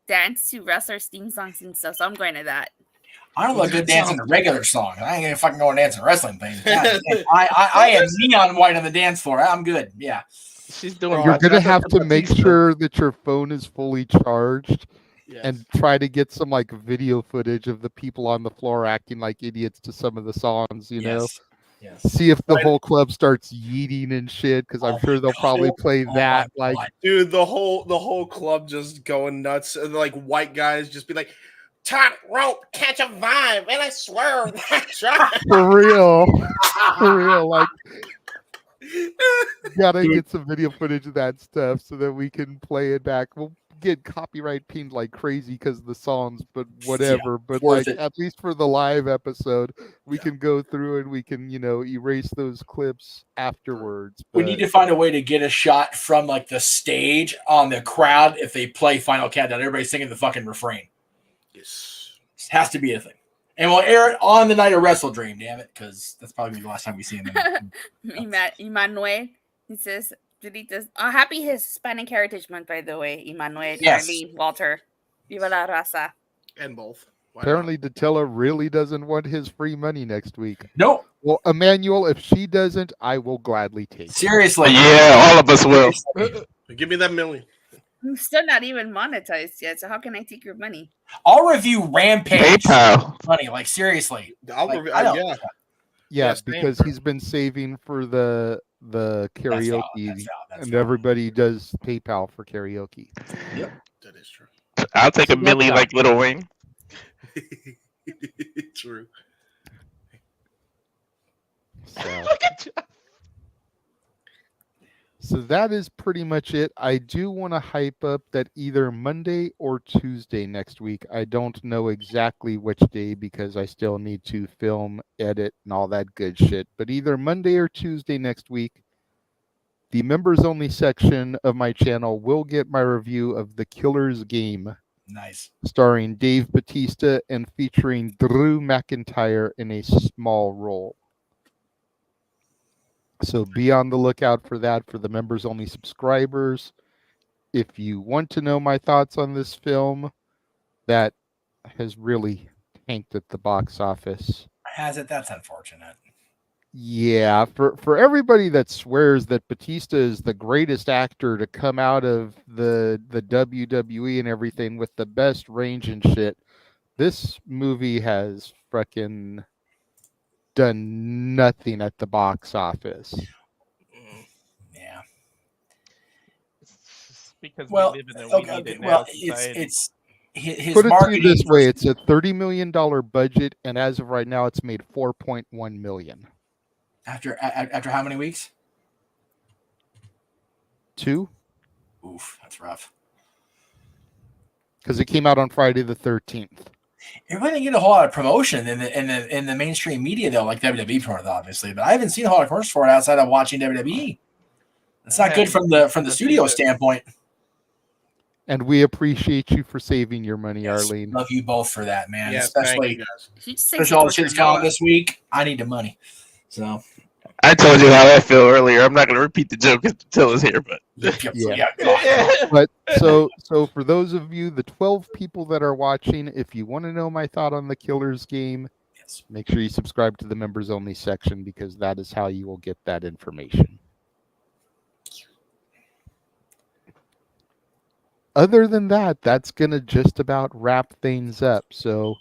dance to wrestlers' theme songs and stuff. So I'm going to that. I don't look good dancing to regular song. I ain't gonna fucking go and dance in wrestling things. I am neon white on the dance floor. I'm good. Yeah. She's doing. You're gonna have to make sure that your phone is fully charged, and try to get some like video footage of the people on the floor acting like idiots to some of the songs. You know. Yes. See if the whole club starts yeeting and shit, because I'm sure they'll probably play that. Like, dude, the whole club just going nuts, and like white guys just be like, "Top rope, catch a vibe," and I swear that's right. for real, like. Gotta get some video footage of that stuff so that we can play it back. We'll get copyright pinged like crazy because of the songs, but whatever. But like at least for the live episode, we can go through and we can, erase those clips afterwards. We need to find a way to get a shot from like the stage on the crowd if they play Final Countdown. Everybody's singing the fucking refrain. Yes, it has to be a thing. And we'll air it on the night of Wrestle Dream, damn it, because that's probably the last time we see him. Emmanuel, he says, happy Hispanic Heritage Month, by the way, Emmanuel, yes. Charlie, Walter, Viva la Raza. And both. Apparently, Datilla really doesn't want his free money next week. Nope. Well, Emmanuel, if she doesn't, I will gladly take it. Seriously. Yeah, all of us will. Give me that $1 million. I'm still not even monetized yet, so how can I take your money? I'll review Rampage. PayPal. Money, like seriously. Yeah, because he's been saving for the karaoke, and everybody does PayPal for karaoke. Yep, that is true. I'll take $1 million like Little Wayne. True. So that is pretty much it. I do want to hype up that either Monday or Tuesday next week. I don't know exactly which day because I still need to film, edit, and all that good shit. But either Monday or Tuesday next week, the members only section of my channel will get my review of The Killer's Game. Nice. Starring Dave Bautista and featuring Drew McIntyre in a small role. So be on the lookout for that for the members only subscribers. If you want to know my thoughts on this film that has really tanked at the box office. Has it? That's unfortunate. Yeah, for everybody that swears that Batista is the greatest actor to come out of the WWE and everything with the best range and shit, this movie has fucking done nothing at the box office. Yeah. Because we live in a we need it now society. It's his Put it to marketing. you this way, it's a $30 million budget, and as of right now, it's made $4.1 million. After how many weeks? 2. Oof, that's rough. Because it came out on Friday the 13th. It really didn't get a whole lot of promotion in the mainstream media though, like WWE promoted, obviously. But I haven't seen a whole lot of commercials for it outside of watching WWE. It's not good from the studio standpoint. And we appreciate you for saving your money, Arlene. Love you both for that, man. Yeah, especially thank all the shit's coming this week. I need the money. So I told you how I feel earlier. I'm not going to repeat the joke because Till is here, but But so for those of you, the 12 people that are watching, if you want to know my thought on The Killer's Game, make sure you subscribe to the members only section because that is how you will get that information. Other than that, that's going to just about wrap things up. So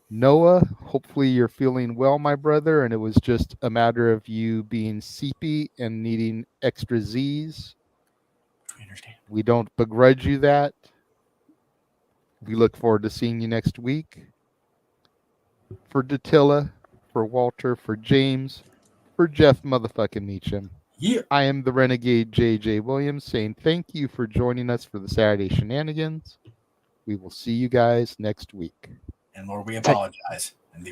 Noah, hopefully you're feeling well, my brother, and it was just a matter of you being seepy and needing extra Z's. I understand. We don't begrudge you that. We look forward to seeing you next week. For Datilla, for Walter, for James, for Jeff motherfucking Meacham. Yeah. I am the Renegade JJ Williams saying thank you for joining us for the Saturday Shenanigans. We will see you guys next week. And Lord, we apologize.